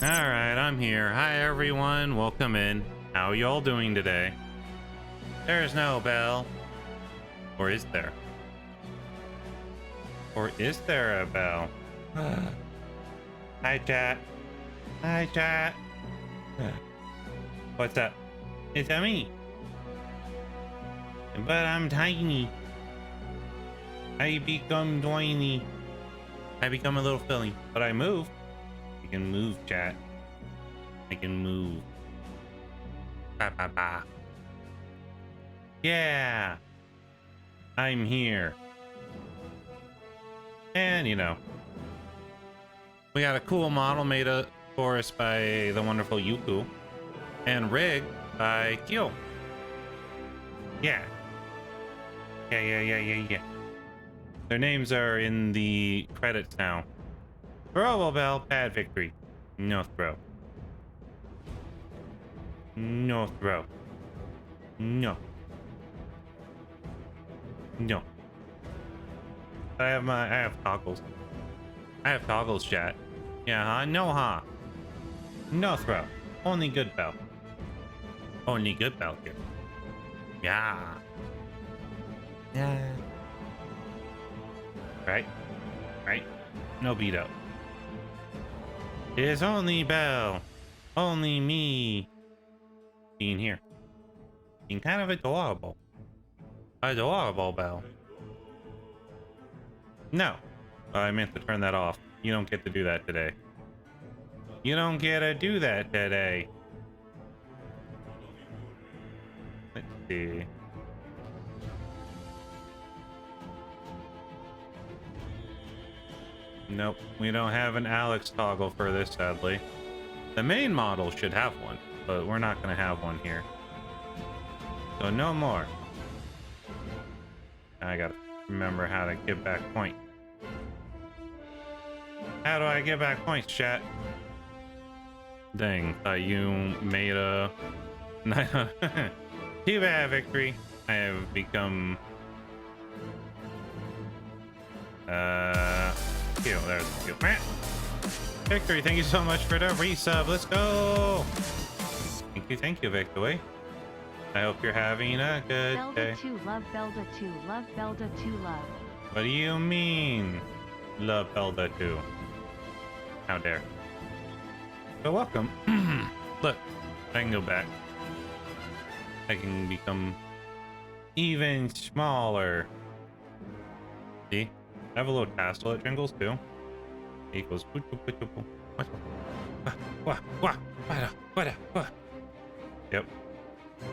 Alright, I'm here. Hi everyone, welcome in. How are you all doing today? There's no bell. Or is there? Or is there a bell? Hi chat. Hi chat. What's up? It's me. But I'm tiny. I become tiny. I become a little filly, but I move. I can move, chat. I can move. Ba ba ba. Yeah. I'm here. And you know, we got a cool model made for us by the wonderful Yuku and rigged by Kyo. Yeah. Yeah. Their names are in the credits now. Throw bell, pad victory. No throw. No throw. No. No. I have toggles. I have toggles, chat. Yeah, huh? No, huh? No throw. Only good bell. Only good bell here. Yeah. Yeah. Right? Right? No beat up. It is only Bell. Only me. Being here. Being kind of adorable. Adorable Bell. No. I meant to turn that off. You don't get to do that today. You don't get to do that today. Let's see. Nope, we don't have an Alex toggle for this, sadly. The main model should have one, but we're not going to have one here. So no more. I gotta remember how to give back points. How do I give back points, chat? Dang, thought you made a... Too bad, victory. I have become... Q, there's Q. Victory, thank you so much for the resub. Let's go! Thank you, Victory. I hope you're having a good day. Belda 2, love Belda 2, love Belda 2, love. What do you mean, love Belda 2? How dare. So welcome. Look, I can go back. I can become even smaller. See? I have a little tassel that jingles too. It goes. Yep.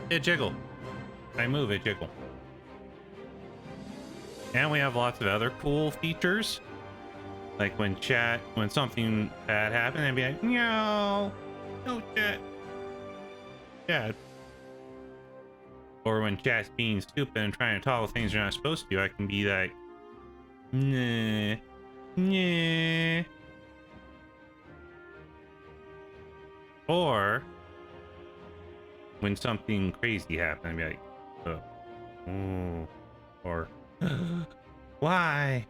It jiggle. I move, it jiggle. And we have lots of other cool features. Like when something bad happened, I'd be like, no, chat. Chat. Or when chat's being stupid and trying to toggle things you're not supposed to, I can be like, nah. Or when something crazy happened, I'd be like, oh. Or why?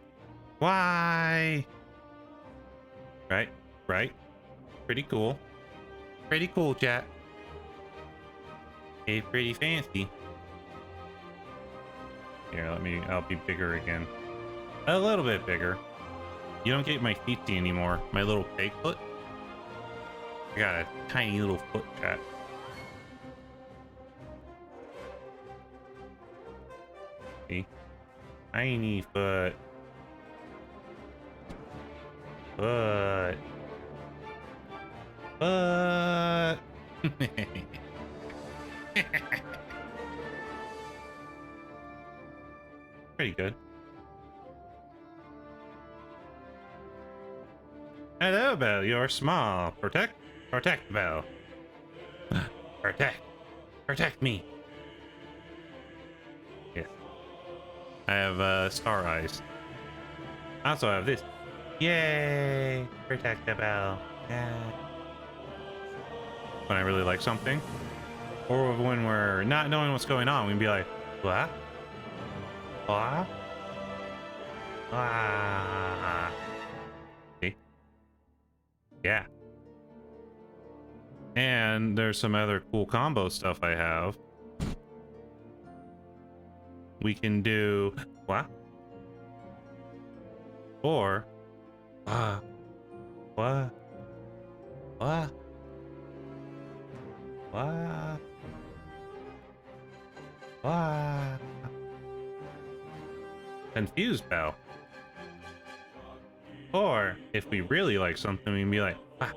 Right? Pretty cool, chat. Hey, pretty fancy. Here, I'll be bigger again. A little bit bigger. You don't get my feet anymore. My little pig foot. I got a tiny little foot, chat. See? Tiny foot. Foot. Pretty good. Hello, Bell. You're small. Protect Bell. Protect me. Yes. I have star eyes. I also have this. Yay! Protect the Bell. Yeah. When I really like something, or when we're not knowing what's going on, we can be like, what? What? See? Yeah. And there's some other cool combo stuff I have. We can do what? Or what? What? What? What? Confused Bell. Or if we really like something, we can be like, ah.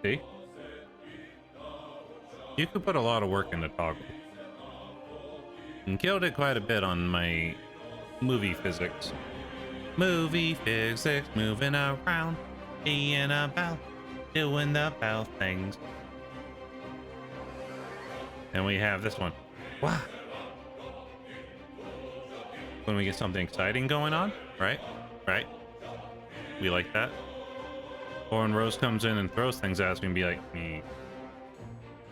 See? You could put a lot of work into toggle. And killed it quite a bit on my movie physics. Movie physics, moving around, being about, doing the bell things. And we have this one. Wow. When we get something exciting going on, right? Right? We like that. Or when Rose comes in and throws things at us, we can be like, me.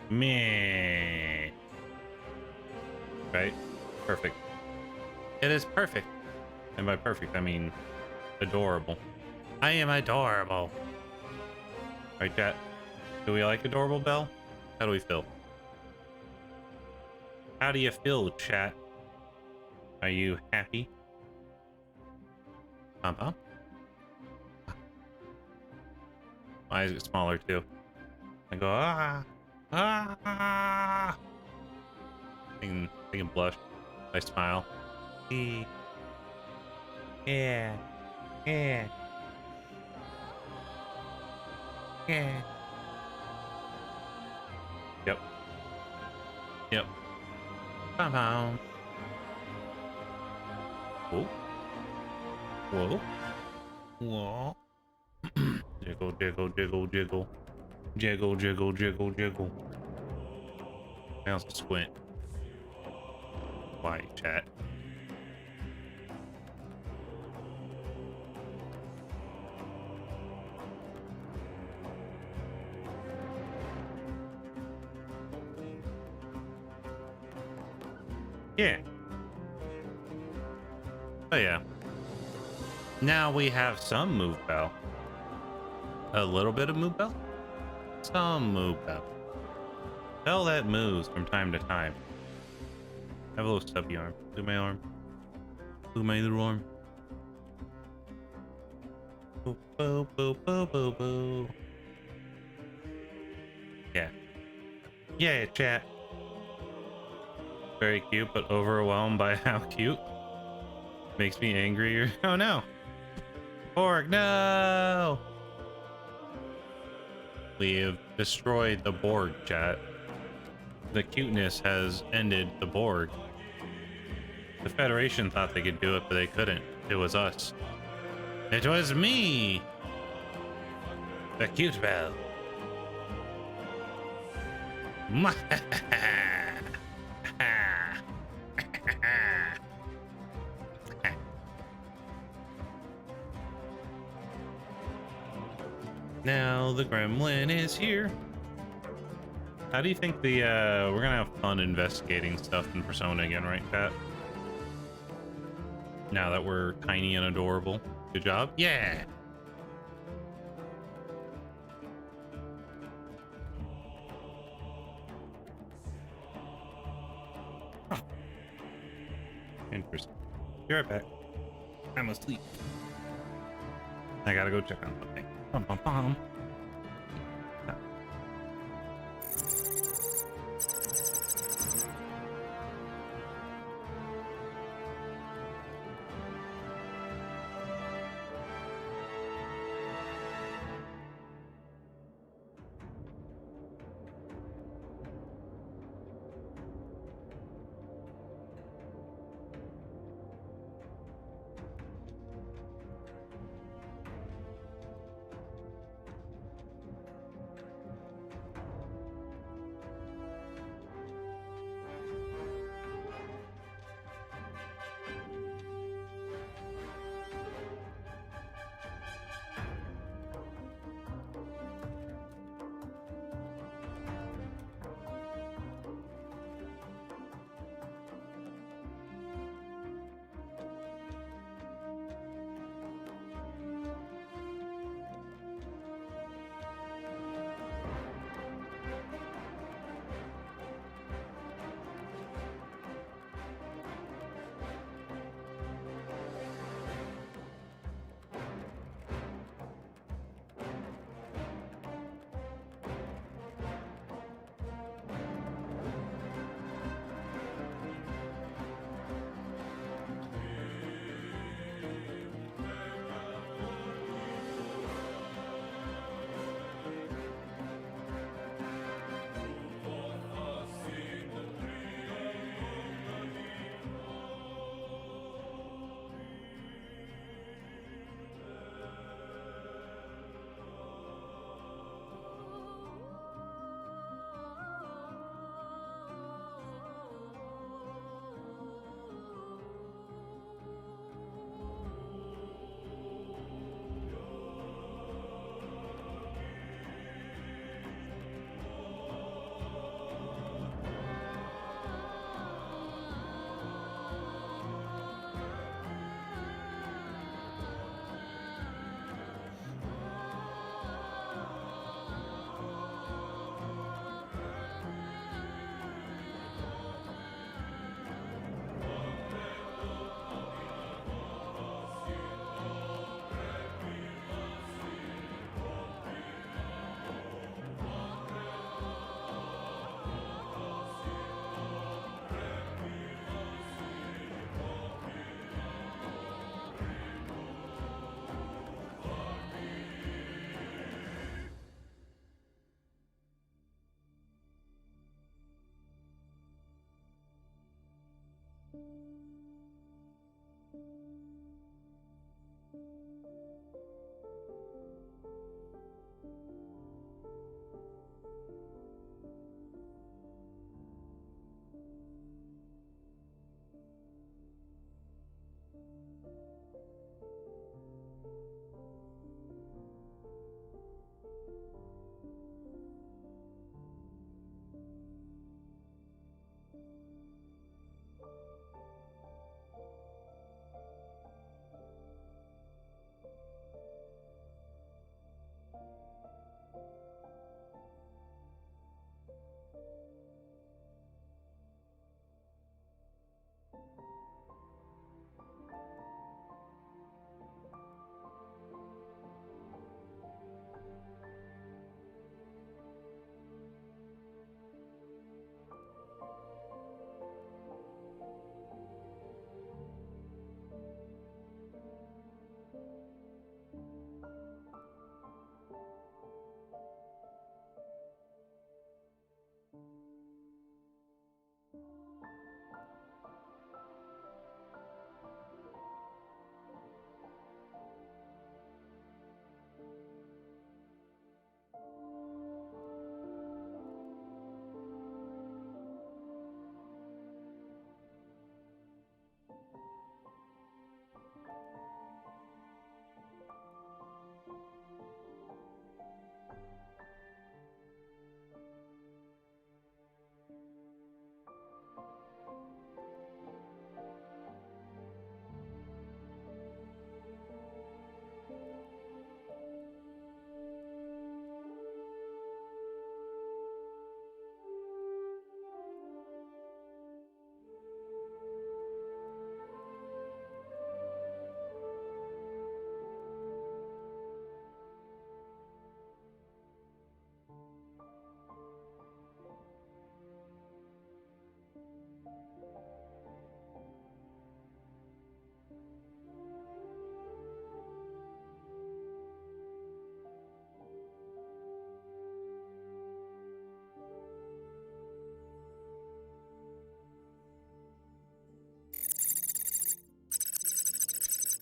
Meh. Right? Perfect. It is perfect. And by perfect, I mean adorable. I am adorable. Right, chat? Do we like adorable, Bell? How do we feel? How do you feel, chat? Are you happy? Pom-pom? My eyes get smaller, too. I go, ah! Ah! I can blush. I smile. Yeah. Yeah. Yeah. Yeah. Yep. Yep. Pom-pom. Whoa. Whoa. Whoa. Jiggle, jiggle, jiggle, jiggle. Jiggle, jiggle, jiggle, jiggle. I also squint. Why, chat? Yeah. Oh, yeah. Now we have some move bell. A little bit of move bell? Some move bell. Bell that moves from time to time. I have a little stubby arm. Look at my arm. Look at my little arm. Boo, boo, boo, boo, boo, boo. Yeah. Yeah, chat. Very cute, but overwhelmed by how cute. Makes me angrier. Oh no. Borg, no! We have destroyed the Borg, chat. The cuteness has ended the Borg. The Federation thought they could do it, but they couldn't. It was us. It was me! The cute bell. Now the gremlin is here. How do you think the we're gonna have fun investigating stuff in Persona again, right, chat? Now that we're tiny and adorable. Good job. Yeah. Huh. Interesting. Be right back. I'm asleep. I gotta go check on something. Bum, bum, bum.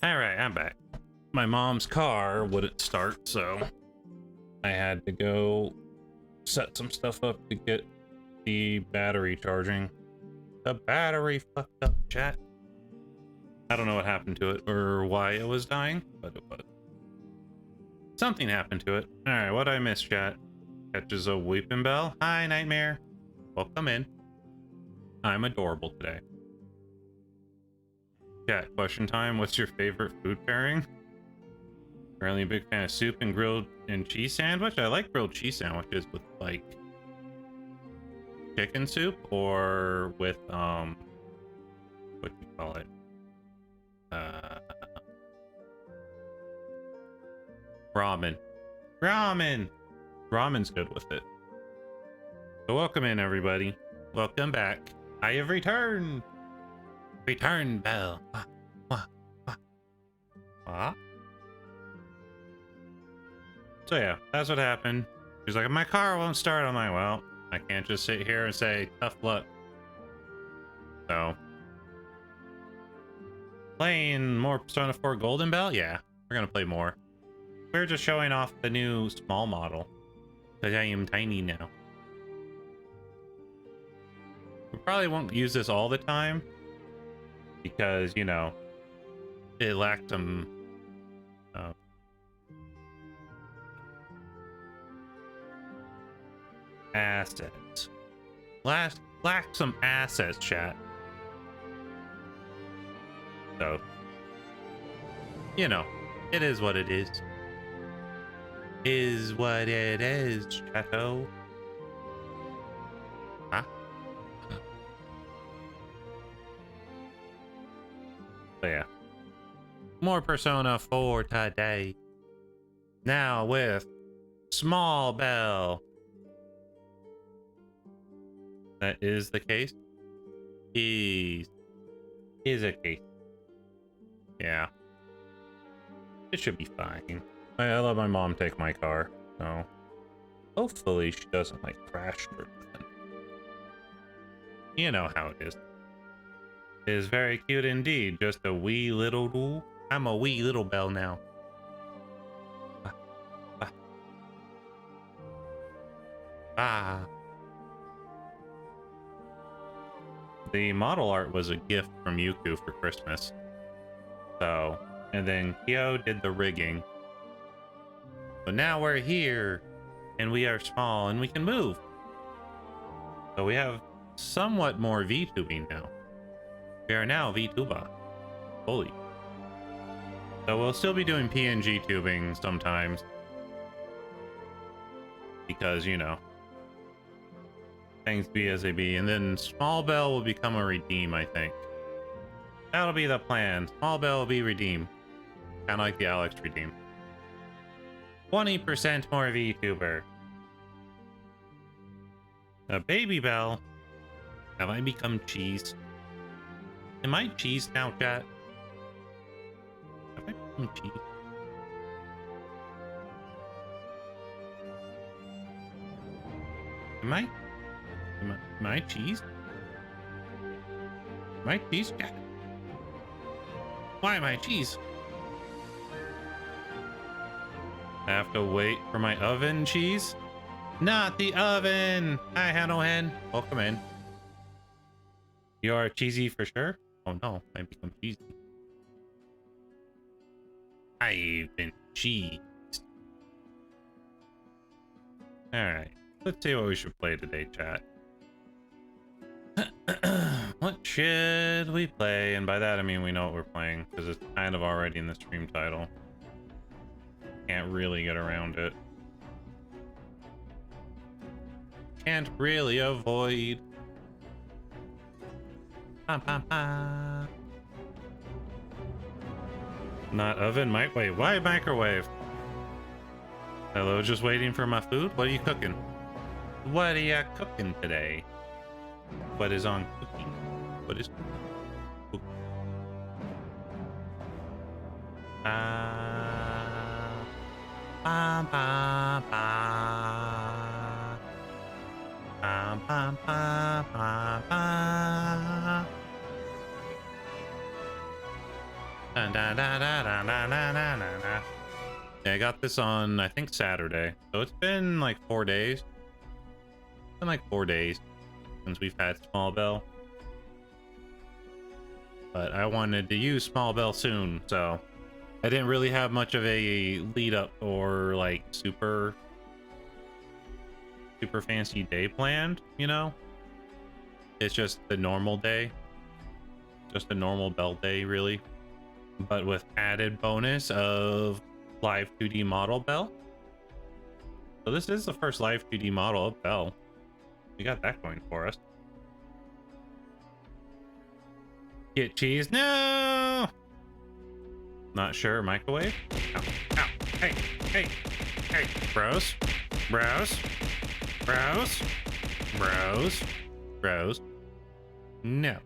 All right, I'm back. My mom's car wouldn't start, so I had to go set some stuff up to get the battery charging. The battery fucked up, chat. I don't know what happened to it or why it was dying, but it was. Something happened to it. All right, what I missed, chat? Catches a weeping bell. Hi, Nightmare. Welcome in. I'm adorable today. Chat, question time. What's your favorite food pairing? Apparently a big fan of soup and grilled and cheese sandwich. I like grilled cheese sandwiches with like chicken soup or with what do you call it? Ramen. Ramen's good with it. So welcome in, everybody. Welcome back. I have returned. Return bell. So yeah, that's what happened. She's like, my car won't start. I'm like, well, I can't just sit here and say tough luck. So playing more Persona 4 Golden Bell? Yeah, we're gonna play more. We're just showing off the new small model because I am tiny now. We probably won't use this all the time because, you know, it lacked some assets. Lacked some assets, chat. So, you know, it is what it is. Is what it is, chatto. Huh? So yeah. More Persona 4 today. Now with Smol Bell. That is the case. Is a case. Yeah. It should be fine. I let my mom take my car, so hopefully she doesn't like crash or something. You know how it is. It is very cute indeed. Just a wee little doll. I'm a wee little bell now. The model art was a gift from Yuku for Christmas. So, and then Kyo did the rigging. So now we're here, and we are small, and we can move. So we have somewhat more VTubing now. We are now VTuber. Holy. So we'll still be doing PNG tubing sometimes. Because, you know, things be as they be. And then Smol Bell will become a redeem, I think. That'll be the plan. Smol Bell will be redeemed. Kind of like the Alex redeem. 20% more VTuber. A baby bell. Have I become cheese? Am I cheese now, chat? Have I become cheese? Am I cheese? Am I cheese, chat? Why am I cheese? I have to wait for my oven cheese? Not the oven! Hi, Hanno Hen. Welcome in. You are cheesy for sure? Oh no, I become cheesy. I've been cheesed. Alright, let's see what we should play today, chat. What should we play? And by that I mean we know what we're playing, because it's kind of already in the stream title. Can't really get around it. Can't really avoid. Not oven, wait, why microwave? Hello, just waiting for my food? What are you cooking? What are you cooking today? What is on cooking? What is cooking? Da, da, da, da, da, da, da, da, da. Yeah, I got this on, I think, Saturday. So it's been like 4 days. It's been like 4 days since we've had Smol Bell. But I wanted to use Smol Bell soon, so I didn't really have much of a lead up or like super fancy day planned, you know? It's just the normal day. Just a normal Bell day, really. But with added bonus of live 2D model Bell. So this is the first live 2D model of Bell. We got that going for us. Get cheese. No! Not sure. Microwave? Ow. Ow. Hey. Hey. Hey. Bros. Bros. Bros. Bros. Bros. No.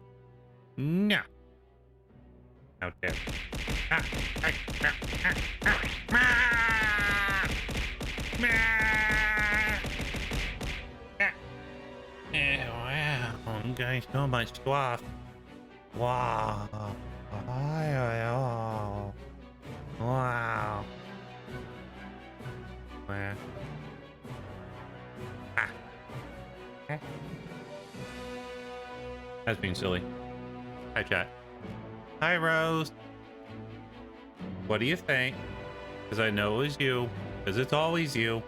No. How dare. Ah. Hey. Ah. Ah. Ah. Ah. Ah. Wow. You guys so much stuff. Wow. Wow. Wow. Wow. Ah. Okay. That's being silly. Hi, chat. Hi, Rose. What do you think? Because I know it was you. Because it's always you.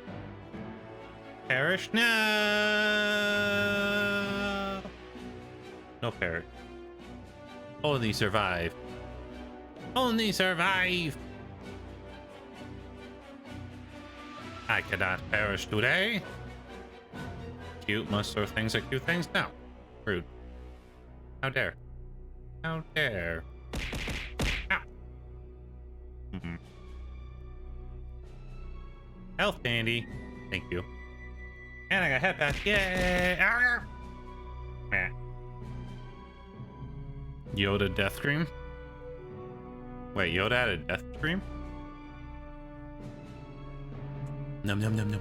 Perish? No! No perish. Only survive. Only survive! I cannot perish today. Cute must throw things at cute things? No. Rude. How dare. How dare. Ow. Health candy. Thank you. And I got head pass. Yay! Ow. Meh. Yoda death scream? Wait, Yoda had a death scream? Num num num num.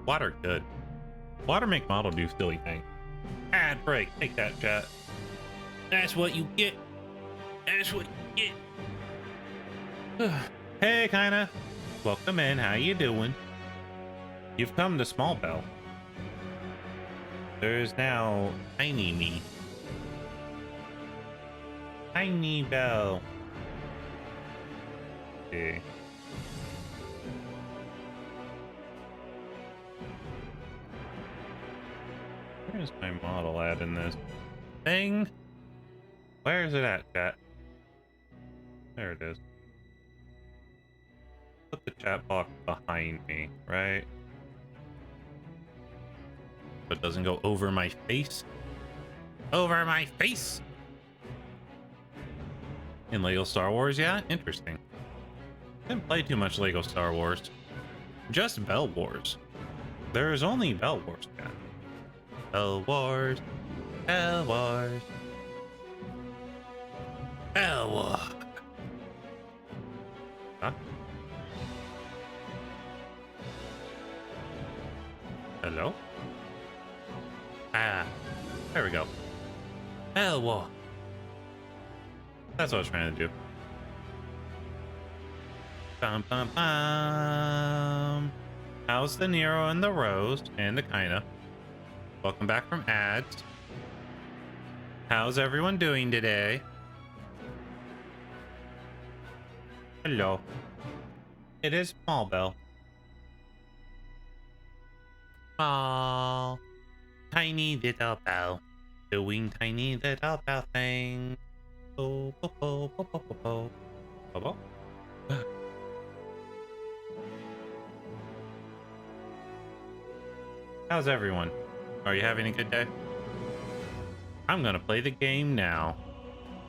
Water good. Water make model do silly things. Ad break. Take that, chat. That's what you get. That's what you get. Hey, kinda. Welcome in. How you doing? You've come to Smol Bell. There's now Tiny Me. Tiny Bell. Okay. Where's my model at in this thing? Where is it at, chat? There it is. Put the chat box behind me, right? So it doesn't go over my face. Over my face! In Lego Star Wars, yeah? Interesting. Didn't play too much Lego Star Wars. Just Bell Wars. There's only Bell Wars, yeah. Bell Wars. Bell Wars. Bell Wars. Huh? Hello? Ah. There we go. Bell Wars. That's what I was trying to do. Bum, bum, bum. How's the Nero and the Rose and the Kinda? Welcome back from ads. How's everyone doing today? Hello. It is Smol Bell. Small. Tiny little bell. Doing tiny little bell things. Oh, oh, oh, oh, oh, oh, oh. Oh. How's everyone? Are you having a good day? I'm gonna play the game now.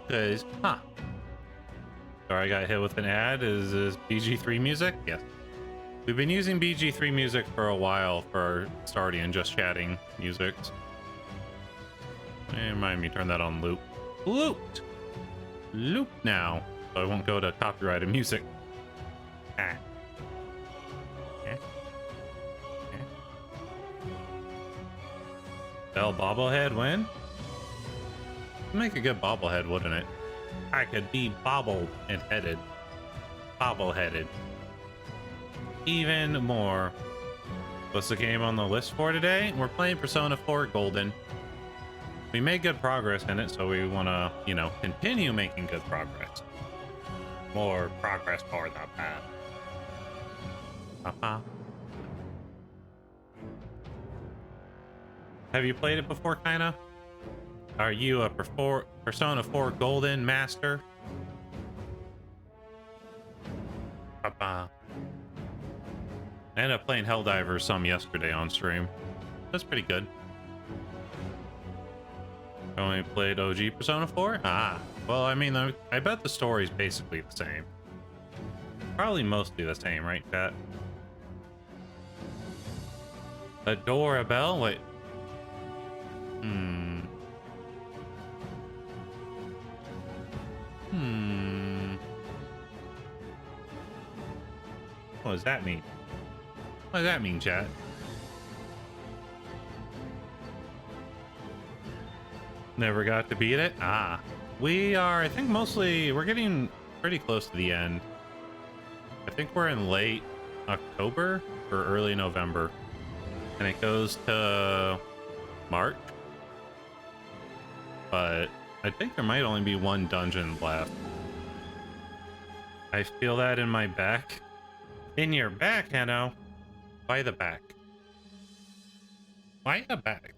Cause, Sorry, I got hit with an ad. Is this BG3 music? Yes. We've been using BG3 music for a while for our starting and just chatting musics. Remind me, turn that on loop. Looped! Loop now, so I won't go to copyrighted music. Ah. Bell bobblehead win? Make a good bobblehead, wouldn't it? I could be bobbled and headed. Bobble-headed. Even more. What's the game on the list for today? We're playing Persona 4 Golden. We made good progress in it, so we want to, you know, continue making good progress. More progress for the path. Have you played it before, kinda? Are you a Persona 4 Golden master? I ended up playing Helldivers some yesterday on stream. That's pretty good. Only played OG Persona 4? Ah, well, I mean, I bet the story's basically the same. Probably mostly the same, right, chat? Adore a bell? Wait. What does that mean? What does that mean, chat? Never got to beat it? Ah. We are, I think we're getting pretty close to the end. I think we're in late October or early November. And it goes to March. But I think there might only be one dungeon left. I feel that in my back. In your back, Hanno. Why the back? Why the back?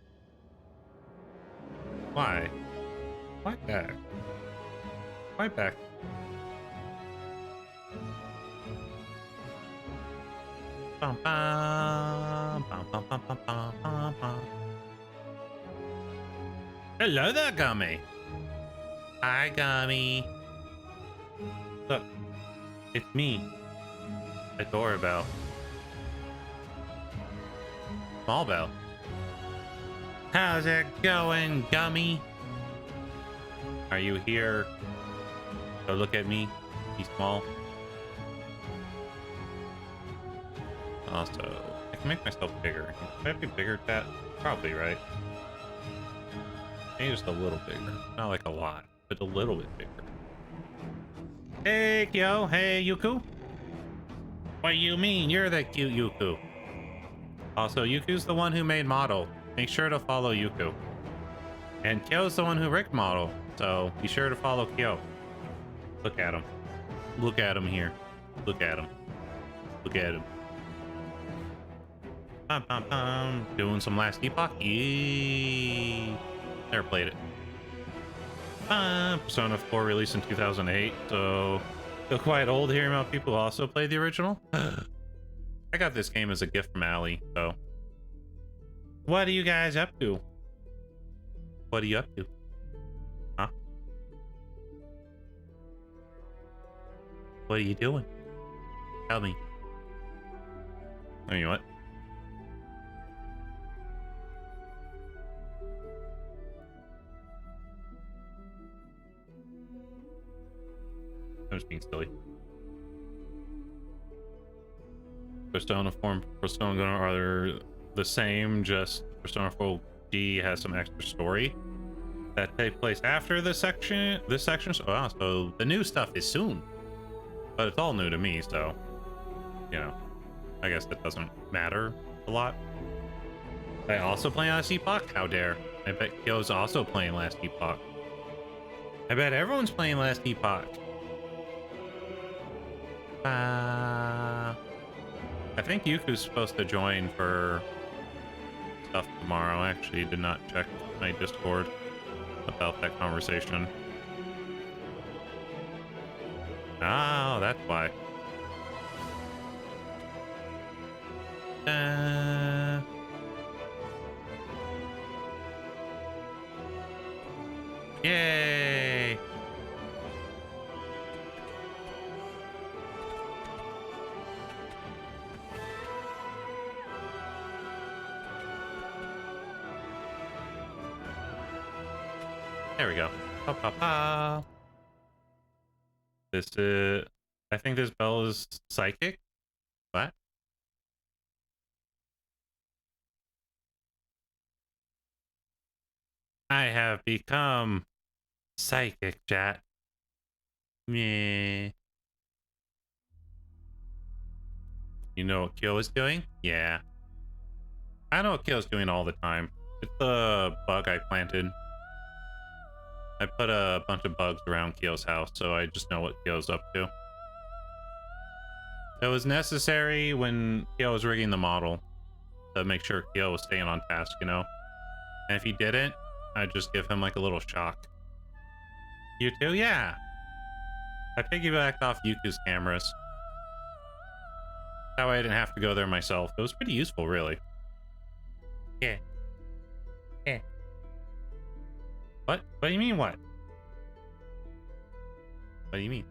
Why? Why back? Why back? Bum, bum, bum, bum, bum, bum, bum, bum, bum. Hello there, Gummy. Hi, Gummy. Look, it's me, Adore Bell. Smol Bell. How's it going, Gummy? Are you here? So look at me. Be small. Also, I can make myself bigger. Should I be bigger, chat? Probably, right? Maybe just a little bigger. Not like a lot, but a little bit bigger. Hey, Kyo. Hey, Yuku. What do you mean? You're the cute Yuku. Also, Yuku's the one who made Model. Make sure to follow Yuku. And Kyo's the one who rigged Model, so be sure to follow Kyo. Look at him. Look at him here. Look at him. Look at him. Bum, bum, bum. Doing some Last Epoch? Yee. Never played it. Persona 4 released in 2008, so still quite old hearing about people who also played the original. I got this game as a gift from Allie, so. What are you guys up to? What are you up to? Huh? What are you doing? Tell me. Oh, you know what? I'm just being silly. Persona 4 and Persona are the same, just Persona 4 G has some extra story that take place after this section. So, wow, so the new stuff is soon. But it's all new to me, so, you know, I guess that doesn't matter a lot. I also play Last Epoch? How dare. I bet Kyo's also playing Last Epoch. I bet everyone's playing Last Epoch. I think Yuku's supposed to join for stuff tomorrow. I actually did not check my Discord about that conversation. Oh, that's why. Yay! There we go. Pa pa pa. This is. I think this bell is psychic. What? I have become psychic, chat. Meh. You know what Kyo is doing? Yeah. I know what Kyo's doing all the time. It's the bug I planted. I put a bunch of bugs around Kyo's house, so I just know what Kyo's up to. It was necessary when Kyo was rigging the model to make sure Kyo was staying on task, you know? And if he didn't, I'd just give him like a little shock. You too? Yeah. I piggybacked off Yuku's cameras. That way I didn't have to go there myself. It was pretty useful, really. Yeah. Yeah. What? What do you mean, what? What do you mean?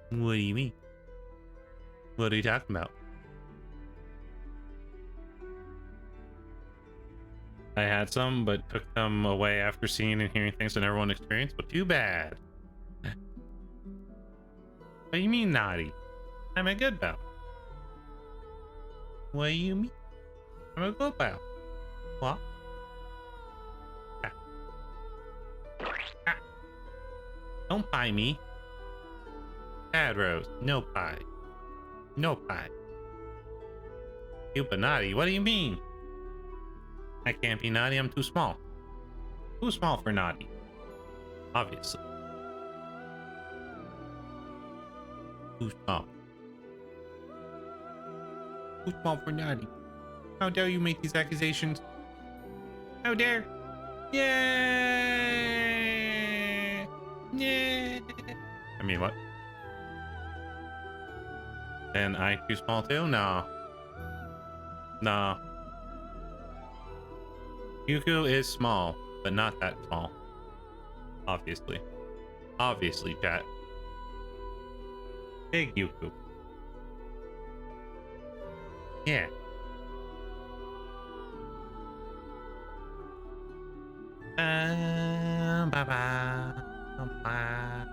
What do you mean? What are you talking about? I had some, but took them away after seeing and hearing things that everyone experienced, but too bad. What do you mean, naughty? I'm a good bow. What do you mean? I'm a good bow. What? Ah. Ah. Don't pie me. Bad Rose. No pie. No pie. You but naughty. What do you mean? I can't be naughty. I'm too small. Too small for naughty. Obviously. Too small. Too small for naughty. How dare you make these accusations? How dare? Yeah. Yeah. I mean, what? And I too small too? No. No. Yuku is small, but not that small. Obviously. Obviously, chat. Big Yuku. Yeah. Ba, ba, ba.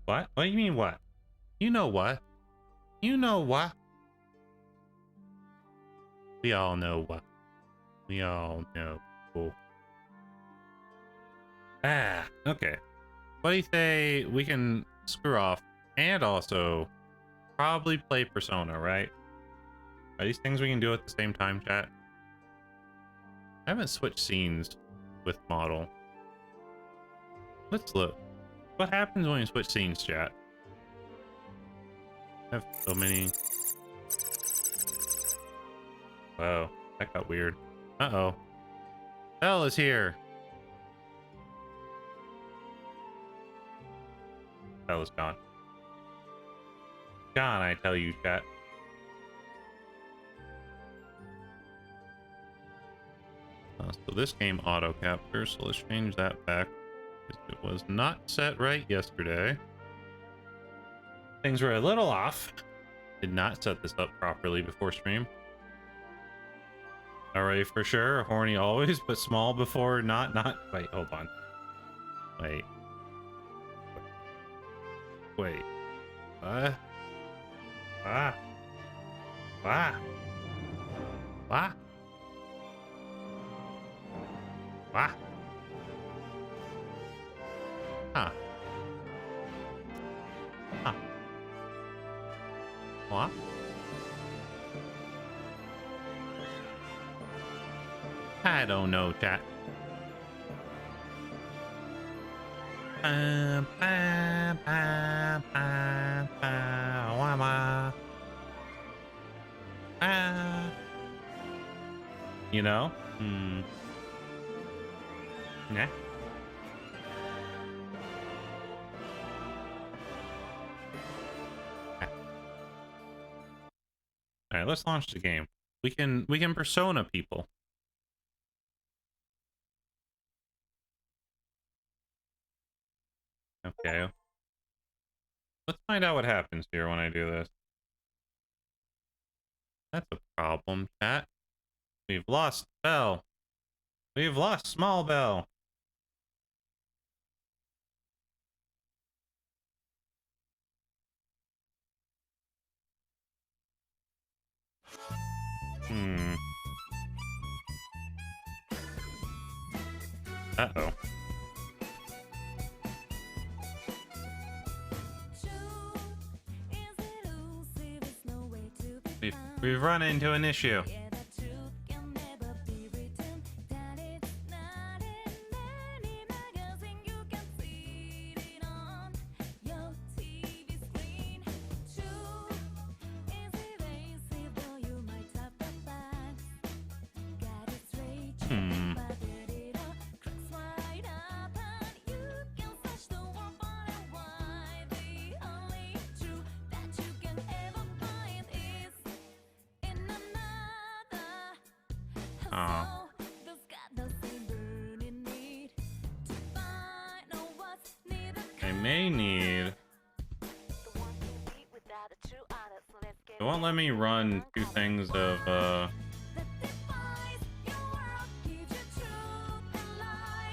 What? What do you mean what? You know what? You know what? We all know what. We all know. Cool. Ah, okay. What do you say we can screw off and also probably play Persona, right? Are these things we can do at the same time, chat? I haven't switched scenes with model. Let's look. What happens when you switch scenes, chat? I have so many. Whoa, that got weird. Uh-oh. Belle is here. Belle is gone. Gone, I tell you, chat. So this game auto captures, so let's change that back. It was not set right yesterday. Things were a little off. Did not set this up properly before stream. Alright, for sure. Horny always, but small before not. Wait, hold on. Wait. Wait. What? Ah. Ah. Ah. Ah. Huh. Huh. What? I don't know, chat. You know? Yeah. All right, let's launch the game. We can persona people. Okay. Let's find out what happens here when I do this. That's a problem, chat. We've lost Bell. We've lost Small Bell. Hmm. Uh-oh. We've run into an issue. Hmm. Oh. I may need... It won't let me run two things of,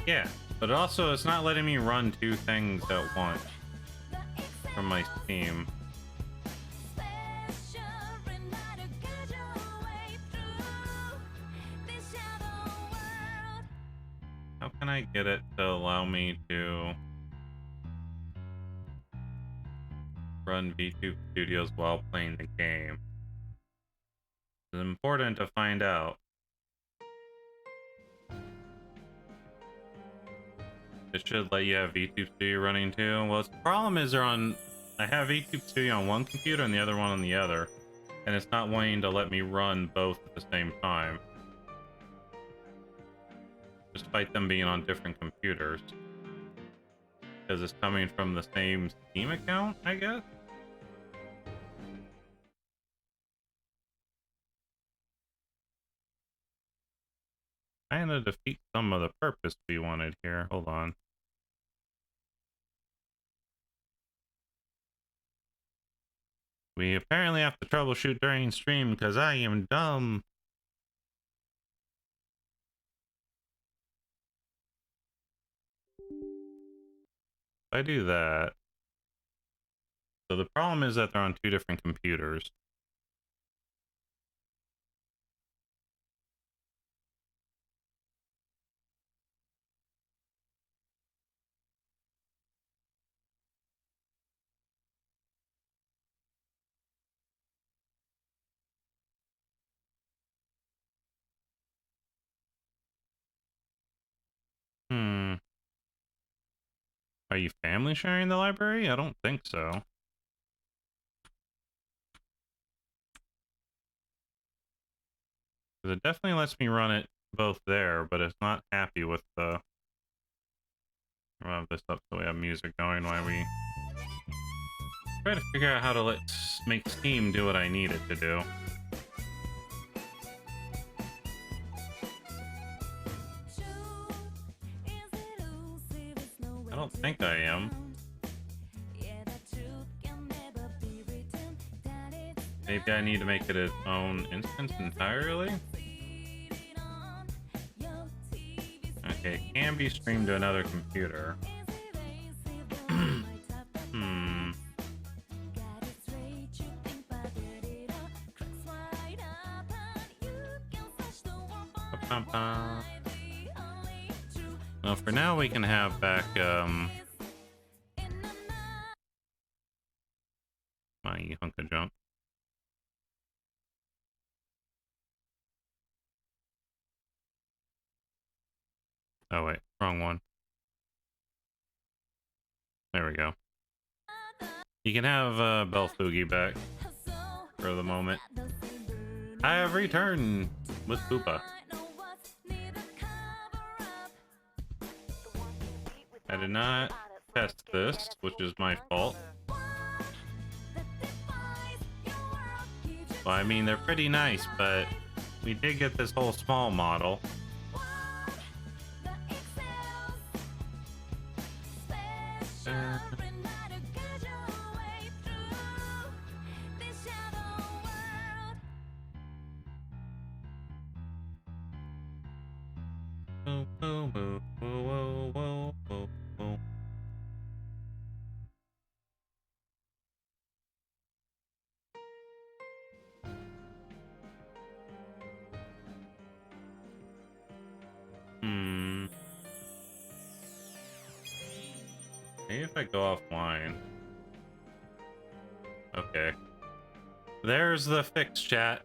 Yeah, but also it's not letting me run two things at once from my Steam. How can I get it to allow me to run VTube Studios while playing the game? It's important to find out. It should let you have VTube Studio running too. Well, the problem is I have VTube Studio on one computer and the other one on the other, and it's not wanting to let me run both at the same time, despite them being on different computers. Because it's coming from the same Steam account, I guess? Kind of defeat some of the purpose we wanted here. Hold on. We apparently have to troubleshoot during stream because I am dumb. If I do that. So the problem is that they're on two different computers. Hmm. Are you family sharing the library? I don't think so. Because it definitely lets me run it both there, but it's not happy with the... I'll have this up so we have music going while we try to figure out how to make Steam do what I need it to do. I don't think I am. Maybe I need to make it its own instance entirely? Okay, it can be streamed to another computer. Hmm. Well, for now we can have back, my hunk of junk. Oh wait, wrong one. There we go. You can have Bell-Fugi back for the moment. I have returned with Poopa. I did not test this, which is my fault. Well, I mean, they're pretty nice, but we did get this whole small model. Maybe if I go offline. Okay. There's the fix, chat.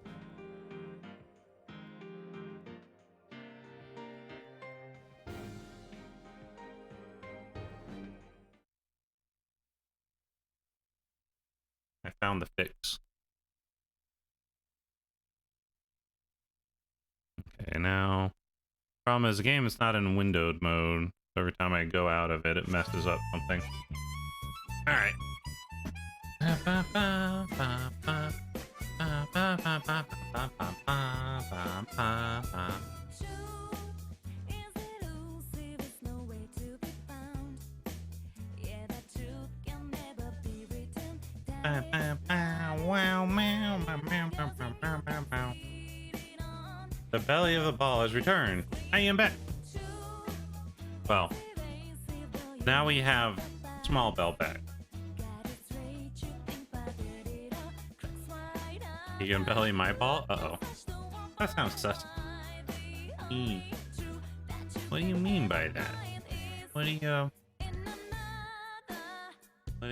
I found the fix. Okay, now problem is the game is not in windowed mode. So every time I go out of it, it messes up something. All right. The belly of the ball has returned. I am back. Well, now we have Smol Bell back. You can belly my ball? Uh-oh. That sounds sussy. What do you mean by that? What are you about? What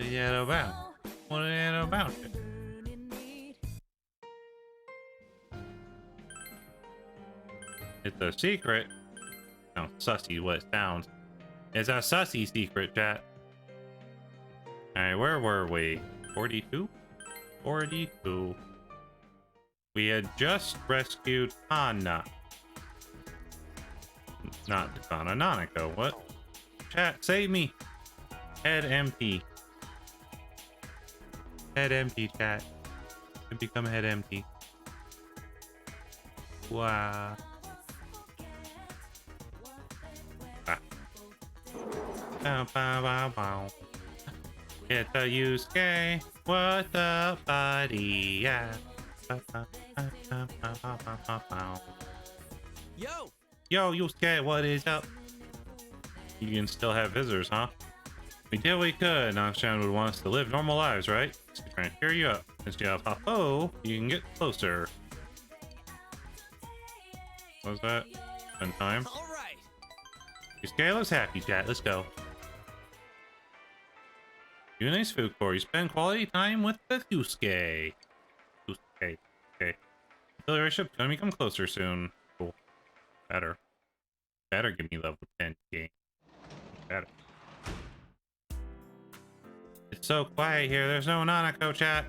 is that about? It's a secret. No, sussy what it sounds. It's a sussy secret, chat. Alright, where were we? 42? 42. We had just rescued Anna. Not Kana, Nanako. What? Chat, save me. Head empty. Head empty, chat. I become head empty. Wow. Bow, bow, bow, bow. It's a Yusuke. What's up, buddy? Yeah. Yo, Yusuke, what is up? You can still have visitors, huh? We did what we could. Nakshan would want us to live normal lives, right? Just trying to cheer you up. Since you have Papa, you can get closer. What was that? Spend time? Alright. Yusuke looks happy, chat. Let's go. Do a nice food core. You spend quality time with the Yusuke. Yusuke. Okay. The relationship's gonna become closer soon. Cool. Better. Better give me level 10 game. Better. It's so quiet here. There's no Nanako, chat.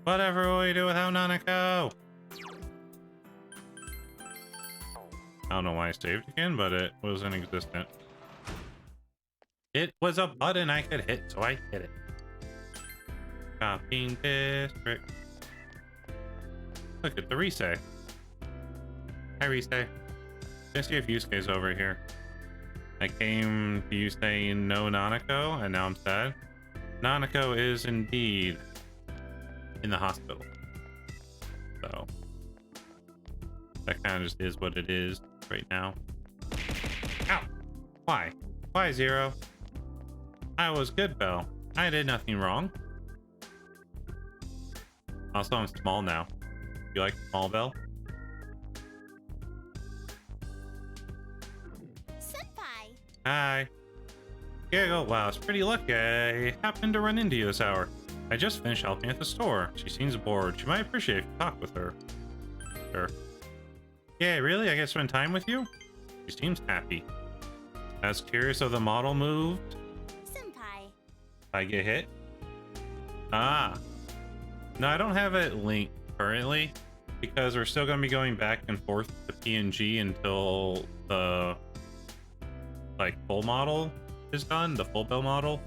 Whatever will we do without Nanako? I don't know why I saved again, but it was inexistent. It was a button I could hit, so I hit it. Shopping district. Look at the Risei. Hi, Risei. Let's see if Yusuke's over here. I came to you saying no Nanako, and now I'm sad. Nanako is indeed in the hospital. So that kind of just is what it is right now. Ow! Why? Why, Zero? I was good, Bell. I did nothing wrong. Also, I'm small now. You like Smol Bell? Senpai! Hi. Giggle, wow, it's pretty lucky I happened to run into you this hour. I just finished helping at the store. She seems bored. She might appreciate if you talk with her. Sure. Yeah, really? I get to spend time with you? She seems happy. I was curious if the model moved. Senpai. I get hit? Ah. No, I don't have it linked currently because we're still going to be going back and forth to PNG until the full model is done, the full Bell model.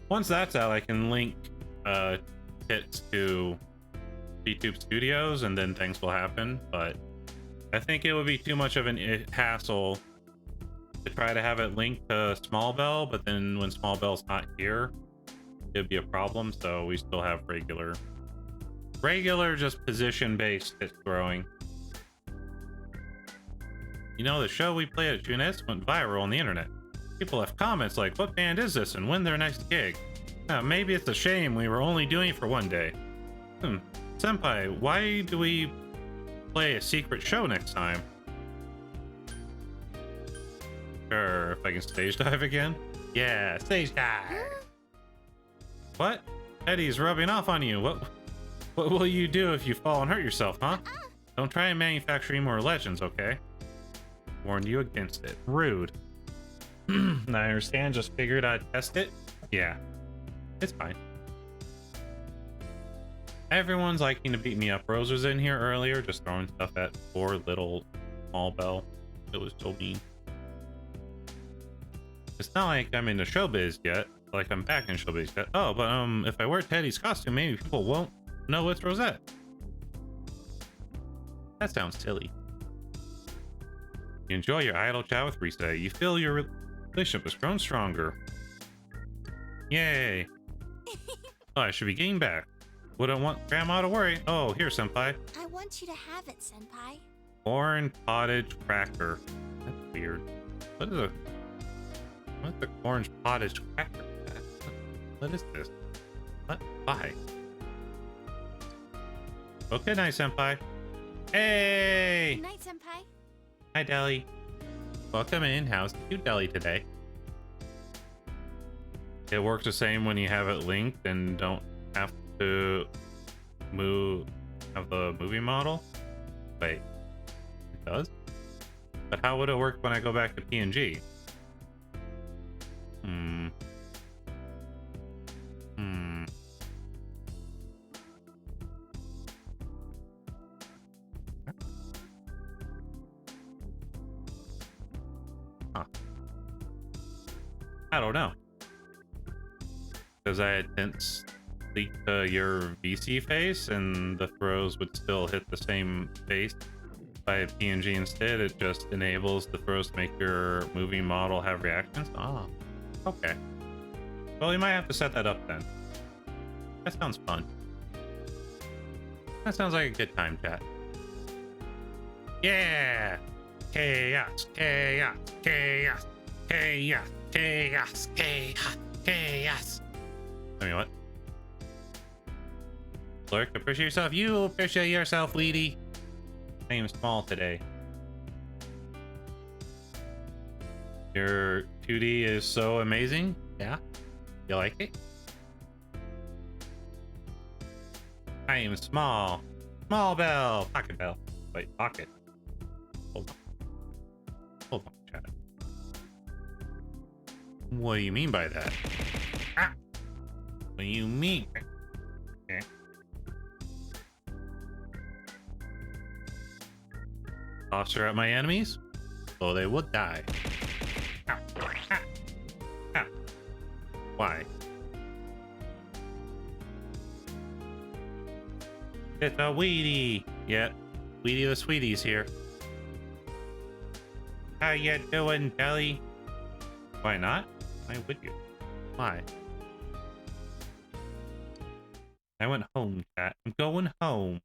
Once that's out, I can link kits to YouTube Studios and then things will happen, but I think it would be too much of an hassle to try to have it linked to Smol Bell, but then when Smol Bell's not here, it'd be a problem, so we still have regular just position-based hit throwing. You know, the show we played at Junette's went viral on the internet. People left comments like, what band is this and when their next gig? Maybe it's a shame we were only doing it for one day. Senpai, why do we play a secret show next time? Sure, if I can stage dive again. Yeah, stage dive. What? Eddie's rubbing off on you. What will you do if you fall and hurt yourself, huh? Don't try and manufacture any more legends, okay? Warned you against it. Rude. I understand, just figured I'd test it. Yeah, it's fine. Everyone's liking to beat me up. Rose was in here earlier, just throwing stuff at poor little Smol Bell. It was so mean. It's not like I'm in the showbiz yet, like I'm back in showbiz yet. Oh, but if I wear Teddy's costume, maybe people won't know it's Rosette. That sounds silly. You enjoy your idle chat with Risa. You feel your relationship has grown stronger. Yay. Oh, I should be getting back. Wouldn't want Grandma to worry. Oh, here, Senpai. I want you to have it, Senpai. Corn pottage cracker. That's weird. What's the orange pottage cracker? What is this? What? Why? Oh, good night, Senpai. Hey! Good night, Senpai. Hi, Deli. Welcome in. How's the cute Deli today? It works the same when you have it linked and don't have to have the movie model. Wait, it does? But how would it work when I go back to PNG? Huh. I don't know. Because I didn't leak your VC face and the throws would still hit the same face by a PNG instead. It just enables the throws to make your movie model have reactions. Oh, okay. Well, you might have to set that up then. That sounds fun. That sounds like a good time, chat. Yeah! Chaos, chaos, chaos, chaos, chaos, chaos, chaos. I mean, what? Lurk, appreciate yourself. You appreciate yourself, Weedy. I am small today. Your 2D is so amazing. Yeah? You like it? I am small. Small Bell. Pocket Bell. Wait, pocket. Hold on. Hold on, chat. What do you mean by that? Ah! What do you mean? Okay. Toss her at my enemies, so they would die. Ow. Ah. Ow. Why? It's a Weedy. Yeah, Weedy the Sweetie's here. How you doing, Deli? Why not? Why would you? Why? I went home, chat. I'm going home.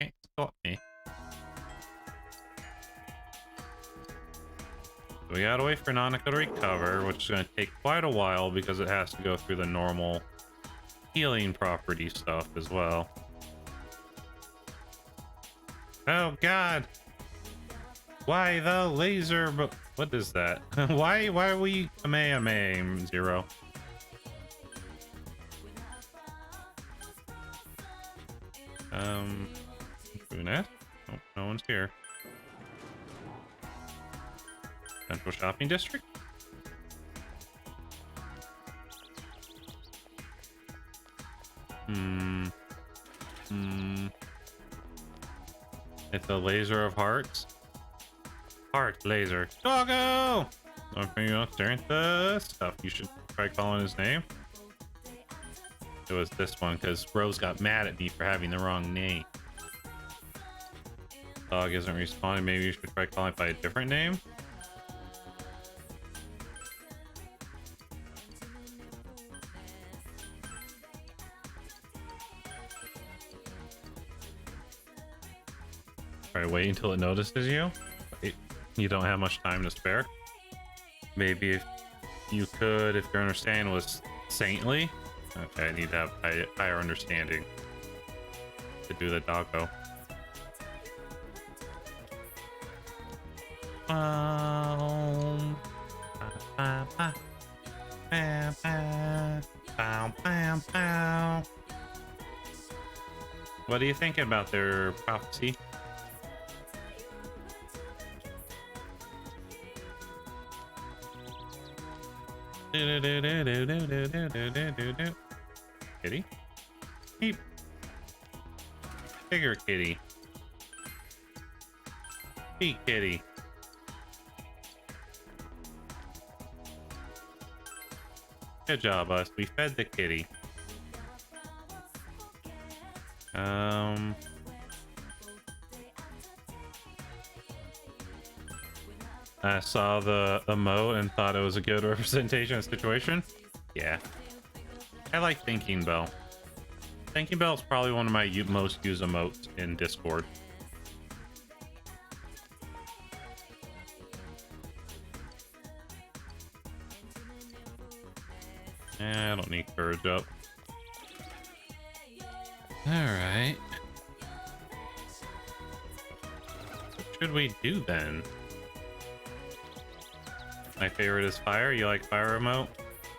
Can't stop me. We gotta wait for Nanako to recover, which is gonna take quite a while because it has to go through the normal healing property stuff as well. Oh god! Why the laser? What is that? why are we Kamehameha Zero? Brunette? Oh, no one's here. Central Shopping District? It's a laser of hearts. Heart laser. Doggo! Something else during the stuff. You should try calling his name. It was this one because Rose got mad at me for having the wrong name. Dog isn't responding. Maybe you should try calling by a different name. Try wait until it notices you. You don't have much time to spare. Maybe if you could, if your understanding was saintly. Okay, I need to have higher understanding to do the doggo. What are you thinking about their prophecy? Kitty? Beep. Bigger kitty. Beat kitty. Good job, us. We fed the kitty. I saw the emote and thought it was a good representation of the situation. Yeah. I like Thinking Bell. Thinking Bell is probably one of my most used emotes in Discord. I don't need courage up. Alright. What should we do then? My favorite is fire. You like fire emote?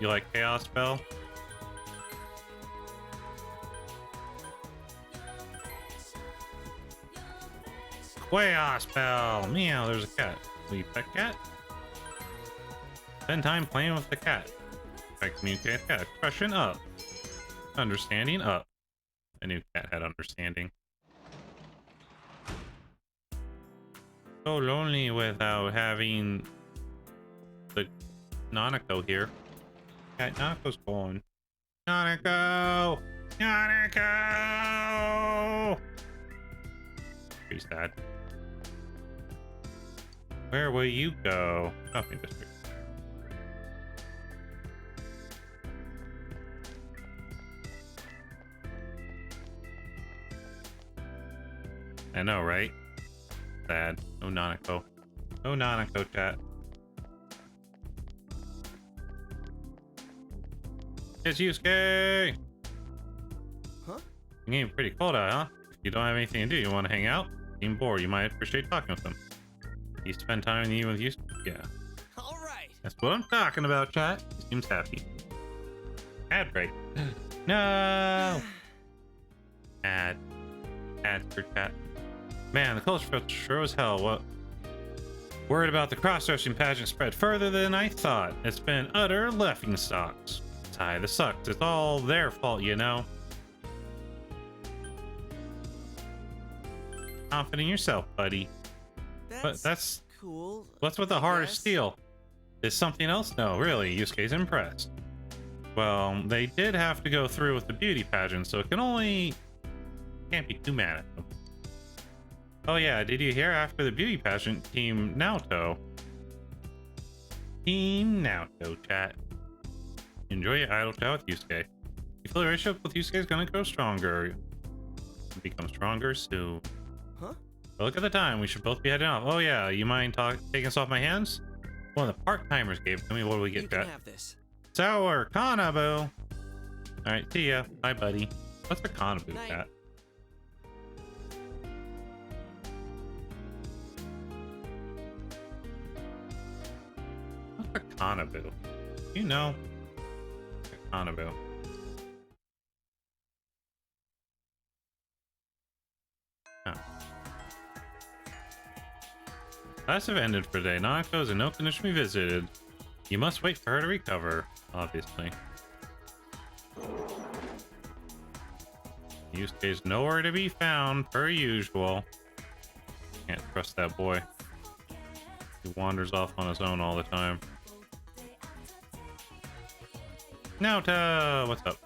You like chaos bell? Chaos bell! Meow, there's a cat. Will you pet cat? Spend time playing with the cat. I communicate with cat. Question up. Understanding up. I knew cat had understanding. So lonely without having the Nanako here. Cat Nanako's gone. Nanako! Nanako! Pretty sad. Where will you go? Nothing district. I know, right? Sad. No Nanako. No Nanako, chat. It's Yusuke! Huh? You're getting pretty cold out, huh? If you don't have anything to do, you want to hang out? Being bored, you might appreciate talking with them. You spend time with Yusuke? Yeah. Alright. That's what I'm talking about, chat. He seems happy. Ad break. No! Ad. Ad for chat. Man, the culture felt sure as hell. What? Word about the cross-dressing pageant spread further than I thought. It's been utter laughing stocks. Tie the sucks. It's all their fault, you know. Confident in yourself, buddy. But that's cool. What's with the I heart of guess. steel? Is something else? No, really. Yusuke's impressed. Well, they did have to go through with the beauty pageant, so it can't be too mad at them. Oh yeah, did you hear after the beauty pageant, Team Naoto? Team Naoto, chat. Enjoy your idle chat with Yusuke. You feel the relationship with Yusuke is gonna grow stronger. Become stronger soon. Huh? But look at the time, we should both be heading off. Oh yeah, you mind taking us off my hands? One of the part-timers gave it to me. What do we get, You chat? can have this. Sour Kanabu! Alright, see ya. Bye, buddy. What's a Kanabu, Night. chat? What's a Kanabu? You know. A Kanabu. Oh. Class have ended for today. Nanako is in no condition to be visited. You must wait for her to recover, obviously. Yusuke's nowhere to be found, per usual. Can't trust that boy. He wanders off on his own all the time. Naoto! What's up?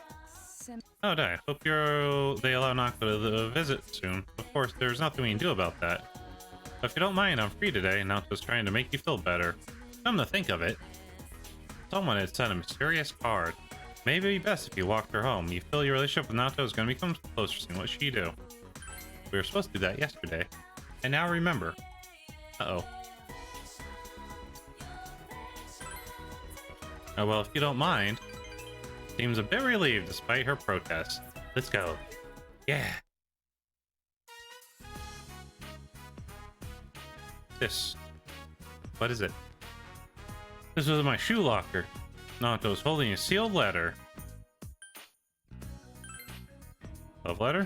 Oh, I hope they allow Nanako to visit soon. Of course, there's nothing we can do about that. But if you don't mind, I'm free today, and Naoto's trying to make you feel better. Come to think of it, someone had sent a mysterious card. Maybe it'd be best if you walked her home. You feel your relationship with Naoto is going to become closer soon. What should you do? We were supposed to do that yesterday. And now remember. Uh-oh. Oh, well, if you don't mind. Seems a bit relieved despite her protest. Let's go. Yeah. This. What is it? This was my shoe locker. Naoto's holding a sealed letter. Love letter?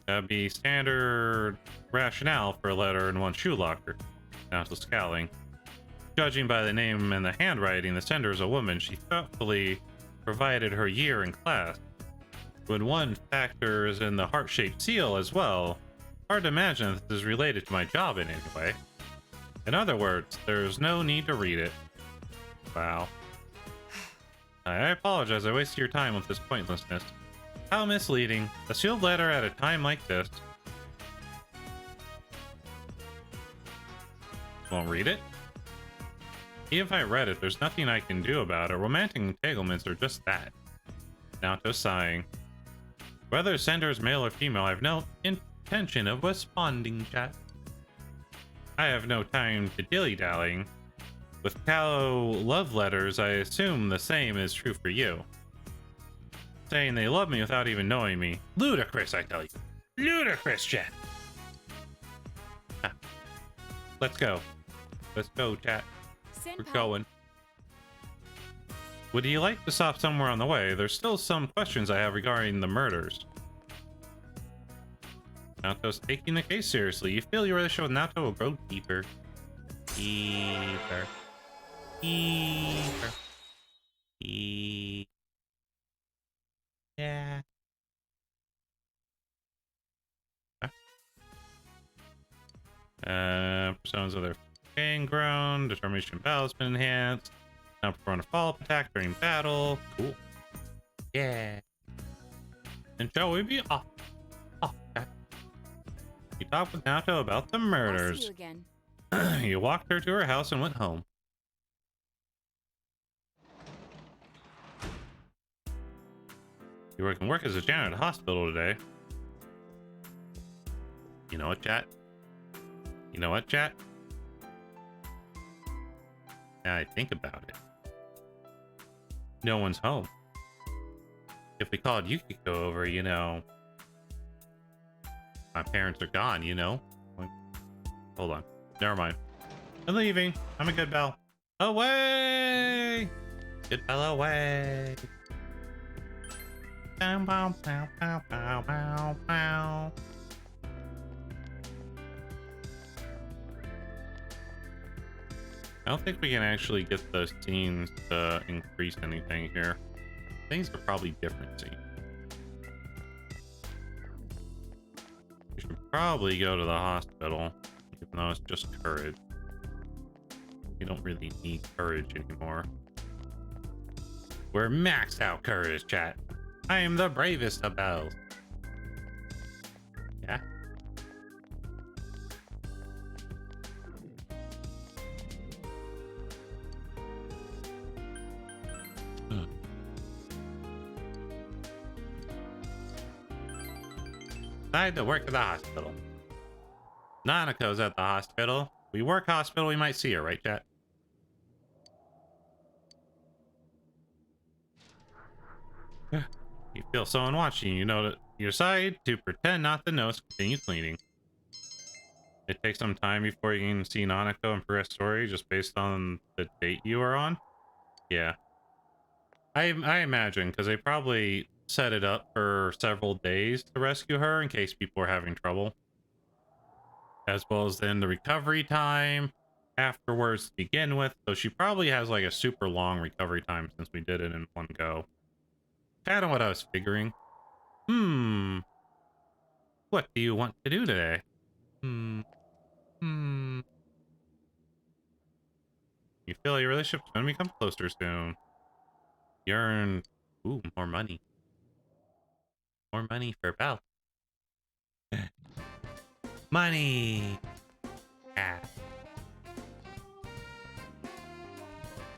That'd be standard rationale for a letter in one shoe locker. Naoto scowling. Judging by the name and the handwriting, the sender is a woman. She thoughtfully provided her year in class. When one factors in the heart-shaped seal as well, hard to imagine that this is related to my job in any way. In other words, there's no need to read it. Wow. I apologize, I wasted your time with this pointlessness. How misleading. A sealed letter at a time like this. Won't read it? Even if I read it, there's nothing I can do about it. Romantic entanglements are just that. Naoto sighing. Whether sender is male or female, I have no intention of responding, chat. I have no time to dilly-dallying. With callow love letters, I assume the same is true for you. Saying they love me without even knowing me. Ludicrous, I tell you. Ludicrous, chat. Ah. Let's go. Let's go, chat. We're going. Would you like to stop somewhere on the way? There's still some questions I have regarding the murders. Naoto's taking the case seriously. You feel your relationship with Naoto will grow deeper. Deeper. Deeper. Deeper. Yeah. Personas of their fang grown. Determination battle has been enhanced. Now perform a follow-up attack during battle. Cool. Yeah. And shall we be off? Okay. You talked with Naoto about the murders. I'll see you again. You walked her to her house and went home. You can work as a janitor at a hospital today. You know what, chat? You know what, chat? Now I think about it. No one's home. If we called Yukiko over, you know... My parents are gone, you know? Hold on. Never mind. I'm leaving. I'm a good bell. Away! Good bell away! Bow, bow, bow, bow, bow, bow, bow. I don't think we can actually get the scenes to increase anything here. Things are probably different scenes. We should probably go to the hospital, even though it's just courage. We don't really need courage anymore. We're maxed out courage, chat. I am the bravest of bells. Yeah. Decide to work at the hospital. Nanako's at the hospital. We work hospital, we might see her, right, chat? You feel someone watching you, know that you decide to pretend not to notice, continue cleaning. It takes some time before you can see Nanako and progress story just based on the date you are on. Yeah. I imagine, because they probably set it up for several days to rescue her in case people are having trouble. As well as then the recovery time afterwards to begin with. So she probably has like a super long recovery time since we did it in one go. Kind of what I was figuring. What do you want to do today? You feel your relationship's going to become closer soon. You earn, more money. More money for Bell. Money! Yeah.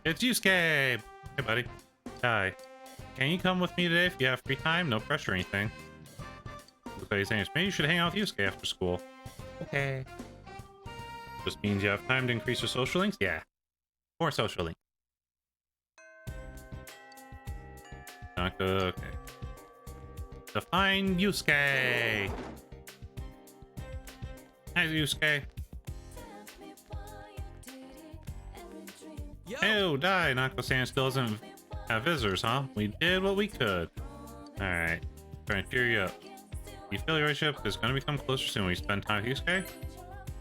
It's Yusuke! Hey, buddy. Hi. Can you come with me today if you have free time? No pressure or anything. Looks like he's saying, maybe you should hang out with Yusuke after school. Okay. Just means you have time to increase your social links? Yeah. More social links. Not good. Okay. Define Yusuke! Hi, Yusuke. Yo. Oh, die. Nako-san still doesn't have visitors, huh? We did what we could. Alright. Trying to cheer you up. You feel your relationship is going to become closer soon when you spend time with Yusuke?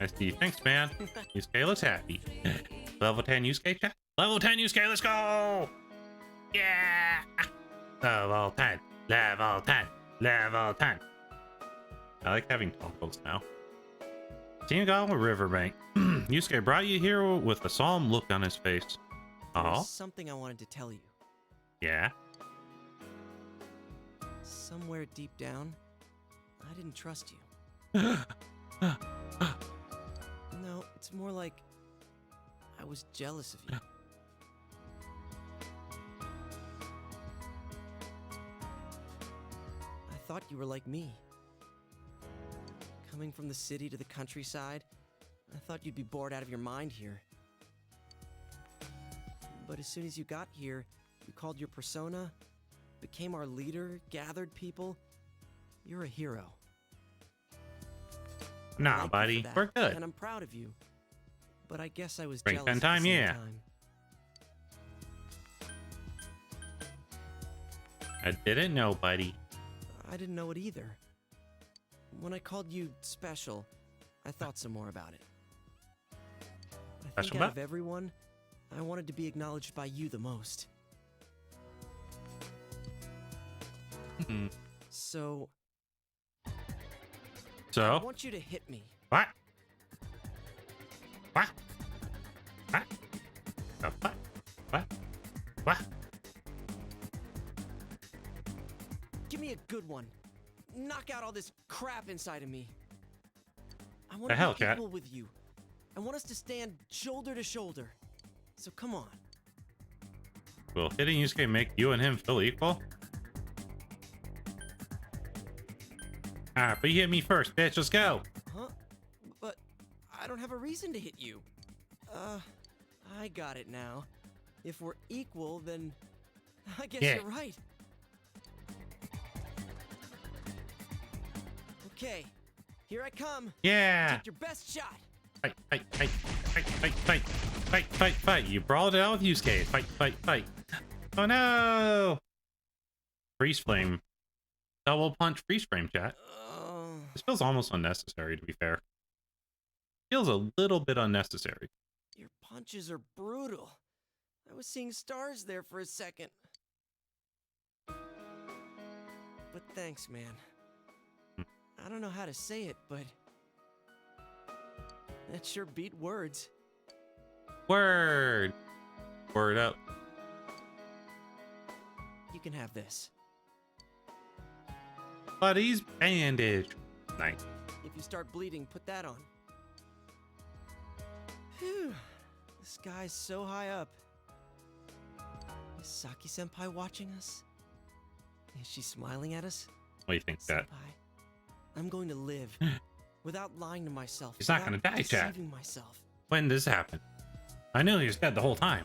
I see. Thanks, man. Yusuke looks happy. Level 10 Yusuke chat? Level 10 Yusuke, let's go! Yeah! Level 10. Level 10. Level 10. I like having tentacles now. Senegal Riverbank. Yusuke brought you here with a solemn look on his face. Oh? There's something I wanted to tell you. Yeah? Somewhere deep down, I didn't trust you. No, it's more like I was jealous of you. I thought you were like me. Coming from the city to the countryside, I thought you'd be bored out of your mind here. But as soon as you got here, you called your persona, became our leader, gathered people. You're a hero. I Nah, like you buddy, for that, we're good. and I'm proud of you. But I guess I was Break jealous 10 at the time, same yeah. time. I didn't know, buddy. I didn't know it either. When I called you special, I thought some more about it. I Special think out about? of everyone, I wanted to be acknowledged by you the most. Hmm. So, I So? want you to hit me. What? What? What? What? What? What? Give me a good one. Knock out all this crap inside of me. I want The to hell, be cat? equal with you. I want us to stand shoulder to shoulder. So come on. Will hitting Yusuke make you and him feel equal? Alright, but you hit me first, bitch. Let's go. Huh? But I don't have a reason to hit you. I got it now. If we're equal, then I guess Yeah. you're right. Okay, here I come. Yeah. Take your best shot. Fight, fight, fight, fight, fight, fight, fight, fight, fight. You brawled it out with Yusuke. Fight, fight, fight. Oh no! Freeze flame. Double punch freeze frame, chat. This feels almost unnecessary, to be fair. Feels a little bit unnecessary. Your punches are brutal. I was seeing stars there for a second. But thanks, man. I don't know how to say it, but that sure beat words. Word. Word up. You can have this. Buddy's bandage. Nice. If you start bleeding, put that on. Phew. The sky's so high up. Is Saki-senpai watching us? Is she smiling at us? What do you think, chat? Senpai, I'm going to live without lying to myself. He's not gonna without die, chat. deceiving myself. When does this happen? I knew he was dead the whole time.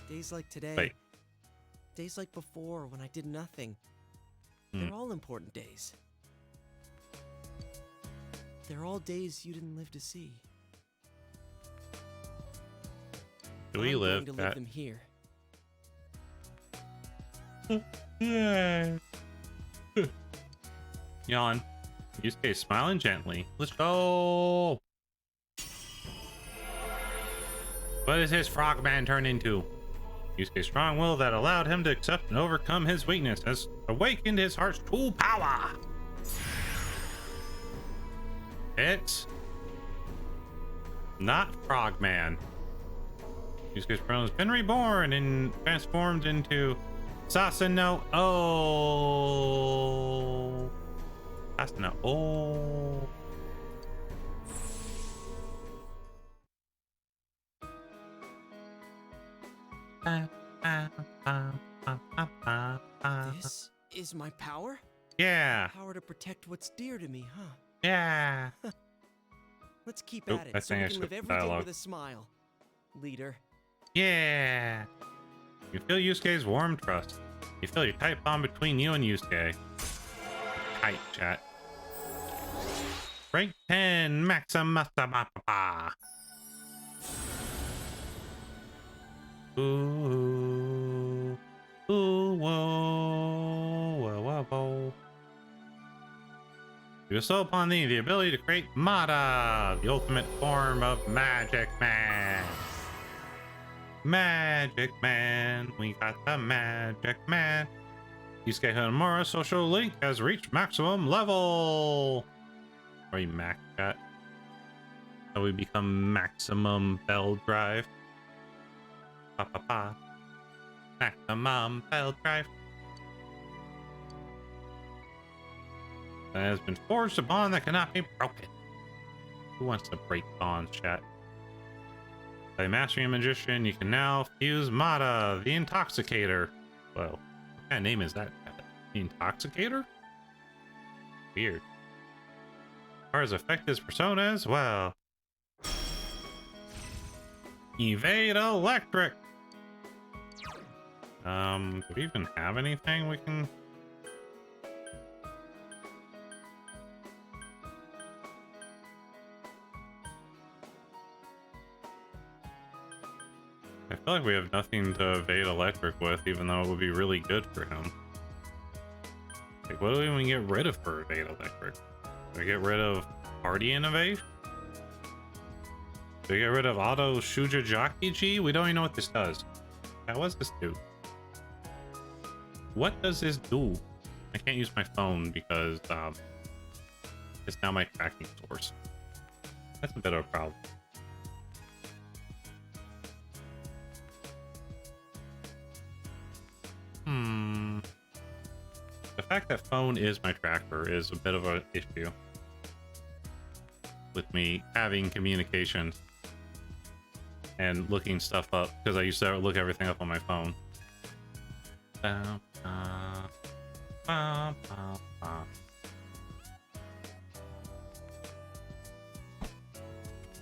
Days like today. Wait. Days like before when I did nothing. Hmm. They're all important days. They're all days you didn't live to see. Do we I'm live, going to live chat? them here. Yeah. Yawn. Yusuke smiling gently. Let's go. What does his frogman turn into? Yusuke's strong will that allowed him to accept and overcome his weakness has awakened his heart's true power. It's not Frogman. Yusuke's throne has been reborn and transformed into Sasano. Oh. Sasano. Oh. This is my power? Yeah. Power to protect what's dear to me, huh? Yeah. Let's keep Oop, at it that's so we actually can live the every day dialogue. with a smile. Leader. Yeah. You feel Yusuke's warm trust. You feel your tight bond between you and Yusuke. Tight, chat. Break 10, Maximasta. Ooh. Ooh, whoa, whoa, whoa, whoa. We bestow upon thee the ability to create Mata, the ultimate form of Magic Man. Magic Man, we got the Magic Man. Yusuke Hanamura's social link has reached maximum level. Or you max that. So we become maximum bell drive. Pa pa pa. Maximum bell drive. That has been forged a bond that cannot be broken. Who wants to break bonds, chat? By mastering a magician, you can now fuse Mata, the Intoxicator. Well, what kind of name is that? The Intoxicator? Weird. Cars affect his persona as well. Evade Electric! Do we even have anything we can... I feel like we have nothing to evade Electric with, even though it would be really good for him. Like, what do we even get rid of for evade Electric? Do we get rid of Party Innovate? Do we get rid of Auto Shuja Jockey G? We don't even know what this does. What does this do? What does this do? I can't use my phone because it's now my tracking source. That's a bit of a problem. The fact that phone is my tracker is a bit of an issue with me having communication and looking stuff up, because I used to look everything up on my phone.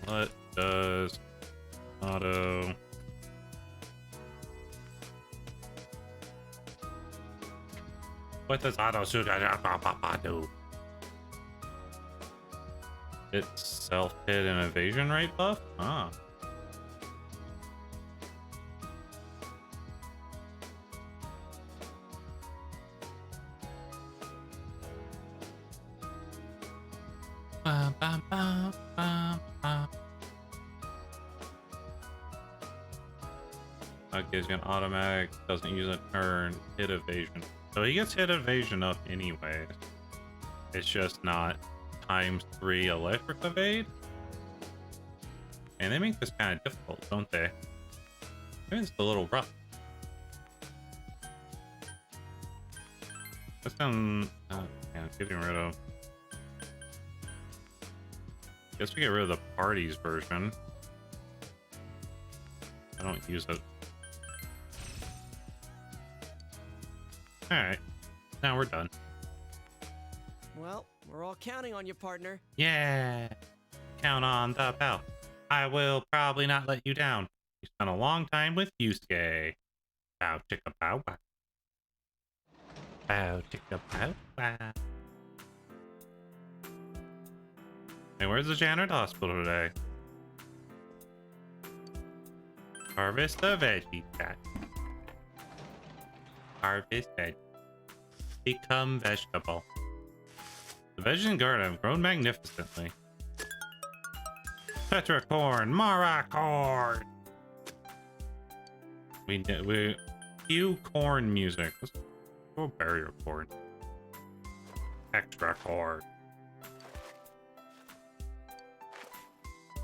What does auto Suga do? It's self-hit and evasion rate buff? Ah. That gives you an automatic, doesn't use a turn, hit evasion. So he gets hit evasion up anyways. It's just not ×3 electric evade. And they make this kind of difficult, don't they? Maybe it's a little rough. Let's getting rid of. Guess we get rid of the parties version. I don't use it. Alright. Now we're done. Well, we're all counting on you, partner. Yeah. Count on the bell. I will probably not let you down. You spent a long time with Yusuke. Bow chicka bow wow. Bow chicka bow wow. Hey, where's the janitor hospital today? Harvest the veggie cat. Harvest veg. Become vegetable. The veggies and garden have grown magnificently. Petricorn, Maracorn. We cue corn music. Let's go barrier corn. Extra corn.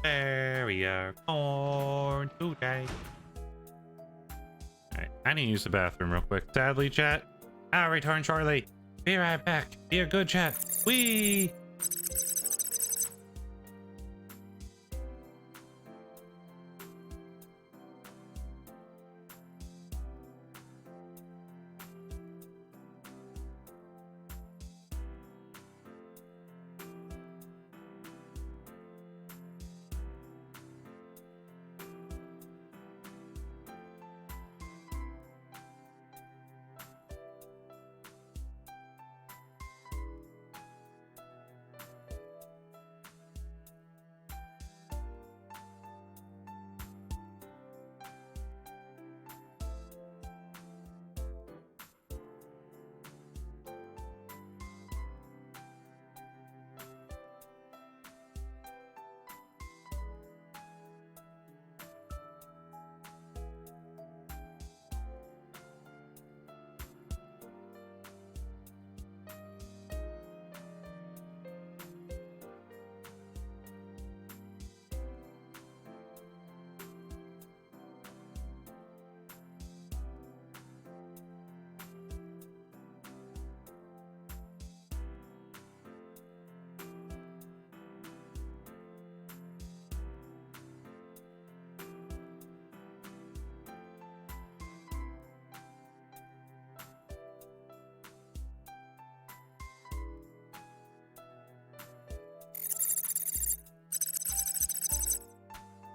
Barrier corn today. Alright, I need to use the bathroom real quick. Sadly, chat, I'll return shortly. Be right back. Be a good chat. Wee!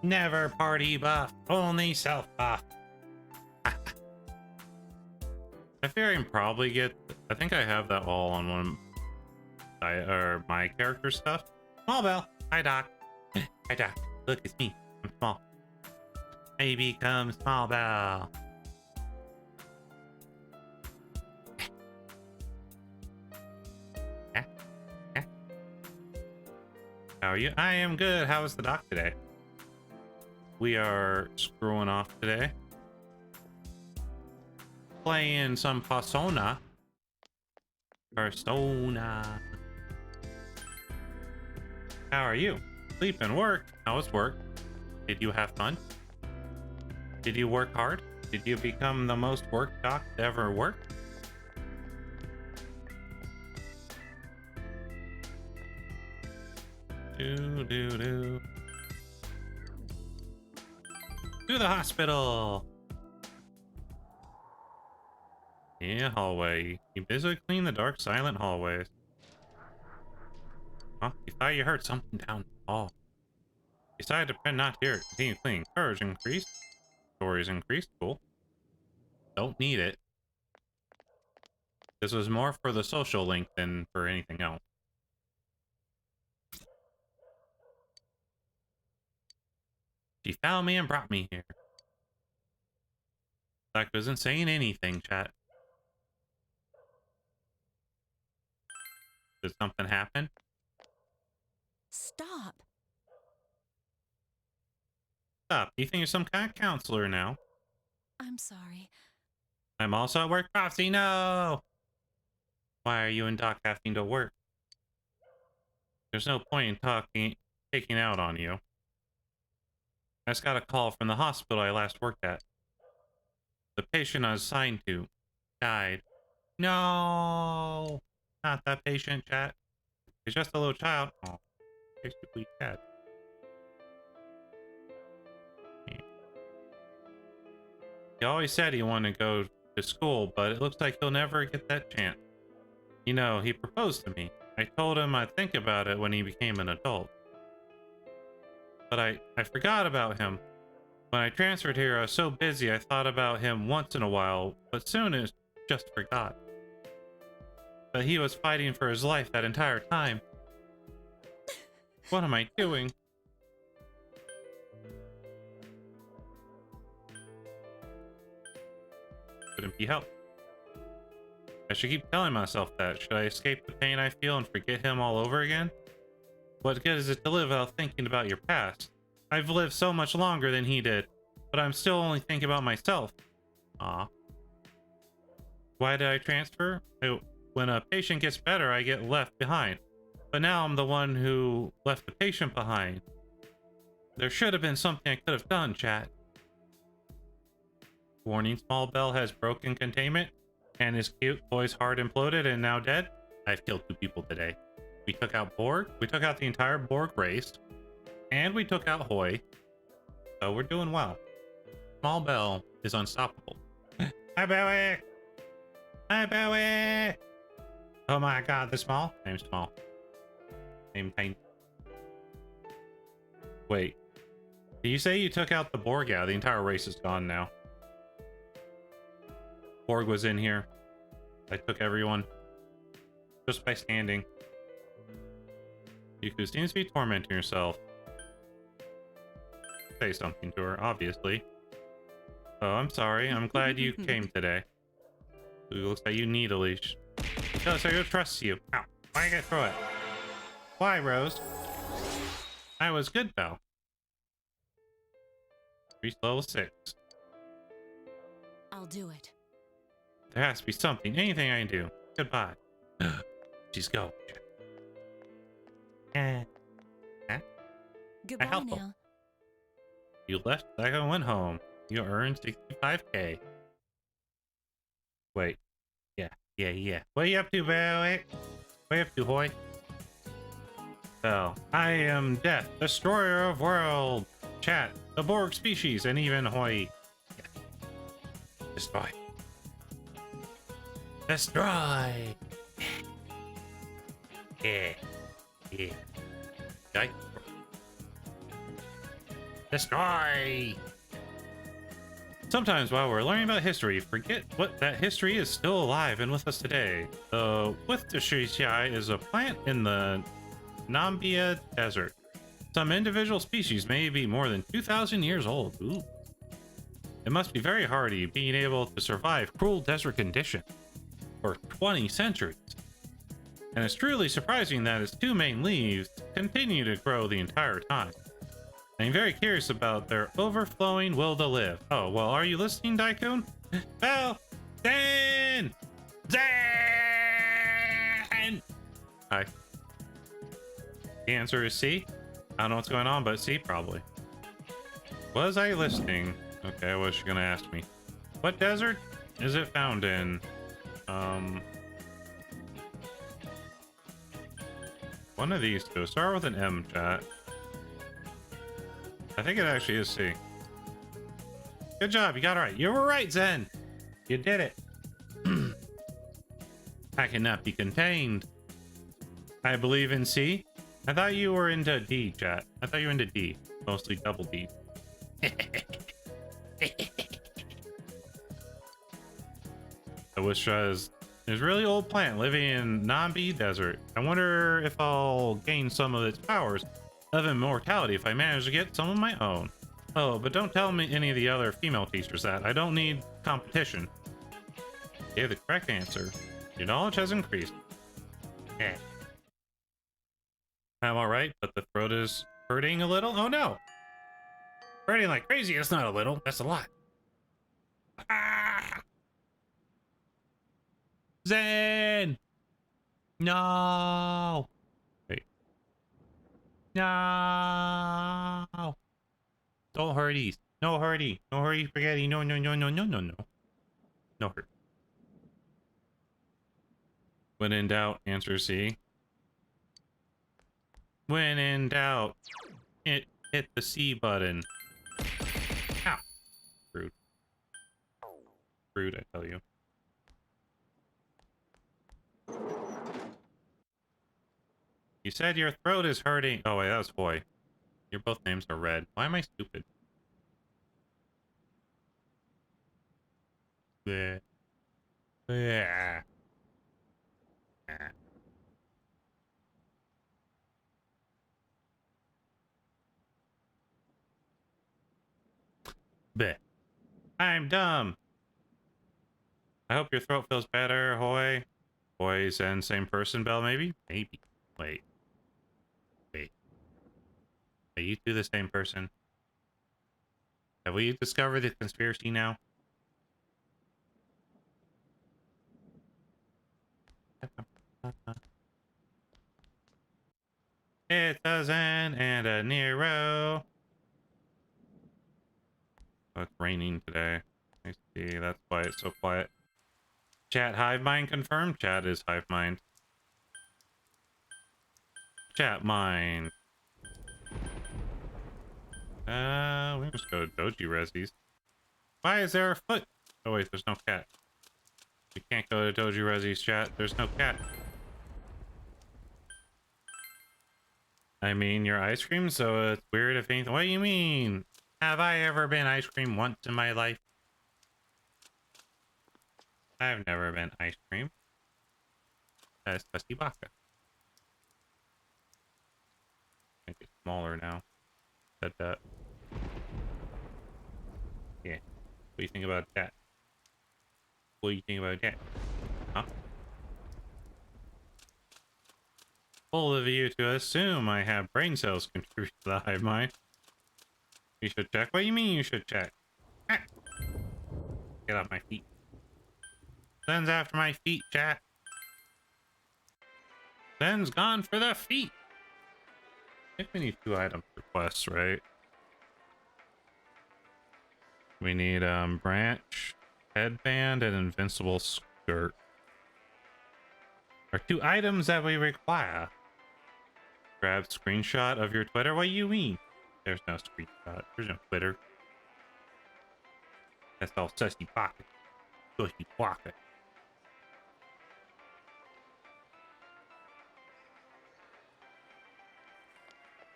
Never party buff, only self buff. I fear I can probably get. I think I have that all on one. Or my character stuff. Small Bell. Hi, Doc. Hi, Doc. Look, it's me. I'm small. I become Small Bell. How are you? I am good. How is the doc today? We are screwing off today. Playing some Persona. Persona. How are you? Sleep and work. How was work? Did you have fun? Did you work hard? Did you become the most worked doc to ever work? Do. To the hospital. Yeah, hallway. You busily clean the dark, silent hallways. Huh? You thought you heard something down the hall. Decided to pretend not to hear it. Continue cleaning. Courage increased. Stories increased. Cool. Don't need it. This was more for the social link than for anything else. She found me and brought me here. Doc isn't saying anything, chat. Did something happen? Stop. Stop. You think you're some kind of counselor now? I'm sorry. I'm also at work. Prophecy, no! Why are you and Doc having to work? There's no point in taking out on you. I just got a call from the hospital I last worked at. The patient I was assigned to died. No! Not that patient, chat. He's just a little child. Oh, basically dead. He always said he wanted to go to school, but it looks like he'll never get that chance. You know, he proposed to me. I told him I'd think about it when he became an adult. But I forgot about him. When I transferred here, I was so busy I thought about him once in a while, but soon it just forgot. But he was fighting for his life that entire time. What am I doing? Couldn't be helped. I should keep telling myself that. Should I escape the pain I feel and forget him all over again? What good is it to live without thinking about your past? I've lived so much longer than he did, but I'm still only thinking about myself. Aw. Why did I transfer? When a patient gets better, I get left behind. But now I'm the one who left the patient behind. There should have been something I could have done, chat. Warning, Small Bell has broken containment, and his cute boy's heart imploded and now dead. I've killed 2 people today. We took out Borg, we took out the entire Borg race, and we took out Hoy. So we're doing well. Small Bell is unstoppable. Hi, Bowie! Hi, Bowie! Oh my god, the Small? I'm Small. I'm tiny. Wait. Did you say you took out the Borg? Yeah, the entire race is gone now. Borg was in here. I took everyone. Just by standing. Yuku seems to be tormenting herself. Say something to her, obviously. Oh, I'm sorry. I'm glad you came today. It looks like you need a leash. No, so I don't trust you. Ow. Why you gotta throw it? Why, Rose? I was good, Belle. Reached level 6. I'll do it. There has to be something. Anything I can do. Goodbye. She's go. Huh? Goodbye helpful. now. You left like I went home. You earned 65k. Wait. Yeah. What are you up to, Bowie? What are you up to, Hoy? Bell. I am Death, destroyer of world. Chat, the Borg species, and even Hoy. Yeah. Destroy. Destroy! Yeah. Die. Destroy! Sometimes while we're learning about history, forget that history is still alive and with us today. The Widgets is a plant in the Namibia Desert. Some individual species may be more than 2,000 years old. Ooh. It must be very hardy being able to survive cruel desert conditions for 20 centuries. And it's truly surprising that its two main leaves continue to grow the entire time. I'm very curious about their overflowing will to live. Oh, well, are you listening, Daikun? Well, Zen! Hi. The answer is C. I don't know what's going on, but C, probably. Was I listening? Okay, what's she gonna ask me? What desert is it found in? One of these two. Start with an M, chat. I think it actually is C. Good job, you got it right. You were right, Zen. You did it. I cannot be contained. I believe in C. I thought you were into D, chat. I thought you were into D. Mostly double D. The Wistra is a really old plant living in Namibia Desert. I wonder if I'll gain some of its powers of immortality if I manage to get some of my own. Oh, but don't tell me any of the other female teachers that. I don't need competition. Gave the correct answer. Your knowledge has increased. Yeah. I'm alright, but the throat is hurting a little. Oh no! Hurting like crazy, it's not a little, that's a lot. Ah! Zen! No! Wait. No! Don't hurties. No hurty. No hurry spaghetti. No, no, no, no, no, no, no. No hurt. When in doubt, answer C. When in doubt, hit the C button. Ow. Rude. Rude, I tell you. You said your throat is hurting. Oh, wait, that was boy. Your both names are red. Why am I stupid? Bleh. Bleh. Ah. Bleh. I'm dumb. I hope your throat feels better, Hoy. Hoy's and same person, Bell, maybe? Maybe. Wait. Wait. Are you two the same person? Have we discovered the conspiracy now? It's a Zen and a Nero. Oh, it's raining today. I see. That's why it's so quiet. Chat hive mind confirmed. Chat is hive mind. Chat mind. We just go to Doji Resis. Why is there a foot? Oh wait, there's no cat. We can't go to Doji Resis, chat. There's no cat. I mean, you're ice cream, so it's weird if anything. What do you mean? Have I ever been ice cream once in my life? I've never been ice cream. That's Tusty Baka. Make it smaller now. Said that. Yeah. What do you think about that? What do you think about that? Huh? Full of you to assume I have brain cells contribute to the hive mind. You should check. What do you mean you should check? Ah. Get off my feet. Zen's after my feet, chat. Zen's gone for the feet. I think we need 2 item requests, right? We need branch, headband, and invincible skirt. Are 2 items that we require. Grab screenshot of your Twitter. What do you mean? There's no screenshot. There's no Twitter. That's all sussy pocket. Sussy pocket.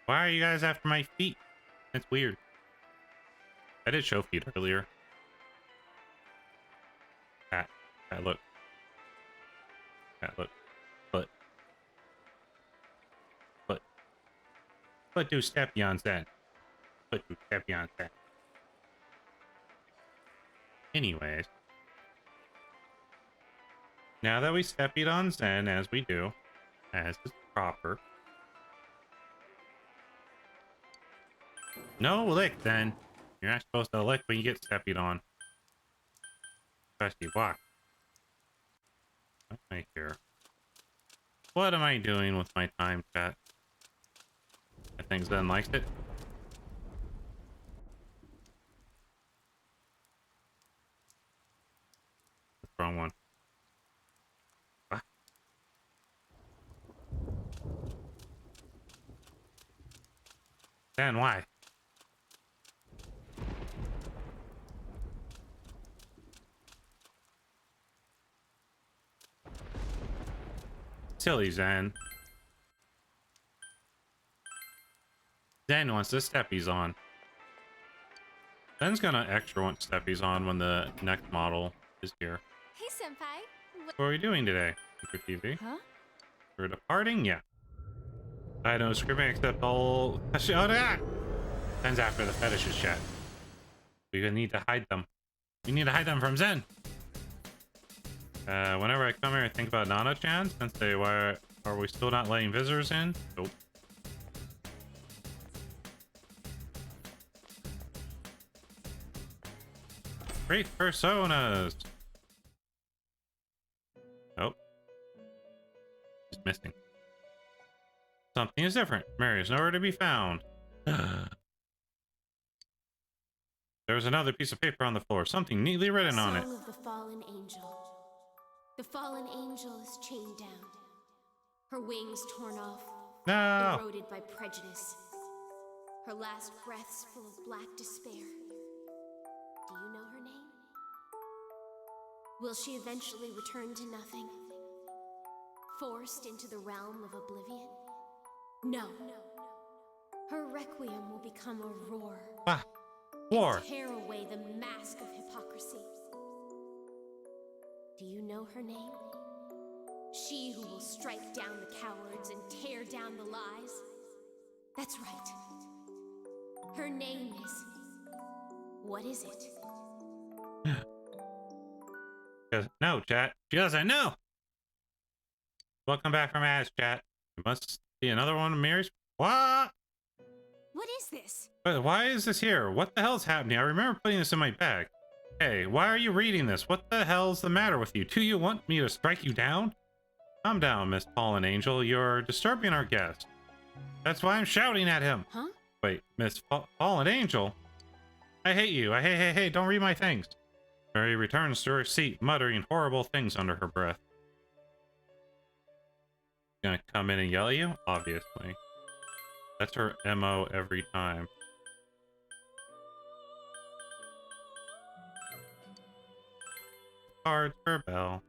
Why are you guys after my feet? That's weird. I did show feed earlier. Cat. Cat, look. Cat, look. Foot. Foot. Foot do steppy on Zen. Foot do steppy on Zen. Anyways. Now that we stepped on Zen, as we do, as is proper. No lick, then. You're not supposed to lick when you get stepped on. Especially walk. What am I here? What am I doing with my time, chat? I think Zen likes it. That's the wrong one. What? Zen, why? Silly Zen. Zen wants the steppies on. Zen's gonna extra want steppies on when the next model is here. Hey, Senpai. What are we doing today? For TV? Huh? We're departing? Yeah. I know scribbing except all. Oh, yeah! Zen's after the fetishes, chat. We're gonna need to hide them. We need to hide them from Zen. Whenever I come here, I think about Nana-chan, since why are we still not letting visitors in? Nope. Great personas! Nope. Just missing. Something is different. Mary is nowhere to be found. There was another piece of paper on the floor, something neatly written on it. Song of the fallen angel. The fallen angel is chained down. Her wings torn off, No! eroded by prejudice. Her last breaths full of black despair. Do you know her name? Will she eventually return to nothing? Forced into the realm of oblivion? No. Her requiem will become a roar. Ah! War! Tear away the mask of hypocrisy. Do you know her name? She who will strike down the cowards and tear down the lies? That's right. Her name is... What is it? No, chat. She doesn't know! Welcome back from Ash, chat. It must be another one of Mary's. What? What is this? But why is this here? What the hell's happening? I remember putting this in my bag. Hey, why are you reading this? What the hell's the matter with you? Do you want me to strike you down? Calm down, Miss Fallen Angel. You're disturbing our guest. That's why I'm shouting at him. Huh? Wait, Miss Fallen Angel? I hate you. Hey, don't read my things. Mary returns to her seat, muttering horrible things under her breath. Gonna come in and yell at you? Obviously. That's her MO every time. Cards for Bell.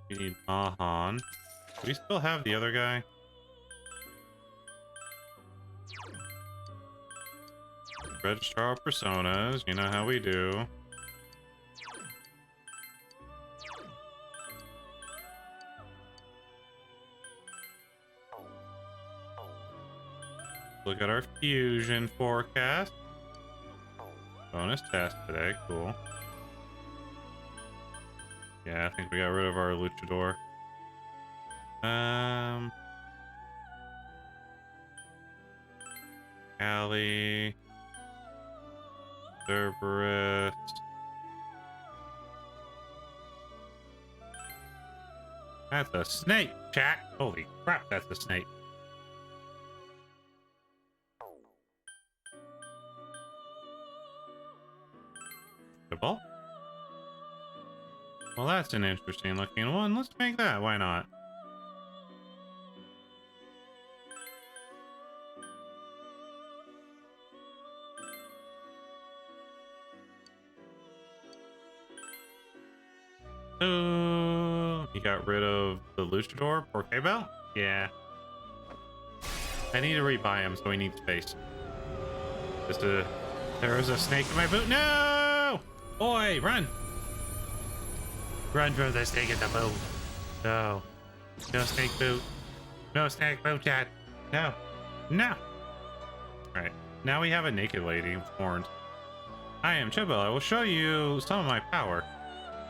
We need Mahan. Do we still have the other guy? Registrar of personas, you know how we do. Look at our fusion forecast. Bonus test today, cool. Yeah, I think we got rid of our luchador. Callie. Cerberus. That's a snake, chat. Holy crap, that's a snake. Ball? Well, that's an interesting looking one. Let's make that. Why not? So, you got rid of the luchador, Porke Bell? Yeah. I need to rebuy him, so we need space. There was a snake in my boot. No! Boy, run! Run from the snake in the boot. No. No snake boot. No snake boot chat. No. No. Alright. Now we have a naked lady with horns. I am Chibi. I will show you some of my power.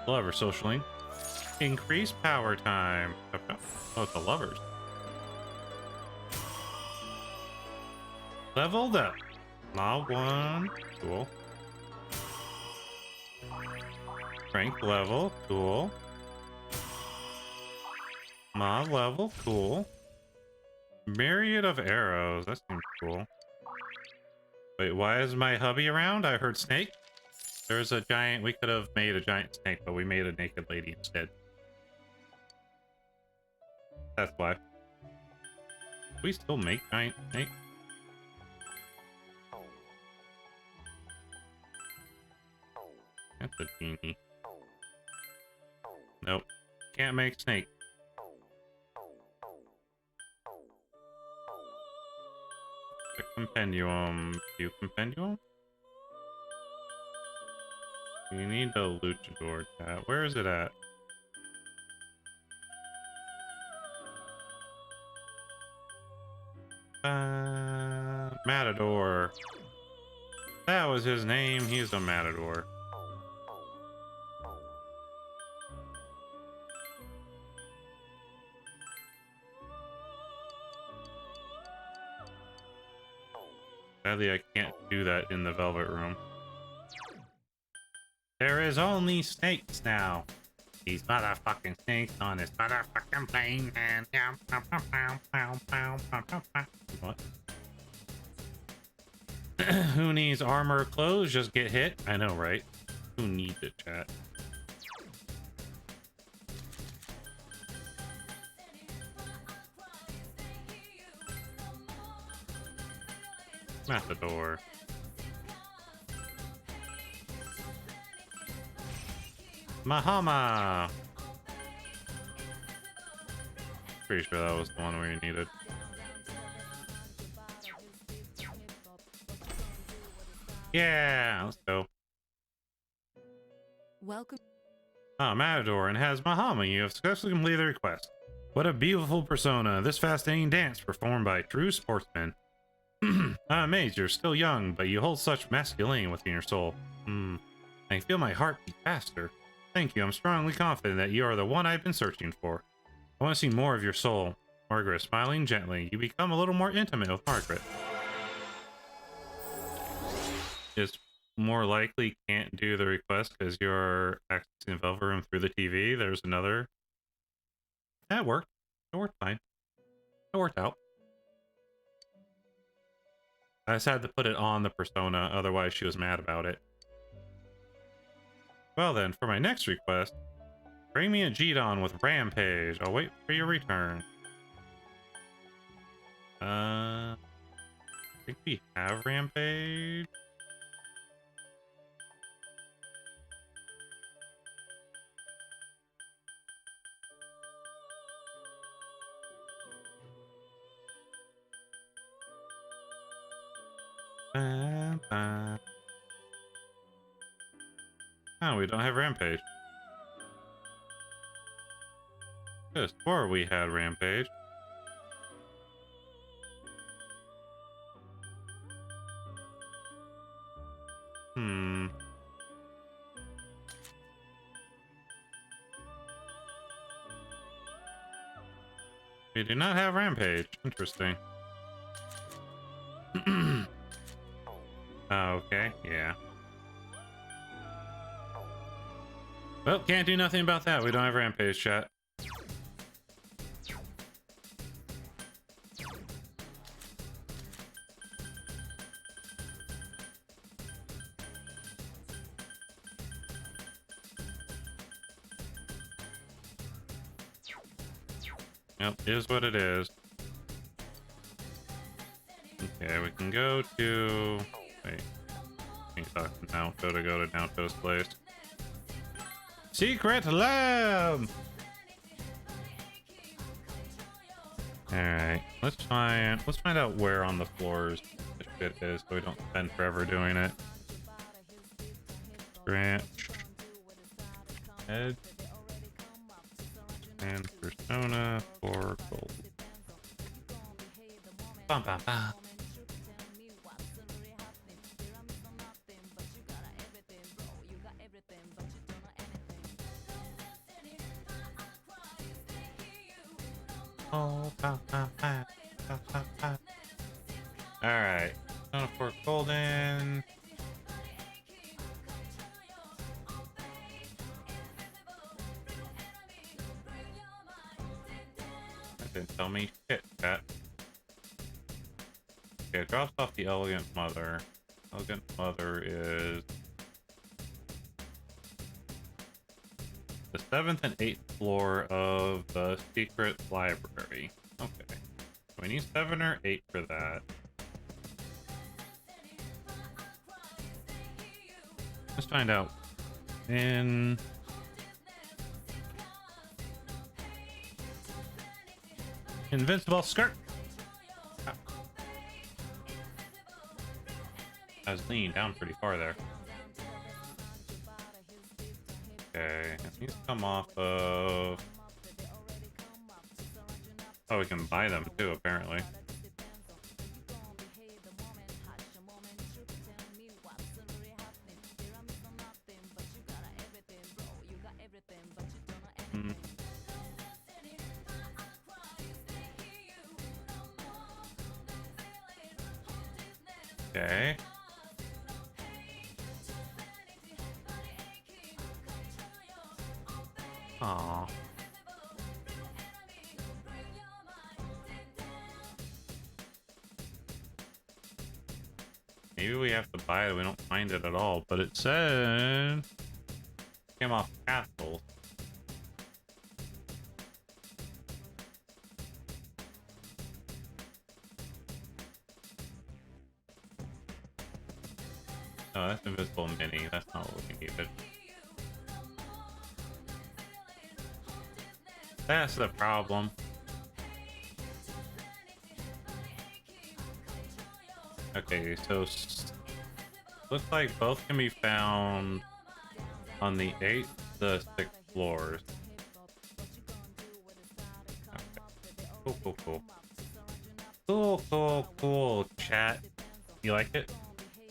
Lover social link. Increase power time. Oh, it's the lovers. Leveled up. Law 1. Cool. Strength level. Cool. Mod level. Cool. Myriad of arrows. That seems cool. Wait, why is my hubby around? I heard snake. There's a giant. We could have made a giant snake, but we made a naked lady instead. That's why. We still make giant snake. That's a genie. Nope. Can't make snake. The compendium. Do you compendium? You need the luchador cat. Where is it at? Matador. That was his name. He's a matador. Sadly, I can't do that in the Velvet Room. There is only snakes now. These motherfucking snakes on this motherfucking plane and what? Who needs armor or clothes? Just get hit. I know, right? Who needs it, chat? Matador. Mahama. Pretty sure that was the one we needed. Yeah, let's go. Welcome. Ah, Matador, and has Mahama. You have successfully completed the request. What a beautiful persona. This fascinating dance performed by a true sportsman. I'm amazed you're still young, but you hold such masculinity within your soul. I can feel my heart beat faster. Thank you. I'm strongly confident that you are the one I've been searching for. I want to see more of your soul. Margaret, smiling gently, you become a little more intimate with Margaret. Just more likely can't do the request because you're accessing the Velvet Room through the TV. There's another. That worked. It worked fine. It worked out. I just had to put it on the persona, otherwise she was mad about it. Well then, for my next request, bring me a G-Don with Rampage. I'll wait for your return. I think we have Rampage. Oh, we don't have Rampage. Just before we had Rampage. We do not have Rampage. Interesting. Okay, yeah. Well, can't do nothing about that. We don't have Rampage, chat. Yep, is what it is. Okay, we can go to... Wait. I think talk to Naoto to go to Naoto's place. Secret lab! Alright, let's find out where on the floors this shit is so we don't spend forever doing it. Branch, edge, and persona for gold. Bum, bum, bum. Oh, alright, persona for golden. That didn't tell me shit, chat. Okay, it drops off the Elegant Mother. Elegant Mother is the 7th and 8th floor of the secret library. Okay. We need 7 or 8 for that. Let's find out. Invincible skirt. I was leaning down pretty far there. Okay, it needs to come off of... Oh, we can buy them too, apparently. Okay. Aww. Maybe we have to buy it. We don't find it at all, but it said came off castles. Oh, that's invisible mini. That's not what we needed. That's the problem. Okay, so looks like both can be found on the 8th, the 6th floors. Okay. Cool, cool, cool. Cool, cool, cool, chat. You like it?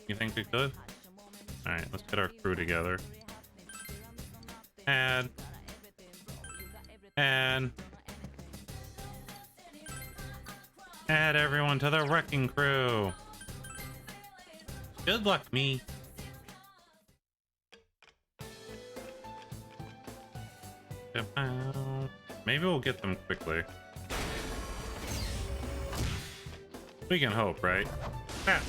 You think we could? Alright, let's get our crew together. Add everyone to the wrecking crew. Good luck, me. Maybe we'll get them quickly. We can hope, right? Ah.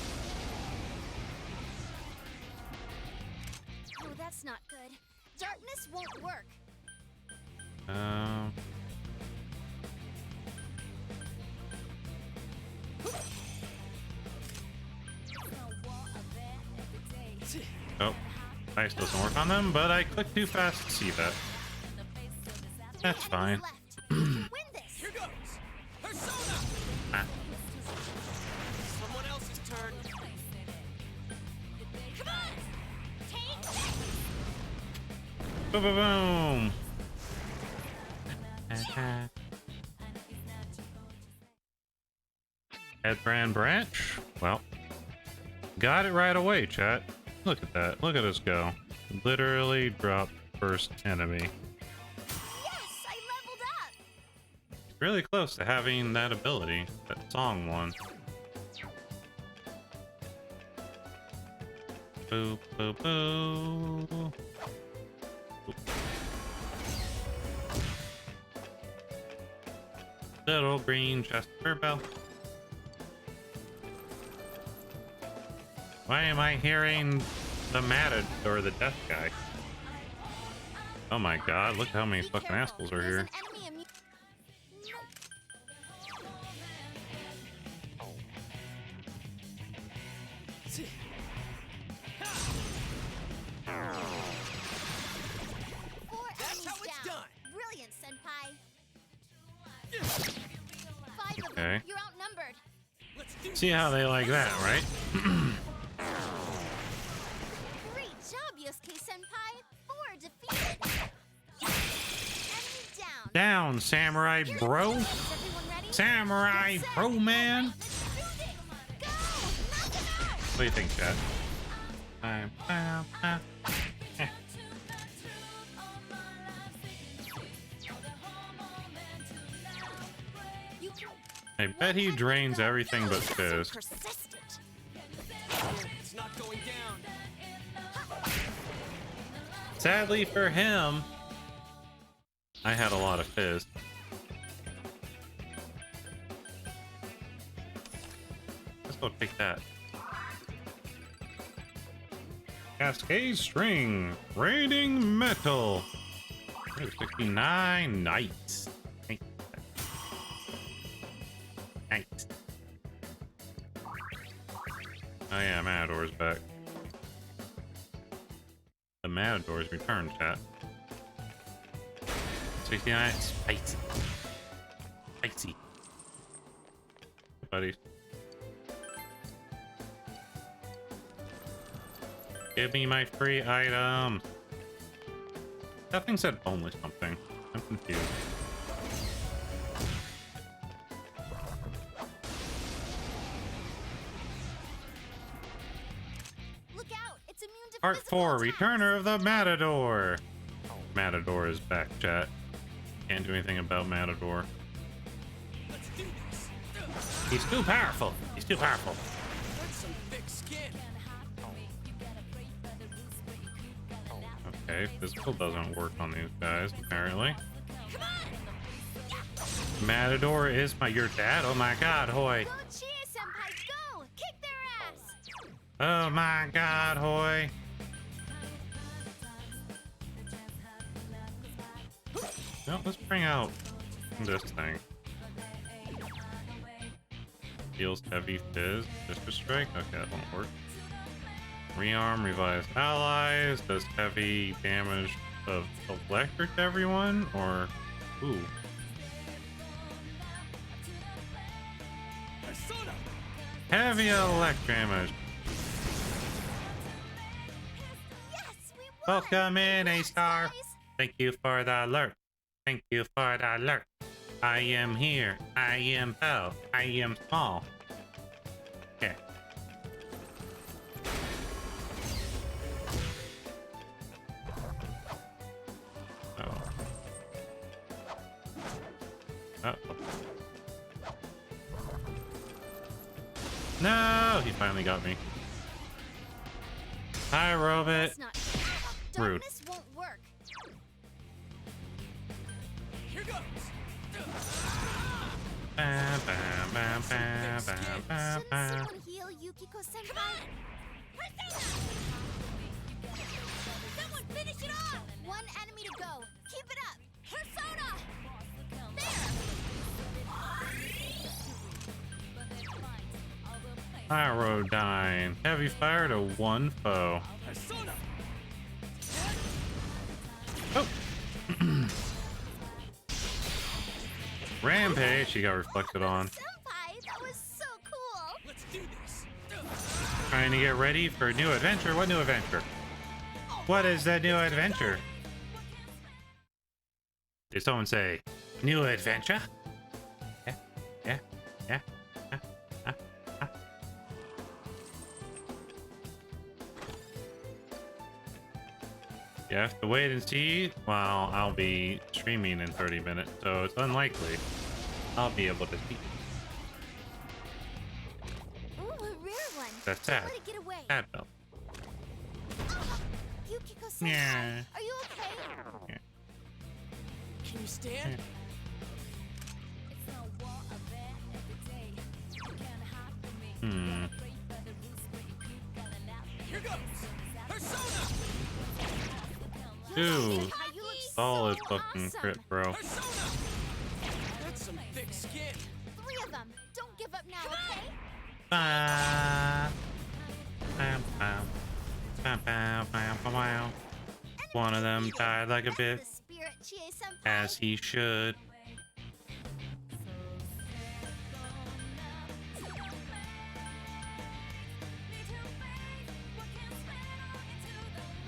Oh, that's not good. Darkness won't work. Oh, ice doesn't work on them, but I clicked too fast to see that. That's fine. Win this. Here goes. Persona. Ah. Someone else's turn. Come on. Take this. Boom, boom, boom. Headbrand branch. Well, got it right away, chat. Look at that. Look at us go. Literally dropped first enemy. Yes, I leveled up. Really close to having that ability. That song one. Boo, boo, boo. Little green Chester Bell. Why am I hearing the matted or the death guy? Oh my god, look how many fucking assholes are here. That's how it's done. Brilliant, senpai. 5 of Okay. You're outnumbered. See how they like that, right? Great job, Yosuke-senpai. 4 defeated. Enemy down. Down, samurai bro. Is everyone ready? Samurai Get set. bro, man. Let's do this. Go! Knock him out! What do you think, Chad? You can I bet he drains everything but so fizz. persistent. It's not going down. Sadly for him, I had a lot of fizz. Let's go take that. Cascade string, raiding metal. 69, nice. Nice. Oh yeah, Matador's back. The Matador's returned, chat. 69, spicy. Spicy. Buddies. Give me my free item. That thing said only something. I'm confused. Look out! It's immune to Part physical 4, attacks. Returner of the Matador. Matador is back, chat. Can't do anything about Matador. Let's do this. He's too powerful. He's too powerful. That's some thick skin. Okay, physical doesn't work on these guys, apparently. Matador is your dad? Oh my god, Hoy. Go, Chie-senpai, go! Kick their ass! Oh my god, Hoy. No, let's bring out this thing. Deals heavy fizz. Vicious strike? Okay, that won't work. Rearm, revives allies. Does heavy damage of electric to everyone? Or... Ooh. Persona. Heavy electric damage. Yes, we won! Welcome in, A-Star. Guys. Thank you for the alert. Thank you for the alert. I am here. I am Bell. I am small. Okay. Oh. Oh. No! He finally got me. Hi, Robot. That's not Rude. Darkness won't work. Here goes. Bam, bam, bam, bam, bam, bam, Shouldn't bam. someone heal Yukiko-senpai? Someone finish it off! One enemy to go. Keep it up. Persona! Pyrodyne. Heavy fire to one foe. Persona. Oh. Rampage. She got reflected on. Senpai, that was so cool. Let's do this. Trying to get ready for a new adventure. What new adventure? What is that new adventure? Did someone say new adventure? Yeah, yeah, yeah. You have to wait and see. Well, I'll be streaming in 30 minutes, so it's unlikely I'll be able to see. Ooh, a rare one. That's Don't sad. let it get away. Sad Bell. Yukiko-senpai, Yeah. are you okay? Can you stand? Hmm. Here goes. Persona. Dude, Yukiko-senpai, you look solid so fucking awesome. crit, bro. Persona. That's some thick skin. 3 of them. Don't give up now, okay? Bam, bam, bam, bam, bam, bam, bam. One of them died like a That's bitch, the spirit, Chie-senpai. as he should.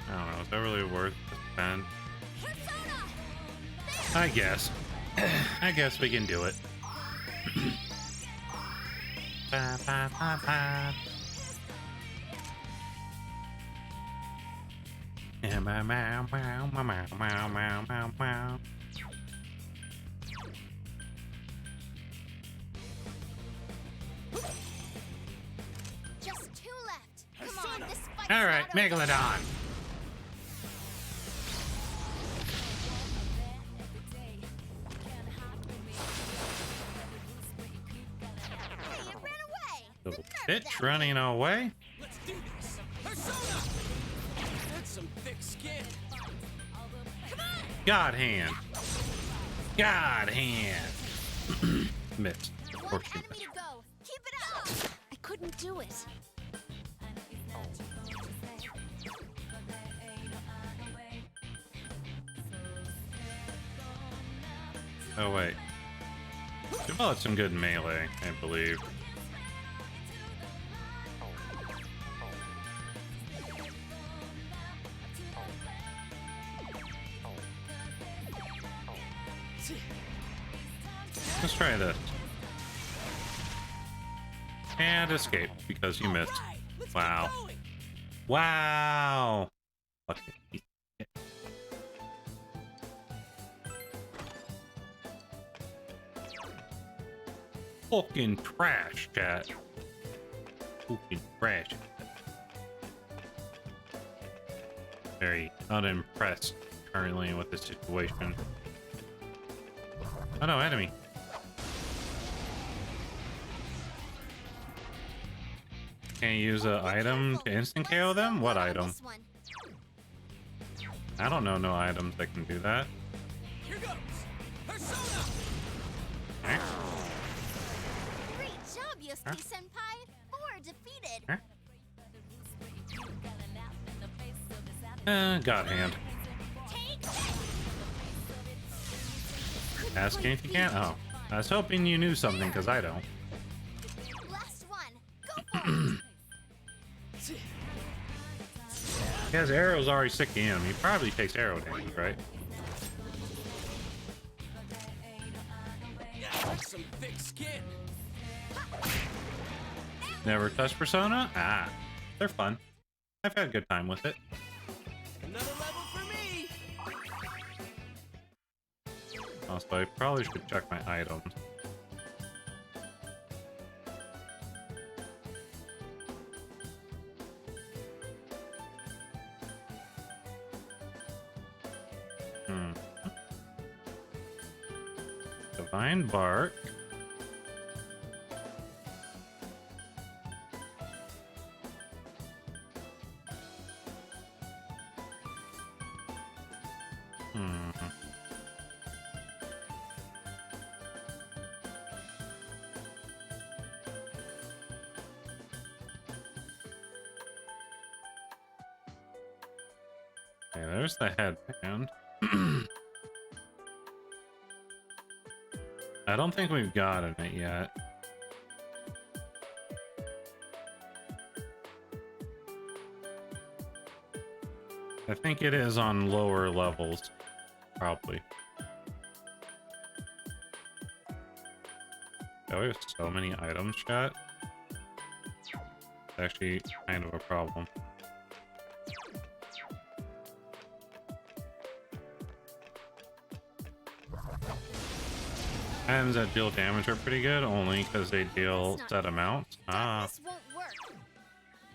I don't know. Is that really worth the spend? Persona! I guess. I guess we can do it. Ba, ba, ba, ba. Yeah, meow, meow, meow, meow, meow, meow, meow, meow. Just 2 left. Come on, this fight's All right, not over. Megalodon. Hey, it ran away. The Little nerve of bitch that running away. Let's do this. Persona! That's some thick skin. God hand. God hand. Missed. Of One course you enemy missed. to go. Keep it up. I couldn't do it. Oh wait. Developed some good melee, I believe. Let's try this. And escape because you missed. Right, let's Wow. Get going. Wow. Fucking piece of shit. Fucking trash, chat. Fucking trash. Very unimpressed currently with the situation. Oh no, enemy. Can't use an item to instant KO them? What item? This one. I don't know no items that can do that. Here goes. Persona! Eh? Great job, Yosuke-senpai. 4 defeated. Huh? God hand. Take Asking if you can? Oh. I was hoping you knew something, because I don't. last one. Go for it. He has arrows already sticking in him. He probably takes arrow damage, right? That's some thick skin. Never touched Persona? Ah. They're fun. I've had a good time with it. Another level for me. Also, I probably should check my items. Divine Bark. Okay, there's the headband. I don't think we've gotten it yet. I think it is on lower levels, probably. Oh, we have so many items, chat. It's actually kind of a problem. Items that deal damage are pretty good, only because they deal set amounts. Ah, This won't work.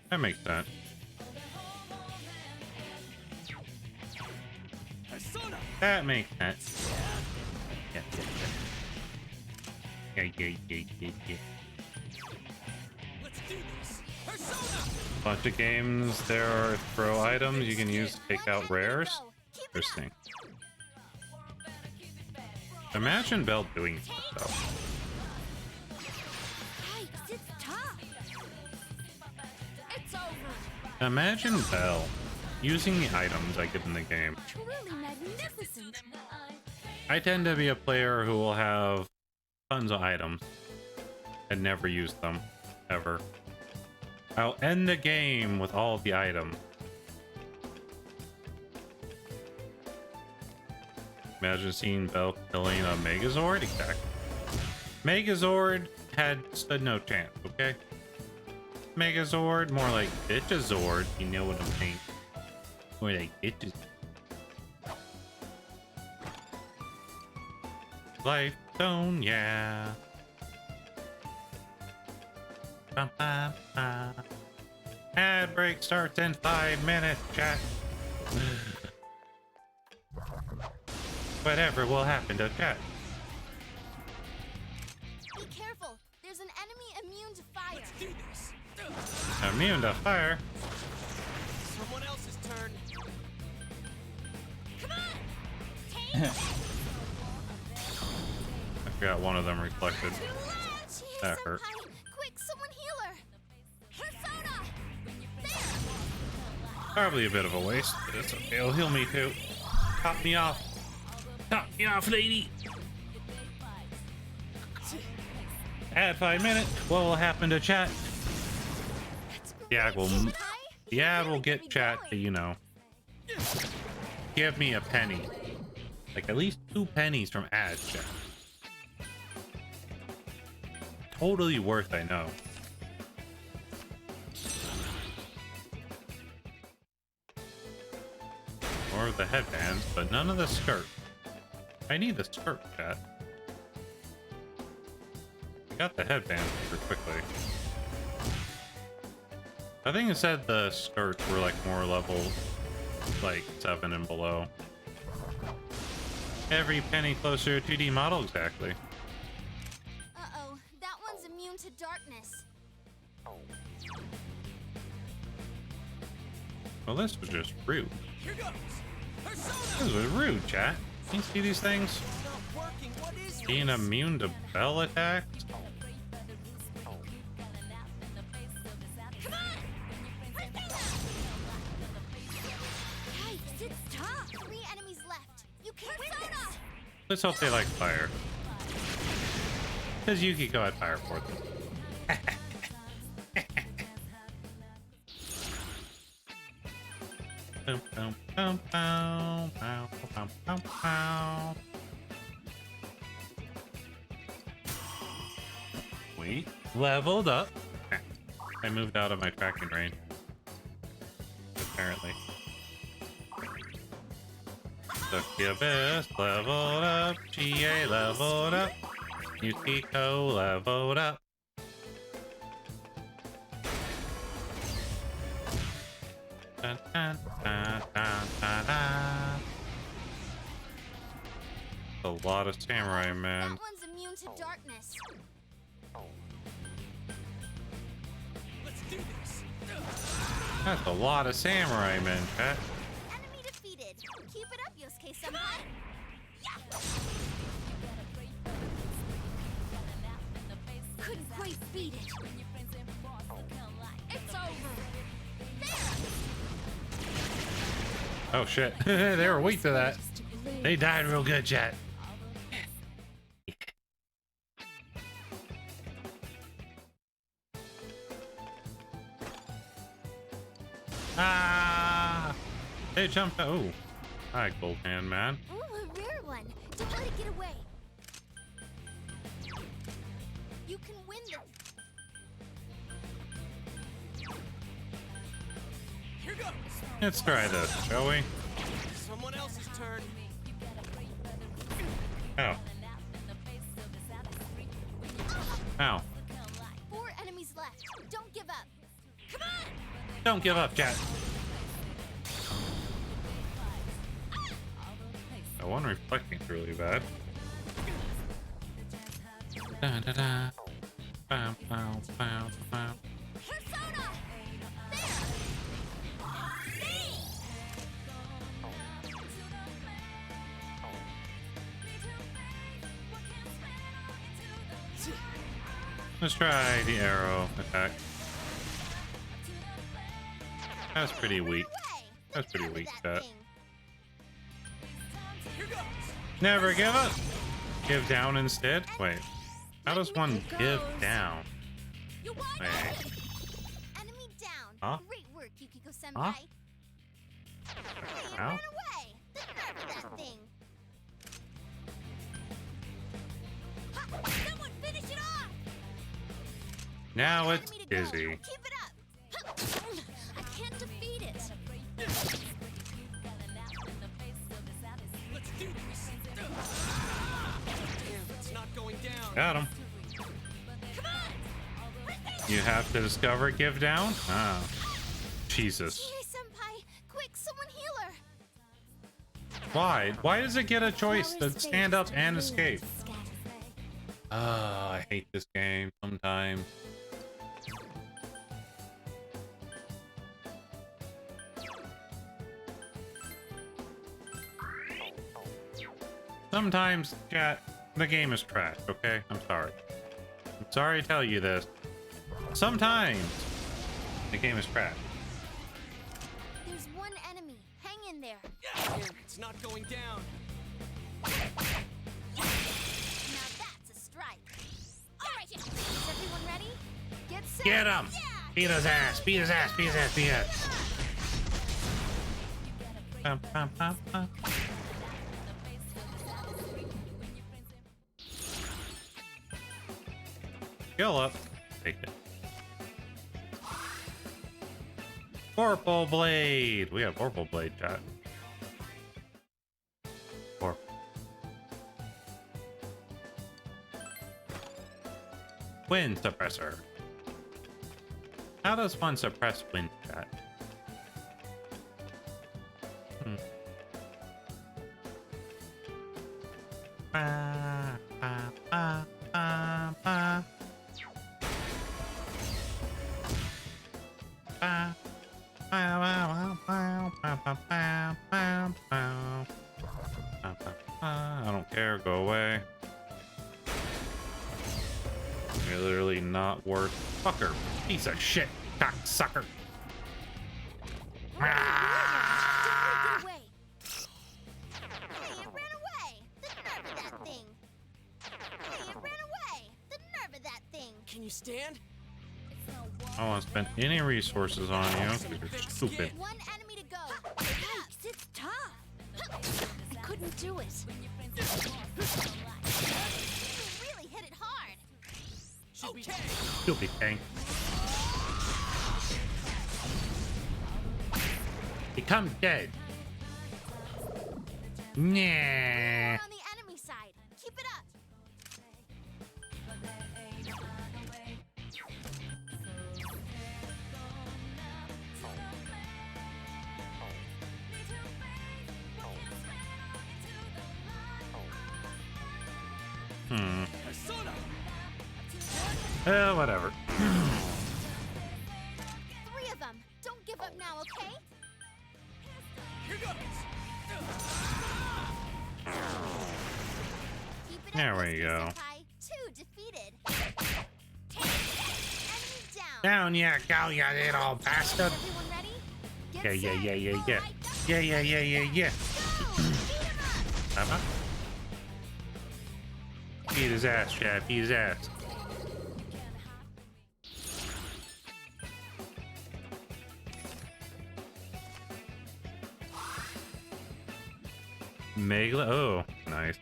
that makes sense. Persona! That makes sense. Yeah. Let's do this. Persona! Bunch of games, there are throw items you can use to take out rares. Interesting. Imagine Bell doing that, though. Yikes, it's tough. It's over. Imagine Bell using the items I get in the game. Truly magnificent. I tend to be a player who will have tons of items and never use them, ever. I'll end the game with all of the items. Imagine seeing Bell killing a Megazord. Exactly. Megazord had stood no chance. Okay. Megazord, more like Bitchazord. You know what I'm saying? More like Bitches. Life Zone, yeah. Bum, bum, bum. Ad break starts in 5 minutes, chat. Whatever will happen to chat. Be careful. There's an enemy immune to fire. Let's do this. Immune to fire. Someone else's turn. Come on. Take I forgot one of them reflected. That hurt. Quick, someone heal her. Persona. There. Probably a bit of a waste, but it's okay. It'll heal me too. Top me off. Top me off, lady. Add 5 minutes. What will happen to chat? Yeah, we'll get chat to, you know, give me a penny. Like at least 2 pennies from ads, chat. Totally worth, I know. More of the headbands, but none of the skirt. I need the skirt, chat. I got the headbands super quickly. I think it said the skirts were like more level like 7 and below. Every penny closer to 2D model, exactly. Uh-oh, that one's immune to darkness. Well, this was just rude. Here goes. Persona. This was rude, chat. Can you see these things? Not working. What is Being this? immune to bell attacks? Come on. Yikes, it's tough. 3 enemies left. You can Persona. Let's hope they like fire. Because Yukiko had fire for them. Boom, boom, boom, boom, boom, boom, boom, boom. Wait, leveled up. I moved out of my tracking range. Apparently. Succubus leveled up. GA leveled up. Yukiko leveled up. Dun, dun, dun, dun, dun, dun. A lot of samurai men. That one's immune to darkness. Let's do this. That's a lot of samurai men, chat. Enemy defeated. Keep it up, Yosuke-senpai. Couldn't quite beat it. It's over. Oh shit. They were weak to that. They died real good, chat. Ah! They jumped. Oh, hi, gold hand man. Ooh, a rare one. Don't let it get away. You can win them. Here goes. Let's try this, shall we? Someone else's turn. Ow. Ow. 4 enemies left. Don't give up. Come on! Don't give up, chat. That one reflecting's really bad. Da da da. Bow, bow, bow, bow. Persona! Let's try the arrow attack. That's pretty weak. That's pretty weak, chat. Here goes. Never give up. Give down instead. Wait. How does one give down? You won! Wait. Enemy down. Huh? Great work, Yukiko-senpai. Huh? Hey, it Ow. ran away. The nerve of that thing. Now One it's enemy to go. busy. Keep it up. I can't defeat it. Let's do this. Damn, it's not going down. Got him. Come on. You have to discover give down? Ah. Jesus. Hey, senpai. Quick, someone heal her. Why? Why does it get a choice to stand up and escape? Ah, I hate this game sometimes. Sometimes, chat, the game is trash, okay? I'm sorry. I'm sorry to tell you this. Sometimes, the game is trash. There's one enemy. Hang in there. Damn, it's not going down. Now that's a strike. All right, is everyone ready? Get set. Get him! Yeah. Beat his ass! Beat his ass! Beat his ass! Beat his ass! Pum, pum, pum, pum. Skill up. Take it. Vorpal Blade! We have Vorpal Blade, chat. Vorpal. Wind Suppressor. How does one suppress wind, chat? Ba, ba, ba, ba, ba. Ba. I don't care, go away. You're literally not worth fucker. Piece of shit, cocksucker. Get away. Hey, it ran away. The nerve of that thing. Hey, it ran away. The nerve of that thing. Can you stand? I don't want to spend any resources on you because you're stupid. One enemy to go. Thanks, it's tough. I couldn't do it. You really hit it hard. Okay. Stupid thing. Become dead. Nah. We're on the enemy side. Keep it up. Whatever. 3 of them. Don't give up now, okay? Here goes. Keep it There up, we go. Senpai. 2 defeated. Enemy down. Down, yeah, go, you little bastard. Everyone ready? Get Yeah, yeah, set. yeah, yeah, All yeah. right, let's Yeah, yeah, yeah, yeah, yeah. go. Beat 'em up. Beat his ass, Chad. Beat his ass. Megla. Oh, nice.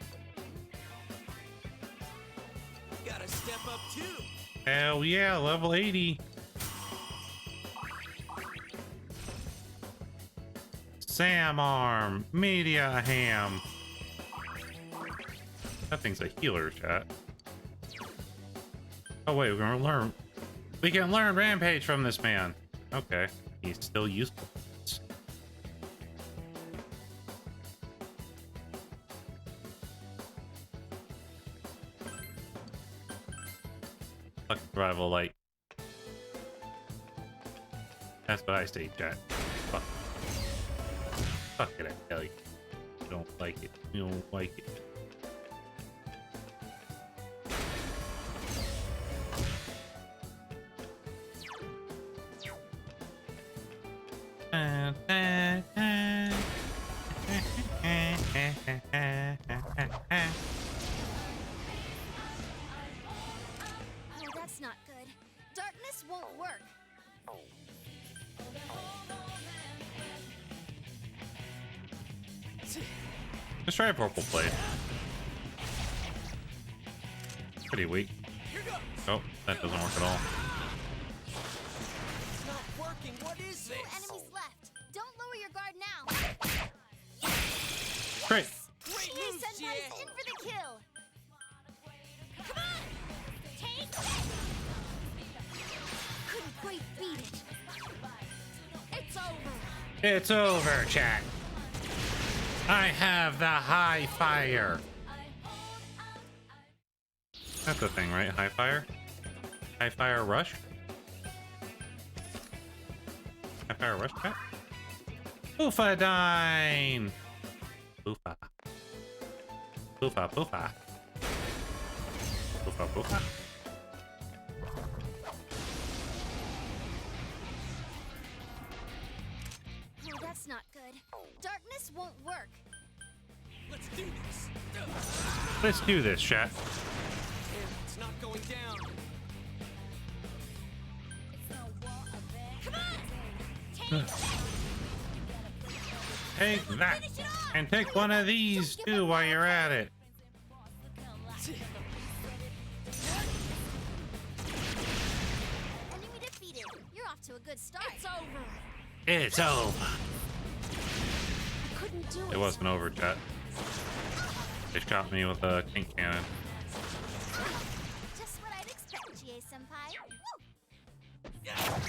Gotta step up too. Hell yeah, level 80. Sam arm, media ham. That thing's a healer, chat. Oh wait, we're gonna learn. We can learn Rampage from this man. Okay, he's still useful. Fuck rival light. That's what I say, chat. Fuck. Fuck it, I tell you. You don't like it. You don't like it. Oh, that's not good. Darkness won't work. Let's try a purple blade. Pretty weak. Oh, that doesn't work at all. asking, what is Two this? enemies left. Don't lower your guard now. Great. Great Chie moves, Senpai's Chie. in for the kill. Come on! Take! Couldn't quite beat it. It's over. It's over, chat. I have the high fire. That's the thing, right? High fire? High fire rush? High fire rush, chat? Poofadine! Poofa. Poofa, poofa. Poofa, poofa. Oh, that's not good. Darkness won't work. Let's do this. Let's do this, chat. It's not going down. Come on! Take! Take that. And take one of these too while you're at it. Enemy defeated. You're off to a good start. It's over. It's over. Couldn't do it. It wasn't over, chat. They shot me with a kink cannon. Just what I'd expect, Chie Senpai.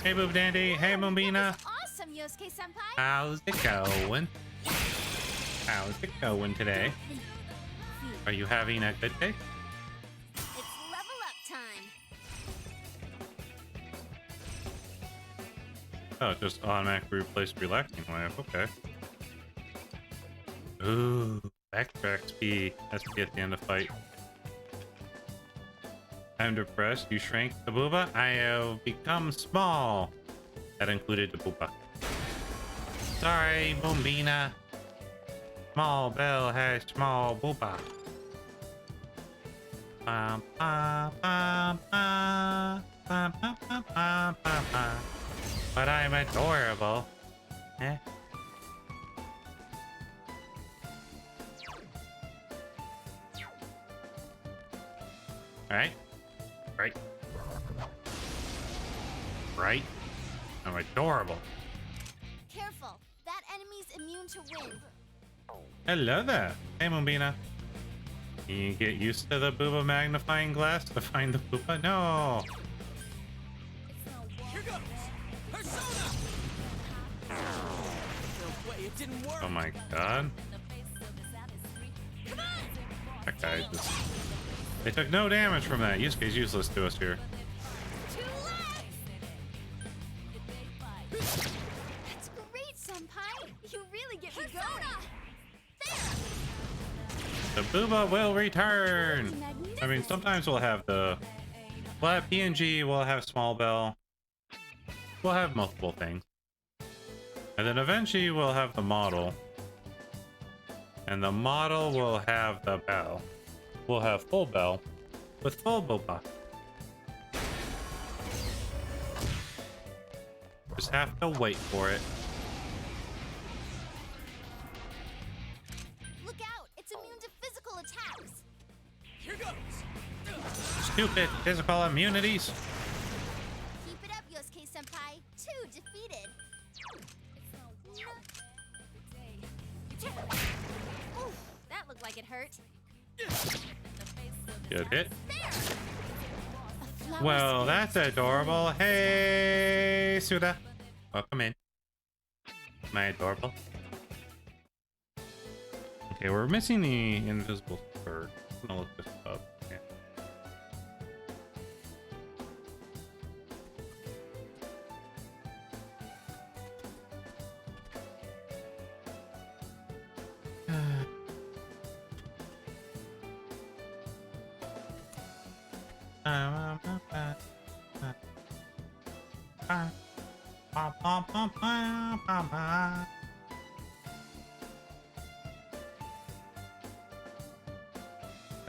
Hey, Pandanndy. Hey, Mombina. Awesome, Yosuke Senpai. How's it going? How's it going today? Are you having a good day? It's level up time. Oh, it just automatically replaced relaxing life. Okay. Ooh, extra XP. SP at the end of fight. I'm depressed. You shrank the booba. I have become small. That included the booba. Sorry, Bombina. Small Bell has small booba. Ba, ba, ba, ba, ba, ba, ba, ba, ba. But I'm adorable. Eh? Right? Right. Right? I'm adorable. Careful. That enemy's immune to wind. Hello there. Hey, Mombina. You get used to the booba magnifying glass to find the booba? No. Here goes. Persona. No way, it didn't work. Oh my god. That guy just... They took no damage from that. Yusuke's useless to us here. Too late. That's great, Senpai. You really get me going. The booba will return. I mean, sometimes we'll have the... We'll have PNG, we'll have Smol Bell. We'll have multiple things. And then eventually we'll have the model. And the model will have the bell. We'll have full bell with full booba. Just have to wait for it. Look out. It's immune to physical attacks. Here goes. Stupid physical immunities. Keep it up, Yosuke Senpai. 2 defeated. Oof, that looked like it hurt. Good hit. There. A flower Well, spin. that's adorable. Hey, Suda. Welcome in. Am I adorable? Okay, we're missing the invisible bird. I'm gonna look this up. Yeah.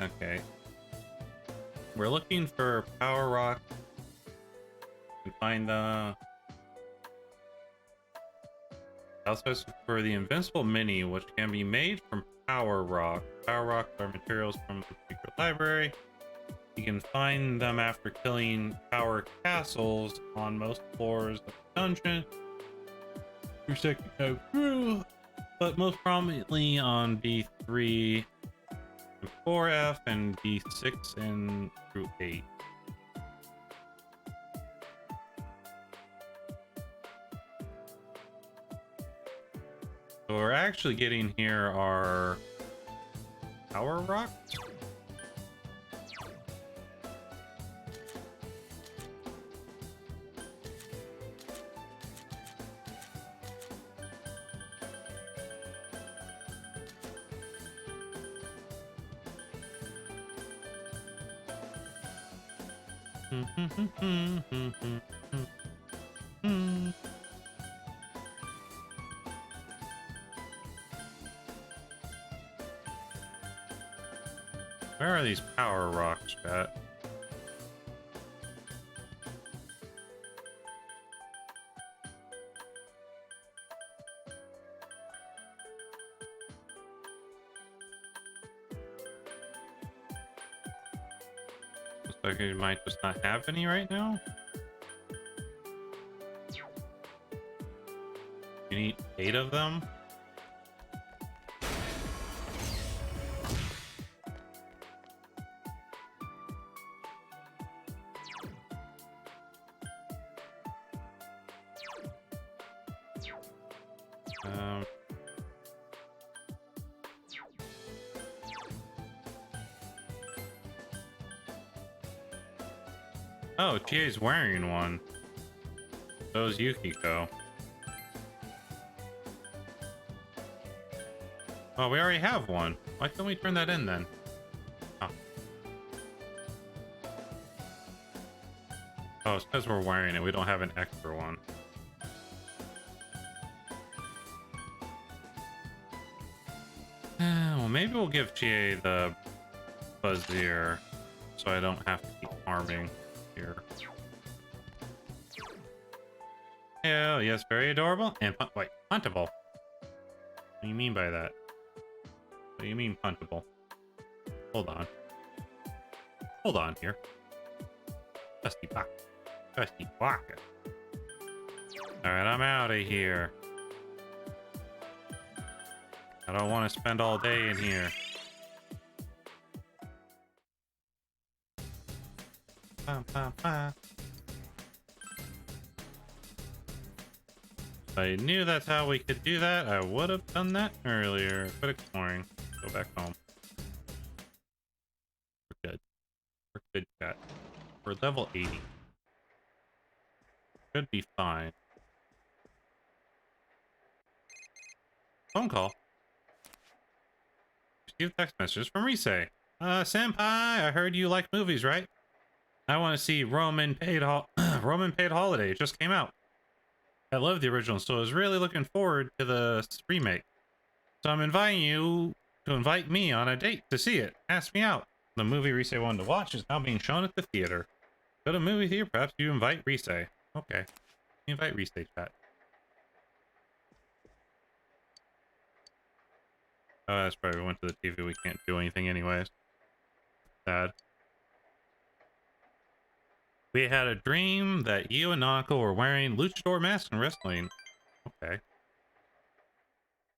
Okay. We're looking for Power Rock. We can find the... Also for the Invincible Mini, which can be made from Power Rock. Power Rocks are materials from the secret library. You can find them after killing power castles on most floors of the dungeon. Your second time through, but most prominently on B3 and 4F and B6 and through 8. So what we're actually getting here are power rocks. Where are these power rocks at? Looks like you might just not have any right now. You need 8 of them. Oh, Chie's wearing one. So is Yukiko. Oh, we already have one. Why can't we turn that in then? Oh, oh, it's because we're wearing it. We don't have an extra one. Well, maybe we'll give Chie the Buzzier so I don't have to keep farming here. Oh, yes, very adorable and wait, puntable. What do you mean by that? What do you mean puntable? Hold on. Hold on here. Dusty Baka. Dusty Baka. Alright, I'm out of here. I don't want to spend all day in here. If I knew that's how we could do that, I would have done that earlier. Quit exploring. Go back home. We're good. We're good, chat. We're level 80. Should be fine. Phone call. Received text messages from Rise. Senpai, I heard you like movies, right? I want to see Roman Paid Holiday. It just came out. I love the original, so I was really looking forward to the remake. So I'm inviting you to invite me on a date to see it. Ask me out. The movie Rise wanted to watch is now being shown at the theater. Go to a movie theater, perhaps you invite Rise. Okay. Invite Rise, chat. Oh, that's right. We went to the TV. We can't do anything anyways. Sad. We had a dream that you and Nanako were wearing luchador masks and wrestling. Okay.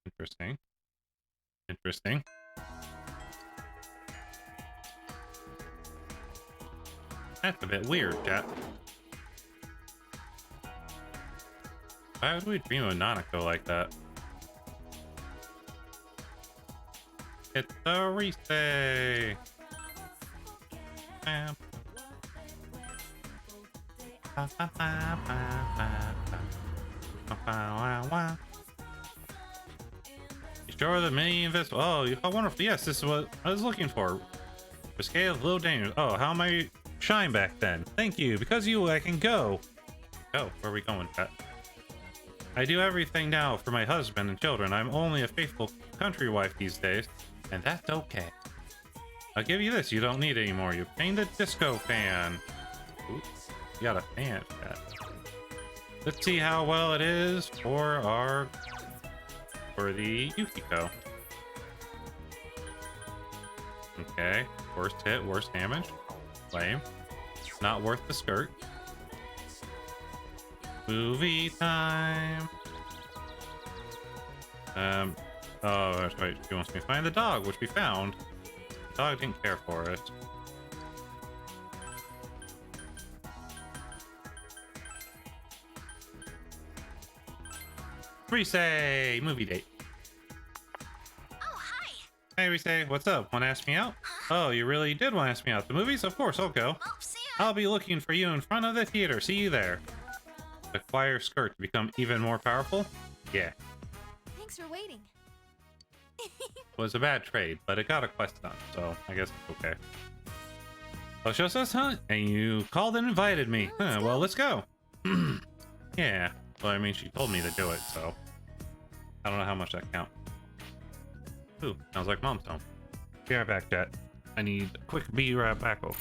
Interesting. Interesting. That's a bit weird, chat. Why would we dream of Nanako like that? It's a Rise! You sure the mini invisible? Oh, how wonderful. Yes, this is what I was looking for. Risque of little dangerous. Oh, how am I shine back then? Thank you. Because you, I can go. Oh, where are we going, Pat? I do everything now for my husband and children. I'm only a faithful country wife these days, and that's okay. I'll give you this. You don't need it anymore. You're paying the disco fan. Oops. You got a fan, Pat. Let's see how well it is for the Yukiko. Okay, worst hit, worst damage. anyway. Not worth the skirt. Movie time. Oh, that's right. She wants me to find the dog, which we found. The dog didn't care for it. Rise! Movie date. Oh, hi. Hey, Rise, what's up? Want to ask me out? Oh, you really did want to ask me out. The movies? Of course, I'll go. Oh, see ya. I'll be looking for you in front of the theater. See you there. Acquire skirt to become even more powerful? Yeah. Thanks for waiting. Was a bad trade, but it got a quest done, so I guess it's okay. Let's just us, huh? And you called and invited me. Huh, well, let's go. Yeah. Well, I mean, she told me to do it, so I don't know how much that counts. Ooh, sounds like Mom's home. Be right back, Jet. I need a quick backo.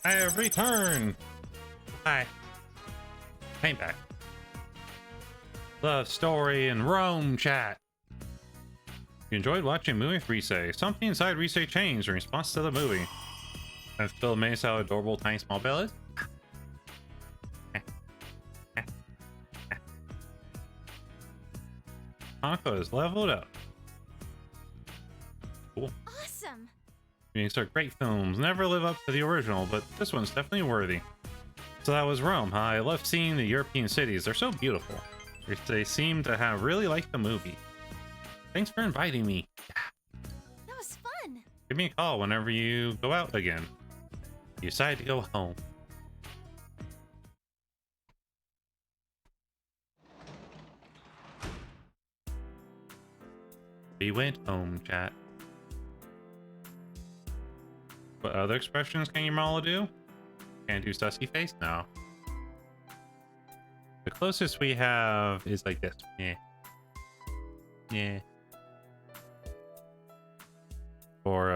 I have returned. Hi. Came back. Love story and Rome chat. You enjoyed watching movie with Rise. Something inside Rise changed in response to the movie. I'm still amazed how adorable tiny Smol Bell is. Coco is leveled up. Cool. Awesome. These are great films. Never live up to the original, but this one's definitely worthy. So that was Rome, huh? I love seeing the European cities. They're so beautiful. They seem to have really liked the movie. Thanks for inviting me. That was fun. Give me a call whenever you go out again. You decide to go home. We went home, chat. What other expressions can your Mala do? Can't do sussy face now. The closest we have is like this. Yeah. Yeah. Or,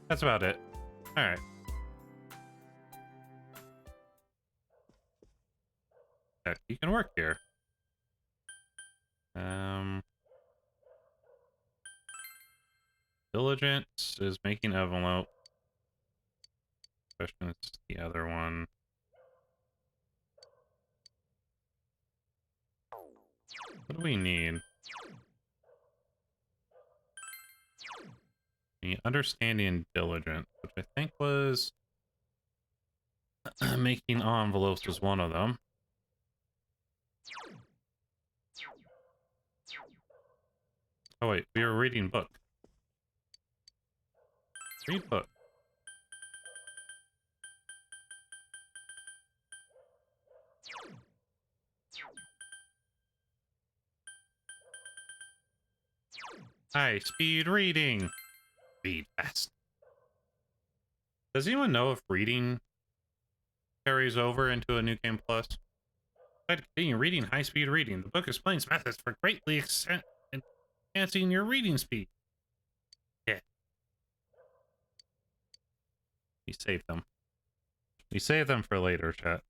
that's about it. Alright. You can work here. Diligence is making envelope. Question is the other one. What do we need? We need understanding and diligence, which I think was making envelopes was one of them. Oh wait, we were reading book. Read book. High speed reading. Read fast. Does anyone know if reading carries over into a new game plus? Try to continue reading high speed reading. The book explains methods for greatly enhancing your reading speed. Yeah. We saved them. We saved them for later, chat.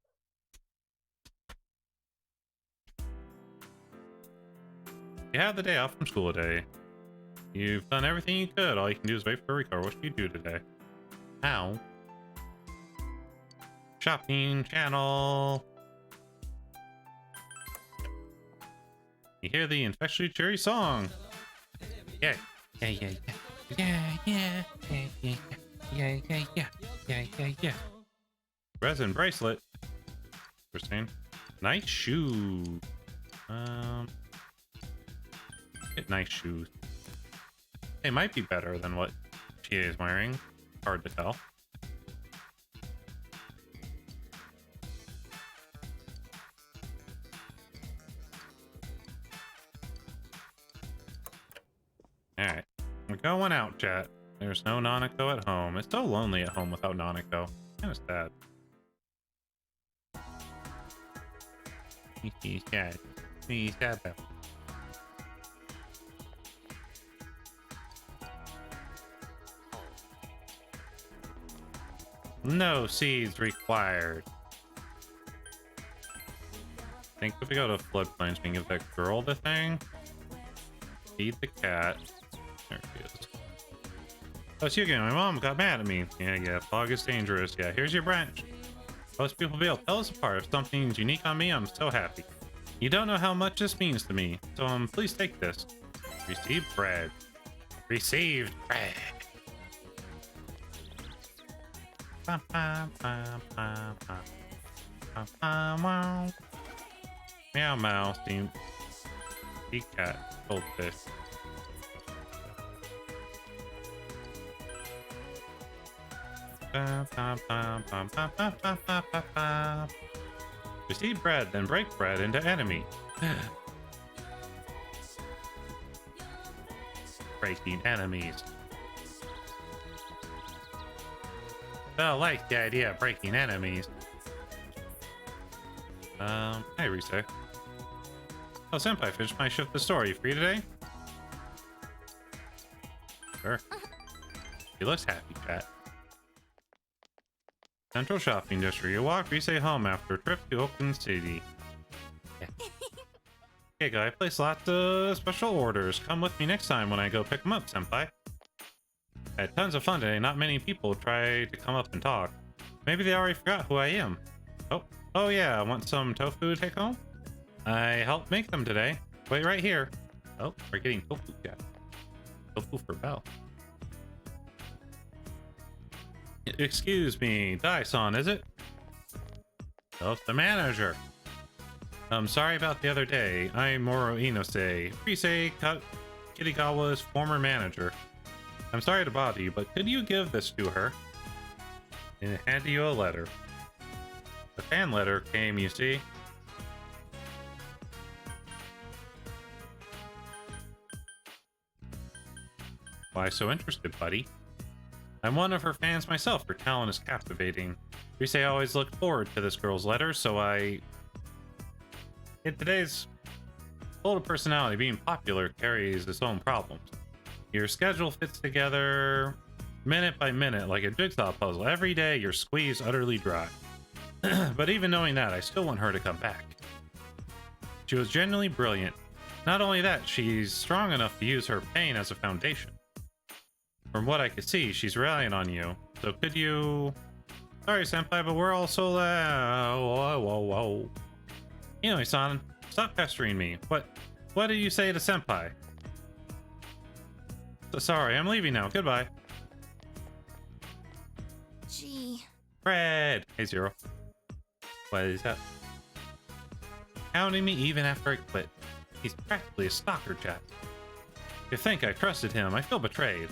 You have the day off from school today. You've done everything you could. All you can do is wait for a record. What should you do today? Ow. Shopping channel. You hear the infectiously cheery song. Yeah. Yeah, yeah, yeah. Yeah, yeah, yeah, yeah, yeah, yeah, yeah, yeah, yeah, yeah. Resin bracelet. Interesting. Nice shoes. Get nice shoes. They might be better than what she is wearing. Hard to tell. Alright. We're going out, chat. There's no Nanako at home. It's so lonely at home without Nanako. Kind of sad. He's sad. He's sad though. No seeds required. I think if we go to floodplains, we can give that girl the thing. Feed the cat. There she is. Oh, it's you again. My mom got mad at me. Yeah, fog is dangerous. Yeah, here's your branch. Most people will be able to tell us apart. If something's unique on me, I'm so happy. You don't know how much this means to me, so please take this. Received bread. Received bread. Meow mouse, team. Big cat, goldfish. Receive bread, then break bread into enemy. Breaking enemies. I like the idea of breaking enemies. Hey, Rise. Oh, Senpai, finished my shift the store. You free today? Sure. He looks happy, chat. Central Shopping District. You walk, Rise home after a trip to Oakland City. Yeah. Okay, guy, I place lots of special orders. Come with me next time when I go pick them up, Senpai. I had tons of fun today. Not many people try to come up and talk. Maybe they already forgot who I am. Oh yeah, want some tofu to take home? I helped make them today. Wait right here. Oh, we're getting tofu, yeah. Tofu for Bell. Excuse me, Dai-san, is it? Oh, it's the manager. I'm sorry about the other day. I'm Moro Inose, Rise Kirigawa's former manager. I'm sorry to bother you, but could you give this to her? And hand you a letter. The fan letter came, you see. Why so interested, buddy? I'm one of her fans myself. Her talent is captivating. Rise always looked forward to this girl's letter, so in today's world of personality, being popular carries its own problems. Your schedule fits together minute by minute like a jigsaw puzzle. Every day you're squeezed utterly dry. But even knowing that, I still want her to come back. She was genuinely brilliant. Not only that, she's strong enough to use her pain as a foundation. From what I could see, she's relying on you. So could you... Sorry, Senpai, but we're all so loud. Whoa. Anyway-san, stop pestering me. What did you say to Senpai? So sorry, I'm leaving now. Goodbye. Gee. Fred! Hey, Zero. What is that? Hounding me even after I quit. He's practically a stalker, chat. You think I trusted him? I feel betrayed.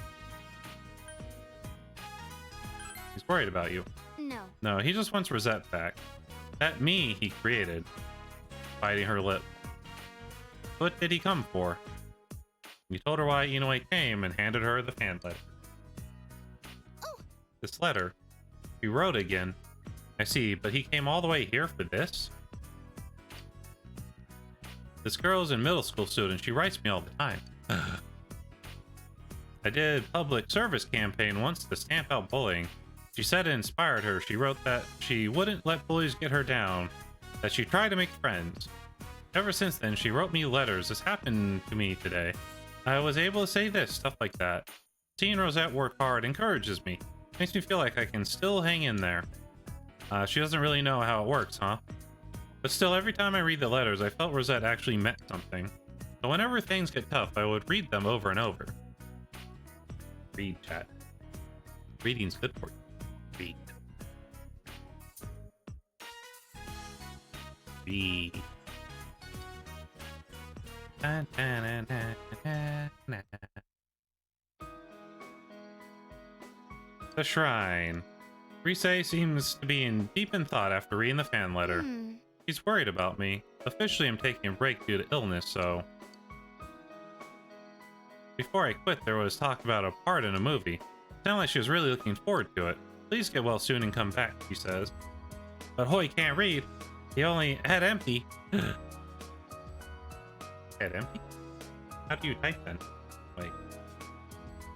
He's worried about you. No. No, he just wants Rosette back. That me he created. Biting her lip. What did he come for? He told her why Inoue came and handed her the fan letter. Oh. This letter? He wrote again. I see, but he came all the way here for this? This girl's a middle school student. She writes me all the time. I did public service campaign once to stamp out bullying. She said it inspired her. She wrote that she wouldn't let bullies get her down, that she tried to make friends. Ever since then, she wrote me letters. This happened to me today. I was able to say this, stuff like that. Seeing Rosette work hard encourages me. Makes me feel like I can still hang in there. She doesn't really know how it works, huh? But still, every time I read the letters, I felt Rosette actually meant something. So whenever things get tough, I would read them over and over. Read, chat. Reading's good for you. Read. Read. The shrine. Rise seems to be deep in thought after reading the fan letter. She's worried about me. Officially, I'm taking a break due to illness, so... Before I quit, there was talk about a part in a movie. Sounded like she was really looking forward to it. Please get well soon and come back, she says. But Hoy can't read. He only head empty. Head empty? How do you type then? Wait.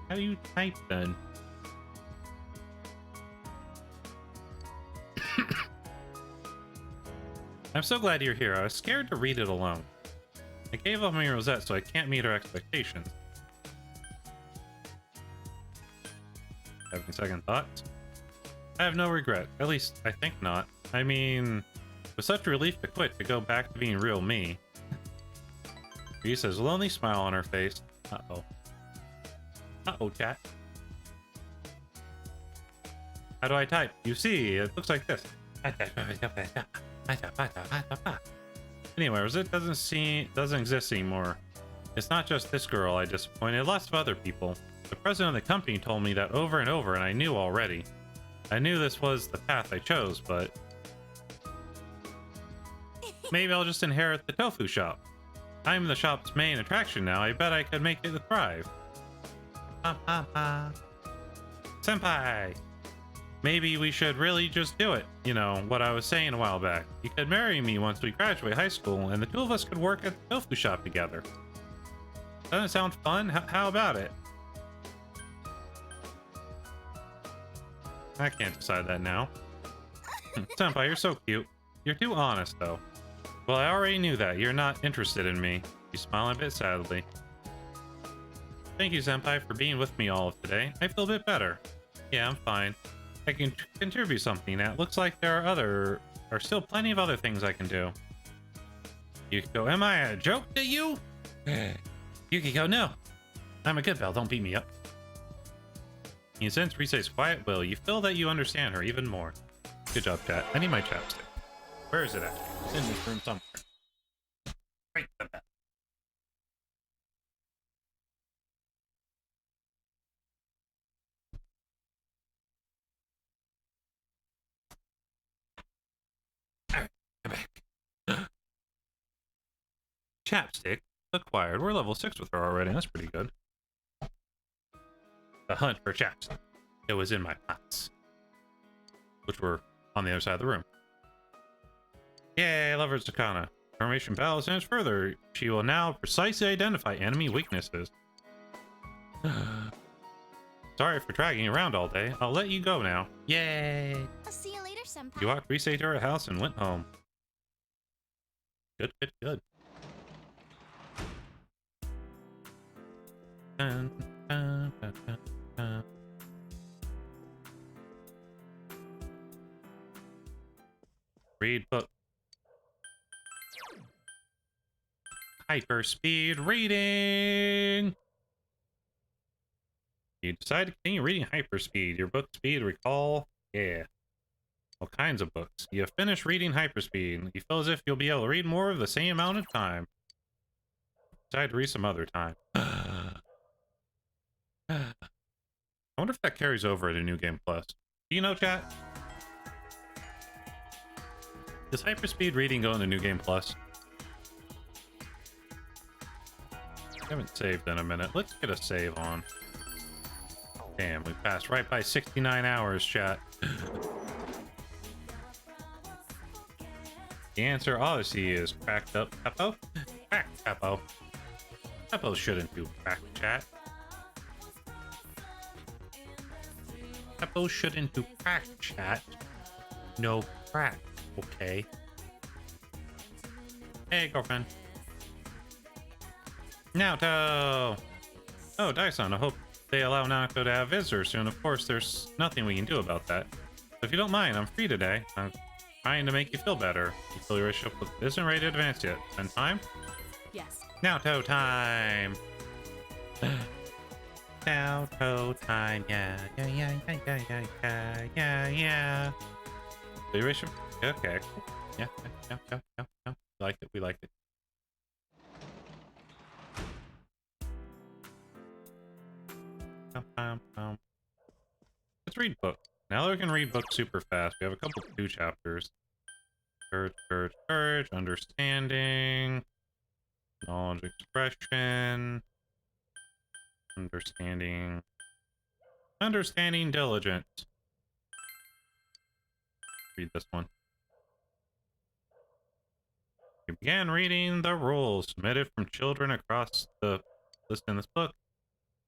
How do you type then? I'm so glad you're here. I was scared to read it alone. I gave up on Rosette, so I can't meet her expectations. Having second thoughts? I have no regret. At least, I think not. I mean, it was such a relief to quit to go back to being real me. Reese has a lonely smile on her face. Uh-oh. Uh-oh, chat. How do I type? You see, it looks like this. Anyway, Rosette doesn't exist anymore. It's not just this girl I disappointed, lots of other people. The president of the company told me that over and over, and I knew already. I knew this was the path I chose, but... maybe I'll just inherit the tofu shop. I'm the shop's main attraction now. I bet I could make it thrive. Senpai! maybe we should really just do it. You know, what I was saying a while back. You could marry me once we graduate high school, and the two of us could work at the tofu shop together. Doesn't it sound fun? How about it? I can't decide that now. Senpai, you're so cute. You're too honest, though. Well, I already knew that. You're not interested in me. You smile a bit sadly. Thank you, Senpai, for being with me all of today. I feel a bit better. Yeah, I'm fine. I can contribute something. Now, it looks like there are still plenty of other things I can do. Yukiko, am I a joke to you? Yukiko, no. I'm a good belle. Don't beat me up. You sense Rise's quiet will. You feel that you understand her even more. Good job, chat. I need my chapstick. Where is it at? It's in this room somewhere. Right the bell. Alright, I'm back. Chapstick acquired. We're level 6 with her already. That's pretty good. The hunt for chapstick. It was in my pots, which were on the other side of the room. Yay, Lover's Sakana. Formation battle stands further. She will now precisely identify enemy weaknesses. Sorry for dragging you around all day. I'll let you go now. Yay! I'll see you later, Senpai. You walked Rise to her house and went home. Good, good, good. Dun, dun, dun, dun, dun. Read book. Hyperspeed reading. You decide to continue reading hyperspeed. Your book speed, recall. Yeah. All kinds of books. You have finished reading hyperspeed. You feel as if you'll be able to read more of the same amount of time. Decide to read some other time. I wonder if that carries over to New Game Plus. Do you know, chat? Does hyperspeed reading go into New Game Plus? I haven't saved in a minute. Let's get a save on. Damn, we passed right by 69 hours, chat. The answer, Odyssey, is cracked up Peppo. Cracked Peppo. Peppo shouldn't do crack, chat. Peppo shouldn't do crack, chat. No crack, okay? Hey, girlfriend. Naoto! Oh, Dyson, I hope they allow Naoto to have visitors soon. Of course, there's nothing we can do about that. So if you don't mind, I'm free today. I'm trying to make you feel better. You feel your relationship isn't ready to advance yet. Spend time? Yes. Naoto time! Naoto time, yeah. The relationship? Okay. Yeah. We like it, we like it. Let's read book. Now that we can read books super fast, we have a couple 2 chapters. Courage, understanding, knowledge expression, understanding diligence. Read this one. We began reading the rules submitted from children across the list in this book.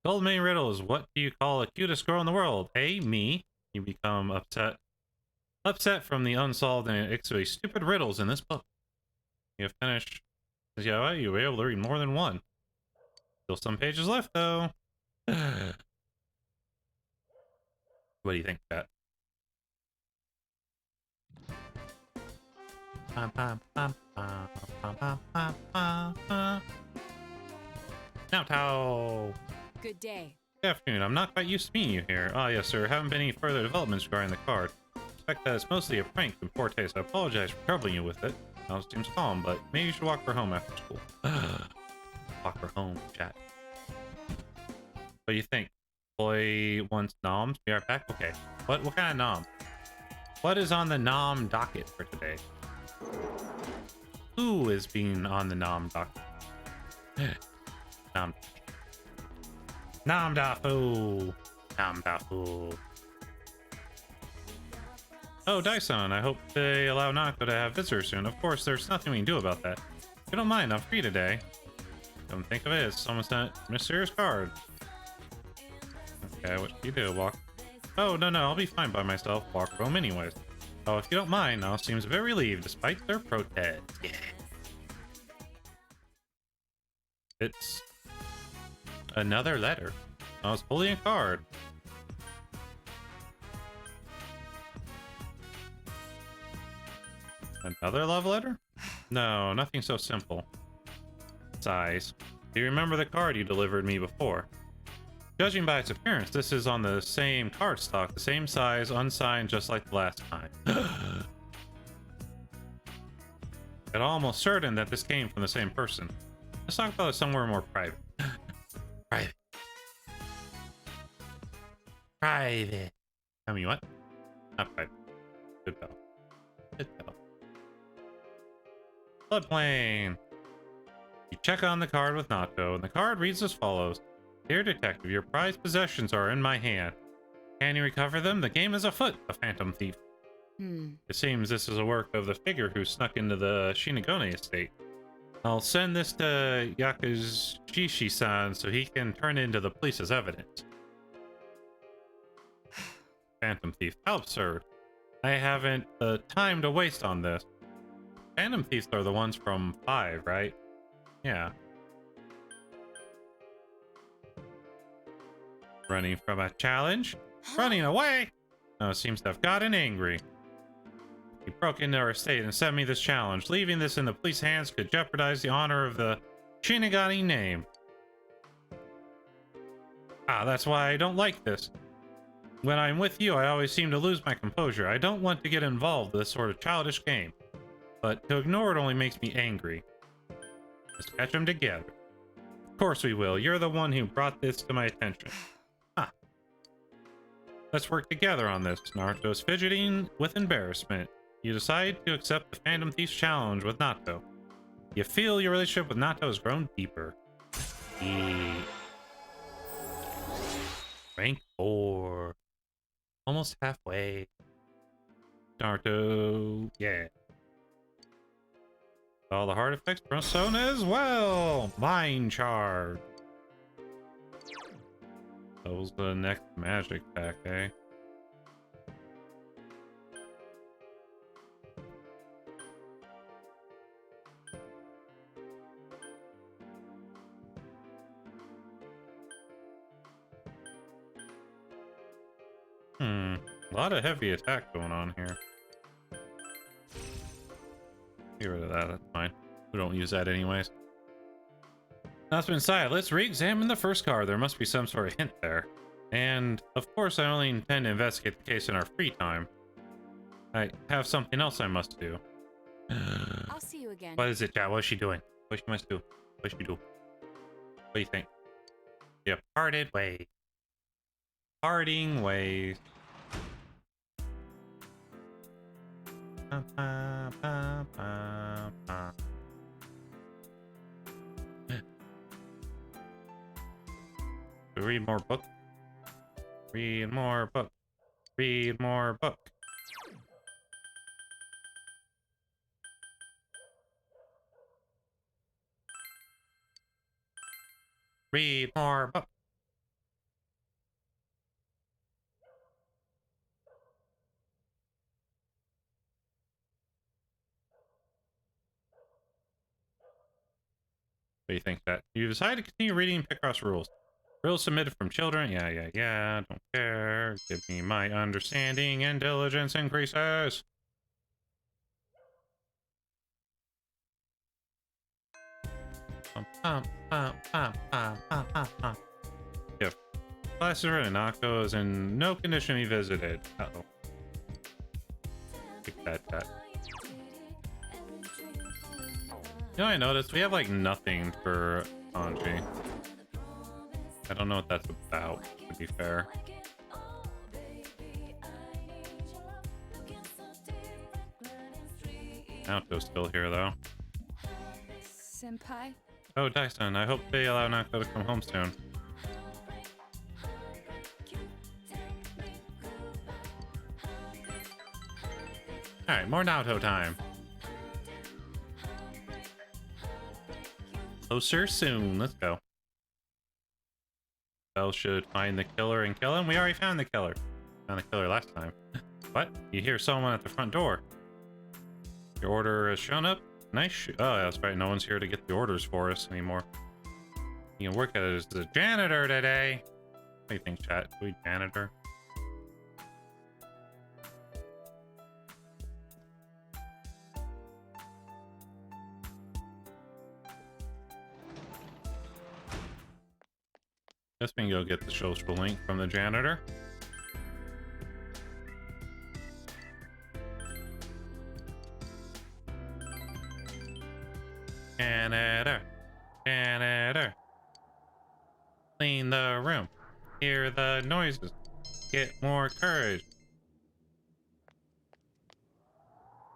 Gold main riddles. What do you call the cutest girl in the world? A, me. You become upset from the unsolved and extremely stupid riddles in this book. You have finished. Yeah, you were able to read more than one. Still some pages left, though. What do you think, Pat? Naoto! Good day. Good afternoon. I'm not quite used to meeting you here. Ah, yes, sir. Haven't been any further developments regarding the card. I suspect that it's mostly a prank and poor taste. I apologize for troubling you with it. Now it seems calm, but maybe you should walk her home after school. Walk her home, chat. What do you think? Boy wants noms. Be right back? Okay. What kind of nom? What is on the nom docket for today? Who is being on the nom docket? Nom. Nom da foo. Nom da foo. Oh, Dyson, I hope they allow Nako to have visitors soon. Of course, there's nothing we can do about that. If you don't mind, I'm free today. Don't think of it, someone sent a mysterious card. Okay, what should you do? Walk? Oh, no, I'll be fine by myself. Walk home anyways. Oh, if you don't mind, Nako seems very relieved despite their protest. Yeah. It's another letter. I was pulling a card. Another love letter? No, nothing so simple. Size. Do you remember the card you delivered me before? Judging by its appearance, this is on the same cardstock, the same size, unsigned, just like the last time. I'm almost certain that this came from the same person. Let's talk about it somewhere more private. Private. Private. Tell me what? Not private. Good bell. Good bell. Floodplain. You check on the card with Nako, and the card reads as follows. Dear Detective, your prized possessions are in my hand. Can you recover them? The game is afoot, a phantom thief. It seems this is a work of the figure who snuck into the Shinigone estate. I'll send this to Yakazushi-san so he can turn it into the police's evidence. Phantom thief. How absurd. I haven't the time to waste on this. Phantom thieves are the ones from 5, right? Yeah. Running from a challenge? Running away? No, seems to have gotten angry. He broke into our estate and sent me this challenge. Leaving this in the police hands could jeopardize the honor of the Shinigami name. Ah, that's why I don't like this. When I'm with you, I always seem to lose my composure. I don't want to get involved with this sort of childish game. But to ignore it only makes me angry. Let's catch them together. Of course we will. You're the one who brought this to my attention. Ah. Let's work together on this. Naruto's fidgeting with embarrassment. You decide to accept the Phantom Thief's challenge with Nato. You feel your relationship with Nato has grown deeper. Rank 4. Almost halfway. Naruto, yeah. All the hard effects persona as well. Mind charge. That was the next magic pack, eh? A lot of heavy attack going on here. Get rid of that, that's fine. We don't use that anyways. Now it's been decided, let's re-examine the first card. There must be some sort of hint there. And, of course, I only intend to investigate the case in our free time. I have something else I must do. I'll see you again. What is it, chat? What is she doing? What she must do? What she do? What do you think? Yeah, parted ways. Parting ways. Read more book. Read more book. Read more book. Read more book. What do you think, that? You decide to continue reading Picross rules. Rules submitted from children. Yeah. Don't care. Give me my understanding and diligence increases. If Placer and Nako is in no condition to be visited. Uh-oh. Take that. You know, I noticed we have like nothing for Anji. I don't know what that's about, to be fair. Naoto's still here, though. Senpai? Oh, Dyson, I hope they allow Nako to come home soon. Alright, more Naruto time. Closer soon. Let's go. Bell should find the killer and kill him. We already found the killer. Found the killer last time. What? You hear someone at the front door. Your order has shown up. Nice. Oh, that's right. No one's here to get the orders for us anymore. You can work as the janitor today. What do you think, chat? We janitor? Guess we can go get the social link from the janitor. Janitor, janitor. Clean the room. Hear the noises. Get more courage.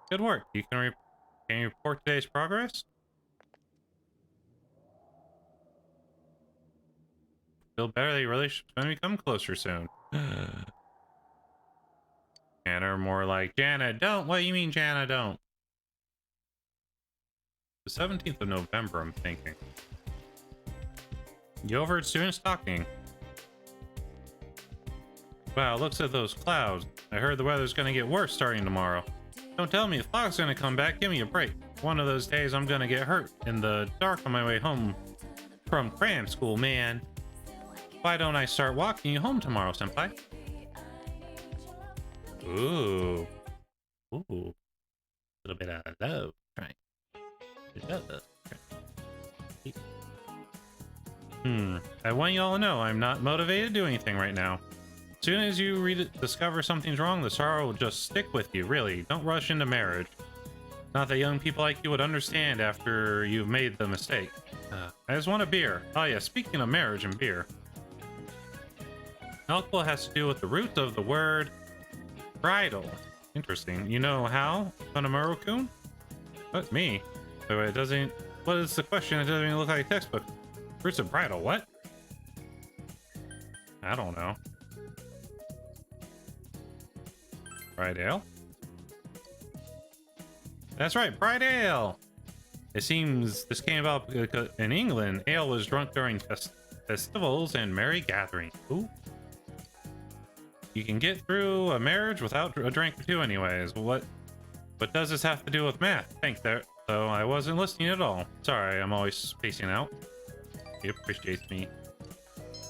Good work. Can you report today's progress? Feel better that your relationship's going to become closer soon. Jana, more like Jana, don't. What do you mean, Jana, don't? The 17th of November, I'm thinking. You overheard students talking. Wow, looks at those clouds. I heard the weather's going to get worse starting tomorrow. Don't tell me the fog's going to come back. Give me a break. One of those days I'm going to get hurt in the dark on my way home from cram school, man. Why don't I start walking you home tomorrow, senpai? Ooh. Ooh. A little bit of love. Right. I want you all to know I'm not motivated to do anything right now. As soon as you discover something's wrong, the sorrow will just stick with you, really. Don't rush into marriage. Not that young people like you would understand after you've made the mistake. I just want a beer. Oh yeah, speaking of marriage and beer. Alcohol has to do with the root of the word bridal. Interesting. You know how, Hanamaru-kun? What, me? Wait, it doesn't... What is the question? It doesn't even look like a textbook. Roots of bridal, what? I don't know. Bride ale? That's right, bride ale! It seems this came about because in England, ale was drunk during festivals and merry gatherings. Ooh. You can get through a marriage without a drink or two anyways. What does this have to do with math? Thanks there. So I wasn't listening at all. Sorry, I'm always spacing out. He appreciates me.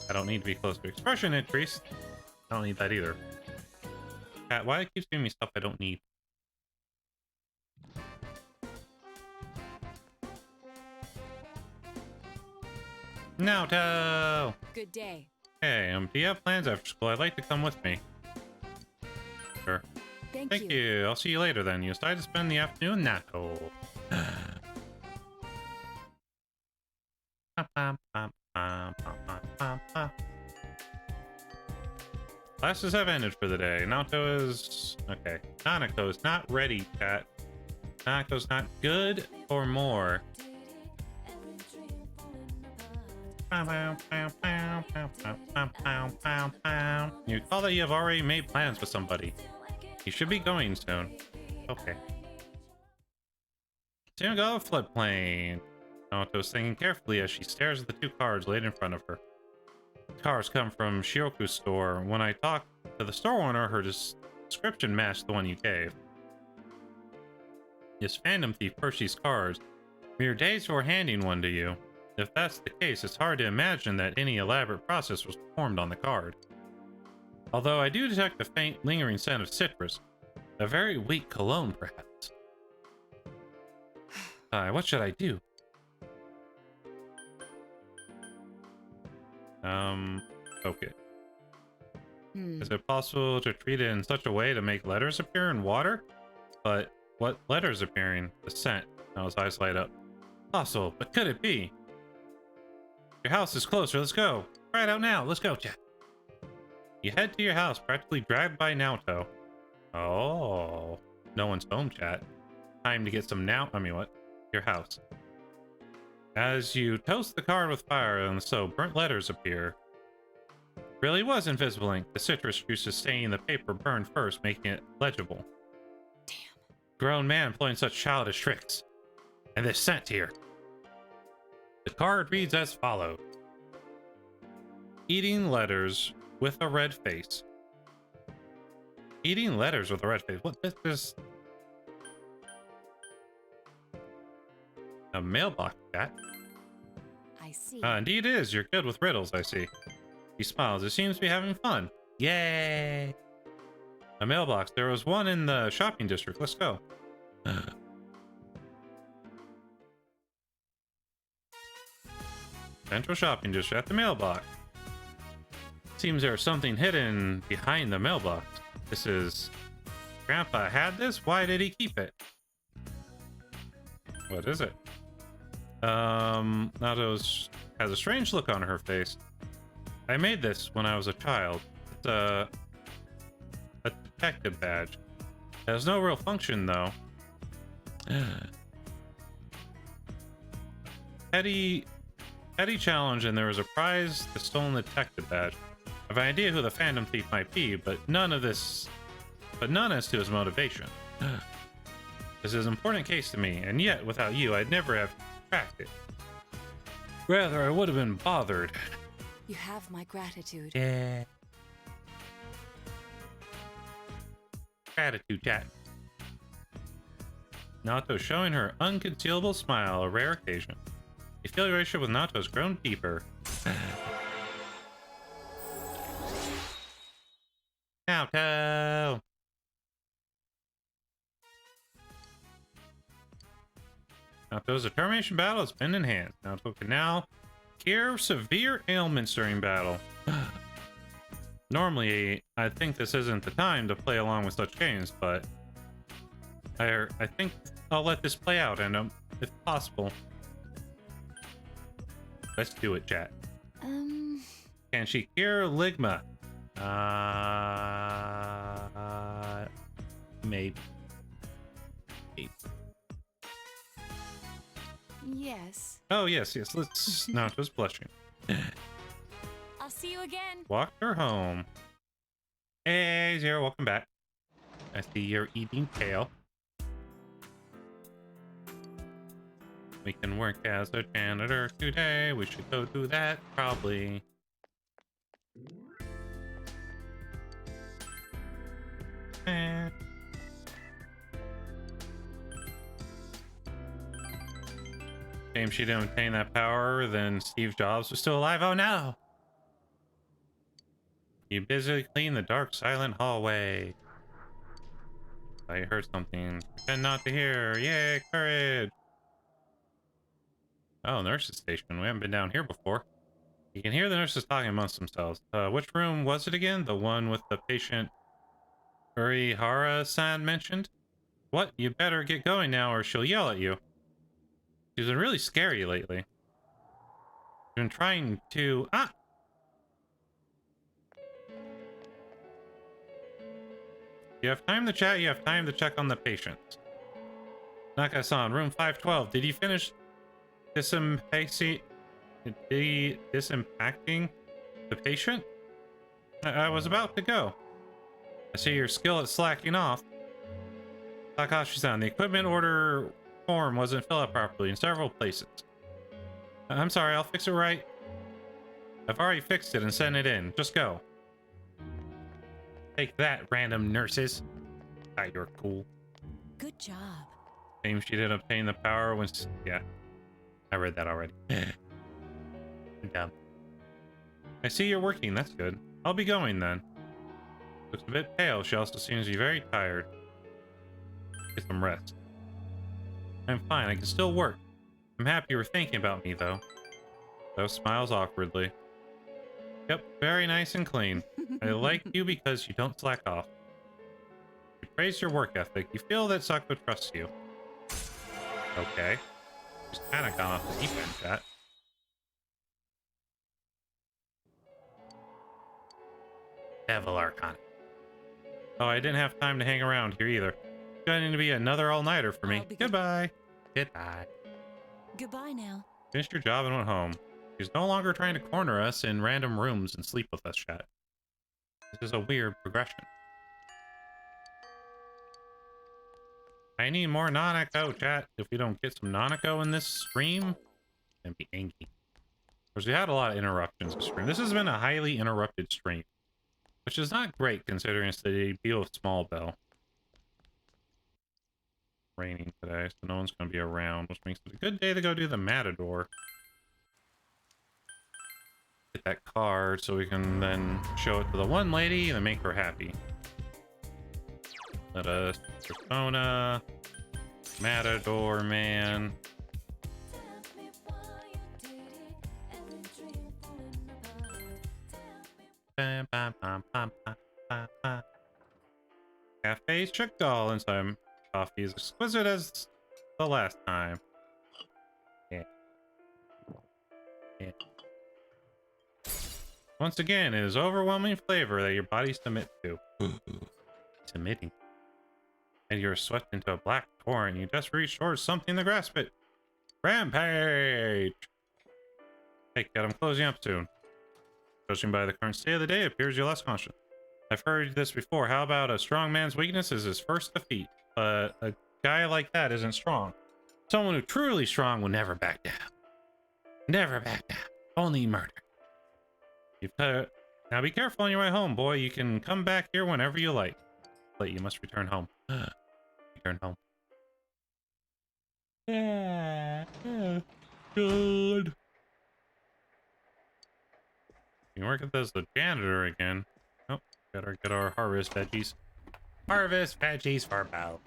I don't need to be close to expression increase. I don't need that either. Cat, why it keeps giving me stuff I don't need? Naruto! Good day. Hey, do you have plans after school? I'd like to come with me. Sure. Thank you. I'll see you later then. You decide to spend the afternoon in Naruto. Classes have ended for the day. Naruto is... Okay. Nanako's not ready, chat. Nanako's not good or more. You call that you have already made plans with somebody. You should be going soon. Okay. Soon go floodplain. Naruto's thinking carefully as she stares at the two cards laid in front of her. The cards come from Shiroku's store. When I talked to the store owner, her description matched the one you gave. This phantom thief purchased cards mere days before handing one to you. If that's the case, it's hard to imagine that any elaborate process was performed on the card. Although I do detect a faint, lingering scent of citrus. A very weak cologne, perhaps. What should I do? Okay. Is it possible to treat it in such a way to make letters appear in water? But what letters appearing? The scent. Now his eyes light up. Possible, but could it be? Your house is closer, let's go. Try it out now, let's go, chat. You head to your house, practically dragged by Naruto. Oh, no one's home, chat. Time to get some your house. As you toast the card with fire and so burnt letters appear. Really was invisible ink. The citrus juices staining the paper burned first, making it legible. Damn. grown man pulling such childish tricks. And this sent here. The card reads as follows. Eating letters with a red face. Eating letters with a red face. What is this? A mailbox chat? I see. Indeed it is. You're good with riddles, I see. He smiles. It seems to be having fun. Yay! A mailbox. There was one in the shopping district. Let's go. Central shopping district at the mailbox. Seems there's something hidden behind the mailbox. This is... Grandpa had this? Why did he keep it? What is it? Natos has a strange look on her face. I made this when I was a child. It's a detective badge. It has no real function, though. Petty challenge, and there was a prize, the stolen detective badge. I have an idea who the phantom thief might be, but none as to his motivation. This is an important case to me, and yet, without you, I'd never have cracked it. Rather, I would have been bothered. You have my gratitude. Yeah. Gratitude chat. Nato showing her unconcealable smile, a rare occasion. You feel your relationship with Nato has grown deeper. Nato! Nato's determination battle has been enhanced. Nato can now cure severe ailments during battle. Normally, I think this isn't the time to play along with such games, but I think I'll let this play out, and if possible, let's do it, chat. Can she cure Ligma? Maybe. Yes. Oh, yes. Let's... Nato's blushing. I'll see you again. Walked her home. Hey, Zero, welcome back. I see you're eating kale. We can work as a janitor today. We should go do that, probably. Shame she didn't obtain that power, then Steve Jobs was still alive. Oh no! You busily clean the dark, silent hallway. I heard something. Pretend not to hear. Yay, courage! Oh, nurse's station. We haven't been down here before. You can hear the nurses talking amongst themselves. Which room was it again? The one with the patient Urihara-san mentioned? What? You better get going now or she'll yell at you. She's been really scary lately. She's been trying to... Ah! You have time to chat, you have time to check on the patients. Naka-san, room 512. Did you finish disimpacting the patient? I was about to go. I see your skill at slacking off. Takashi-san, the equipment order form wasn't filled out properly in several places. I'm sorry, I'll fix it right. I've already fixed it and sent it in. Just go. Take that, random nurses. Ah, you're cool. Good job. Shame she didn't obtain the power when... Yeah. I read that already. Dumb. I see you're working, that's good. I'll be going then. Looks a bit pale, she also seems to be very tired. Get some rest. I'm fine, I can still work. I'm happy you were thinking about me, though. Though smiles awkwardly. Yep, very nice and clean. I like you because you don't slack off. You praise your work ethic. You feel that Sako trusts you. Okay. She's kind of gone off the deep end, chat. Devil Archon. Oh, I didn't have time to hang around here either. It's going to be another all-nighter for me. Goodbye. Goodbye. Goodbye now. Finished your job and went home. She's no longer trying to corner us in random rooms and sleep with us, chat. This is a weird progression. I need more Nanako, chat. If we don't get some Nanako in this stream, I'd be angry. Because we had a lot of interruptions this stream. This has been a highly interrupted stream, which is not great considering it's the debut of Smol Bell. Raining today, so no one's going to be around, which makes it a good day to go do the Matador. Get that card so we can then show it to the one lady and make her happy. Let us Persona, Matador man. Cafe Chickdoll and some coffee as exquisite as the last time. Yeah. Yeah. Once again, it is overwhelming flavor that your body submits to. Submitting. And you're swept into a black torrent. You just reach towards something to grasp it. Rampage! Hey, kid, I'm closing up soon. Judging by the current state of the day, it appears you're less conscious. I've heard this before. How about a strong man's weakness is his first defeat? But a guy like that isn't strong. Someone who's truly strong will never back down. Never back down. Only murder. Now be careful on your way home, boy. You can come back here whenever you like. But you must return home. Return home. Yeah. Good. You can work as the janitor again. Oh, gotta get our harvest veggies. Harvest veggies for Belle.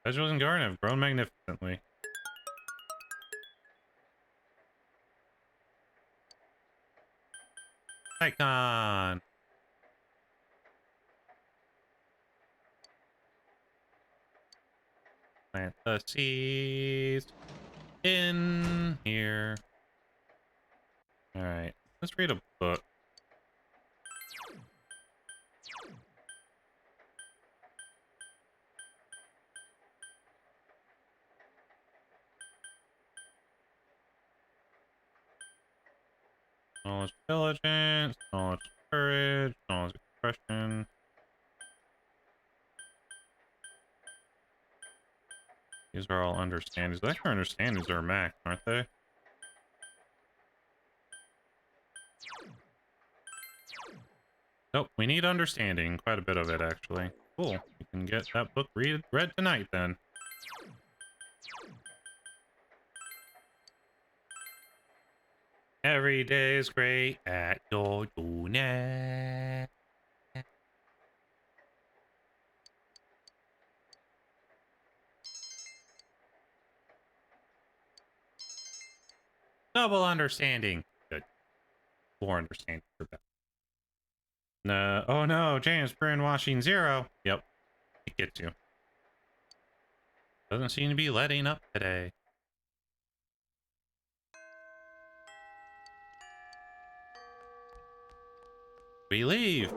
Vegetables and garden have grown magnificently. Icon. Plant the seeds in here. All right, let's read a book. Knowledge diligence, knowledge courage, knowledge expression. These are all understandings. I think our understandings are max, aren't they? Nope, we need understanding. Quite a bit of it, actually. Cool. We can get that book read tonight, then. Every day is great at your doorstep. Double understanding. Good. More understanding for better. No. Oh no, James brainwashing 0. Yep. It gets you. Doesn't seem to be letting up today. We leave.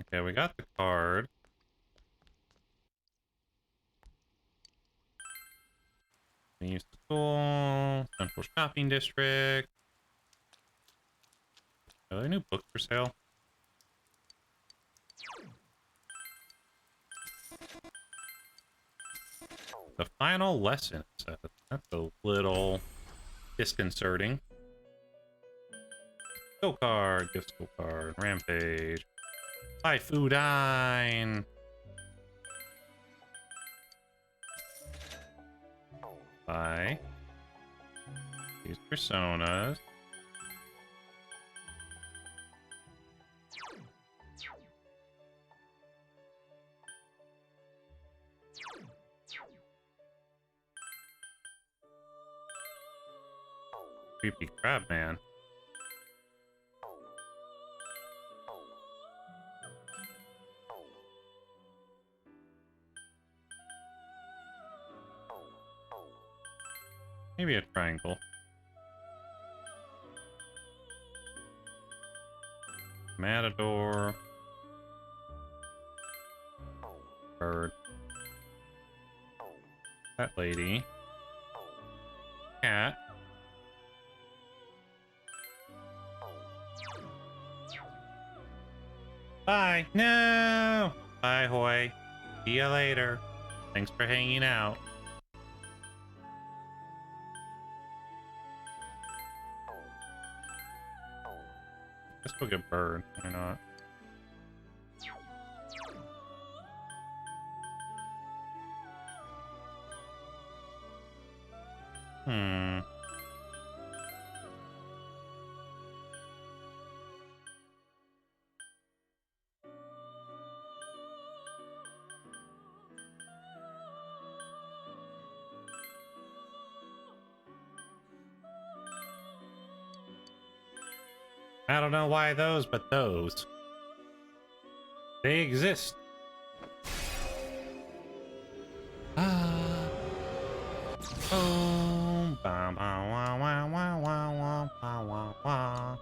Okay, we got the card. Use the school, Central Shopping District. Are there new books for sale? The final lesson. That's a little disconcerting. Skill card, gift skill card, rampage. Buy foodine. Buy these personas. Creepy crab man. Maybe a triangle. Matador. Bird. That lady. Cat. Bye. No. Bye, Hoy. See ya later. Thanks for hanging out. Guess we'll get bird. Why not? Hmm. I don't know why those, but those. They exist. Ah. Boom. Ba, ba, wah, wah, wah, wah, wah, wah, wah, wah.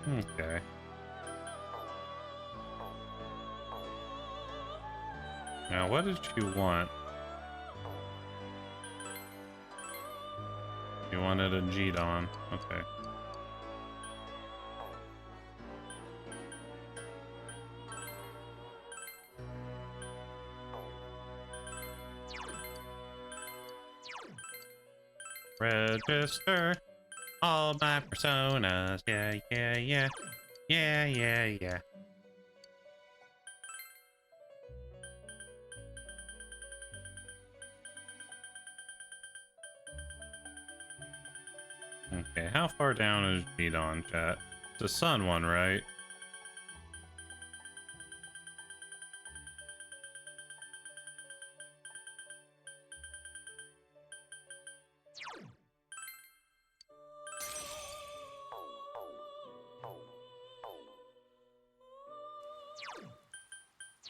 Okay. Now, what did you want? You wanted a G-Don. Okay. Register all my personas. Yeah, yeah, yeah. Yeah, yeah, yeah. Okay, how far down is G-Don, chat? It's the sun one, right?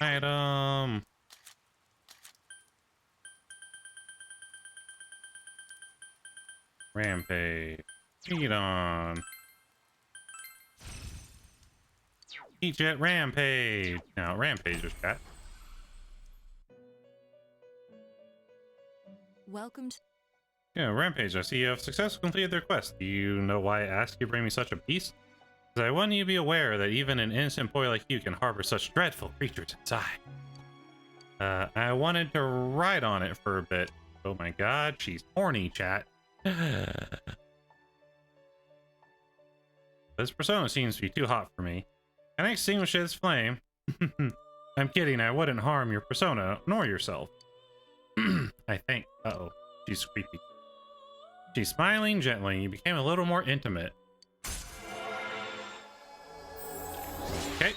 Item. Rampage. G-Don. Heat Jet Rampage. Now, Rampage is chat. Welcome to. Yeah, Rampage, I see you have successfully completed the quest. Do you know why I asked you to bring me such a beast? Because I want you to be aware that even an innocent boy like you can harbor such dreadful creatures inside. I wanted to ride on it for a bit. Oh my god, she's horny, chat. This persona seems to be too hot for me. Can I extinguish its flame? I'm kidding, I wouldn't harm your persona, nor yourself. I think. Uh-oh, she's creepy. She's smiling gently. You became a little more intimate. Okay.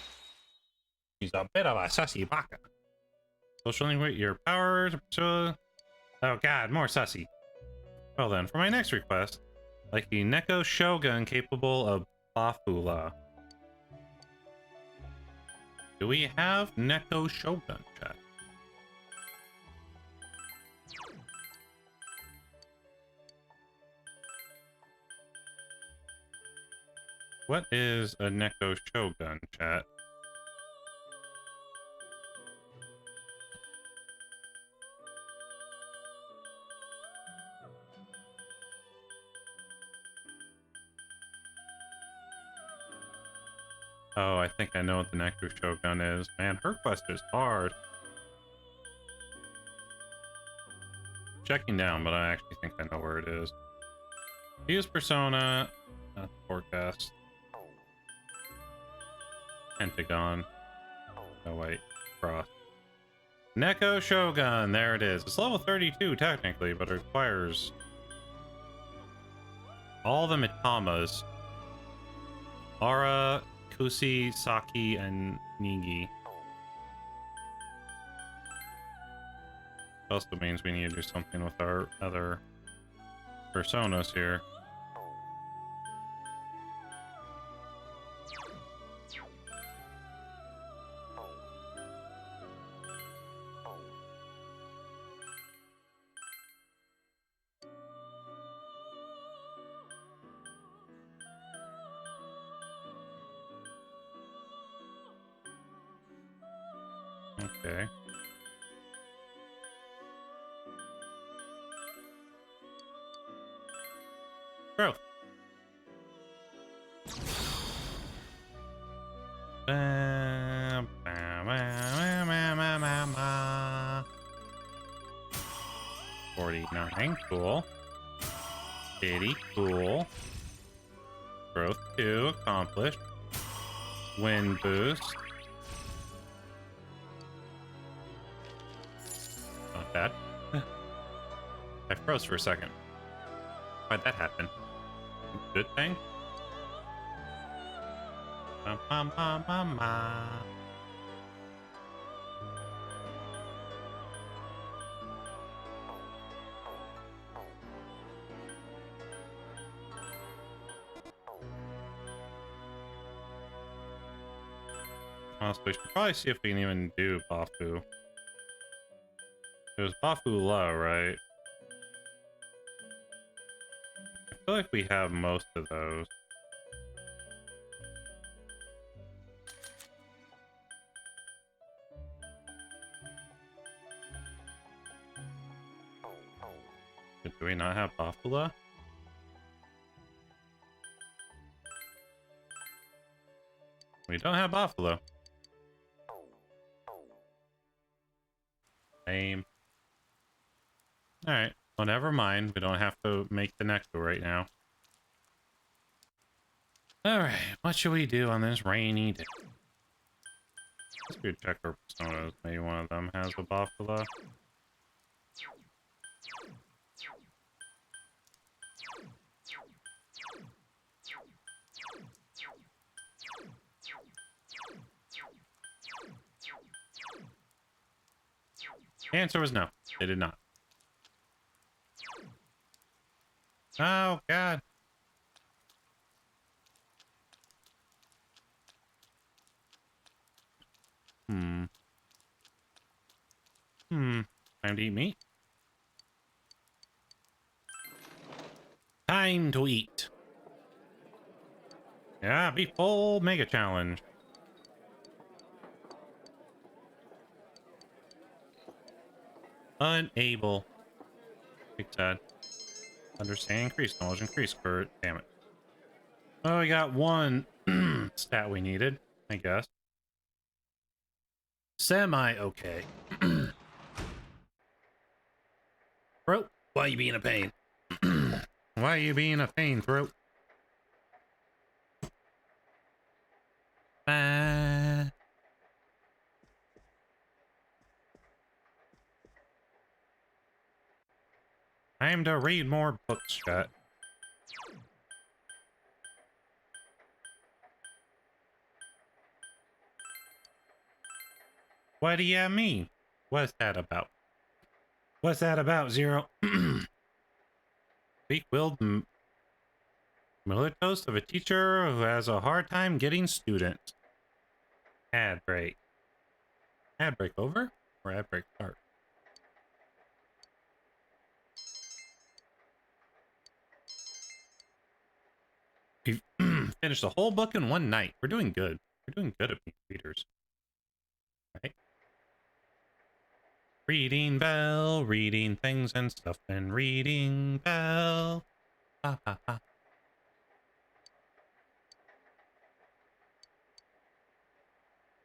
She's a bit of a sussy baka. Social link with your powers. Oh god, more sussy. Well then, for my next request, like the Neko Shogun capable of Bafula. Do we have Neko Shogun, chat? What is a Neko Shogun, chat? Oh, I think I know what the Neko Shogun is. Man, her quest is hard. Checking down, but I actually think I know where it is. Use persona. Forecast. Pentagon. Oh wait, cross. Neko Shogun, there it is. It's level 32 technically, but it requires all the Mitamas. Ara, Kusi, Saki, and Nigi. Also means we need to do something with our other personas here. Okay. Growth. Ba, ba, ba, ba, ba, ba, ba. 49, cool. 80, cool. Growth 2, accomplished. Wind boost. Not bad. I froze for a second. Why'd that happen? Good thing? Ma, ma, ma, ma, ma. Honestly, we should probably see if we can even do Bafu. It was Bafu low, right? I feel like we have most of those. Do we not have Buffalo? We don't have Buffalo. Same. Alright. Well, never mind. We don't have to make the next one right now. Alright. What should we do on this rainy day? Let's go check our personas. Maybe one of them has a Buffalo. The answer was no. They did not. Oh, God. Time to eat meat? Time to eat. Yeah, be full mega challenge. Unable. Big sad. Understand, increase knowledge, increase spirit. Damn it. Oh, we got one stat we needed, I guess. Semi-okay. Bro, why you being a pain? Why you being a pain, bro? Time to read more books, chat. What do you mean? What's that about? What's that about, Zero? Weak-willed milquetoast of a teacher who has a hard time getting students. Ad break. Ad break over? Or ad break start? We finished the whole book in one night. We're doing good. We're doing good at being readers. Right? Reading Bell, reading things and stuff, and reading Bell. Ha ha ha.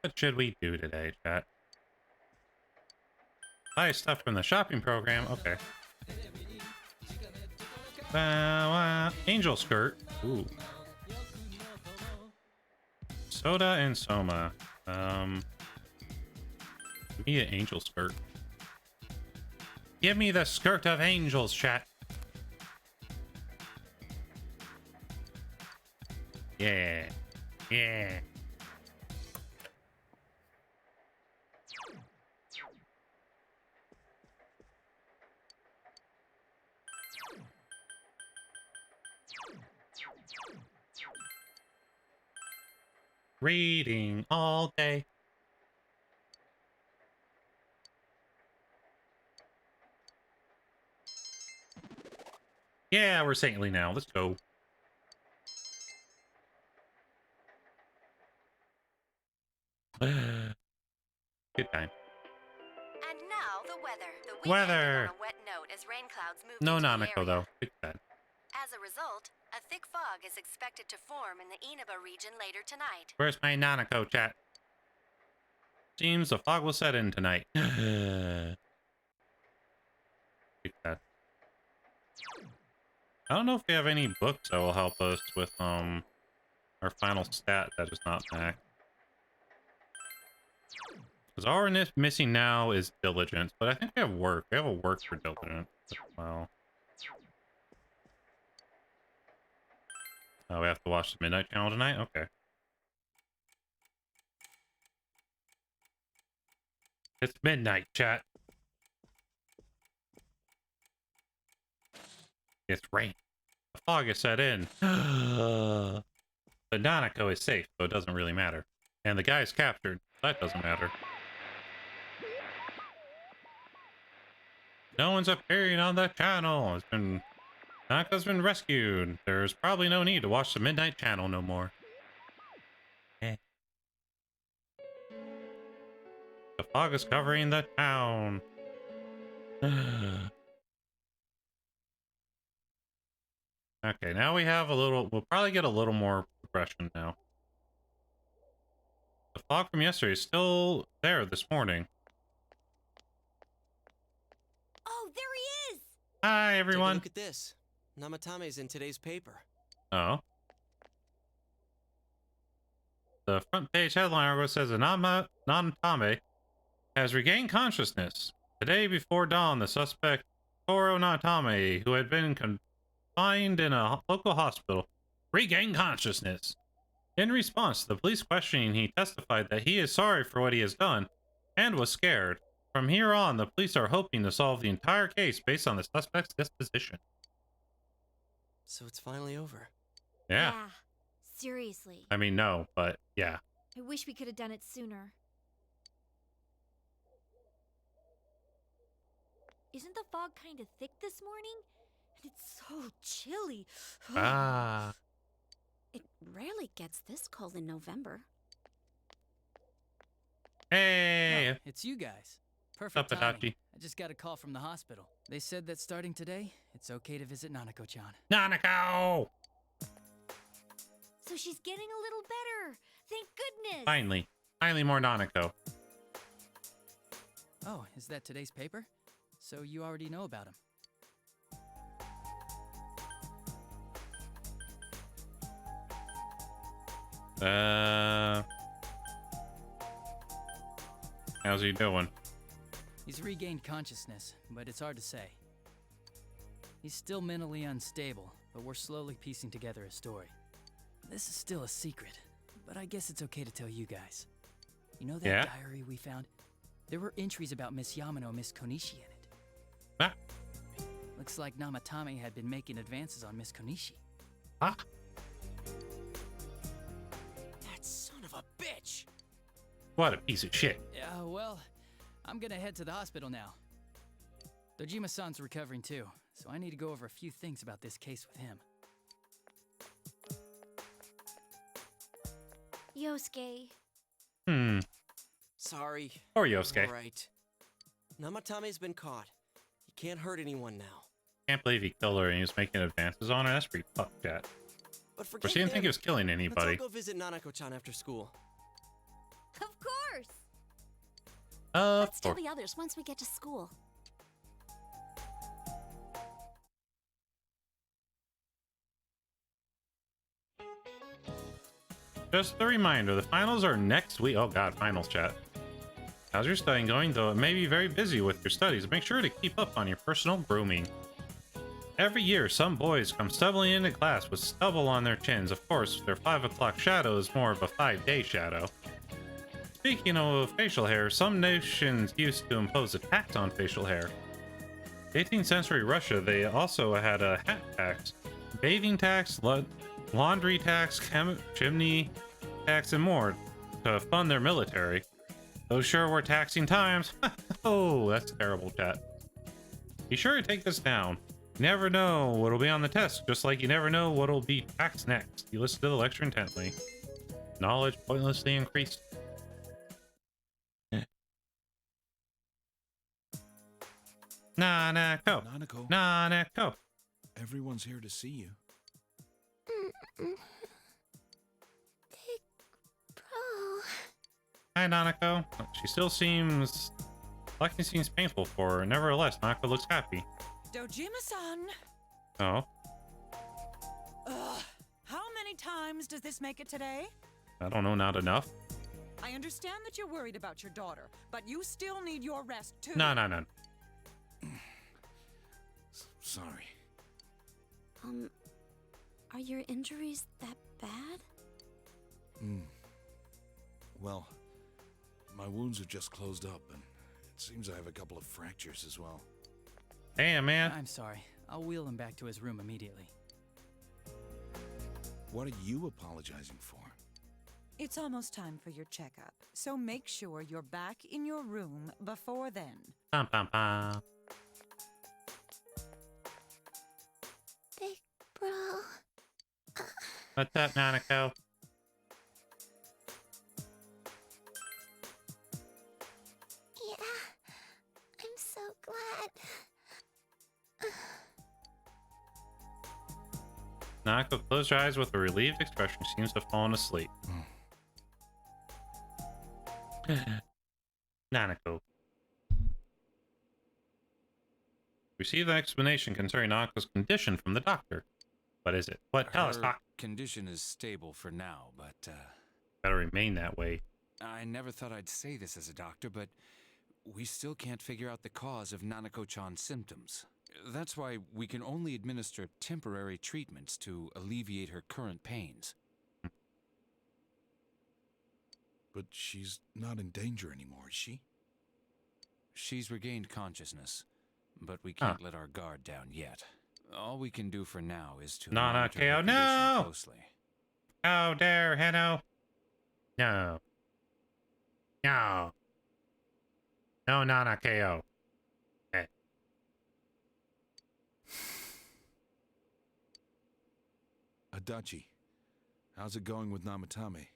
What should we do today, chat? Buy stuff from the shopping program. Okay. Angel skirt. Ooh. Soda and Soma. Give me an angel skirt. Give me the skirt of angels, chat. Yeah. Yeah. Reading all day. Yeah, we're saintly now. Let's go. Good time. Now, the weather. The weekend Weather. on a wet note as rain clouds move No into the Nanako, area. though. Fix that. As a result, a thick fog is expected to form in the Inaba region later tonight. Where's my Nanako, chat? Seems the fog will set in tonight. Fix that. I don't know if we have any books that will help us with, our final stat that is not back. Because all we're missing now is diligence, but I think we have work. We have a work for diligence as well. Oh, we have to watch the Midnight Channel tonight? Okay. It's midnight, chat. It's rain. The fog is set in. But Nanako is safe, so it doesn't really matter. And the guy is captured. That doesn't matter. No one's appearing on the channel. Nanako's been rescued. There's probably no need to watch the Midnight Channel no more. The fog is covering the town. Okay, now we have a little... We'll probably get a little more progression now. The fog from yesterday is still there this morning. Oh, there he is! Hi, Take a everyone. look at this. Namatame's in today's paper. Oh. The front page headline article says Namatame has regained consciousness. Today before dawn, the suspect, Toro Namatame, who had been confined in a local hospital, regained consciousness. In response to the police questioning, he testified that he is sorry for what he has done and was scared. From here on, the police are hoping to solve the entire case based on the suspect's disposition. So it's finally over. Yeah. Seriously. I mean, no, but yeah. I wish we could have done it sooner. Isn't the fog kind of thick this morning? And it's so chilly. Ah. It rarely gets this cold in November. Hey. Oh, it's you guys. What's up, Perfect timing. Itachi? I just got a call from the hospital. They said that starting today, it's okay to visit Nanako-chan. Nanako! So she's getting a little better. Thank goodness. Finally. Finally more Nanako. Oh, is that today's paper? So you already know about him. How's he doing? He's regained consciousness, but it's hard to say. He's still mentally unstable, but we're slowly piecing together a story. This is still a secret, but I guess it's okay to tell you guys. You know that diary we found? There were entries about Miss Yamano and Miss Konishi in it. Ah. Looks like Namatame had been making advances on Miss Konishi. Ah. That son of a bitch! What a piece of shit. Yeah, well, I'm gonna head to the hospital now. Dojima-san's recovering too, so I need to go over a few things about this case with him. Yosuke. Sorry. Or Yosuke. All right. Namatame's been caught. He can't hurt anyone now. Can't believe he killed her and he was making advances on her. That's pretty fucked, chat. But But forget she didn't think he him. was killing anybody. Let's all go visit Nanako-chan after school. Of course. Let's tell the others once we get to school. Just a reminder, the finals are next week. Oh god, finals, chat. How's your studying going? Though it may be very busy with your studies, make sure to keep up on your personal grooming. Every year, some boys come stumbling into class with stubble on their chins. Of course, their 5 o'clock shadow is more of a 5-day shadow. Speaking of facial hair, some nations used to impose a tax on facial hair. 18th century Russia, they also had a hat tax, bathing tax, laundry tax, chimney tax, and more to fund their military. Those sure were taxing times. Oh, that's terrible, chat. Be sure to take this down. You never know what'll be on the test, just like you never know what'll be taxed next. You listen to the lecture intently. Knowledge pointlessly increased. Nanako. Nanako, Nanako. everyone's here to see you. Big bro. Hi, Nanako. She still seems... Lucky seems painful for her. Nevertheless, Nanako looks happy. Dojima-san! Oh, Ugh. How many times does this make it today? I don't know, not enough. I understand that you're worried about your daughter, but you still need your rest too. No. Sorry. Are your injuries that bad? Well, my wounds are just closed up, and it seems I have a couple of fractures as well. Damn, man. I'm sorry. I'll wheel him back to his room immediately. What are you apologizing for? It's almost time for your checkup, so make sure you're back in your room before then. Pam, pam, pam. Big bro. What's up, Nanako? Yeah, I'm so glad. Nanako closed her eyes with a relieved expression. She seems to have fallen asleep. Nanako. Receive an explanation concerning Nanako's condition from the doctor. What is it? What? Tell us, Her Doc. condition is stable for now, but Better remain that way. I never thought I'd say this as a doctor, but we still can't figure out the cause of Nanako-chan's symptoms. That's why we can only administer temporary treatments to alleviate her current pains. But she's not in danger anymore, is she? She's regained consciousness, but we can't let our guard down yet. All we can do for now is to monitor her Nanako, condition no! closely. How dare, Heno? No. No. No, Nanako. Okay. Adachi, how's it going with Namatame?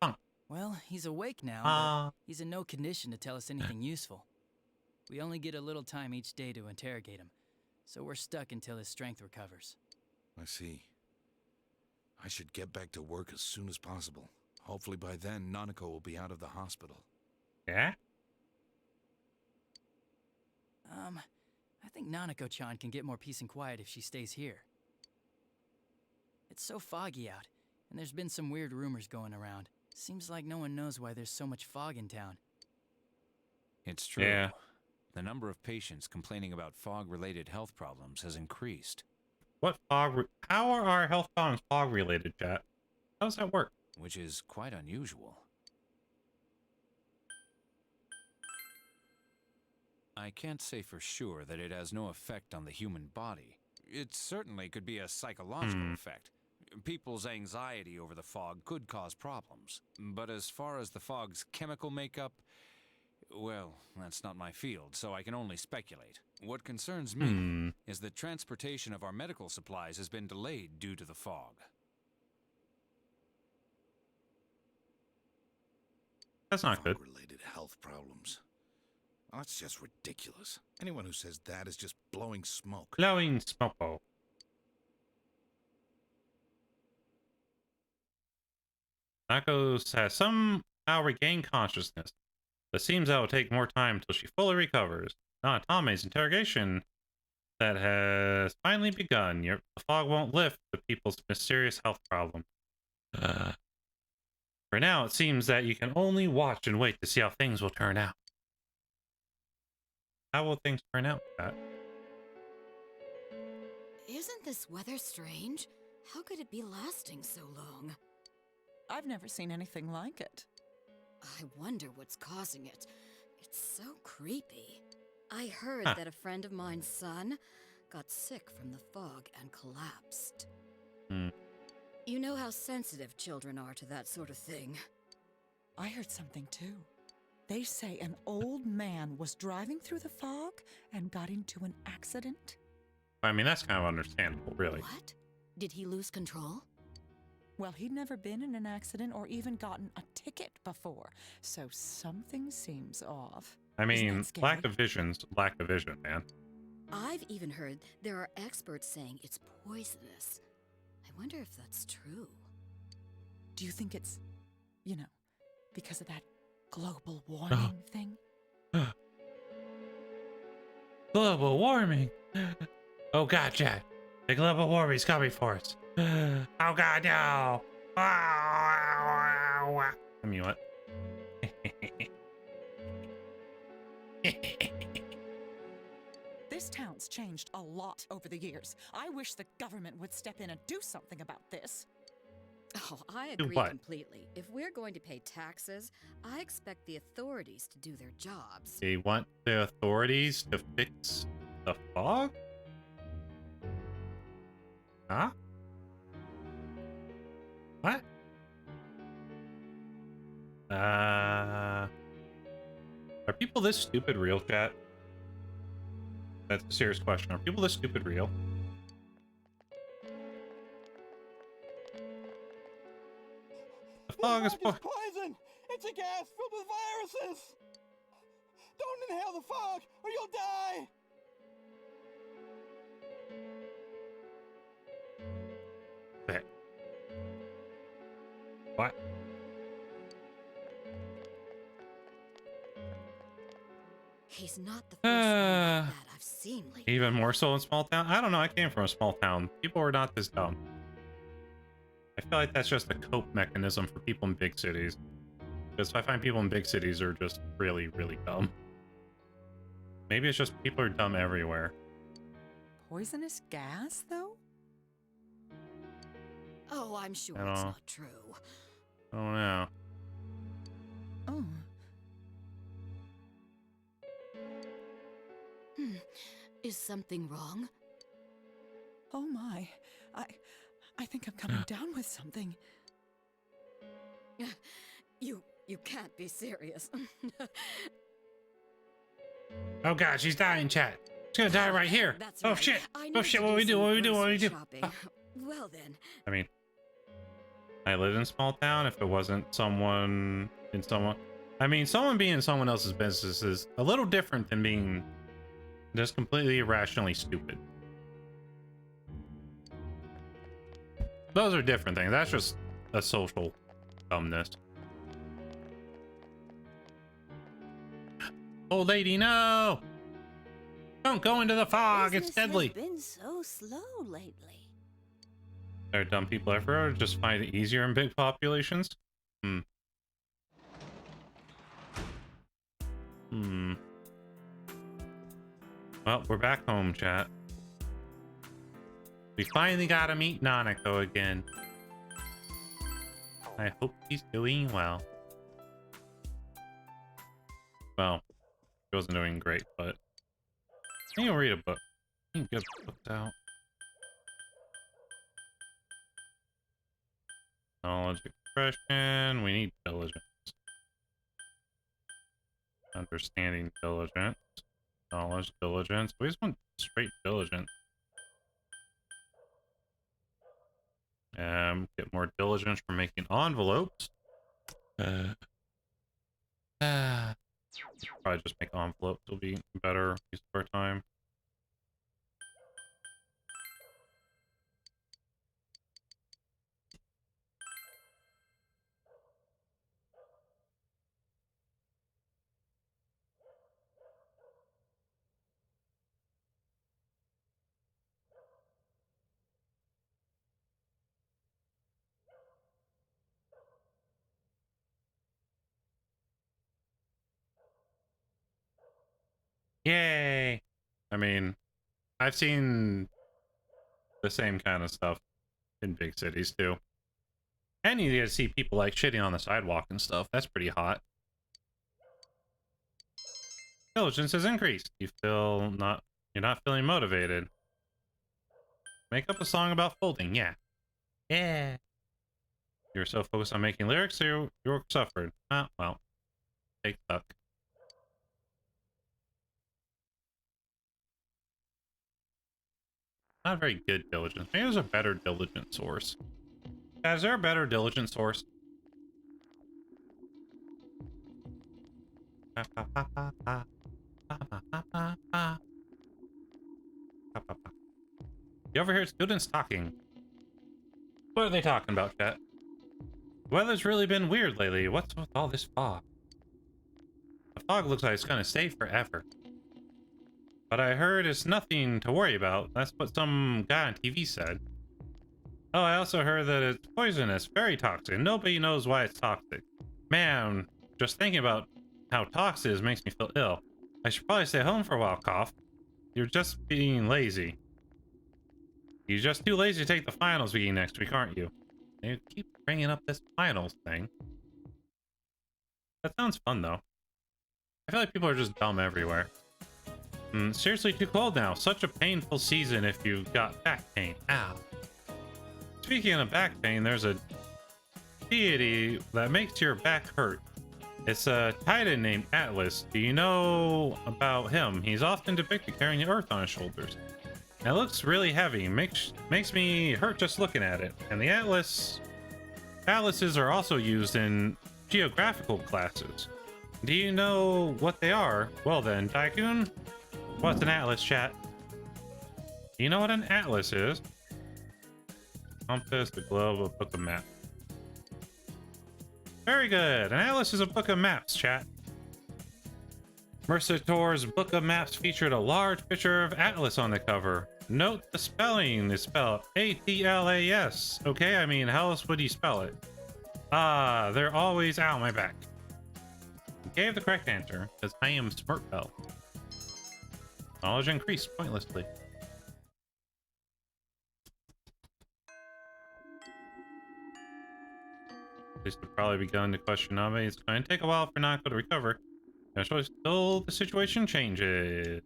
Punk. Well, he's awake now, but he's in no condition to tell us anything useful. We only get a little time each day to interrogate him, so we're stuck until his strength recovers. I see. I should get back to work as soon as possible. Hopefully by then, Nanako will be out of the hospital. Yeah? I think Nanako-chan can get more peace and quiet if she stays here. It's so foggy out, and there's been some weird rumors going around. Seems like no one knows why there's so much fog in town. It's true. Yeah. The number of patients complaining about fog-related health problems has increased. What fog? How are our health problems fog-related, chat? How does that work? Which is quite unusual. I can't say for sure that it has no effect on the human body. It certainly could be a psychological effect. People's anxiety over the fog could cause problems. But as far as the fog's chemical makeup, well, that's not my field, so I can only speculate. What concerns me is that transportation of our medical supplies has been delayed due to the fog. That's not good. Fog-related health problems. Well, that's just ridiculous. Anyone who says that is just blowing smoke. Blowing smoke. Nanako has somehow regained consciousness, but it seems that will take more time until she fully recovers. Natame's interrogation that has finally begun. The fog won't lift the people's mysterious health problem. For now, it seems that you can only watch and wait to see how things will turn out. How will things turn out, Pat? Isn't this weather strange? How could it be lasting so long? I've never seen anything like it. I wonder what's causing it. It's so creepy. I heard that a friend of mine's son got sick from the fog and collapsed. You know how sensitive children are to that sort of thing. I heard something too. They say an old man was driving through the fog and got into an accident. I mean, that's kind of understandable, really. What? Did he lose control? Well, he'd never been in an accident or even gotten a ticket before, so something seems off. I mean, scary? lack of vision's lack of vision, man. I've even heard there are experts saying it's poisonous. I wonder if that's true. Do you think it's, you know, because of that global warming thing? Global warming. Oh god, Chad. The global warming's coming for us. Oh god, no. I mean, what? This town's changed a lot over the years. I wish the government would step in and do something about this. Oh, I Do agree what? completely. If we're going to pay taxes, I expect the authorities to do their jobs. They want the authorities to fix the fog? Huh? What? Are people this stupid real, chat? That's a serious question. Are people this stupid real? The fog is poison! It's a gas filled with viruses! Don't inhale the fog, or you'll die! What? He's not the first one like that I've seen lately. Even more so in small town? I don't know. I came from a small town. People were not this dumb. I feel like that's just a cope mechanism for people in big cities. Because I find people in big cities are just really, really dumb. Maybe it's just people are dumb everywhere. Poisonous gas, though? Oh, I'm sure I don't it's know. not true. Oh no. Oh. Is something wrong? Oh my. I think I'm coming down with something. You can't be serious. Oh god, she's dying, chat. She's gonna die right here. That's Oh right. shit. I Oh need shit, to what do we do? some What do we do? What do we grocery do? shopping. Well then. I mean, I lived in a small town. If it wasn't someone in someone, I mean, someone being in someone else's business is a little different than being just completely irrationally stupid. Those are different things. That's just a social dumbness. Old lady, no! Don't go into the fog. It's deadly. Been so slow lately. Are dumb people everywhere just find it easier in big populations? Well, we're back home, chat. We finally got to meet Nanako again. I hope he's doing well. Well, he wasn't doing great, but I need to read a book. I need to get books out. Knowledge expression. We need diligence. Understanding diligence. Knowledge diligence. We just want straight diligence. Get more diligence for making envelopes. Probably just make envelopes. Will be better use of our time. Yay! I mean, I've seen the same kind of stuff in big cities too. And you get to see people like shitting on the sidewalk and stuff. That's pretty hot. Diligence has increased. You're not feeling motivated. Make up a song about folding. Yeah. Yeah. You're so focused on making lyrics, so your work suffered. Ah, well. Take suck. Not very good diligence. Maybe there's a better diligence source. Yeah, is there a better diligence source? You overhear students talking. What are they talking about, chat? The weather's really been weird lately. What's with all this fog? The fog looks like it's gonna stay forever. But I heard it's nothing to worry about. That's what some guy on TV said. Oh, I also heard that it's poisonous, very toxic. Nobody knows why it's toxic. Man, just thinking about how toxic it is makes me feel ill. I should probably stay home for a while, cough. You're just being lazy. You're just too lazy to take the finals meeting next week, aren't you? You keep bringing up this finals thing. That sounds fun, though. I feel like people are just dumb everywhere. Seriously too cold now. Such a painful season if you've got back pain. Ow. Speaking of back pain, there's a deity that makes your back hurt. It's a titan named Atlas. Do you know about him? He's often depicted carrying the earth on his shoulders. And it looks really heavy. Makes me hurt just looking at it. And the atlases are also used in geographical classes. Do you know what they are? Well then, Tycoon, what's an atlas, chat? Do you know what an atlas is? Compass, the globe, a book of maps. Very good. An atlas is a book of maps, chat. Mercator's book of maps featured a large picture of Atlas on the cover. Note the spelling is spelled A-T-L-A-S. Okay, I mean, how else would you spell it? Ah, they're always out my back. You gave the correct answer, because I am Smol Bell. Knowledge increased pointlessly. This could probably be going to question Name. It's going to take a while for Nako to recover. Until the situation changes.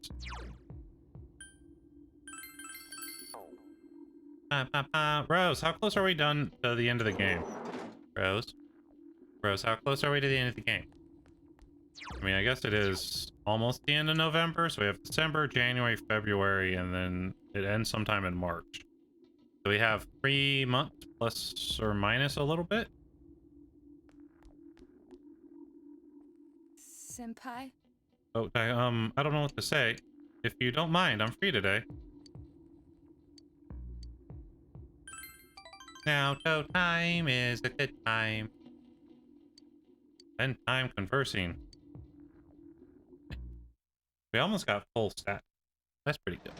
Rose, how close are we done to the end of the game? Rose, how close are we to the end of the game? I mean, I guess it is almost the end of November, so we have December, January, February, and then it ends sometime in March. So we have 3 months plus or minus a little bit. Senpai? Oh, I don't know what to say. If you don't mind, I'm free today. Now, time is a good time. Spend time conversing. We almost got full stat. That's pretty good.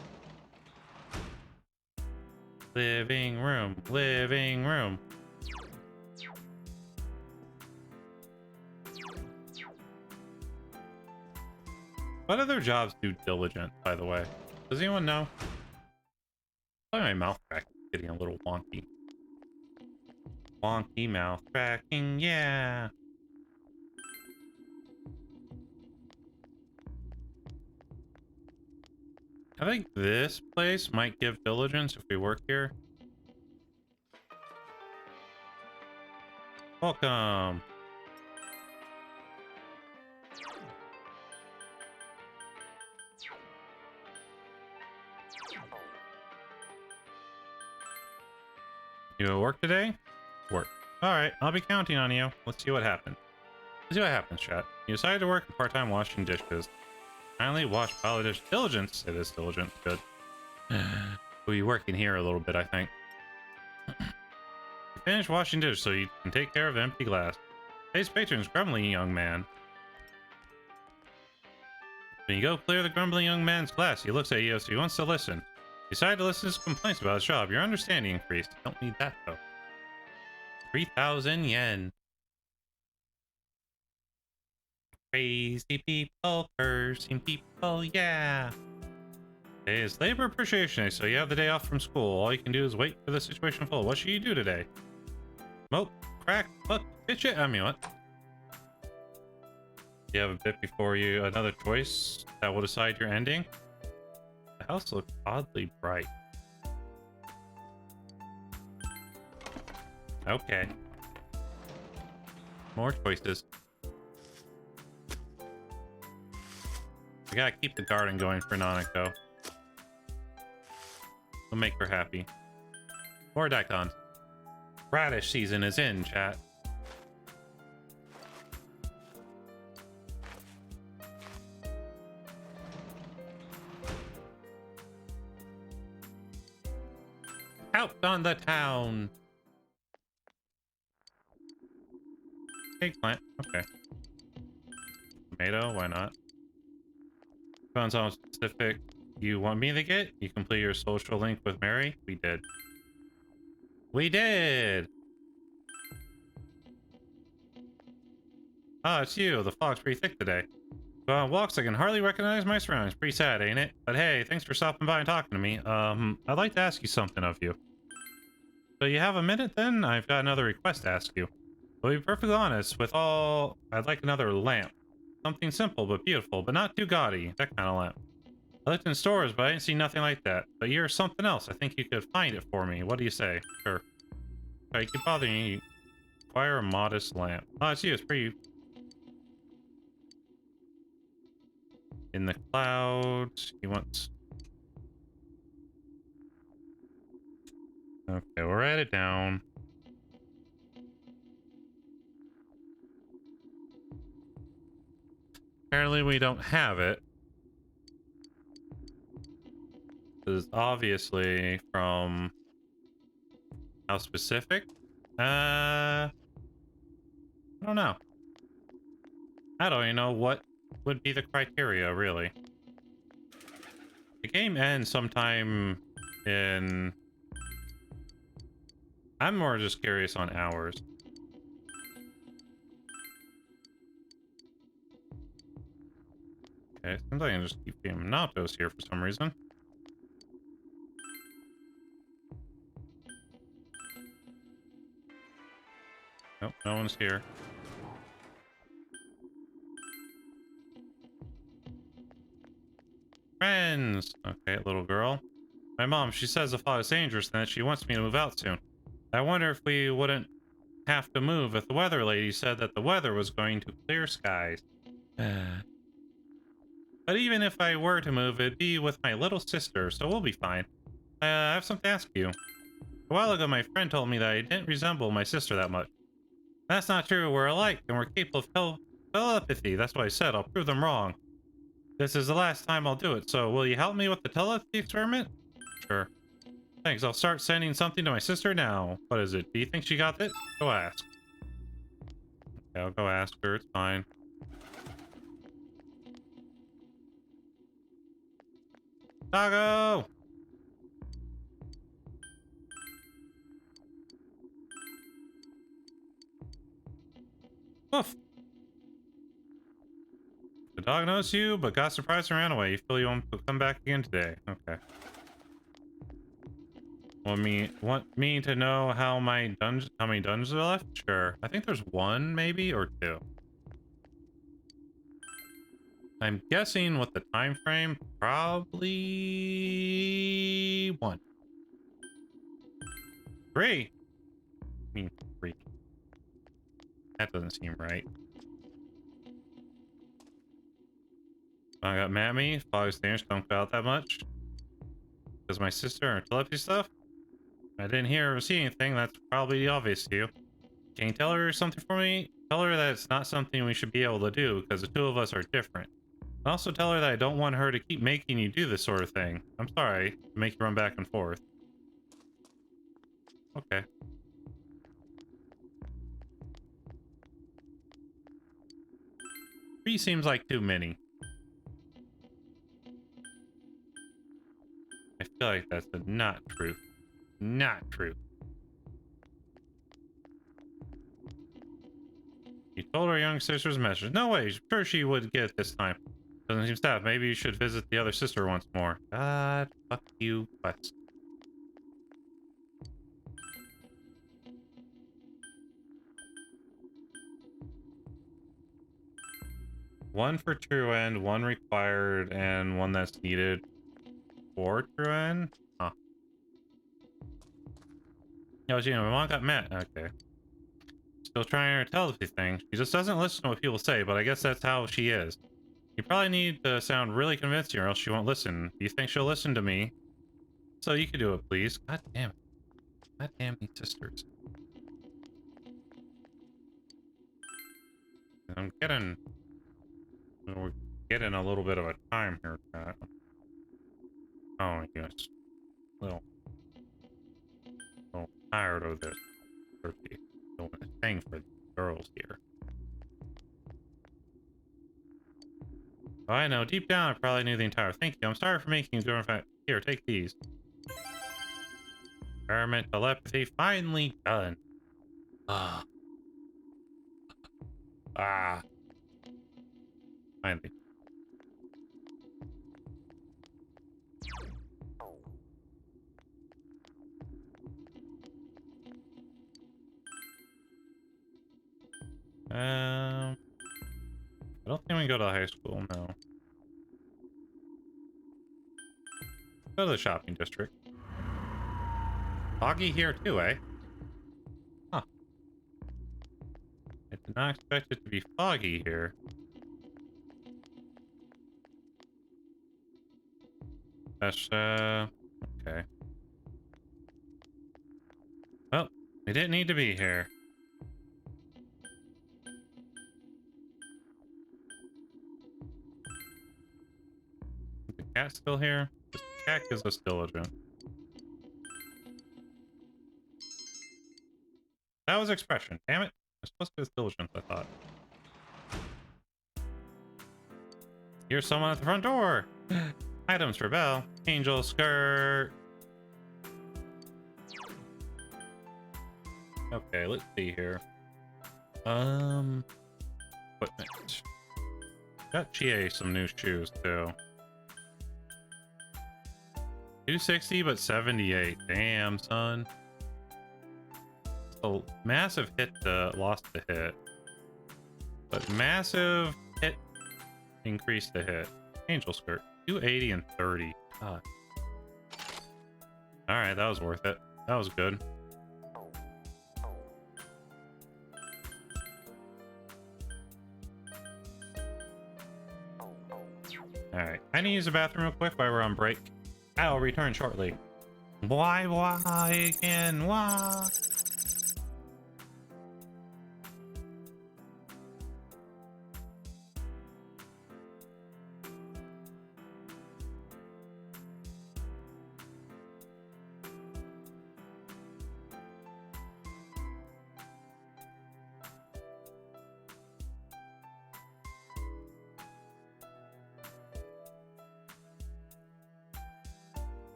Living room, living room. What other jobs do diligent, by the way? Does anyone know? Probably my mouth crack is getting a little wonky. Wonky mouth cracking, yeah. I think this place might give diligence if we work here. Welcome. You at work today? Work. Alright, I'll be counting on you. Let's see what happens. Let's see what happens, chat. You decided to work part-time washing dishes. Finally wash pile of dish. Diligence. It is diligent. Good. We'll be working here a little bit, I think. You finished washing dishes so you can take care of empty glass. Today's patron's grumbling young man. When you go clear the grumbling young man's glass, he looks at you so he wants to listen. You decide to listen to his complaints about his job. Your understanding increased. Don't need that, though. 3,000 yen. Crazy people, cursing people, yeah. Today is Labor Appreciation Day, so you have the day off from school. All you can do is wait for the situation to unfold. What should you do today? Smoke, crack, fuck, bitch it. I mean, what? You have a bit before you another choice that will decide your ending. The house looks oddly bright. Okay. More choices. We gotta keep the garden going for Nanako. We'll make her happy. More daikons. Radish season is in, chat. Out on the town. Eggplant. Okay. Tomato. Why not? Found something specific you want me to get? You complete your social link with Mary? We did. We did! Ah, it's you. The fog's pretty thick today. Go on walks, I can hardly recognize my surroundings. Pretty sad, ain't it? But hey, thanks for stopping by and talking to me. I'd like to ask you something of you. So you have a minute then? I've got another request to ask you. To be perfectly honest, I'd like another lamp. Something simple but beautiful, but not too gaudy. That kind of lamp. I looked in stores, but I didn't see nothing like that. But you're something else. I think you could find it for me. What do you say? Sure. Sorry, keep bothering you. Require a modest lamp. Oh, it's you. It's pretty. In the clouds. He wants. Okay, we'll write it down. Apparently we don't have it. This is obviously from how specific? I don't know. I don't even know what would be the criteria, really. The game ends sometime in... I'm more just curious on hours. Okay, seems like I can just keep getting Monotos here for some reason. Nope, no one's here. Friends! Okay, little girl. My mom, she says the fog is dangerous and that she wants me to move out soon. I wonder if we wouldn't have to move if the weather lady said that the weather was going to clear skies. But even if I were to move, it'd be with my little sister, so we'll be fine. I have something to ask you. A while ago, my friend told me that I didn't resemble my sister that much. That's not true. We're alike, and we're capable of telepathy. That's what I said. I'll prove them wrong. This is the last time I'll do it, so will you help me with the telepathy experiment? Sure. Thanks. I'll start sending something to my sister now. What is it? Do you think she got it? Go ask. Okay, I'll go ask her. It's fine. Doggo! Woof! The dog knows you, but got surprised and ran away. You feel you want to come back again today. Okay. Want me to know how many dungeons are left? Sure. I think there's one, maybe, or two. I'm guessing with the time frame, probably one. 3. I mean 3. That doesn't seem right. I got mad at me. Fog's dangerous. Don't go out that much. Because my sister and telepathy stuff. I didn't hear or see anything. That's probably obvious to you. Can you tell her something for me? Tell her that it's not something we should be able to do because the two of us are different. And also tell her that I don't want her to keep making you do this sort of thing. I'm sorry to make you run back and forth. Okay. Three seems like too many. I feel like that's not true. Not true. You told her young sister's message. No way. Sure she would get it this time. Doesn't seem sad. Maybe you should visit the other sister once more. God, fuck you, Quest. One for true end, one required, and one that's needed for true end? Huh. Oh, you know, my mom got mad. Okay. Still trying her telepathy thing. She just doesn't listen to what people say, but I guess that's how she is. You probably need to sound really convincing or else she won't listen. Do you think she'll listen to me? So you can do it, please. God damn it. God damn these sisters. We're getting a little bit of a time here, chat. Oh, yes. Little. tired of this. Doing a thing for girls here. Oh, I know. Deep down, I probably knew the entire. Thank you. I'm sorry for making you do it. Here, take these. Experiment telepathy finally done. Ah. Finally. I don't think we can go to high school, no. Go to the shopping district. Foggy here too, eh? Huh. I did not expect it to be foggy here. That's, okay. Well, we didn't need to be here. Is the cat still here? The cat gives us diligent. That was expression. Damn it. It's supposed to be diligent, I thought. Here's someone at the front door. Items for Belle. Angel skirt. Okay, let's see here. Equipment. Got GA some new shoes too. 260 but 78. Damn, son. A massive hit lost the hit. But massive hit increased the hit. Angel skirt. 280 and 30. God. Alright, that was worth it. That was good. Alright, I need to use the bathroom real quick while we're on break. I'll return shortly. Why again? Why?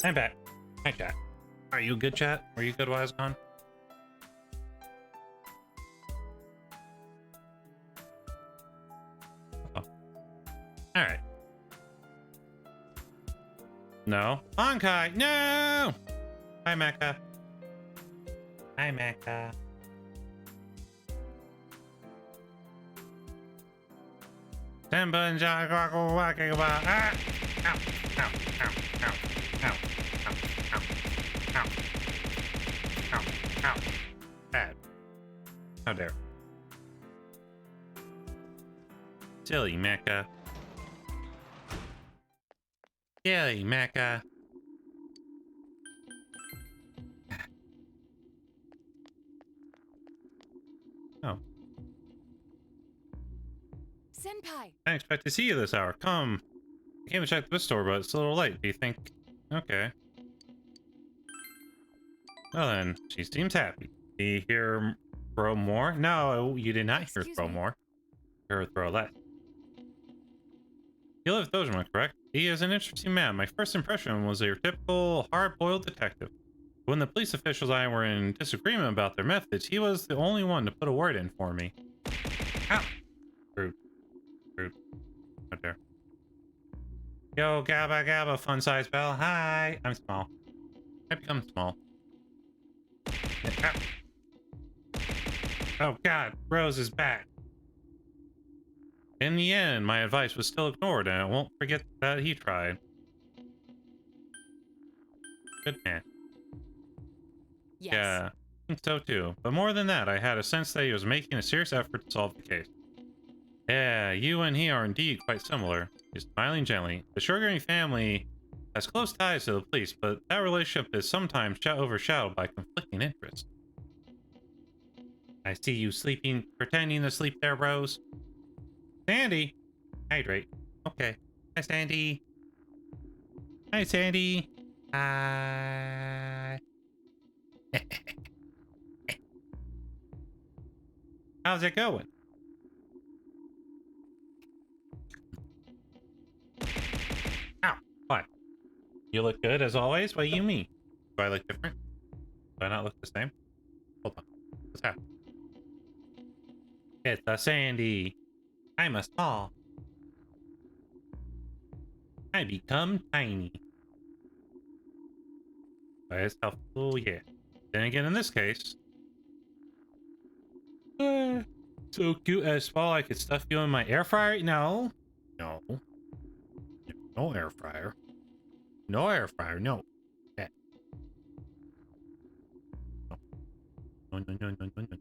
I'm back. Hi, chat. Are you good, chat? Were you good while I was gone? Oh. Alright. No. Honkai! No! Hi, Mecha. Hi, Mecha. Temba and Jago walking about. Ah! Ow! Ow! Ow! Ow! Ow! Ow! Ow! Ow! Ow! Ow! Bad. How dare. Silly Mecha. Silly Mecha. Oh. Senpai! I didn't expect to see you this hour. Come. I came to check the bookstore, but it's a little late. Do you think? Okay. Well then, she seems happy. Do you hear throw more? No, you did not hear throw more. You heard throw less. You live Dojima, correct? He is an interesting man. My first impression was your typical hard-boiled detective. When the police officials and I were in disagreement about their methods, he was the only one to put a word in for me. Ow! Rude. Rude. Right there. Yo, Gabba Gabba, fun size bell. Hi! I'm small. I become small. Ow. Oh god, Rose is back. In the end, my advice was still ignored, and I won't forget that he tried. Good man. Yes. Yeah, I think so too. But more than that, I had a sense that he was making a serious effort to solve the case. Yeah, you and he are indeed quite similar. He's smiling gently. The Surendra family has close ties to the police, but that relationship is sometimes overshadowed by conflicting interests. I see you sleeping, pretending to sleep there, bros. Sandy! Hydrate. Okay. Hi, Sandy. Hi, Sandy. Hi. How's it going? Ow. What? You look good as always? What do you mean? Do I look different? Do I not look the same? Hold on. What's happening? It's a Sandy. I'm a small. I become tiny. But it's helpful. Oh, yeah. Then again, in this case. So cute as small, I could stuff you in my air fryer? No. No. No air fryer. No air fryer, no. Yeah. No, no, no, no, no, no.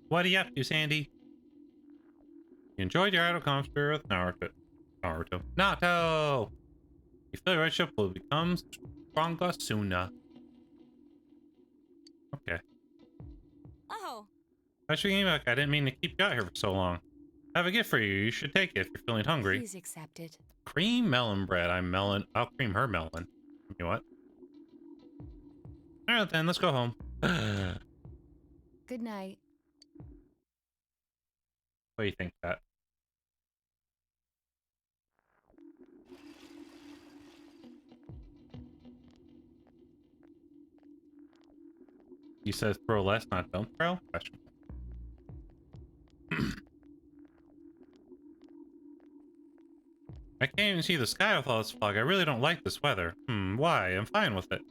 What are you up to, Sandy? You enjoyed your idle commentary with Naruto. Naruto! You feel your relationship will become stronger sooner. Okay. Oh. Special game back. I didn't mean to keep you out here for so long. I have a gift for you. You should take it if you're feeling hungry. Please accept it. Cream melon bread. I'll cream her melon. You know what? Alright then, let's go home. Good night. What do you think, Pat? You said throw less, not don't throw? Question. I can't even see the sky with all this fog. I really don't like this weather. Why? I'm fine with it.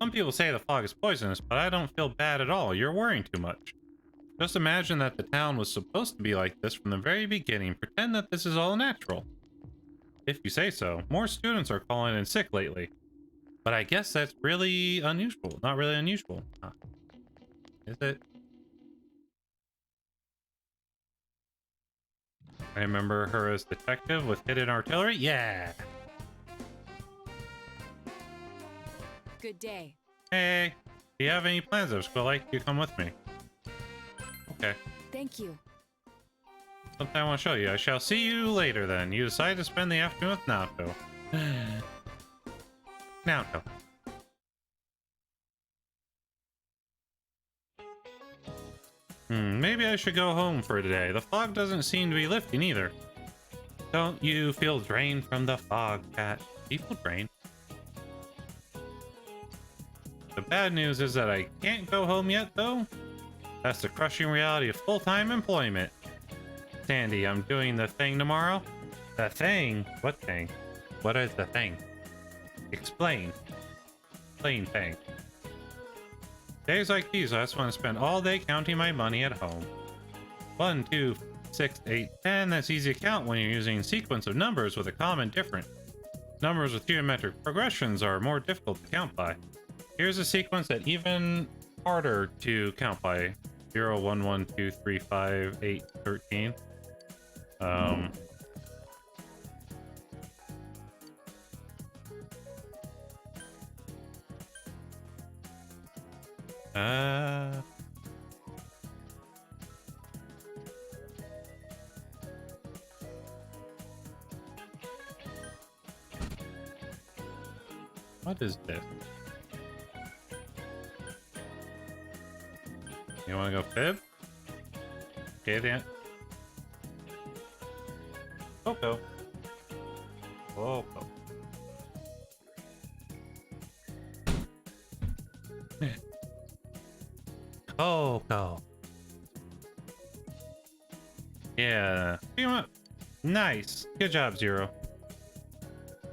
Some people say the fog is poisonous, but I don't feel bad at all. You're worrying too much. Just imagine that the town was supposed to be like this from the very beginning. Pretend that this is all natural. If you say so. More students are calling in sick lately. But I guess that's really unusual. Not really unusual. Huh. Is it? I remember her as detective with hidden artillery. Yeah. Good day. Hey. Do you have any plans? I was going to like you come with me. Okay. Thank you. Something I want to show you. I shall see you later then. You decide to spend the afternoon with Naoto. Naoto. Maybe I should go home for today. The fog doesn't seem to be lifting either. Don't you feel drained from the fog, Cat? Do you feel drained? The bad news is that I can't go home yet, though. That's the crushing reality of full-time employment. Sandy, I'm doing the thing tomorrow. The thing? What thing? What is the thing? Explain. Explain thing. Days like these, I just want to spend all day counting my money at home. 1, 2, 6, 8, 10. That's easy to count when you're using a sequence of numbers with a common difference. Numbers with geometric progressions are more difficult to count by. Here's a sequence that's even harder to count by. 0, 1, 1, 2, 3, 5, 8, 13. What is this? You want to go fib? Okay then. Coco. Coco. Coco. Yeah. You know what? Nice. Good job, Zero.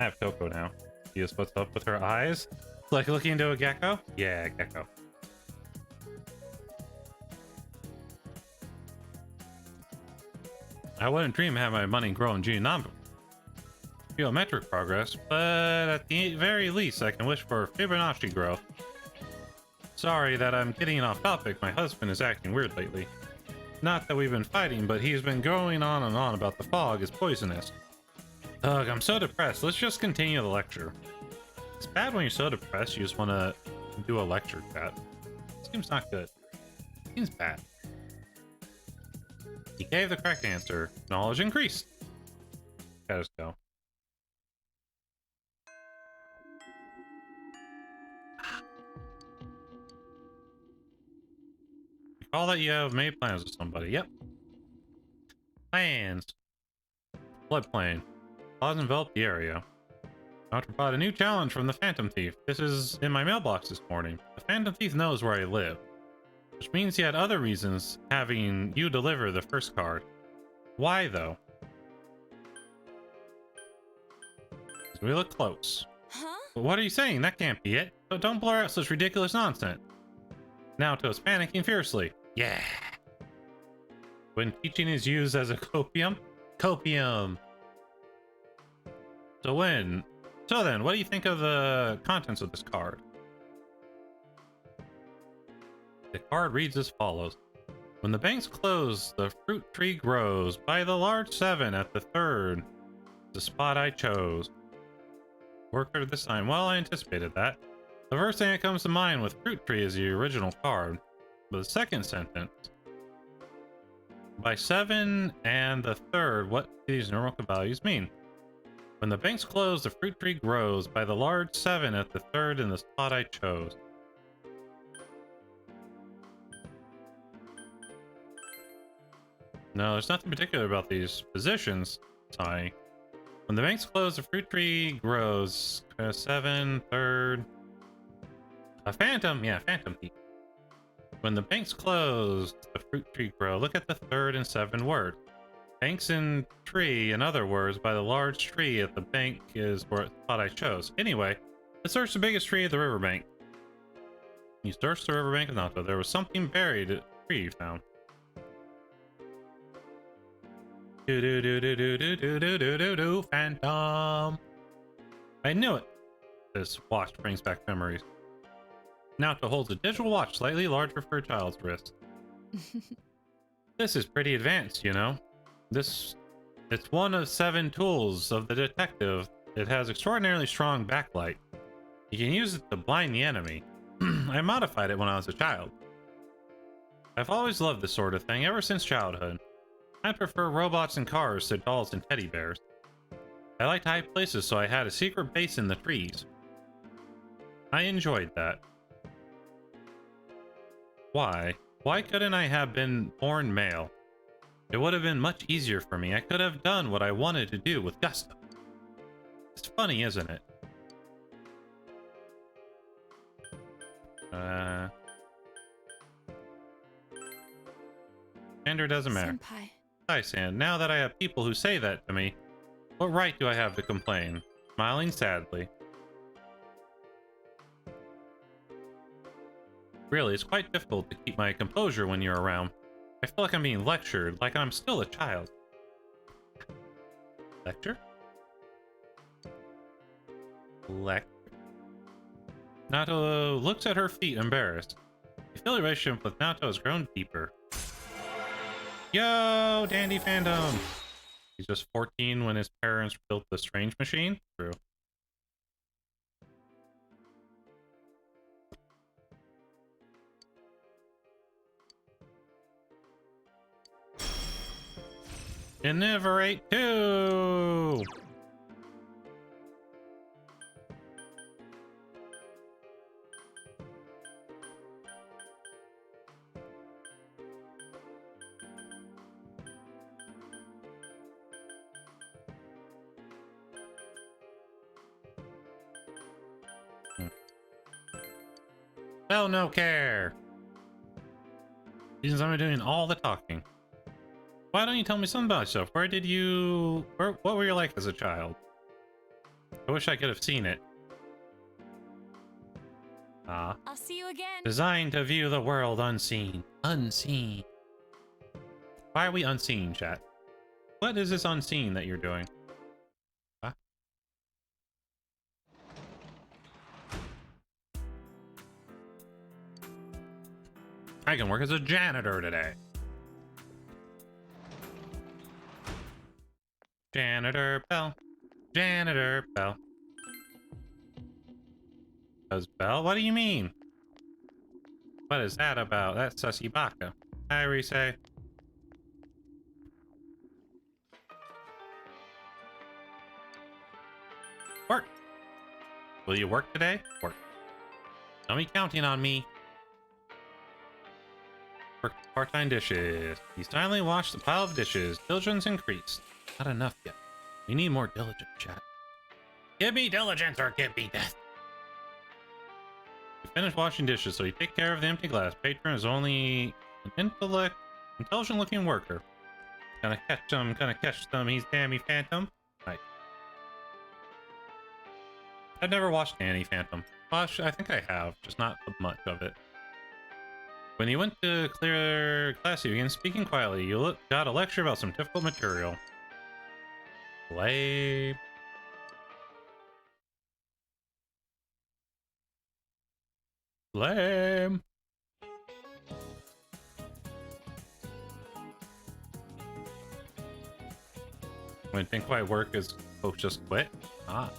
I have Coco now. See what's up with her eyes? Like looking into a gecko? Yeah, gecko. I wouldn't dream of having my money grow in geometric progress, but at the very least, I can wish for Fibonacci growth. Sorry that I'm getting off topic. My husband is acting weird lately. Not that we've been fighting, but he's been going on and on about the fog is poisonous. Ugh, I'm so depressed. Let's just continue the lecture. It's bad when you're so depressed you just want to do a lecture chat. Seems not good. Seems bad. He gave the correct answer. Knowledge increased. Let us go. Recall that you have made plans with somebody. Yep. Plans. Floodplain. Clouds envelop the area. Now to provide a new challenge from the Phantom Thief. This is in my mailbox this morning. The Phantom Thief knows where I live, which means he had other reasons having you deliver the first card. Why, though? As we look close. Huh? But what are you saying? That can't be it. So don't blur out such ridiculous nonsense. Naoto's panicking fiercely. Yeah. When teaching is used as a copium? Copium. So then, what do you think of the contents of this card? The card reads as follows. When the banks close, the fruit tree grows. By the large 7 at the 3rd, the spot I chose. Worker this time. Well, I anticipated that. The first thing that comes to mind with fruit tree is the original card. But the second sentence. By 7 and the 3rd, what do these numerical values mean? When the banks close, the fruit tree grows. By the large 7 at the 3rd in the spot I chose. No, there's nothing particular about these positions. Sorry. When the banks close, the fruit tree grows. 7, 3rd. A phantom? Yeah, phantom thief. When the banks close, the fruit tree grow. Look at the 3rd and 7 word. Banks and tree, in other words, by the large tree at the bank is where spot I chose. Anyway, let's search the biggest tree at the riverbank. You searched the riverbank of Naoto. There was something buried at the tree you found. Do phantom. I knew it. This watch brings back memories. Naoto holds a digital watch slightly larger for a child's wrist. This is pretty advanced, you know. It's one of 7 tools of the detective. It has extraordinarily strong backlight. You can use it to blind the enemy. I modified it when I was a child. I've always loved this sort of thing ever since childhood. I prefer robots and cars to dolls and teddy bears. I liked high places, so I had a secret base in the trees. I enjoyed that. Why? Why couldn't I have been born male? It would have been much easier for me. I could have done what I wanted to do with gusto. It's funny, isn't it? Gender doesn't matter. Senpai. Hi, Sand. Now that I have people who say that to me, what right do I have to complain? Smiling sadly. Really, it's quite difficult to keep my composure when you're around. I feel like I'm being lectured, like I'm still a child. Lecture? Lecture? Naoto looks at her feet, embarrassed. I feel the relationship with Naoto has grown deeper. Yo, Dandy fandom! He's just 14 when his parents built the strange machine? True. Inniverate 2! Bell no care. Seems I'm doing all the talking. Why don't you tell me something about yourself? What were you like as a child? I wish I could have seen it. Ah. I'll see you again. Designed to view the world unseen. Unseen. Why are we unseen, chat? What is this unseen that you're doing? Huh? I can work as a janitor today. Janitor Bell. Janitor Bell. Does Bell? What do you mean? What is that about? That's Sussy Baka. I re-say. Work. Will you work today? Work. Don't be counting on me. Work part-time dishes. He silently washed the pile of dishes. Diligence increased. Not enough yet. We need more diligence, chat. Give me diligence or give me death. You finished washing dishes, so you take care of the empty glass. Patron is only an intelligent-looking worker. Gonna catch some. He's Danny Phantom. Right. I've never watched Danny Phantom. Well, I think I have, just not much of it. When you went to clear class, you began speaking quietly. You got a lecture about some difficult material. Lame. Lame. When think why work is folks just quit? Ah.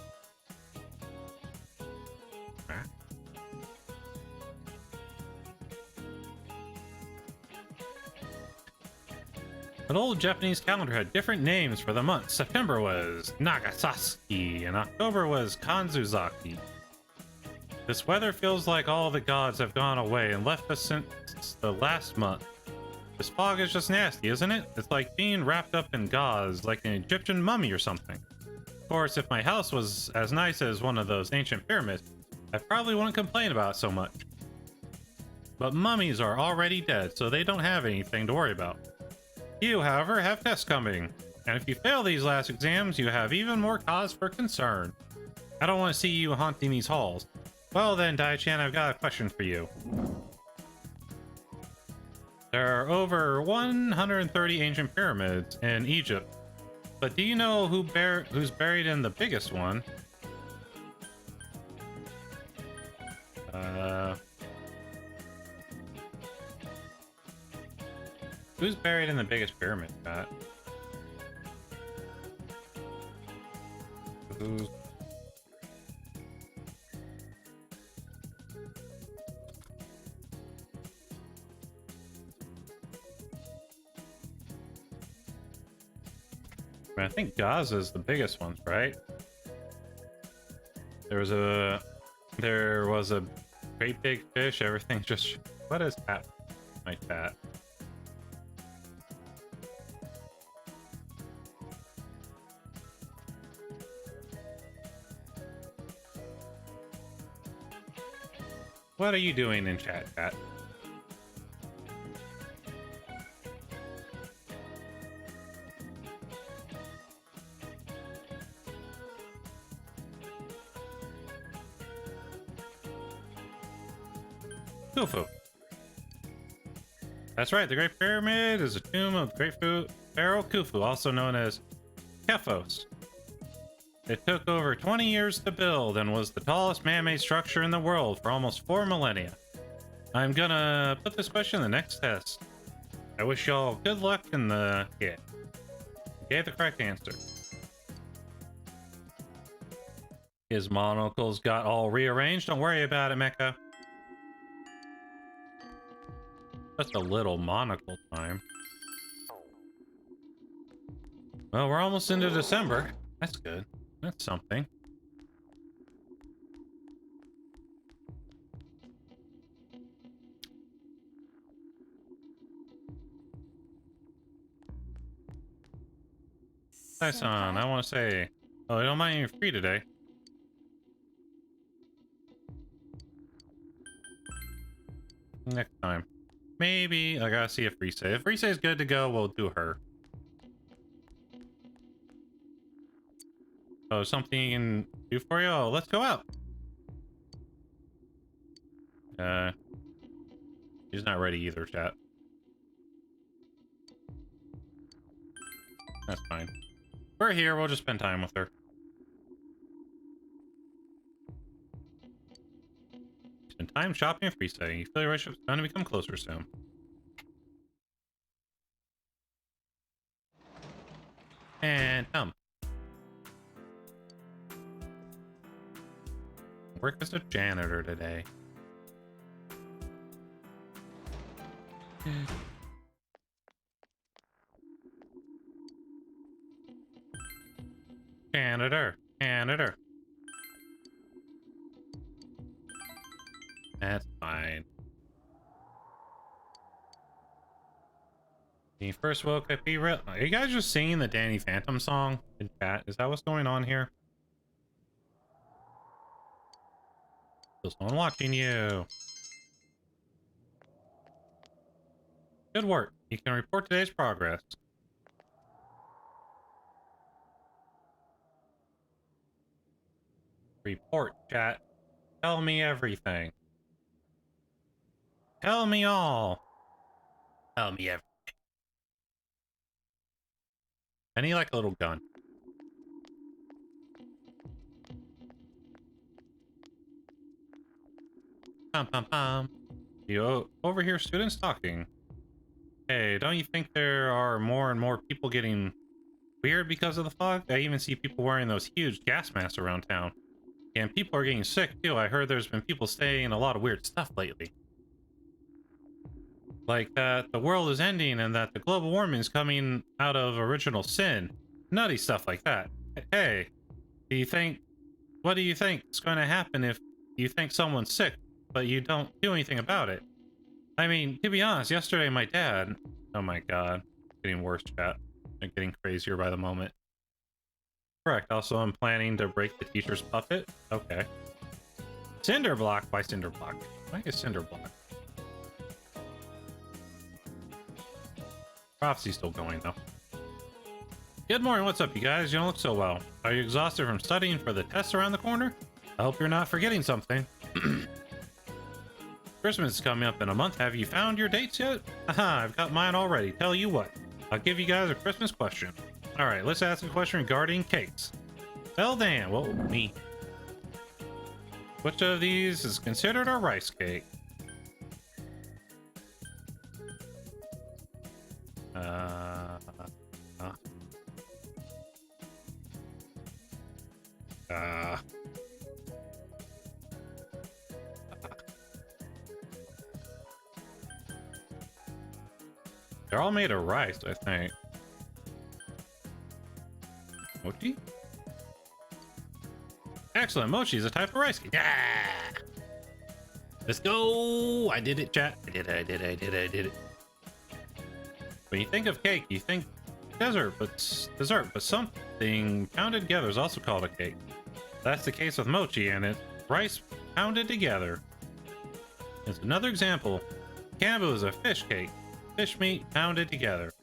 An old Japanese calendar had different names for the months. September was Nagasaki and October was Kanzuzaki. This weather feels like all the gods have gone away and left us since the last month. This fog is just nasty, isn't it? It's like being wrapped up in gauze, like an Egyptian mummy or something. Of course, if my house was as nice as one of those ancient pyramids, I probably wouldn't complain about it so much. But mummies are already dead, so they don't have anything to worry about. You, however, have tests coming, and if you fail these last exams, you have even more cause for concern. I don't want to see you haunting these halls. Well then, Dai-chan, I've got a question for you. There are over 130 ancient pyramids in Egypt, but do you know who's buried in the biggest one? Who's buried in the biggest pyramid, Pat? Who's... I think Gaza is the biggest one, right? There was a great big fish. Everything just... What is that? Like that. What are you doing in chat? Khufu. That's right, the Great Pyramid is a tomb of Great Pharaoh Khufu, also known as Kephos. It took over 20 years to build and was the tallest man-made structure in the world for almost 4 millennia. I'm gonna put this question in the next test. I wish y'all good luck in the... Yeah. You gave the correct answer. His monocles got all rearranged. Don't worry about it, Mecha. Just a little monocle time. Well, we're almost into December. That's good. That's something. Tyson, I want to say, oh, I don't mind you're free today. Next time. Maybe I gotta see if Rise. If Rise is good to go, we'll do her. Oh, something you can do for you? Oh, let's go out. She's not ready either, chat. That's fine. We're here, we'll just spend time with her. Spend time shopping with Rise. You feel your relationship's bound to become closer soon. And come. Work as a janitor today. Janitor. Janitor. That's fine. When you first woke up, are you guys just singing the Danny Phantom song in chat? Is that what's going on here? There's no one watching you. Good work. You can report today's progress. Report, chat. Tell me everything. Tell me all. Tell me everything. I need like a little gun. Pum pum pum. You overhear students talking. Hey, don't you think there are more and more people getting weird because of the fog? I even see people wearing those huge gas masks around town. And people are getting sick too. I heard there's been people saying a lot of weird stuff lately. Like that the world is ending and that the global warming is coming out of original sin. Nutty stuff like that. Hey, what do you think is going to happen if you think someone's sick, but you don't do anything about it? I mean, to be honest, yesterday my dad... Oh my god. Getting worse, chat. I'm getting crazier by the moment. Correct. Also, I'm planning to break the teacher's puppet. Okay. Cinder block? Why cinder block? Why is cinder block? Prophecy's still going, though. Good morning. What's up, you guys? You don't look so well. Are you exhausted from studying for the tests around the corner? I hope you're not forgetting something. Christmas is coming up in a month. Have you found your dates yet? Haha, I've got mine already. Tell you what, I'll give you guys a Christmas question. Alright, let's ask a question regarding cakes. Well, Dan, well, me. Which of these is considered a rice cake? They're all made of rice, I think. Mochi? Excellent. Mochi is a type of rice cake. Yeah! Let's go! I did it, chat. I did it. When you think of cake, you think dessert, but something pounded together is also called a cake. That's the case with mochi, and it's rice pounded together. It's another example. Kambu is a fish cake. Fish meat pounded together.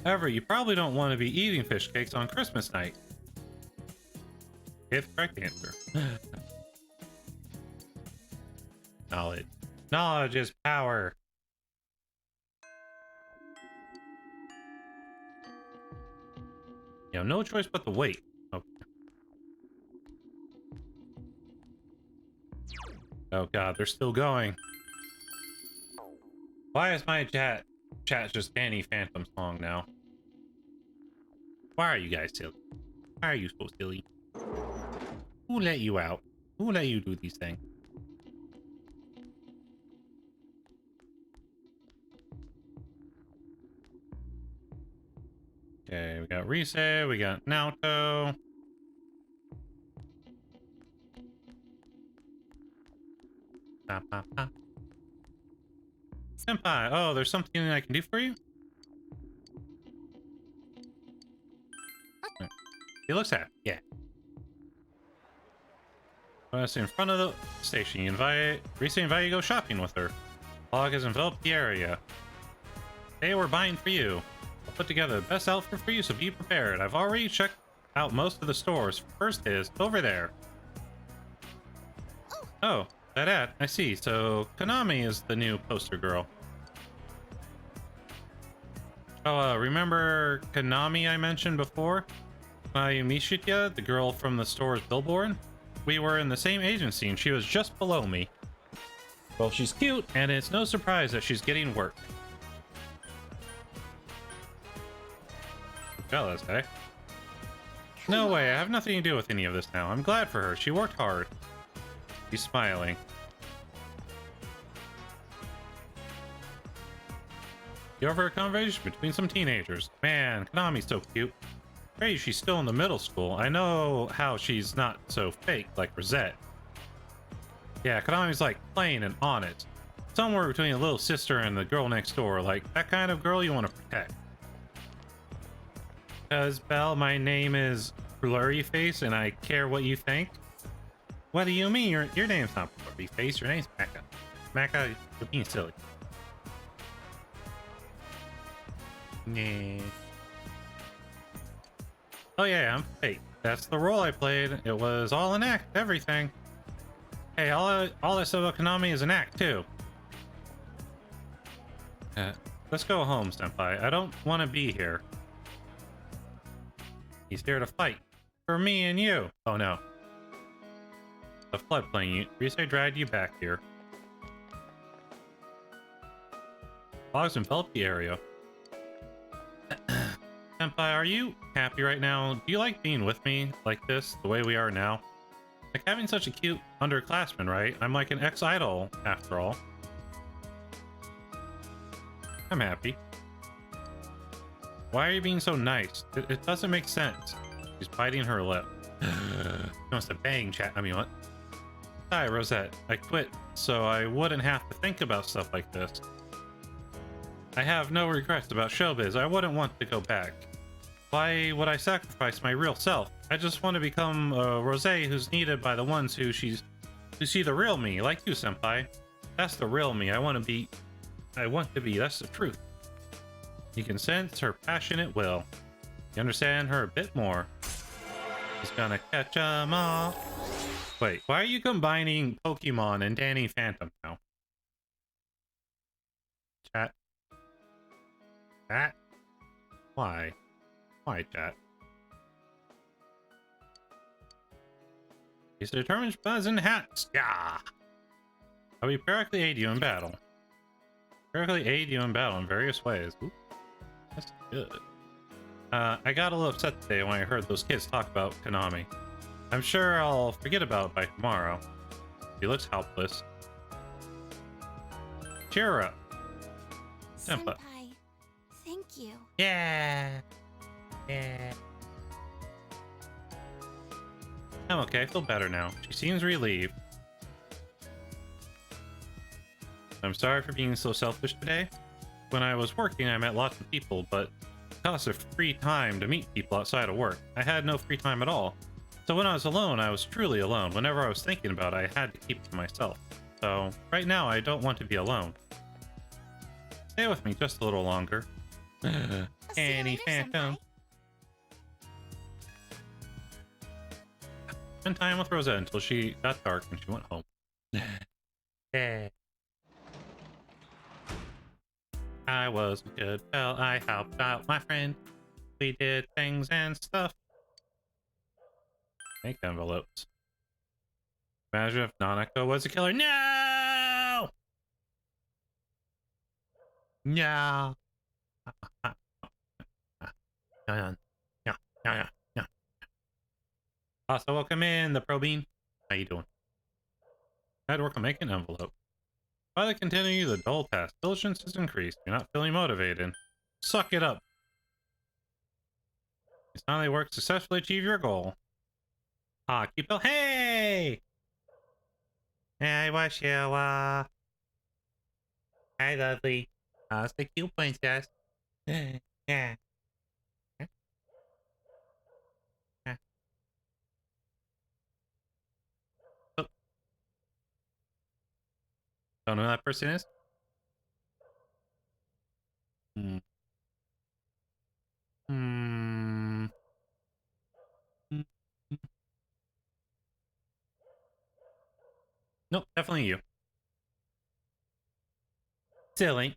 However, you probably don't want to be eating fish cakes on Christmas night. It's the correct answer. Knowledge. Knowledge is power. You have no choice but to wait. Okay. Oh god, they're still going. Why is my chat just Danny Phantom song now? Why are you guys silly? Why are you so silly? Who let you out? Who let you do these things? Okay, we got Rise, we got Naoto. Senpai, oh, there's something I can do for you? He looks happy, yeah. When I was in front of the station, recently invited you to go shopping with her. Fog has enveloped the area. Today we're buying for you. I'll put together the best outfit for you, so be prepared. I've already checked out most of the stores. First is over there. Oh, that ad. I see. So Konami is the new poster girl. Oh, remember Konami I mentioned before? Mishitya, the girl from the store's billboard? We were in the same agency and she was just below me. Well, she's cute, and it's no surprise that she's getting work. Jealous, eh? No way, I have nothing to do with any of this now. I'm glad for her. She worked hard. He's smiling. You overheard a conversation between some teenagers. Man, Konami's so cute. Great, she's still in the middle school. I know how she's not so fake like Rosette. Yeah, Konami's like plain and honest. Somewhere between a little sister and the girl next door. Like, that kind of girl you want to protect. Because, Belle, my name is Blurry Face and I care what you think. What do you mean? Your name's not Blurry Face, your name's Mecca. Mecca, you're being silly. Nah. Oh yeah, I'm fake. That's the role I played. It was all an act, everything. Hey, all I said about Konami is an act too. Let's go home, Senpai. I don't want to be here. He's here to fight. For me and you. Oh no. The floodplain. Risei dragged you back here. Fogs enveloped the area. Senpai, are you happy right now? Do you like being with me like this, the way we are now? Like having such a cute underclassman, right? I'm like an ex-idol, after all. I'm happy. Why are you being so nice? It doesn't make sense. She's biting her lip. She wants to bang chat. I mean, what? Hi, Rosette. I quit so I wouldn't have to think about stuff like this. I have no regrets about showbiz. I wouldn't want to go back. Why would I sacrifice my real self? I just want to become a Rosé who's needed by the ones who see the real me, like you, Senpai. That's the real me. I want to be. That's the truth. You can sense her passionate will. You understand her a bit more. She's gonna catch 'em all. Wait, why are you combining Pokemon and Danny Phantom now? Chat. Chat? Why? Why, chat? He's determined buzz and hats. Yeah. I'll be periodically aid you in battle. Periodically aid you in battle in various ways. Ooh, that's good. I got a little upset today when I heard those kids talk about Konami. I'm sure I'll forget about it by tomorrow. He looks helpless. Cheer her up. Senpai. Thank you. Yeah. Yeah. I'm okay. I feel better now. She seems relieved. I'm sorry for being so selfish today. When I was working, I met lots of people, but it cost of free time to meet people outside of work. I had no free time at all. So when I was alone, I was truly alone. Whenever I was thinking about it, I had to keep it to myself. So right now, I don't want to be alone. Stay with me just a little longer. Danny Phantom. Spent time with Rosette until she got dark and she went home. Yeah. I was a good pal. I helped out my friend. We did things and stuff. Make envelopes. Imagine if Nanako was a killer. No! No! Yeah. Also, welcome in, the Probine. How you doing? I had to work on making an envelope. Why they continue the dull task? Diligence is increased. You're not feeling motivated. Suck it up. It's finally worked. Successfully achieve your goal. Ah, keep it. Hey! I wish you, hi, lovely. It's the cute princess. Yeah. Oh. Don't know who that person is? Hmm. Hmm. Nope, definitely you. Silly.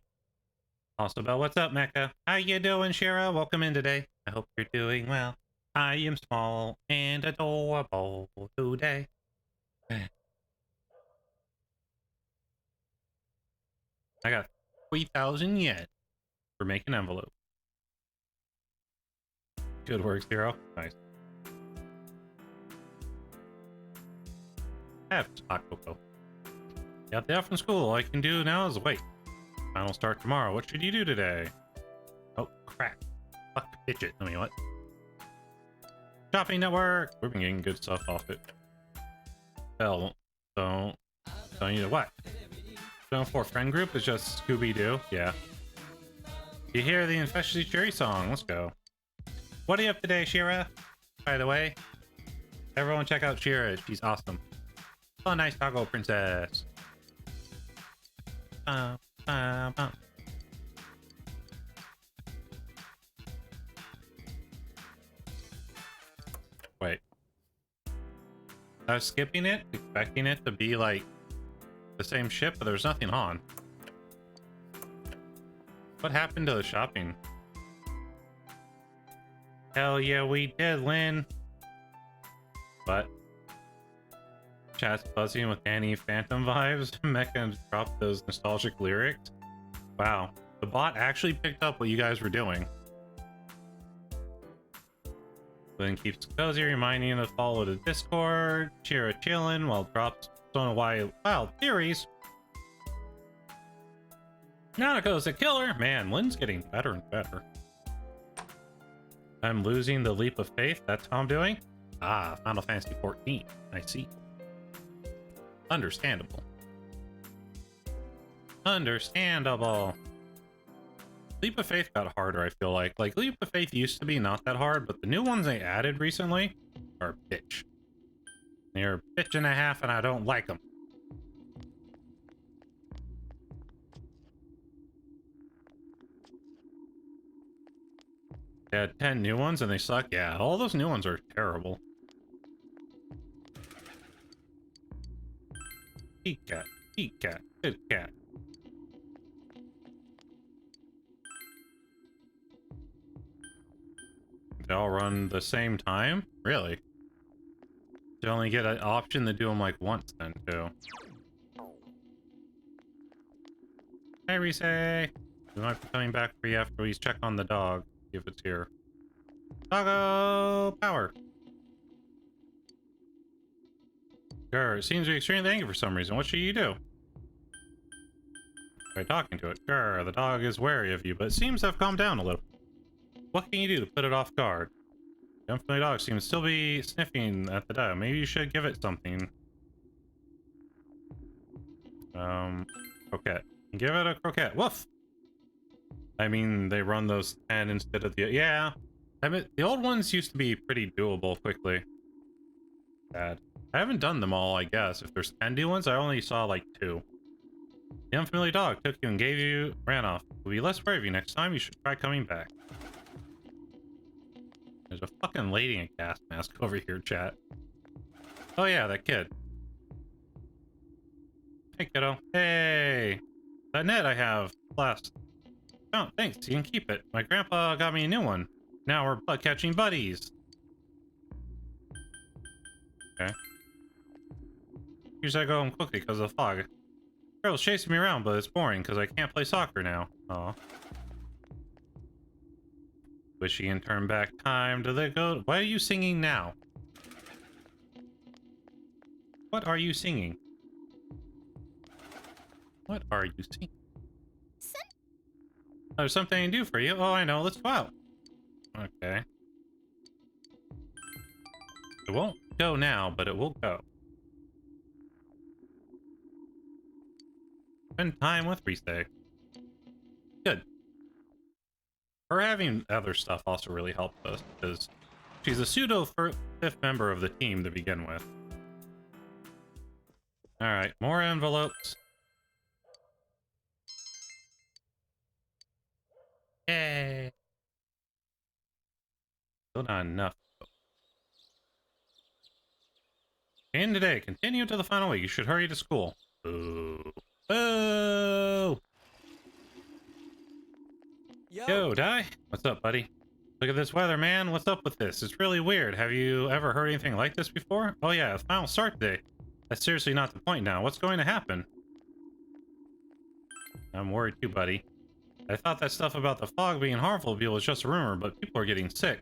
Also, Bell, what's up, Mecca? How you doing, Shira? Welcome in today. I hope you're doing well. I am small and adorable today. I got 3,000 yen for making envelope. Good work, Zero. Nice. Have hot cocoa. Got the day off from school. All I can do now is wait. Final start tomorrow. What should you do today? Oh, crap. Fuck, pitch it. I mean, what? Shopping network. We've been getting good stuff off it. Hell, don't you know what? For friend group is just Scooby-Doo. Yeah. You hear the Infectious Cherry song. Let's go. What are you up today, Shira? By the way, everyone check out Shira. She's awesome. Oh, nice taco princess. Wait. I was skipping it, expecting it to be like the same ship, but there's nothing on. What happened to the shopping? Hell yeah, we did, Lynn. But chat's buzzing with Danny Phantom vibes. Mecha dropped those nostalgic lyrics. Wow, the bot actually picked up what you guys were doing. Then keeps cozy, reminding you to follow the Discord. Cheer a chillin' while drops wild theories. Nanako's a killer. Man, Lynn's getting better and better. I'm losing the leap of faith. That's how I'm doing. Ah, Final Fantasy 14. I see. Understandable. Understandable. Leap of Faith got harder, I feel like. Like, Leap of Faith used to be not that hard, but the new ones they added recently are bitch. They're a bitch and a half, and I don't like them. They had 10 new ones, and they suck. Yeah, all those new ones are terrible. Eat cat. Eat cat. Good cat. They all run the same time? Really? You only get an option to do them like once then, too. Hey, Rise! We might be coming back for you after we check on the dog. See if it's here. Doggo power! Grr, it seems to be extremely angry for some reason. What should you do? By talking to it. Grr, the dog is wary of you, but it seems to have calmed down a little. What can you do to put it off guard? The unfamiliar dog seems to still be sniffing at the dog. Maybe you should give it something. Croquette. Give it a croquette. Woof! I mean, they run those 10 instead of the... Yeah. I mean, the old ones used to be pretty doable quickly. Bad. I haven't done them all, I guess. If there's 10 new ones, I only saw like 2. The unfamiliar dog took you and gave you... ran off. Will be less wary of you next time. You should try coming back. There's a fucking lady in a gas mask over here, chat. Oh yeah, that kid. Hey, kiddo. Hey! That net I have. Last. Oh, thanks. You can keep it. My grandpa got me a new one. Now we're bug-catching buddies. Okay. Usually I go home quickly because of the fog. Girl's chasing me around, but it's boring because I can't play soccer now. Aw. Wish she can turn back time. Do they go? Why are you singing now? What are you singing? What are you singing? There's something I can do for you. Oh, I know. Let's go out. Okay. It won't go now, but it will go. Spend time with Rise. Good. Her having other stuff also really helped us, because she's a pseudo-fifth member of the team to begin with. Alright, more envelopes. Still not enough. And today, continue to the final week. You should hurry to school. Boo. Boo! Yo, Di. What's up, buddy? Look at this weather, man. What's up with this? It's really weird. Have you ever heard anything like this before? Oh yeah, a final start day. That's seriously not the point now. What's going to happen? I'm worried too, buddy. I thought that stuff about the fog being harmful to people was just a rumor, but people are getting sick.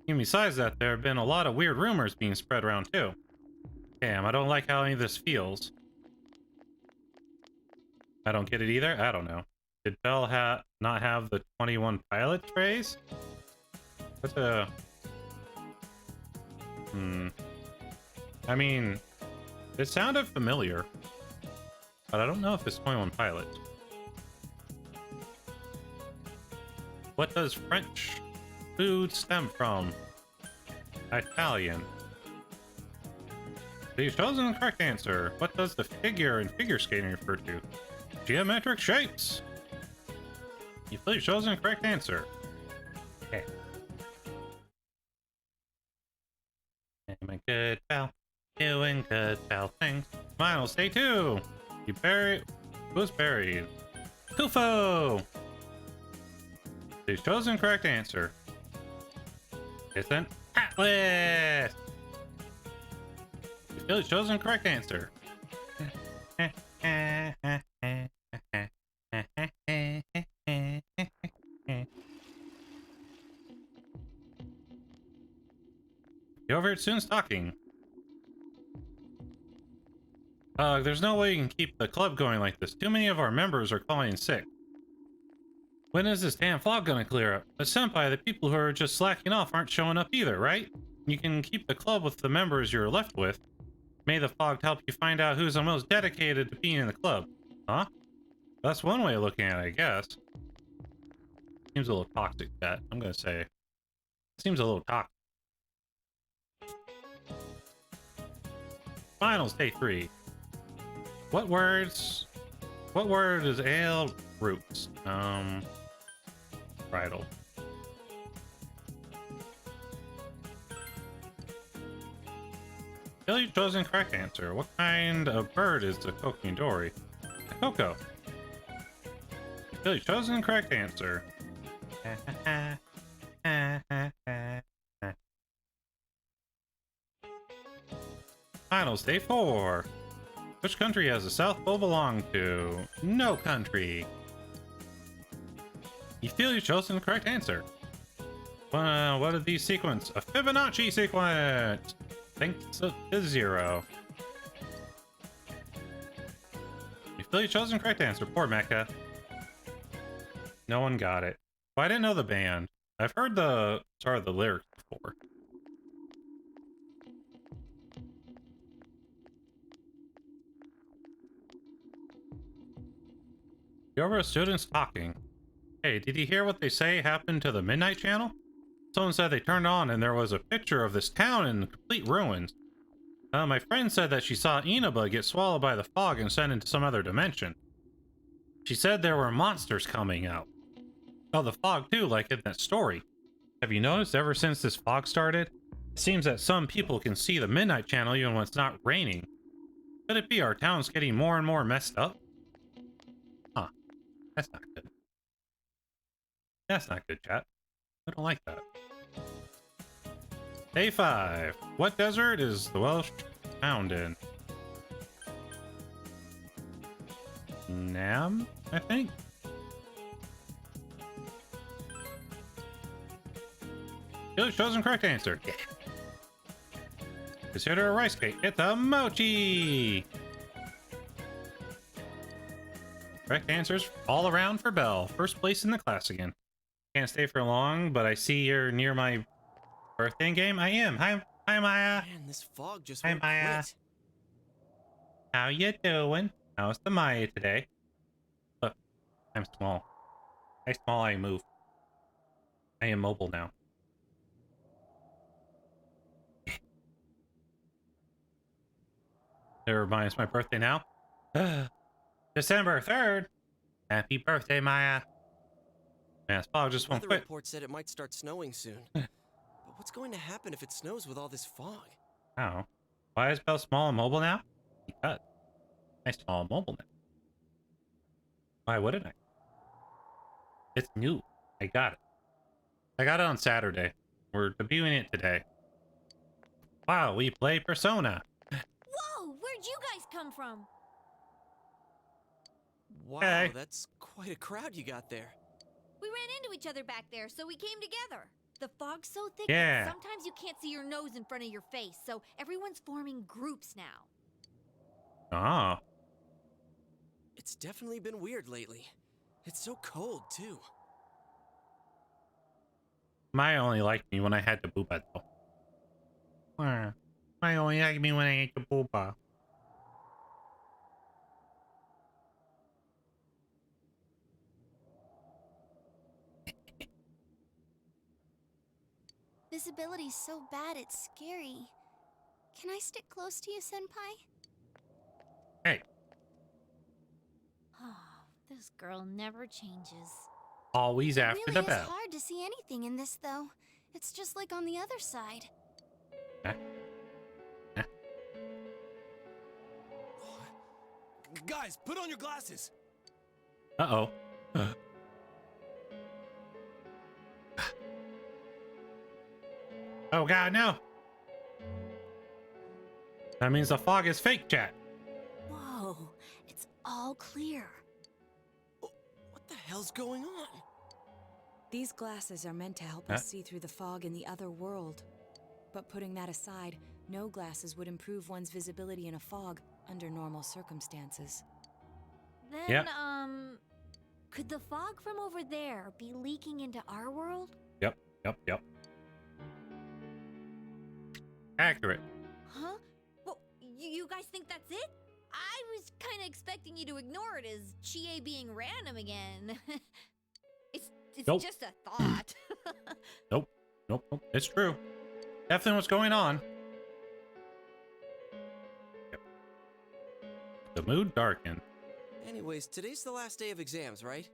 And besides that, there have been a lot of weird rumors being spread around too. Damn, I don't like how any of this feels. I don't get it either? I don't know. Did Bell not have the 21 pilot phrase? What's a... I mean, it sounded familiar, but I don't know if it's 21 pilot. What does French food stem from? Italian. You've chosen the correct answer. What does the figure in figure skating refer to? Geometric shapes. You've chosen the correct answer. Okay. I'm a good pal. Doing good pal things. Final stay 2. You buried. Who's buried? Kufo! You've chosen the correct answer. It's an atlas! You've chosen the correct answer. You over here soon stocking. There's no way you can keep the club going like this. Too many of our members are calling in sick. When is this damn fog gonna clear up? But senpai, the people who are just slacking off aren't showing up either, right? You can keep the club with the members you're left with. May the fog help you find out who's the most dedicated to being in the club. Huh? That's one way of looking at it, I guess. Seems a little toxic, that. I'm gonna say. Seems a little toxic. Finals, day 3. What word is ale roots? Bridal. Billy chosen correct answer. What kind of bird is the Tori? A Coco. Billy chosen correct answer. Finals, day 4. Which country has the South Pole belong to? No country. You feel you've chosen the correct answer. What are these sequence? A Fibonacci sequence! Thanks to 0. You feel you've chosen the correct answer. Poor Mecca. No one got it. Well, I didn't know the band. I've heard the lyrics before. You're over students talking. Hey, did you hear what they say happened to the Midnight Channel? Someone said they turned on and there was a picture of this town in complete ruins. My friend said that she saw Inaba get swallowed by the fog and sent into some other dimension. She said there were monsters coming out. Oh, the fog too, like in that story. Have you noticed ever since this fog started? It seems that some people can see the Midnight Channel even when it's not raining. Could it be our town's getting more and more messed up? Huh. That's not good. That's not good, chat. I don't like that. Day 5. What desert is the Welsh found in? Nam, I think? You chosen correct answer. Yeah. Consider a rice cake. It's a mochi! Correct answers all around for Bell. First place in the class again. Can't stay for long, but I see you're near my birthday game. I am. Hi Maya. Man, this fog just Hi won't Maya. quit. How you doing? How's the Maya today? Look, I'm small. How small I move. I am mobile now. It reminds my birthday now. December 3rd. Happy birthday, Maya. Man, this fog just won't Weather quit. report said it might start snowing soon. But What's going to happen if it snows with all this fog? Oh. Why is Belle small and mobile now? Because I small and mobile now. Why wouldn't I? It's new. I got it. I got it on Saturday. We're debuting it today. Wow, we play Persona. Whoa, where'd you guys come from? Wow, Hey. that's quite a crowd you got there. We ran into each other back there, so we came together. The fog's so thick Yeah. that sometimes you can't see your nose in front of your face, so everyone's forming groups now. Oh. It's definitely been weird lately. It's so cold, too. Mai only liked me when I had the booba, though. Mai only liked me when I ate the booba. Visibility's so bad it's scary. Can I stick close to you, Senpai? Hey. Oh, this girl never changes. Always after It the really is bell. hard to see anything in this, though. It's just like on the other side. Guys, put on your glasses! Uh-oh. Oh god, no! That means the fog is fake, chat. Whoa, it's all clear. What the hell's going on? These glasses are meant to help us see through the fog in the other world. But putting that aside, no glasses would improve one's visibility in a fog under normal circumstances. Then, could the fog from over there be leaking into our world? Yep. Accurate. Huh? Well, you guys think that's it? I was kind of expecting you to ignore it as Chie being random again. it's Nope. just a thought. Nope. It's true. Definitely what's going on. Yep. The mood darkened. Anyways, today's the last day of exams, right?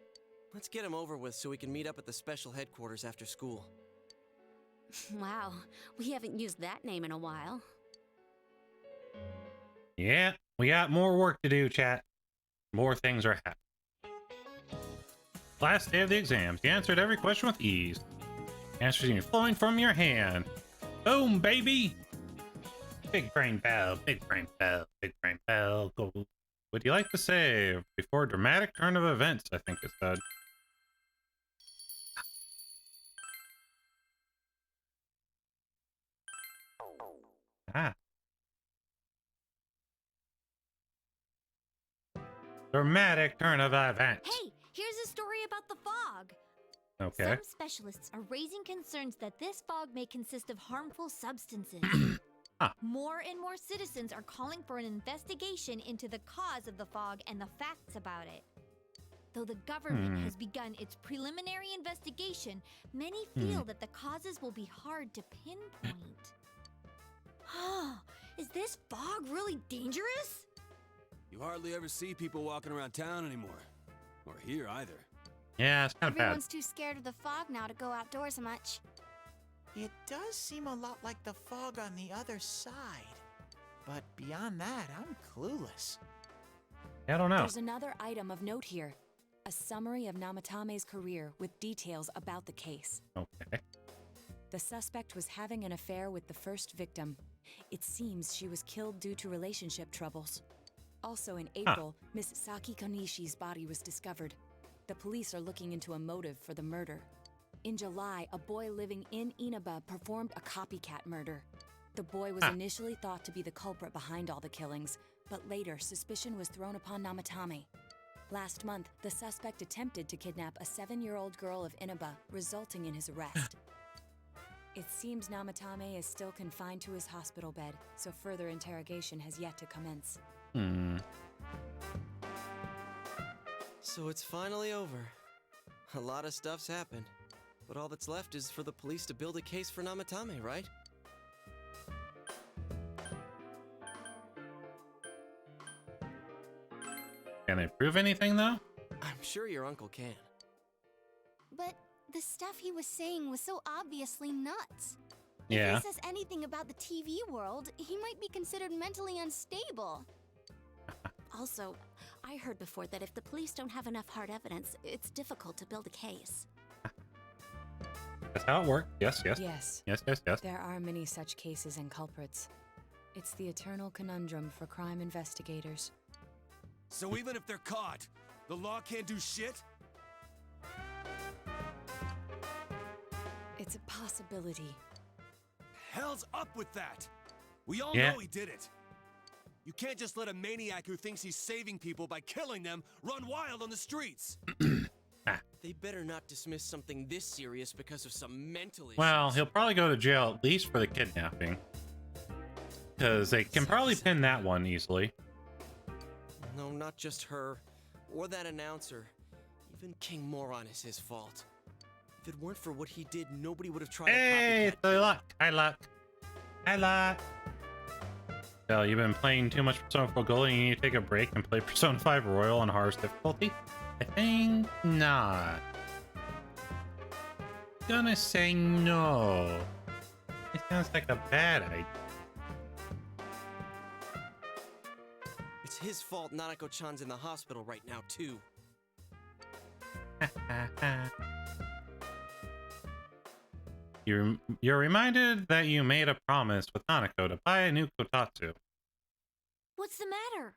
Let's get them over with so we can meet up at the special headquarters after school. Wow, we haven't used that name in a while. Yeah, we got more work to do, chat. More things are happening. Last day of the exams. You answered every question with ease. Answers even flowing from your hand. Boom, baby! Big brain bell, big brain bell, big brain bell. Go. Would you like to save before a dramatic turn of events? I think it said. Ah. Dramatic turn of events. Hey, here's a story about the fog. Okay. Some specialists are raising concerns that this fog may consist of harmful substances. More and more citizens are calling for an investigation into the cause of the fog and the facts about it. Though the government has begun its preliminary investigation, many feel that the causes will be hard to pinpoint. Is this fog really dangerous? You hardly ever see people walking around town anymore. Or here either. Yeah, it's kind of bad. Everyone's too scared of the fog now to go outdoors much. It does seem a lot like the fog on the other side. But beyond that, I'm clueless. I don't know. There's another item of note here. A summary of Namatame's career with details about the case. Okay. The suspect was having an affair with the first victim. It seems she was killed due to relationship troubles. Also in April, Miss Saki Konishi's body was discovered. The police are looking into a motive for the murder. In July, a boy living in Inaba performed a copycat murder. The boy was initially thought to be the culprit behind all the killings, but later suspicion was thrown upon Namatame. Last month, the suspect attempted to kidnap a 7-year-old girl of Inaba, resulting in his arrest. It seems Namatame is still confined to his hospital bed, so further interrogation has yet to commence. So it's finally over. A lot of stuff's happened. But all that's left is for the police to build a case for Namatame, right? Can they prove anything, though? I'm sure your uncle can. But the stuff he was saying was so obviously nuts. Yeah. If he says anything about the TV world, he might be considered mentally unstable. Also, I heard before that if the police don't have enough hard evidence, it's difficult to build a case. That's how it worked. Yes, yes. Yes. Yes, yes, yes. There are many such cases and culprits. It's the eternal conundrum for crime investigators. So even if they're caught, the law can't do shit? It's a possibility. Hell's up with that? We all Yeah. know he did it. You can't just let a maniac who thinks he's saving people by killing them run wild on the streets. They better not dismiss something this serious because of some mental issue. Well, he'll probably go to jail at least for the kidnapping. Because they can probably pin that one easily. No, not just her. Or that announcer. Even King Moron is his fault. If it weren't for what he did, nobody would have tried Hey, to copycat. Luck. Hi, Luck. Hi, Luck. Well, you've been playing too much Persona 4 Gold and you need to take a break and play Persona 5 Royal on hardest difficulty? I think not. Gonna say no. It sounds like a bad idea. It's his fault Nanako-chan's in the hospital right now, too. You're reminded that you made a promise with Nanako to buy a new kotatsu. What's the matter?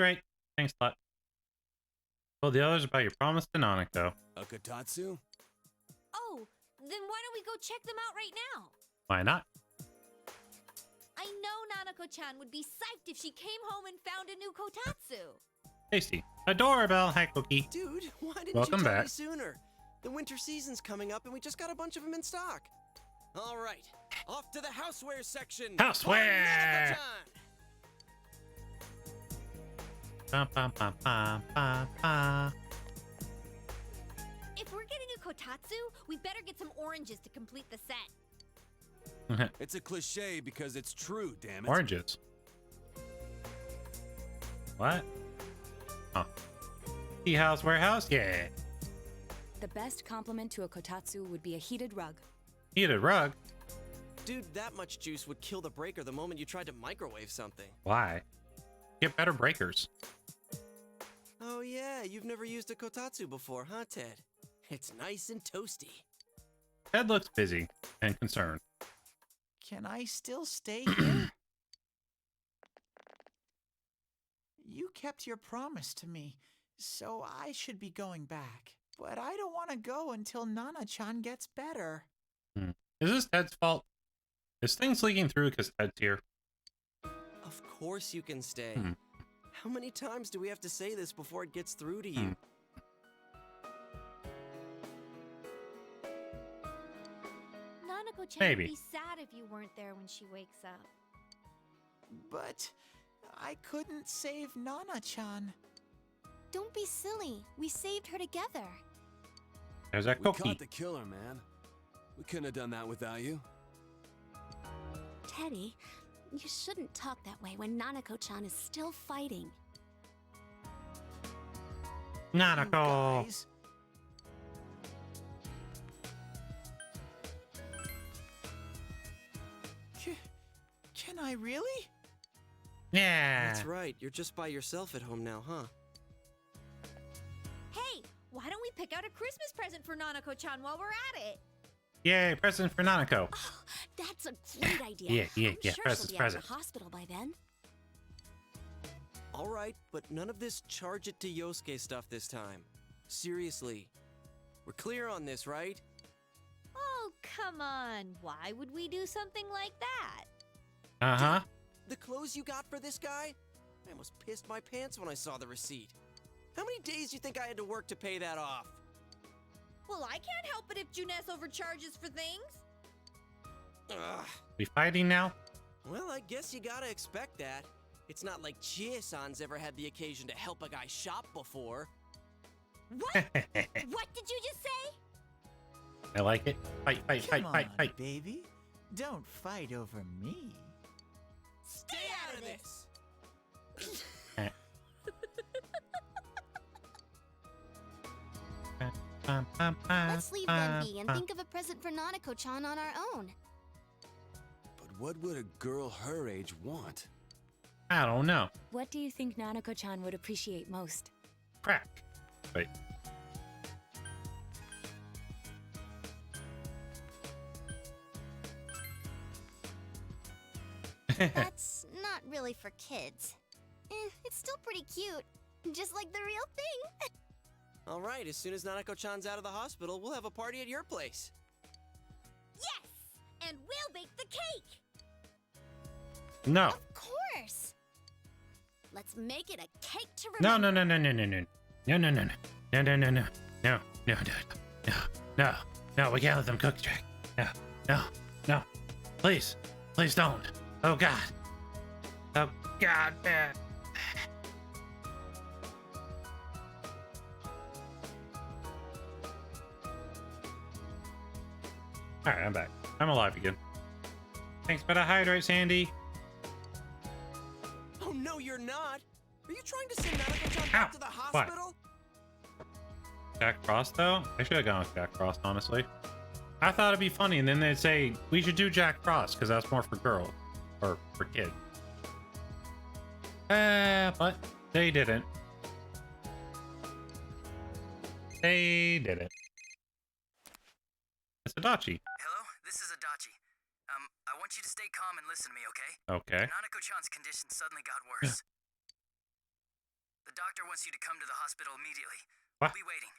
Right. Thanks a lot. Told the others about your promise to Nanako. A kotatsu? Oh, then why don't we go check them out right now? Why not? I know Nanako-chan would be psyched if she came home and found a new kotatsu. Tasty. A doorbell. Hi, Cookie. Dude, why didn't Welcome you tell back. me sooner? The winter season's coming up and we just got a bunch of them in stock. All right, off to the houseware section. Houseware! Nanako-chan! Ba, ba, ba, ba, ba, ba. If we're getting a kotatsu, we better get some oranges to complete the set. It's a cliche because it's true, damn it. Oranges. What? Oh. Tea house warehouse? Yeah. The best compliment to a kotatsu would be a heated rug. Heated rug? Dude, that much juice would kill the breaker the moment you tried to microwave something. Why? Get better breakers. Oh yeah, you've never used a kotatsu before, huh, Ted? It's nice and toasty. Ted looks busy and concerned. Can I still stay here? You kept your promise to me, so I should be going back. But I don't want to go until Nana-chan gets better. Is this Ted's fault? Is things leaking through because Ted's here? Of course you can stay. How many times do we have to say this before it gets through to you? Nanako-chan Maybe. would be sad if you weren't there when she wakes up. But I couldn't save Nana-chan. Don't be silly. We saved her together. There's that We Cookie. caught the killer, man. We couldn't have done that without you. Teddy, you shouldn't talk that way when Nanako-chan is still fighting. Nanako. Guys, can I really? Yeah. That's right, you're just by yourself at home now, huh? Hey, why don't we pick out a Christmas present for Nanako-chan while we're at it? Yay, present for Nanako. That's a great idea. Yeah, I'm sure presents, she'll be out of presents. the hospital by then. All right, but none of this charge it to Yosuke stuff this time. Seriously. We're clear on this, right? Oh, come on. Why would we do something like that? Uh-huh. The clothes you got for this guy? I almost pissed my pants when I saw the receipt. How many days do you think I had to work to pay that off? Well, I can't help it if Juness overcharges for things. Ugh. We fighting now? Well, I guess you gotta expect that. It's not like Chie-san's ever had the occasion to help a guy shop before. What? What did you just say? I like it. Fight, fight, Come fight, on, fight. baby. Don't fight over me. Stay out of this! Let's leave them be and think of a present for Nanako-chan on our own. what would a girl her age want? I don't know. What do you think Nanako-chan would appreciate most? Crack. Wait. That's not really for kids. It's still pretty cute. Just like the real thing. All right, as soon as Nanako-chan's out of the hospital, we'll have a party at your place. Yes! And we'll bake the cake! No. Of course! Let's make it a cake to No, remember. no, no, no, no, no, no, no, no, no, no, no, no, no, no, no, no, no, no, no, we can't let them cook, Jack. No, no, no. Please, please don't. Oh, God. Oh, God, man. Alright, I'm back. I'm alive again. Thanks for the hydrate, Sandy. Oh, no, you're not. Are you trying to send Nanako-chan back to the hospital? Jack Frost, though? I should have gone with Jack Frost, honestly. I thought it'd be funny, and then they'd say, we should do Jack Frost, because that's more for girls. Or for kids. But they didn't. They didn't. It's Adachi. Hello, this is Adachi. I want you to stay calm and listen to me, okay? Okay. Nanako-chan's condition suddenly got worse. The doctor wants you to come to the hospital immediately. What? We'll be waiting.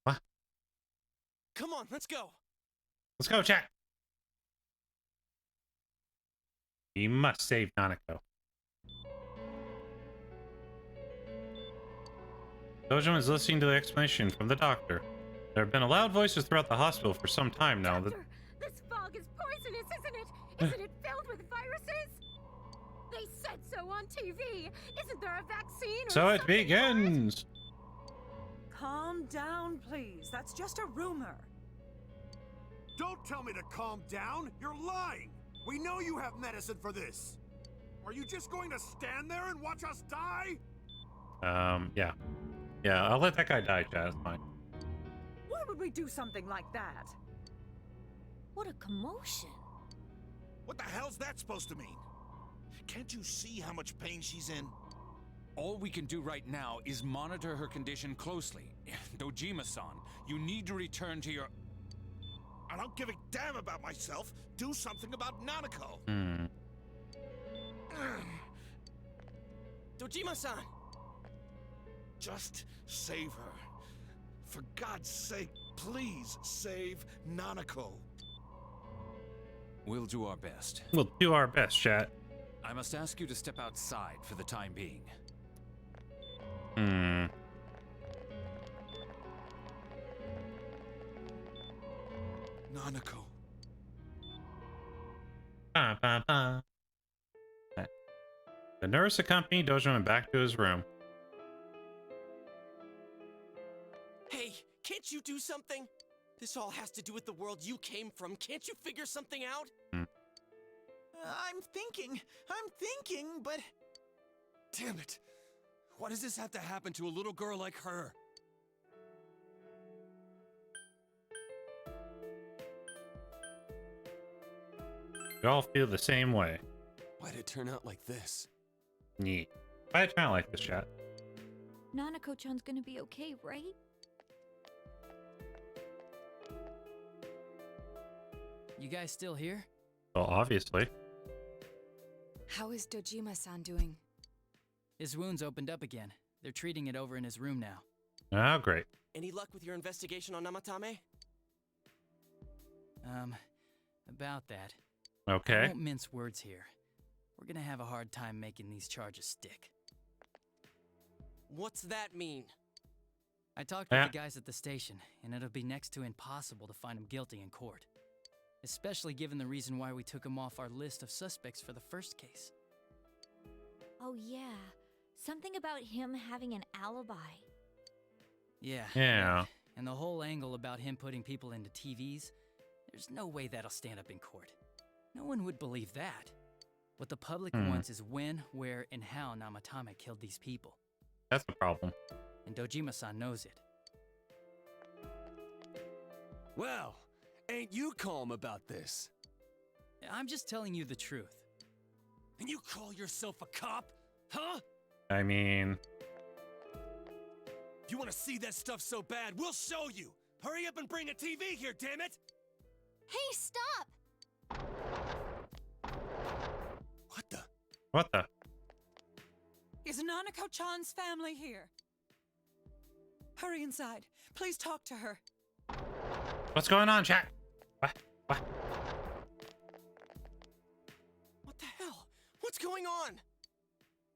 What? Come on, let's go. Let's go, Jack. He must save Nanako. Dojima is listening to the explanation from the doctor. There have been loud voices throughout the hospital for some time now. Doctor, this fog is poisonous, isn't it? Isn't it filled with viruses? They said so on TV. Isn't there a vaccine or So it something? begins. Calm down, please. That's just a rumor. Don't tell me to calm down! You're lying! We know you have medicine for this! Are you just going to stand there and watch us die? Yeah. Yeah, I'll let that guy die, Chad. It's fine. Why would we do something like that? What a commotion. What the hell's that supposed to mean? Can't you see how much pain she's in? All we can do right now is monitor her condition closely. Dojima-san, you need to return to your... I don't give a damn about myself. Do something about Nanako. Dojima-san! Just save her. For God's sake, please save Nanako. We'll do our best. We'll do our best, chat. I must ask you to step outside for the time being. Nanako. The nurse accompanied Dojima back to his room. Hey, can't you do something? This all has to do with the world you came from. Can't you figure something out? I'm thinking, but... Damn it! Why does this have to happen to a little girl like her? We all feel the same way. Why'd it turn out like this? Neat. I kind of like this, chat. Nanako-chan's gonna be okay, right? You guys still here? Well, obviously. How is Dojima-san doing? His wounds opened up again. They're treating it over in his room now. Oh, great. Any luck with your investigation on Namatame? About that. Okay. I won't mince words here. We're gonna have a hard time making these charges stick. What's that mean? I talked with the guys at the station, and it'll be next to impossible to find him guilty in court. Especially given the reason why we took him off our list of suspects for the first case. Oh yeah, something about him having an alibi. Yeah. Yeah. And the whole angle about him putting people into TVs, there's no way that'll stand up in court. No one would believe that. What the public wants is when, where, and how Namatame killed these people. That's the problem. And Dojima-san knows it. Well, Ain't you calm about this? I'm just telling you the truth. And you call yourself a cop? Huh? I mean... You want to see that stuff so bad? We'll show you! Hurry up and bring a TV here, damn it! Hey, stop! What the? What the? Is Nanako-chan's family here? Hurry inside. Please talk to her. What's going on, chat? What? What the hell? What's going on?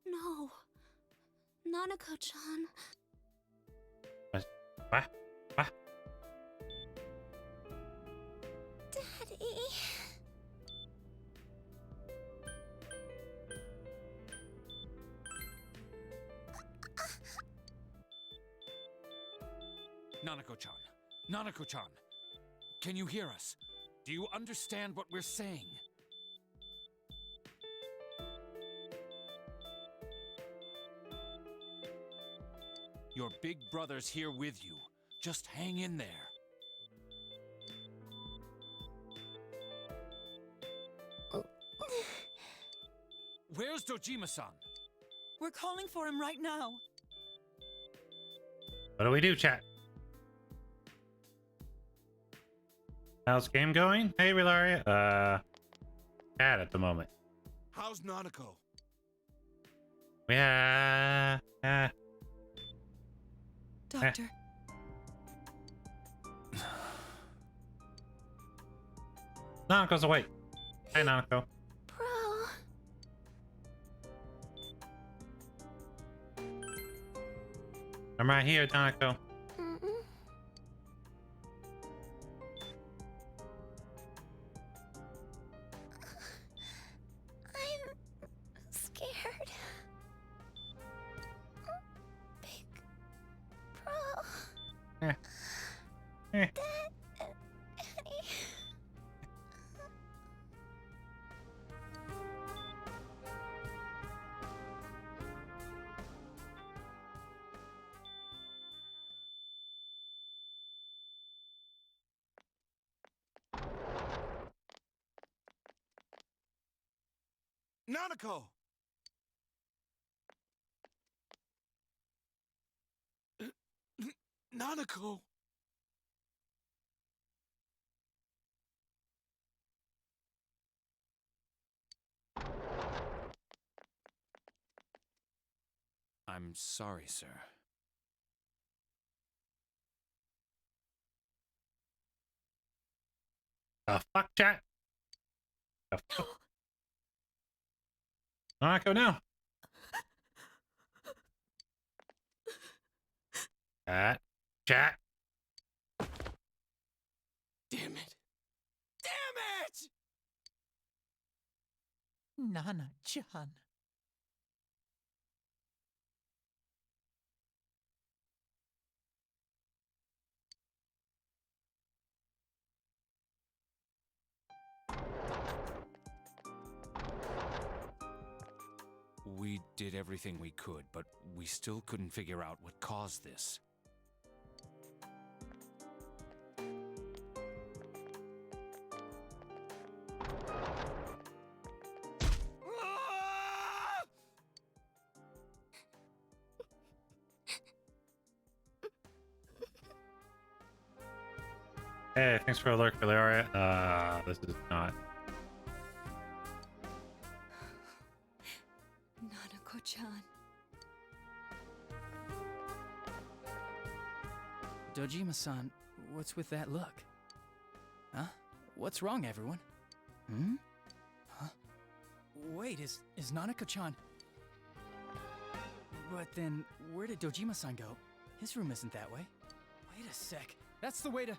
No. Nanako-chan. What? Daddy. Nanako-chan. Nanako-chan. Can you hear us? Do you understand what we're saying? Your big brother's here with you. Just hang in there. Where's Dojima-san? We're calling for him right now. What do we do, chat? How's the game going? Hey, Relaria. Bad at the moment. How's Nanako? Yeah. Doctor. Nanako's awake. Hey, Nanako. Bro. I'm right here, Nanako. I'm scared. Big bro. Daddy. Nanako! Nanako! I'm sorry, sir. Fuck, chat. Fuck. Nanako, now. Chat. Damn it! Damn it! Nana-chan. We did everything we could, but we still couldn't figure out what caused this. Hey, thanks for the alert, Relaria. This is not. Nanako-chan. Dojima-san, what's with that look? Huh? What's wrong, everyone? Hmm? Huh? Wait, is Nanako-chan... But then, where did Dojima-san go? His room isn't that way. Wait a sec. That's the way to...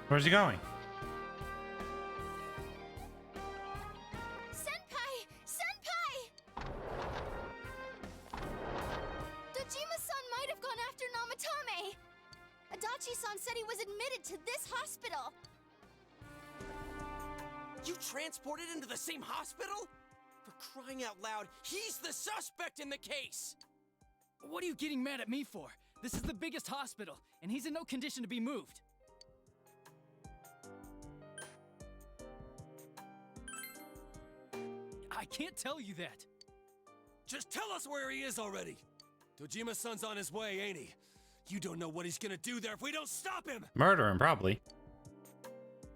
Where's he going? Senpai! Senpai! Dojima-san might have gone after Namatame! Adachi-san said he was admitted to this hospital! You transported into the same hospital? For crying out loud, he's the suspect in the case! What are you getting mad at me for? This is the biggest hospital, and he's in no condition to be moved. I can't tell you that. Just tell us where he is already. Dojima-san's on his way, ain't he? You don't know what he's gonna do there if we don't stop him! Murder him, probably.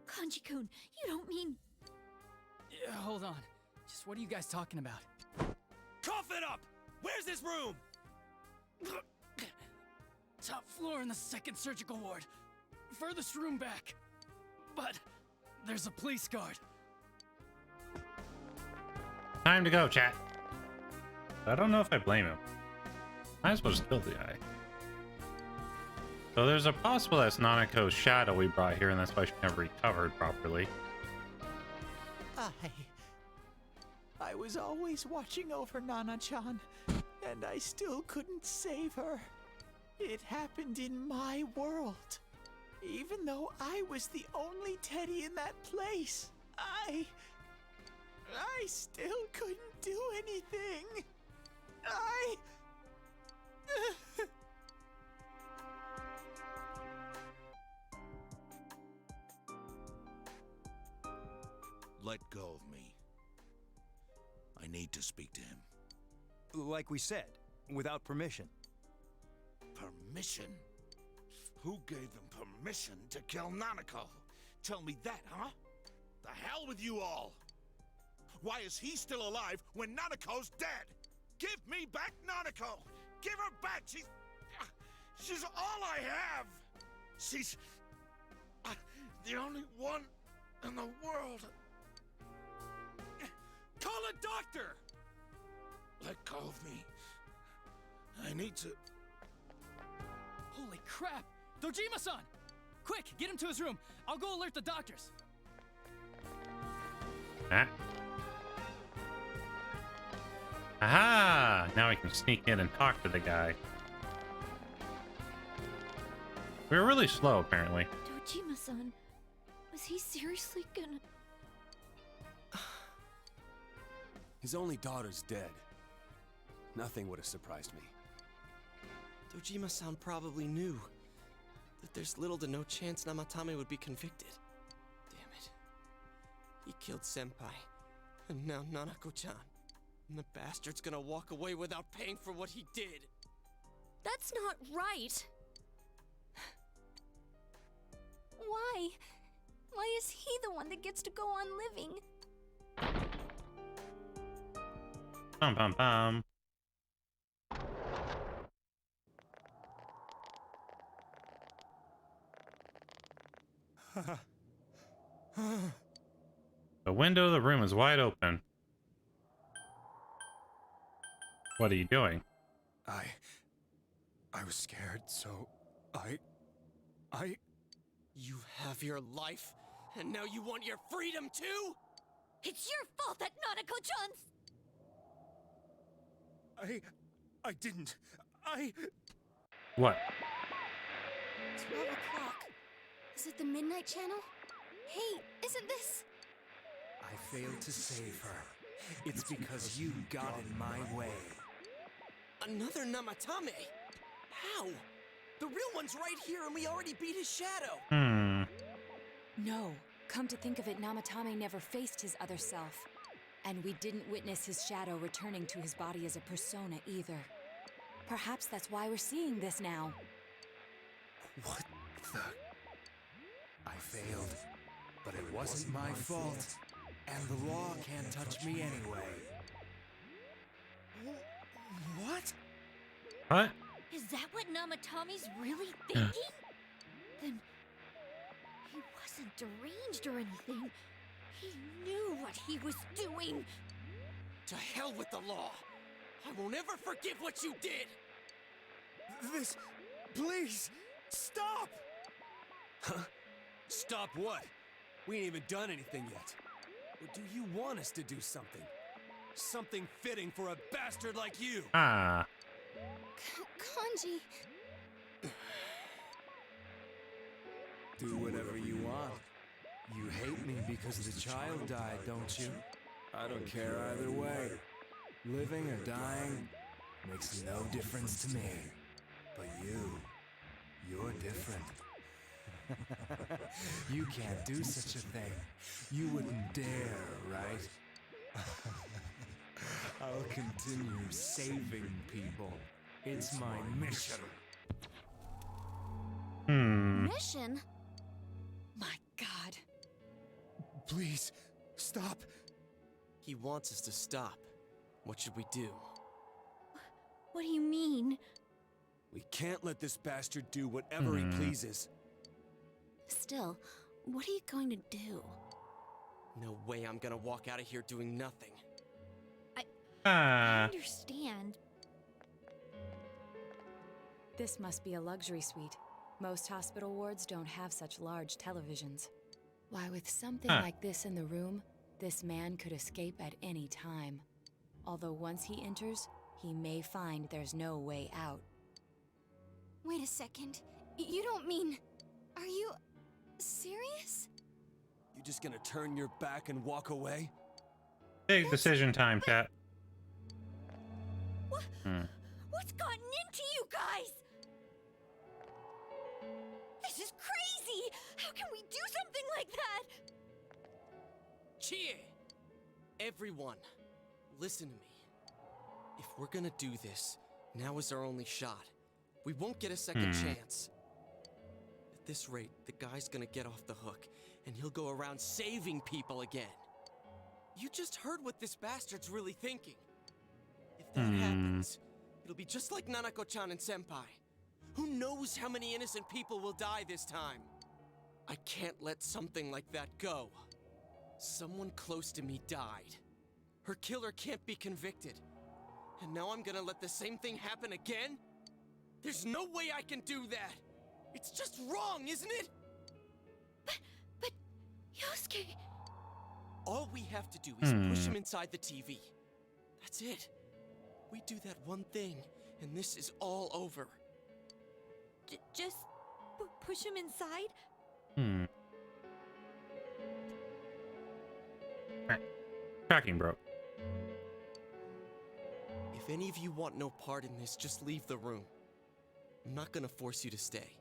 Kanji-kun, you don't mean... Yeah, hold on. Just what are you guys talking about? Cough it up! Where's this room? Top floor in the second surgical ward. Furthest room back. But there's a police guard. Time to go, chat. I don't know if I blame him. Might as well just kill the guy. So there's a possible that's Nanako's shadow we brought here, and that's why she never recovered properly. I was always watching over Nana-chan, and I still couldn't save her. It happened in my world. Even though I was the only teddy in that place, I still couldn't do anything. Let go of me. I need to speak to him. Like we said, without permission. Permission? Who gave them permission to kill Nanako? Tell me that, huh? The hell with you all! Why is he still alive when Nanako's dead? Give me back Nanako! Give her back! She's all I have! She's the only one in the world. Call a doctor! Let go of me. I need to... Holy crap! Dojima-san! Quick, get him to his room. I'll go alert the doctors. Ah. Aha! Now we can sneak in and talk to the guy. We were really slow, apparently. Dojima-san, was he seriously gonna... His only daughter's dead. Nothing would have surprised me. Dojima-san probably knew that there's little to no chance Namatame would be convicted. Damn it. He killed Senpai, and now Nanako-chan. And the bastard's gonna walk away without paying for what he did. That's not right. Why? Why is he the one that gets to go on living? Bum bum bum. The window of the room is wide open. What are you doing? I was scared, so I... You have your life, and now you want your freedom too? It's your fault that Nanako-chan's... I didn't. What? 12 o'clock. Is it the Midnight Channel? Hey, isn't this... I failed to save her. It's because you got in my way. Another Namatame? How? The real one's right here and we already beat his shadow! No. Come to think of it, Namatame never faced his other self. And we didn't witness his shadow returning to his body as a persona either. Perhaps that's why we're seeing this now. What the... I failed, but it wasn't my fault. And the law can't touch me anyway. What? What? Is that what Namatame's really thinking? Then... he wasn't deranged or anything. He knew what he was doing. To hell with the law! I won't ever forgive what you did! This... please! Stop! Huh? Stop what? We ain't even done anything yet. Or do you want us to do something? Something fitting for a bastard like you! Ah. Kanji... Do whatever you want. You hate me because the child died, don't you? I don't care either way. Living or dying makes no difference to me. But you're different. You can't do such a thing. You wouldn't dare, right? I'll continue saving people. It's my mission. Mission? My God. Please, stop. He wants us to stop. What should we do? What do you mean? We can't let this bastard do whatever he pleases. Still, what are you going to do? No way I'm gonna walk out of here doing nothing. I understand. This must be a luxury suite. Most hospital wards don't have such large televisions. Why, with something like this in the room, this man could escape at any time. Although once he enters, he may find there's no way out. Wait a second. You don't mean... Are you... serious? You just gonna turn your back and walk away? Big decision time, chat. What's gotten into you guys? This is crazy! How can we do something like that? Chie! Everyone, listen to me. If we're gonna do this, now is our only shot. We won't get a second chance. At this rate, the guy's gonna get off the hook, and he'll go around saving people again. You just heard what this bastard's really thinking. If that happens, it'll be just like Nanako-chan and Senpai. Who knows how many innocent people will die this time? I can't let something like that go. Someone close to me died. Her killer can't be convicted. And now I'm gonna let the same thing happen again? There's no way I can do that! It's just wrong, isn't it? But... Yosuke... All we have to do is push him inside the TV. That's it. We do that one thing, and this is all over. Just... push him inside? Tracking broke. If any of you want no part in this, just leave the room. I'm not gonna force you to stay.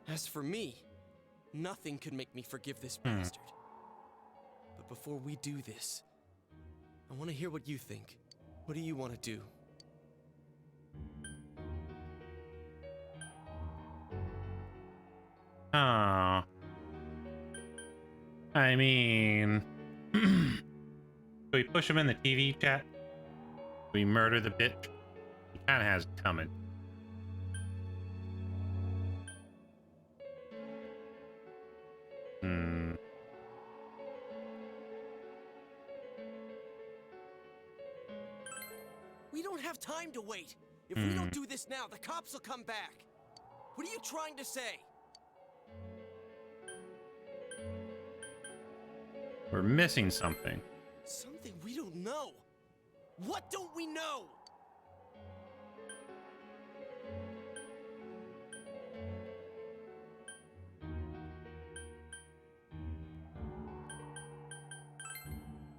As for me, nothing could make me forgive this bastard. But before we do this, I want to hear what you think. What do you want to do? Oh. I mean... Do we push him in the TV, chat? Do we murder the bitch? He kinda has it coming. We don't have time to wait. If we don't do this now, the cops will come back. What are you trying to say? We're missing something. Something we don't know. What don't we know?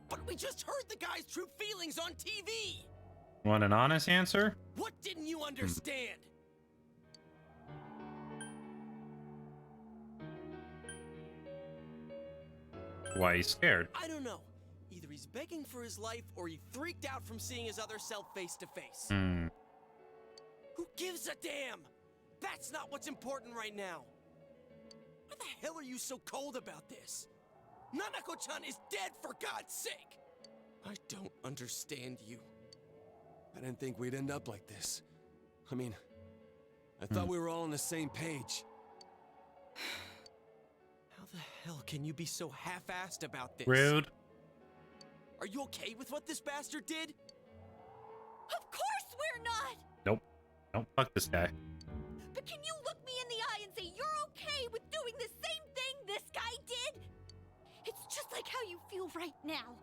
But we just heard the guy's true feelings on TV. Want an honest answer? What didn't you understand? Why he's scared? I don't know. Either he's begging for his life or he freaked out from seeing his other self face to face. Who gives a damn? That's not what's important right now. Why the hell are you so cold about this? Nanako-chan is dead, for God's sake! I don't understand you. I didn't think we'd end up like this. I mean, I thought we were all on the same page. How the hell can you be so half-assed about this? Rude. Are you okay with what this bastard did? Of course we're not! Nope. Don't fuck this guy. But can you look me in the eye and say you're okay with doing the same thing this guy did? It's just like how you feel right now.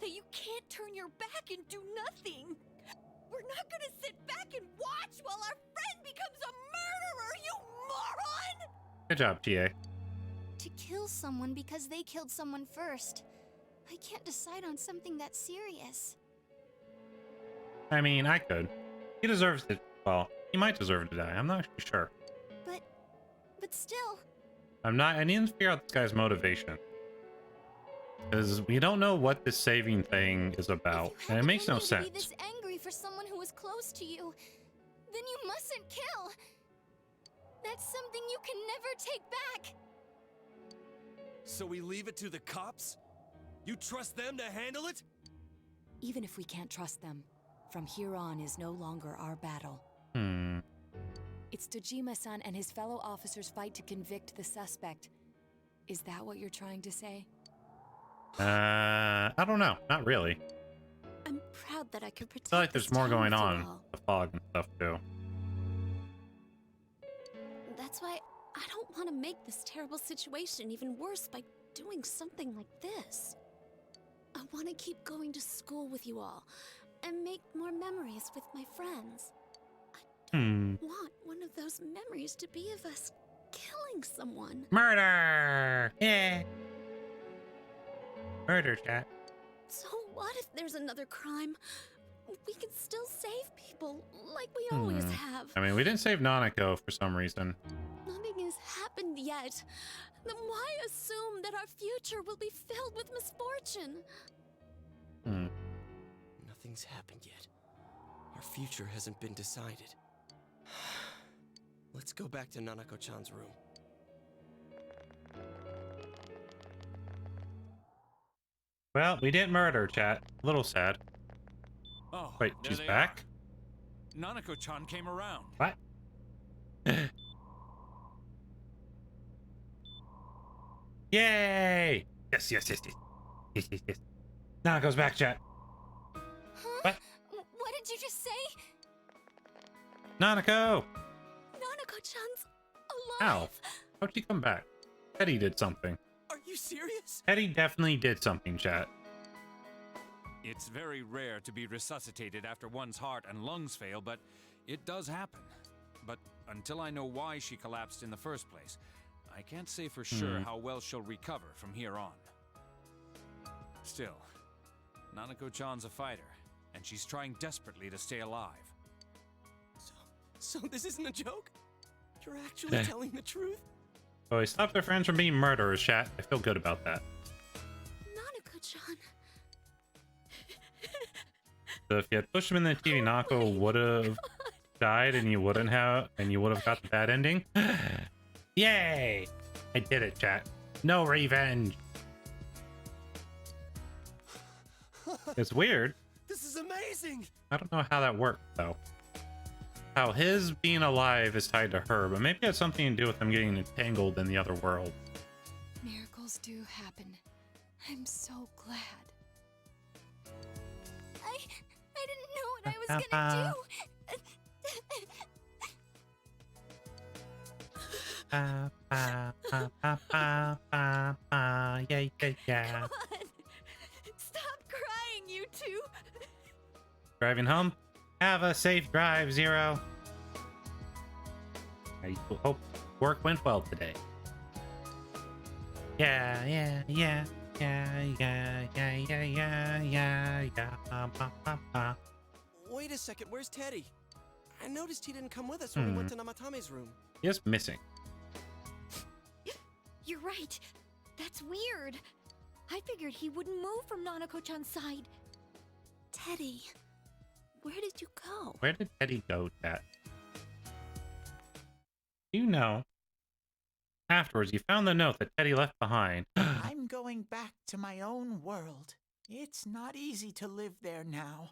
That you can't turn your back and do nothing. We're not gonna sit back and watch while our friend becomes a murderer, you moron! Good job, TA. To kill someone because they killed someone first. I can't decide on something that serious. I mean, I could. He deserves it. Well, he might deserve to die. I'm not actually sure. But still... I need to figure out this guy's motivation. Because we don't know what this saving thing is about, and it makes no To be sense. this angry for someone who was close to you, then you mustn't kill. That's something you can never take back. So we leave it to the cops? You trust them to handle it? Even if we can't trust them, from here on is no longer our battle. It's Dojima-san and his fellow officers' fight to convict the suspect. Is that what you're trying to say? I don't know. Not really. I'm proud that I could protect. I feel like there's more going on. with you all. The fog and stuff too. That's why I don't want to make this terrible situation even worse by doing something like this. I want to keep going to school with you all and make more memories with my friends. I don't want one of those memories to be of us killing someone. Murder! Yeah. Murder, chat. So what if there's another crime? We can still save people like we always have. I mean, we didn't save Nanako for some reason. Nothing has happened yet. Then why assume that our future will be filled with misfortune? Nothing's happened yet. Our future hasn't been decided. Let's go back to Nanako-chan's room. Well, we didn't murder, chat. A little sad. Oh, Wait, there she's they back? are. Nanako-chan came around. What? Yay! Yes, yes, yes, yes. Yes, yes, yes. Nanako's back, chat. What? What did you just say? Nanako! Nanako-chan's Ow. alive. How'd she come back? Teddy did something. Are you serious? Teddy definitely did something, chat. It's very rare to be resuscitated after one's heart and lungs fail, but it does happen. But until I know why she collapsed in the first place, I can't say for sure how well she'll recover from here on. Still, Nanako-chan's a fighter, and she's trying desperately to stay alive. So this isn't a joke? You're actually telling the truth? Oh, he stopped their friends from being murderers, chat. I feel good about that. Nanako-chan. So if you had pushed him in the TV, Nako would have died, and you would have got the bad ending. Yay! I did it, chat. No revenge. It's weird. This is amazing! I don't know how that worked, though. How his being alive is tied to her, but maybe it has something to do with them getting entangled in the other world. Miracles do happen. I'm so glad. I didn't know what I was gonna do. Yeah. Come on. Stop crying, you two. Driving home? Have a safe drive, Zero. I hope work went well today. Yeah. Wait a second, where's Teddy? I noticed he didn't come with us when we went to Namatame's room. Just missing. You're right. That's weird. I figured he wouldn't move from Nanako-chan's side. Teddy, where did you go? Where did Teddy go, chat? You know. Afterwards, you found the note that Teddy left behind. I'm going back to my own world. It's not easy to live there now,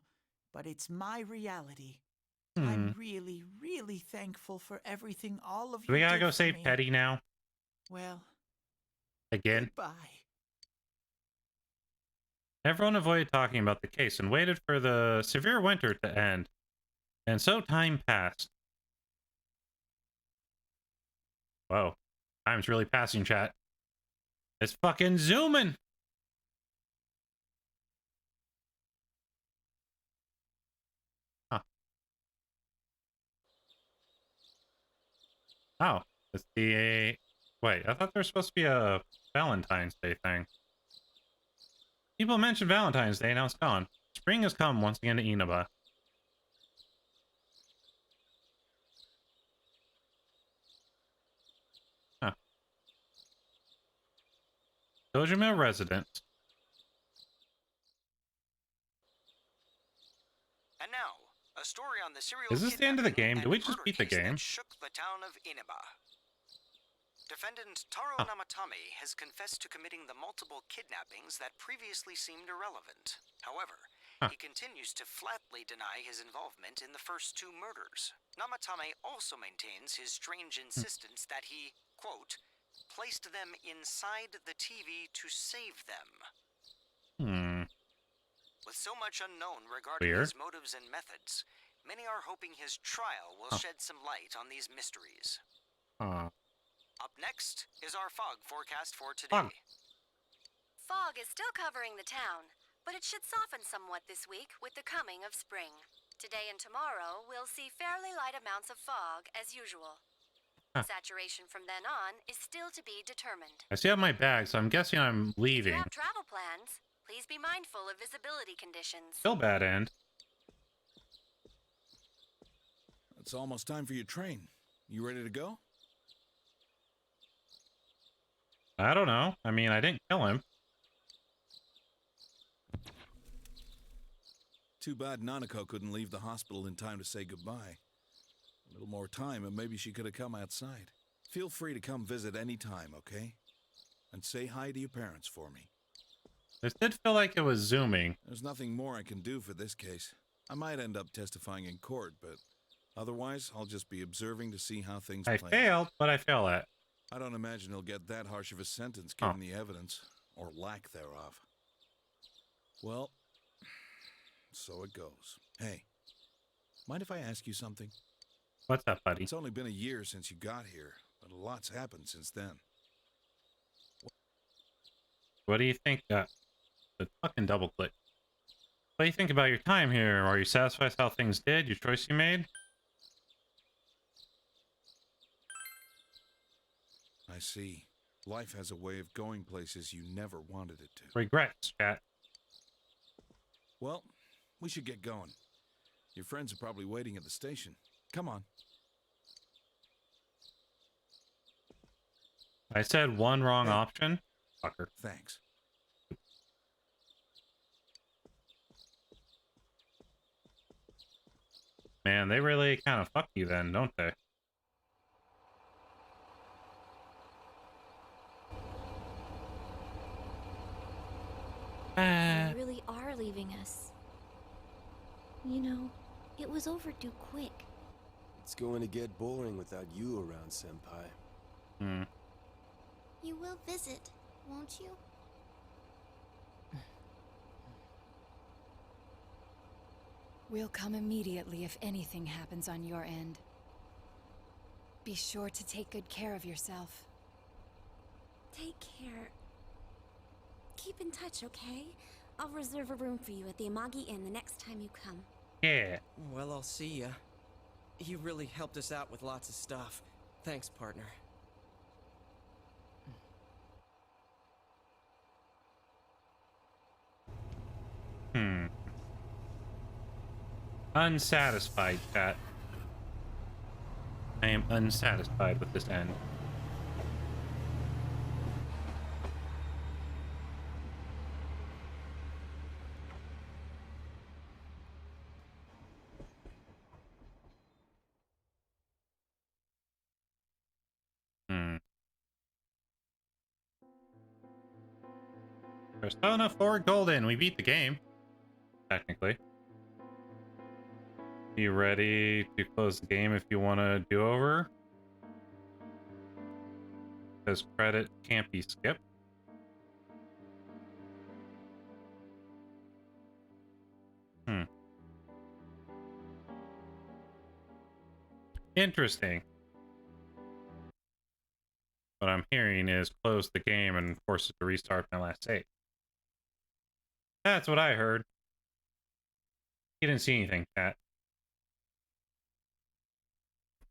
but it's my reality. I'm really, really thankful for everything all of you We gotta did go for save me. Teddy now. Well, Again. bye. Everyone avoided talking about the case and waited for the severe winter to end. And so time passed. Whoa. Time's really passing, chat. It's fucking zooming! Huh. Oh. It's the... Wait, I thought there was supposed to be a Valentine's Day thing. People mentioned Valentine's Day, now it's gone. Spring has come once again to Inaba. Huh. Dojima residence. And now, a story on the serial Is this the end of the game? kidnapping Do we and just murder beat the case game? that shook the town of Inaba. Defendant Taro Namatame has confessed to committing the multiple kidnappings that previously seemed irrelevant. However, he continues to flatly deny his involvement in the first two murders. Namatame also maintains his strange insistence that he, quote, placed them inside the TV to save them. With so much unknown regarding Weird. his motives and methods, many are hoping his trial will shed some light on these mysteries. Up next is our fog forecast for today. Fog is still covering the town, but it should soften somewhat this week with the coming of spring. Today and tomorrow, we'll see fairly light amounts of fog as usual. Saturation from then on is still to be determined. I still have my bag, so I'm guessing I'm If you leaving. have travel plans, please be mindful of visibility conditions. Still bad end. It's almost time for your train. You ready to go? I don't know. I mean, I didn't kill him. Too bad Nanako couldn't leave the hospital in time to say goodbye. A little more time and maybe she could have come outside. Feel free to come visit any time, okay? And say hi to your parents for me. This did feel like it was zooming. There's nothing more I can do for this case. I might end up testifying in court, but otherwise I'll just be observing to see how things play out. I failed, but I fail at. I don't imagine he'll get that harsh of a sentence given the evidence, or lack thereof. Well, so it goes. Hey, mind if I ask you something? What's up, buddy? It's only been a year since you got here, but a lot's happened since then. What do you think? The fucking double click. What do you think about your time here? Are you satisfied with how things did? Your choice you made? I see. Life has a way of going places you never wanted it to. Regrets, chat. Well, we should get going. Your friends are probably waiting at the station. Come on. I said one wrong option. Fucker. Thanks. Man, they really kind of fuck you then, don't they? You really are leaving us. You know, it was overdue quick. It's going to get boring without you around, Senpai. You will visit, won't you? We'll come immediately if anything happens on your end. Be sure to take good care of yourself. Take care. Keep in touch, okay? I'll reserve a room for you at the Amagi Inn the next time you come. Yeah. Well, I'll see ya. You really helped us out with lots of stuff. Thanks, partner. Unsatisfied, chat. I am unsatisfied with this end. Persona 4 Golden. We beat the game. Technically. You ready to close the game if you want to do over? Because credit can't be skipped. Interesting. What I'm hearing is close the game and force it to restart my last save. That's what I heard. You didn't see anything, chat.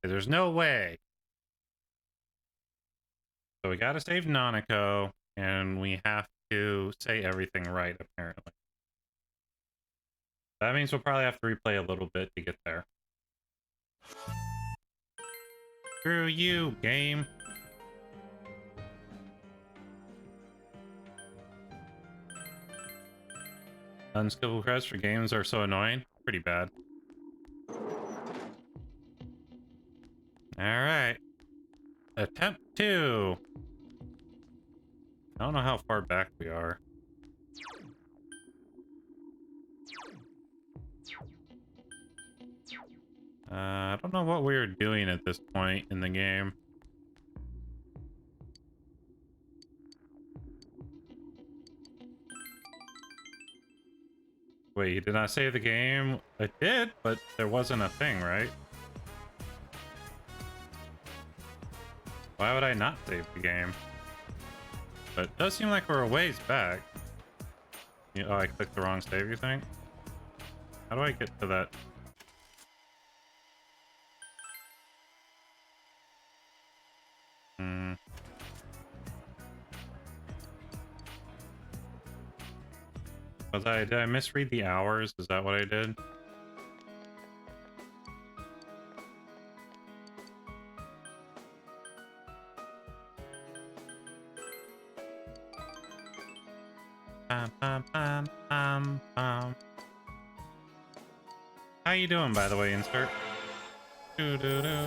There's no way. So we gotta save Nanako, and we have to say everything right, apparently. That means we'll probably have to replay a little bit to get there. Screw you, game. Unskillful requests for games are so annoying. pretty bad. Alright. Attempt 2. I don't know how far back we are. I don't know what we were doing at this point in the game. Wait, did I save the game? I did, but there wasn't a thing, right? Why would I not save the game? But it does seem like we're a ways back. Oh, I clicked the wrong save, you think? How do I get to that? Did I misread the hours? Is that what I did? How you doing, by the way, insert? Doo-doo-doo.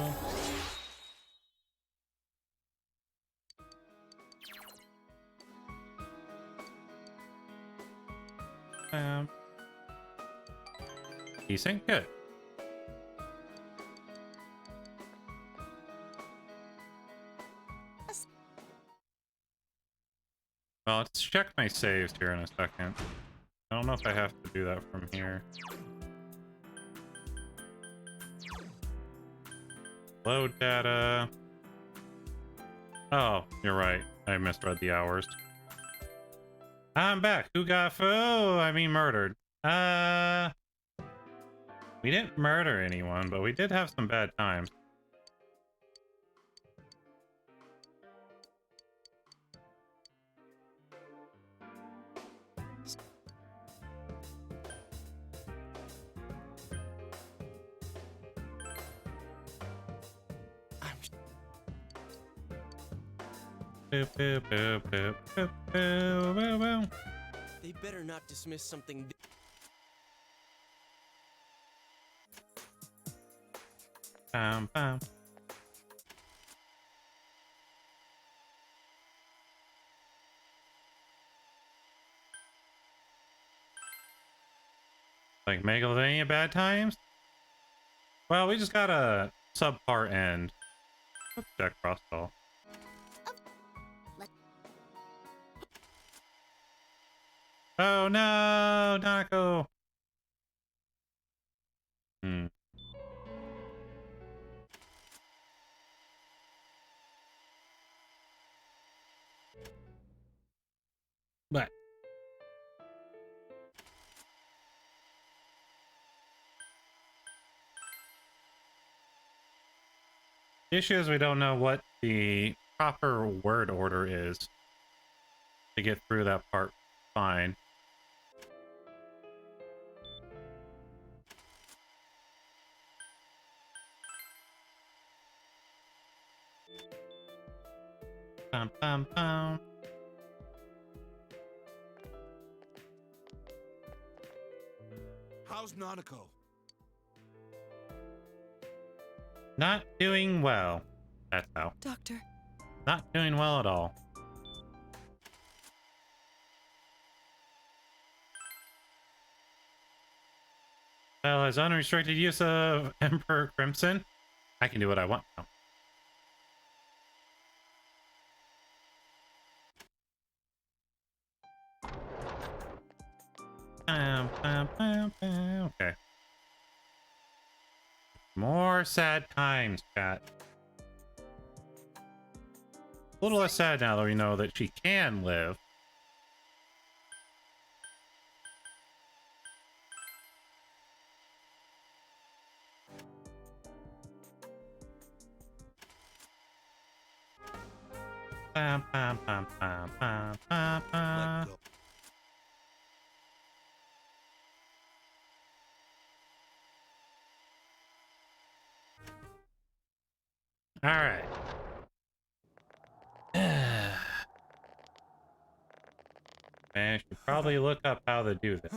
Decent, good. Well, let's check my saves here in a second. I don't know if I have to do that from here. Load data. Oh, you're right. I misread the hours. I'm back. Who got murdered. We didn't murder anyone, but we did have some bad times. They better not dismiss something. Like Megalovania bad times? Well, we just got a subpar end. Oops, that crossball. Oh no, Nanako! But the issue is we don't know what the proper word order is to get through that part fine. Pum, pum, pum. How's Nanako? Not doing well. That's how. Doctor. Not doing well at all. Well, as unrestricted use of Emperor Crimson, I can do what I want now. Okay. More sad times, chat. A little less sad now that we know that she can live. Pam, pam, pam, pam, pam, pam, pam. All right. I should probably look up how to do this.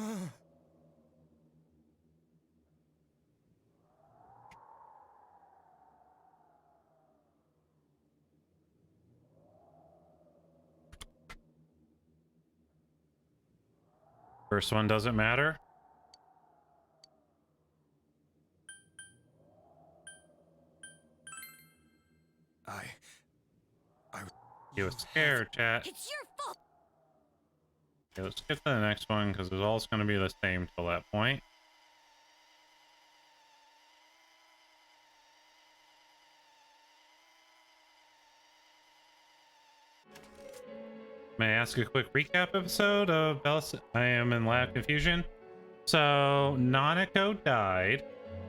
First one doesn't matter. You was scared, chat. It's your fault. Okay, let's get to the next one because it's all going to be the same till that point. May I ask a quick recap episode of Bells? I am in lab confusion. So Nanako died.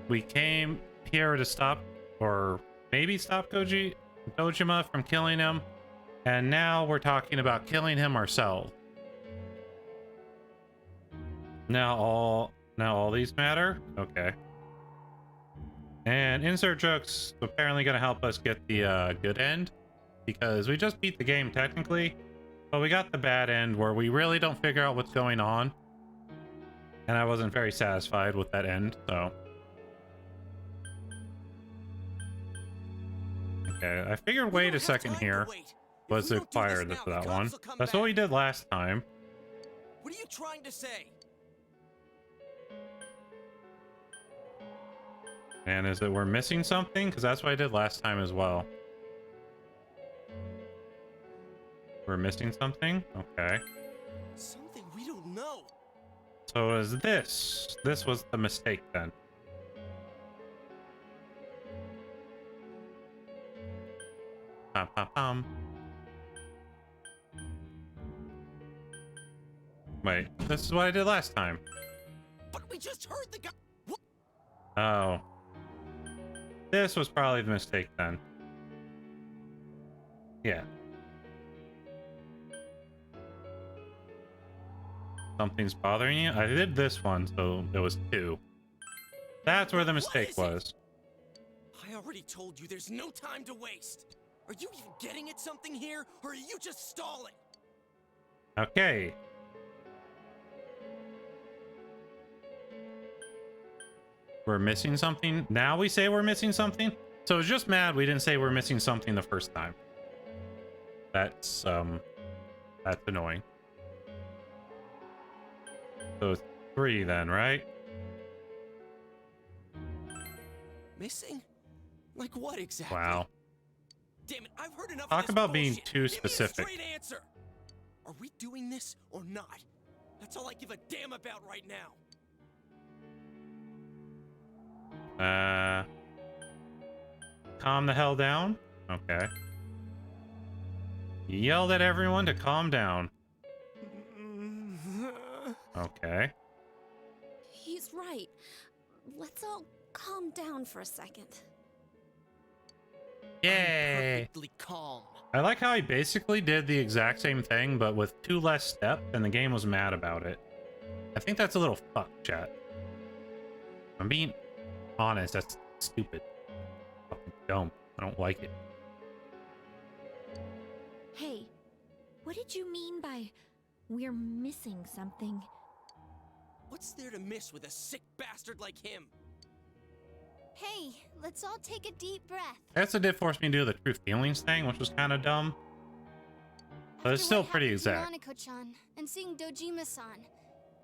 We came here to stop, or maybe stop Dojima from killing him. And now we're talking about killing him ourselves. Now all these matter? Okay. And insert jokes apparently gonna help us get the good end. Because we just beat the game technically. But we got the bad end where we really don't figure out what's going on. And I wasn't very satisfied with that end, so. Okay, I figured wait a second here was to acquire that one. That's what we did last time. What are you trying to say? And is it we're missing something? Because that's what I did last time as well. We're missing something? Okay. Something we don't know. So is this? This was the mistake then. Pom pom pom. Wait, this is what I did last time. But we just heard the guy. Oh. This was probably the mistake then. Yeah. Something's bothering you? I did this one, so it was 2. That's where the mistake was. I already told you there's no time to waste. Are you even getting at something here, or are you just stalling? Okay. We're missing something? Now we say we're missing something? So it's just mad we didn't say we're missing something the first time. That's annoying. So it's 3 then, right? Missing? Like what exactly? Wow. Damn it, I've heard enough Talk of this about being bullshit. too specific. Give me a straight answer. Are we doing this or not? That's all I give a damn about right now. Calm the hell down? Okay. Yelled at everyone to calm down. Okay. He's right. Let's all calm down for a second. Yay! Perfectly calm. I like how he basically did the exact same thing, but with 2 less steps, and the game was mad about it. I think that's a little fuck, chat. I'm being honest, that's stupid. Fucking dumb. I don't like it. Hey, what did you mean by we're missing something? What's there to miss with a sick bastard like him? Hey, let's all take a deep breath. That's what did force me to do the true feelings thing, which was kind of dumb. But it's still pretty exact. Nanako-chan and seeing Dojima-san,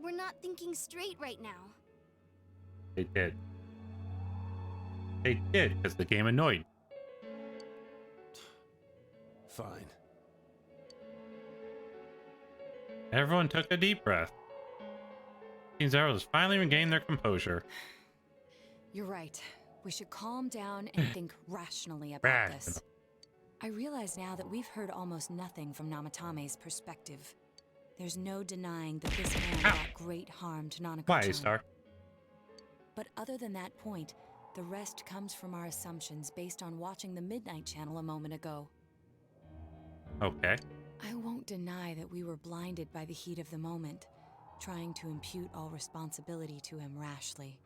we're not thinking straight right now. They did. They did, because the game annoyed. Fine. Everyone took a deep breath. Team Zero has finally regained their composure. You're right. We should calm down and think rationally about this. I realize now that we've heard almost nothing from Namatame's perspective. There's no denying that this man brought great harm to Nanako-chan. Why, Star? But other than that point, the rest comes from our assumptions based on watching the Midnight Channel a moment ago. Okay. I won't deny that we were blinded by the heat of the moment, trying to impute all responsibility to him rashly.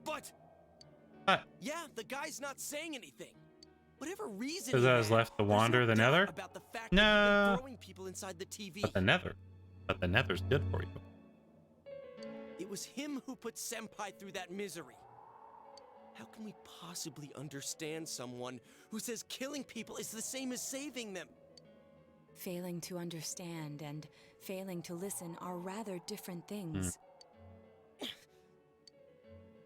But yeah, the guy's not saying anything. Whatever reason Because I was left to wander the Nether? about the fact No. that he's been throwing people inside the TV. But the Nether's good for you. It was him who put Senpai through that misery. How can we possibly understand someone who says killing people is the same as saving them? Failing to understand and failing to listen are rather different things.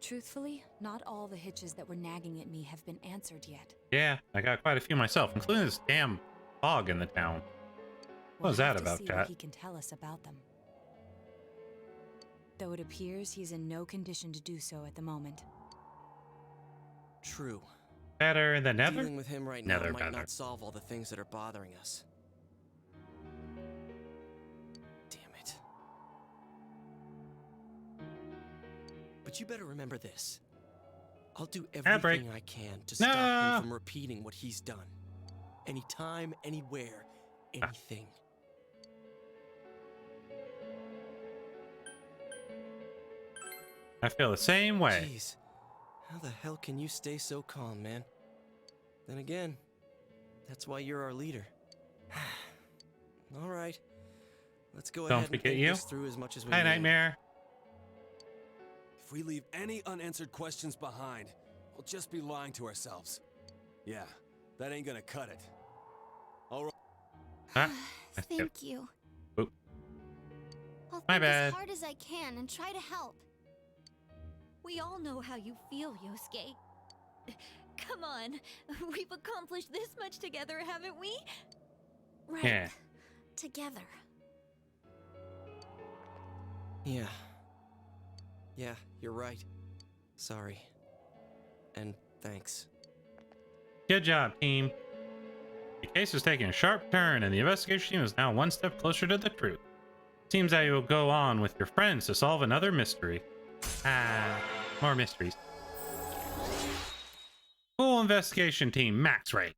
Truthfully, not all the hitches that were nagging at me have been answered yet. Yeah, I got quite a few myself, including this damn fog in the town. What was that about, See chat? what he can tell us about them. Though it appears he's in no condition to do so at the moment. True. Better than never? Dealing with him right now Nether might better. not solve all the things that are bothering us. Damn it. But you better remember this. I'll do everything I can to stop him from repeating what he's done. Anytime, anywhere, anything. I feel the same way. Jeez, how the hell can you stay so calm, man? Then again, that's why you're our leader. All right, let's go ahead and think this through as much as we Hi, can. Nightmare. If we leave any unanswered questions behind, we'll just be lying to ourselves. Yeah, that ain't gonna cut it. All right. Huh? Thank you. Oop. I'll My think bad. as hard as I can and try to help. We all know how you feel, Yosuke. Come on, we've accomplished this much together, haven't we? Right. Yeah. Together. Yeah. Yeah, you're right. Sorry. And thanks. Good job, team. The case is taking a sharp turn, and the investigation team is now one step closer to the truth. Seems that you will go on with your friends to solve another mystery. More mysteries. Cool investigation team, max rank.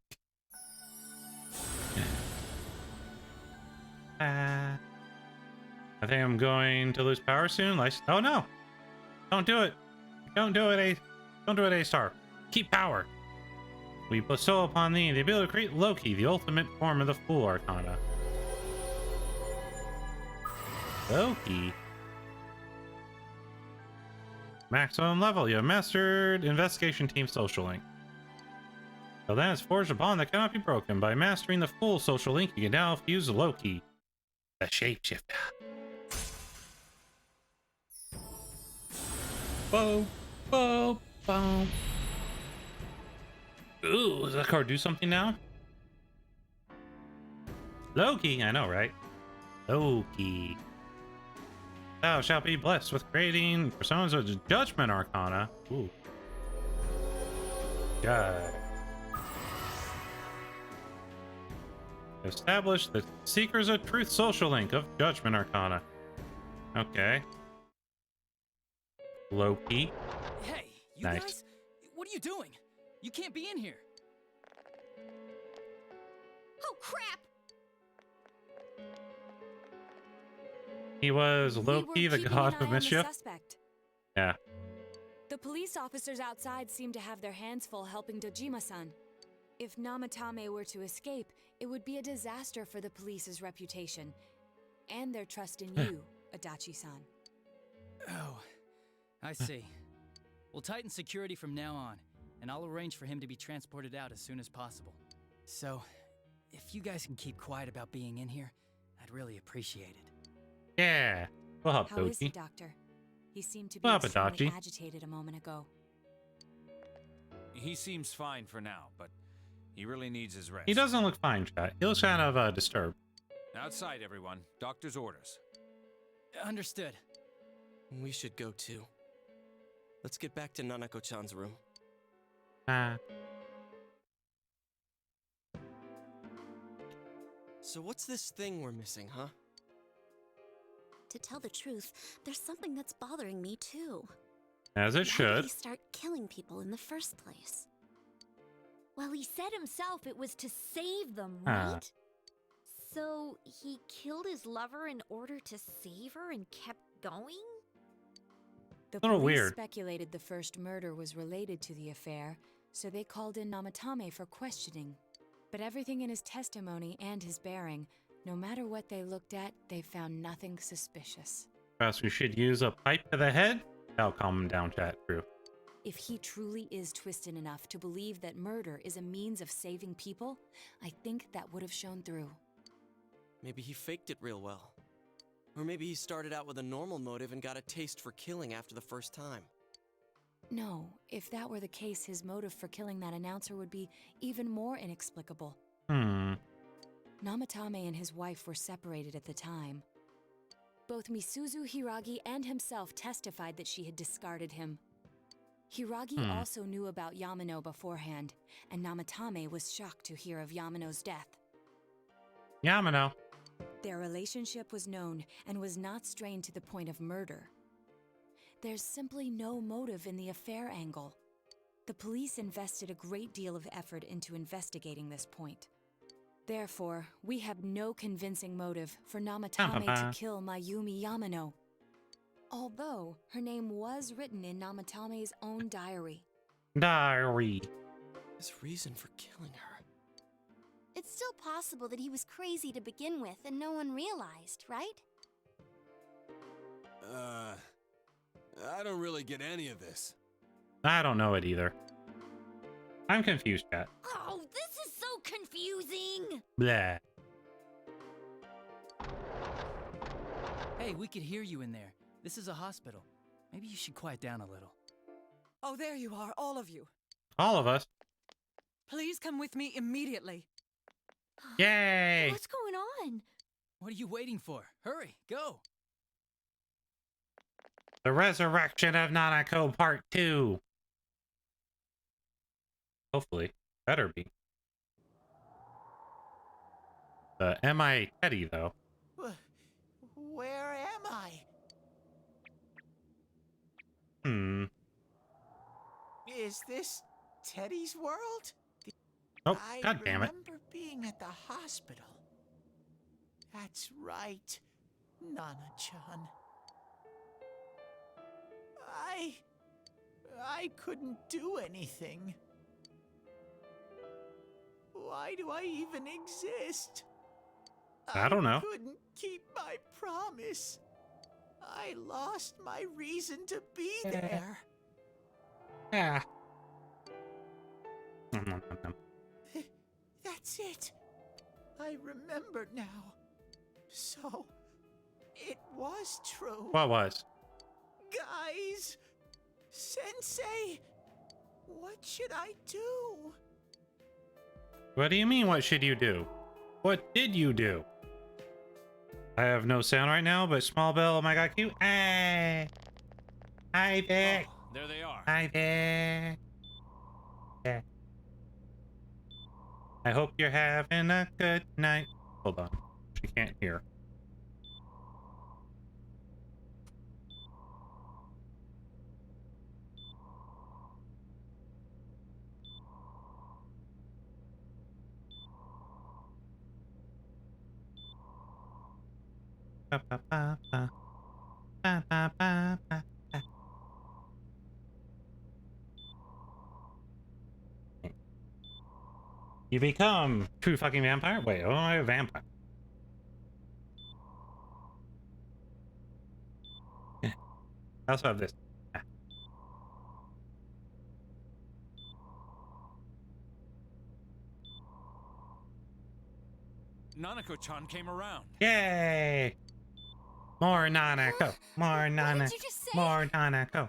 I think I'm going to lose power soon. Oh no! Don't do it! Don't do it, Don't do it, A-Star. Keep power. We bestow upon thee the ability to create Loki, the ultimate form of the Fool Arcana. Loki? Maximum level. You have mastered Investigation Team Social Link. So then it's forged a bond that cannot be broken. By mastering the full social link, you can now fuse Loki, the shapeshifter. Boom, boom, boom. Ooh, does that card do something now? Loki, I know, right? Loki. Thou shalt be blessed with creating personas of the Judgment Arcana. Ooh. God. Establish the Seekers of Truth social link of Judgment Arcana. Okay. Loki. Hey, you Nice. guys? What are you doing? You can't be in here. Oh, crap! He was Loki, the god of mischief. Suspect. Yeah. The police officers outside seem to have their hands full helping Dojima-san. If Namatame were to escape, it would be a disaster for the police's reputation and their trust in you, Adachi-san. Oh, I see. We'll tighten security from now on, and I'll arrange for him to be transported out as soon as possible. So, if you guys can keep quiet about being in here, I'd really appreciate it. Yeah. We'll help How is he, Doji. Doctor? He seemed to be Well, but extremely Adachi. agitated a moment ago. He seems fine for now, but he really needs his rest. He doesn't look fine, chat. He looks kind of disturbed. Outside, everyone. Doctor's orders. Understood. We should go too. Let's get back to Nanako-chan's room. So what's this thing we're missing, huh? To tell the truth, there's something that's bothering me too. As it Why did should. he start killing people in the first place? Well, he said himself it was to save them, Ah. right? So he killed his lover in order to save her and kept going? The Little police weird. speculated the first murder was related to the affair, so they called in Namatame for questioning. But everything in his testimony and his bearing, no matter what they looked at, they found nothing suspicious. Perhaps we should use a pipe to the head? That'll calm him down, chat. True. If he truly is twisted enough to believe that murder is a means of saving people, I think that would have shown through. Maybe he faked it real well. Or maybe he started out with a normal motive and got a taste for killing after the first time. No, if that were the case, his motive for killing that announcer would be even more inexplicable. Namatame and his wife were separated at the time. Both Misuzu Hiragi and himself testified that she had discarded him. Hiragi also knew about Yamano beforehand, and Namatame was shocked to hear of Yamano's death. Yamano. Their relationship was known and was not strained to the point of murder. There's simply no motive in the affair angle. The police invested a great deal of effort into investigating this point. Therefore, we have no convincing motive for Namatame to kill Mayumi Yamano. Although, her name was written in Namatame's own diary. His reason for killing her. It's still possible that he was crazy to begin with and no one realized, right? I don't really get any of this. I don't know it either. I'm confused, chat. Oh, this is so confusing! Blah. Hey, we could hear you in there. This is a hospital. Maybe you should quiet down a little. Oh, there you are, all of you. All of us. Please come with me immediately. Yay! What's going on? What are you waiting for? Hurry, go! The Resurrection of Nanako Part 2. Hopefully. Better be. Am I Teddy, though? Where am I? Is this Teddy's world? Oh, God damn it. I remember being at the hospital. That's right, Nana-chan. I couldn't do anything. Why do I even exist? I don't know. I couldn't keep my promise. I lost my reason to be there. Yeah. That's it. I remember now. So, it was true. What was? Guys, Sensei, what should I do? What do you mean, what should you do? What did you do? I have no sound right now, but Smol Bell, oh my god, cute. Hey! Hi there! Oh, there they are. Hi there! Yeah. I hope you're having a good night. Hold on. She can't hear. Ba, ba, ba, ba. Ba, ba, ba, ba, ba. You become true fucking vampire? Wait, oh, I'm a vampire. I also have this. Nanako-chan came around. Yay! More Nanako. More Nanako. What did you just say? More Nanako.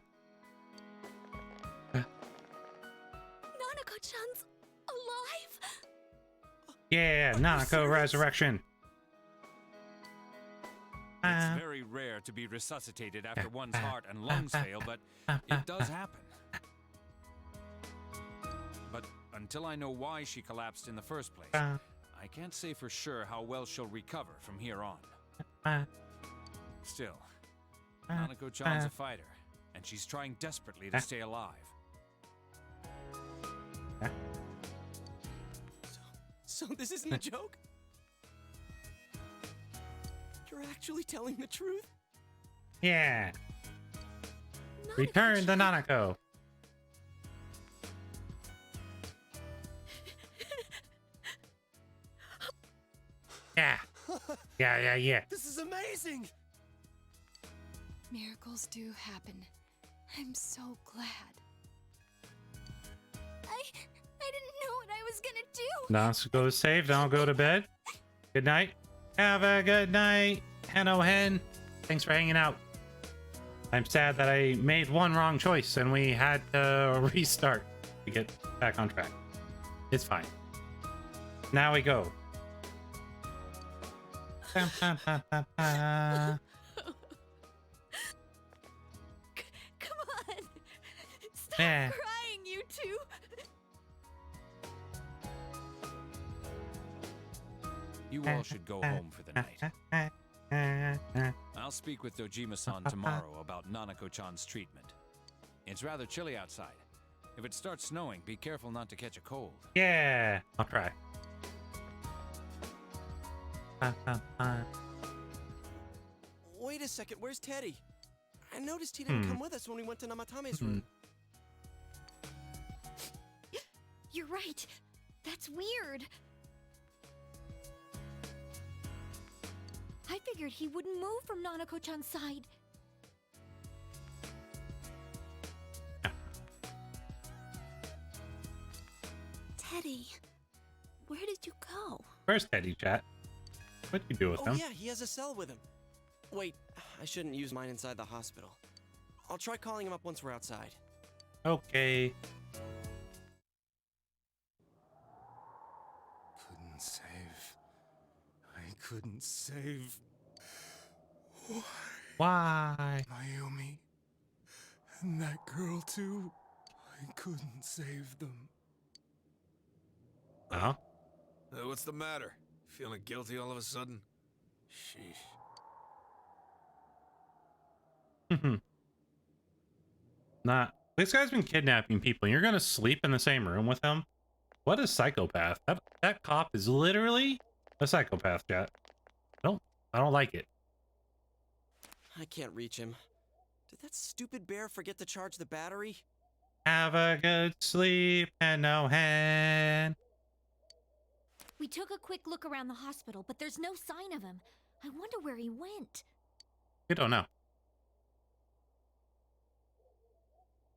Nanako-chan's alive? Yeah, Nanako resurrection. It's very rare to be resuscitated after one's heart and lungs fail, but it does happen. But until I know why she collapsed in the first place, I can't say for sure how well she'll recover from here on. Still, Nanako-chan's a fighter, and she's trying desperately to stay alive. So this isn't a joke? You're actually telling the truth? Yeah. Return the Nanako. Yeah. Yeah. This is amazing! Miracles do happen. I'm so glad. I didn't know what I was gonna do. Nanako is safe. Don't go to bed. Good night. Have a good night. Hello, Hen. Thanks for hanging out. I'm sad that I made one wrong choice and we had to restart to get back on track. It's fine. Now we go. Come on. Stop crying, you two. You all should go home for the night. I'll speak with Dojima-san tomorrow about Nanako-chan's treatment. It's rather chilly outside. If it starts snowing, be careful not to catch a cold. Yeah, I'll try. Wait a second, where's Teddy? I noticed he didn't come with us when we went to Namatame's room. You're right. That's weird. I figured he wouldn't move from Nanako-chan's side. Teddy, where did you go? Where's Teddy, chat? What'd you do with him? Oh yeah, he has a cell with him. Wait, I shouldn't use mine inside the hospital. I'll try calling him up once we're outside. Okay. Couldn't save. I couldn't save. Why? Mayumi. And that girl too. I couldn't save them. Huh? What's the matter? Feeling guilty all of a sudden? Sheesh. Nah. This guy's been kidnapping people. You're gonna sleep in the same room with him? What a psychopath. That cop is literally a psychopath, chat. I don't like it. I can't reach him. Did that stupid bear forget to charge the battery? Have a good sleep and no hand. We took a quick look around the hospital, but there's no sign of him. I wonder where he went. We don't know.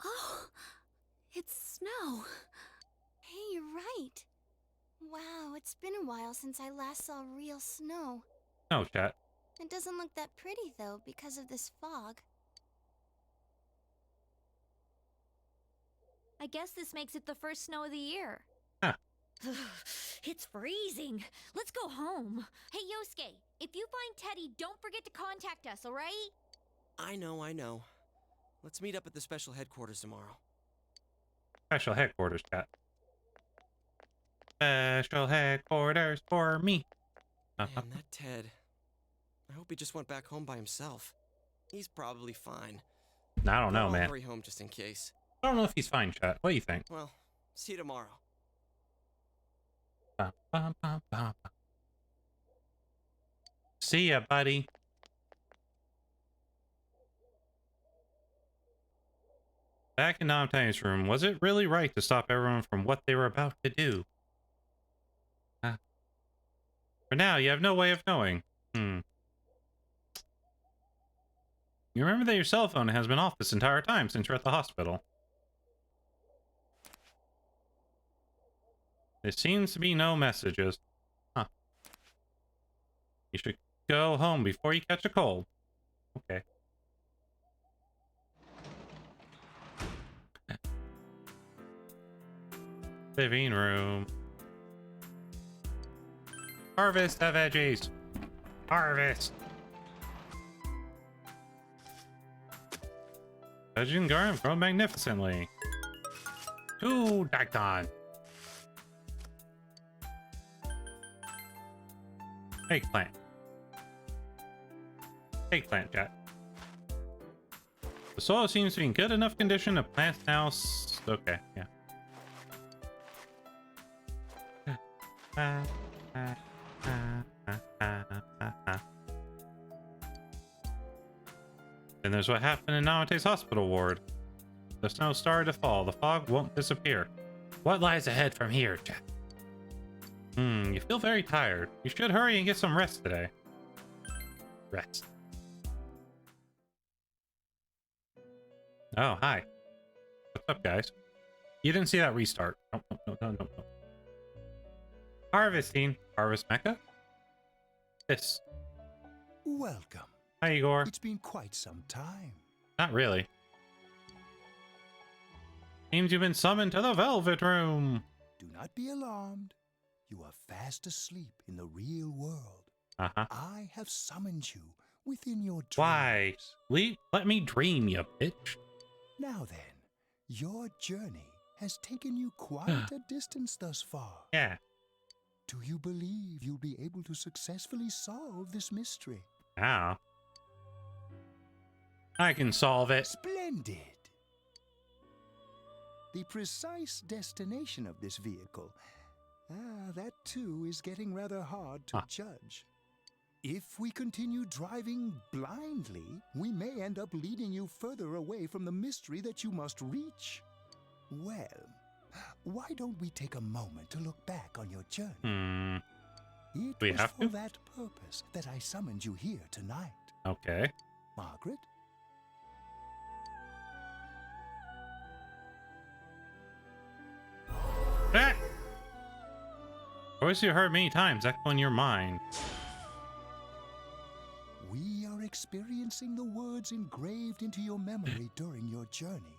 Oh, it's snow. Hey, you're right. Wow, it's been a while since I last saw real snow. No, chat. It doesn't look that pretty, though, because of this fog. I guess this makes it the first snow of the year. Huh. It's freezing. Let's go home. Hey, Yosuke, if you find Teddy, don't forget to contact us, alright? I know. Let's meet up at the special headquarters tomorrow. Special headquarters, chat. Special headquarters for me. Man, that Ted. I hope he just went back home by himself. He's probably fine. I don't know, I'll man. hurry home just in case. I don't know if he's fine, chat. What do you think? Well, see you tomorrow. See ya, buddy. Back in Namatame's room, was it really right to stop everyone from what they were about to do? For now, you have no way of knowing. You remember that your cell phone has been off this entire time since you're at the hospital. There seems to be no messages. Huh. You should go home before you catch a cold. Okay. Living room. Harvest the veggies. Harvest. Veggie and garden grow magnificently. Ooh, Daikon. Eggplant. Eggplant, chat. The soil seems to be in good enough condition to plant now. Okay, yeah. Then there's what happened in Namate's hospital ward. The snow started to fall. The fog won't disappear. What lies ahead from here, Jack? You feel very tired. You should hurry and get some rest today. Rest. Oh, hi. What's up, guys? You didn't see that restart. No. Harvesting. Harvest Mecca? This. Welcome. Hi, Igor. It's been quite some time. Not really. Seems you've been summoned to the Velvet Room. Do not be alarmed. You are fast asleep in the real world. Uh-huh. I have summoned you within your dreams. Why? Let me dream, you bitch. Now then, your journey has taken you quite a distance thus far. Yeah. Do you believe you'll be able to successfully solve this mystery? Now. I can solve it. Splendid. The precise destination of this vehicle, that too is getting rather hard to judge. If we continue driving blindly, we may end up leading you further away from the mystery that you must reach. Well, why don't we take a moment to look back on your journey? It We was have for to? that purpose that I summoned you here tonight. Okay. Margaret? Ah! Voice you heard many times echo in your mind. We are experiencing the words engraved into your memory during your journey.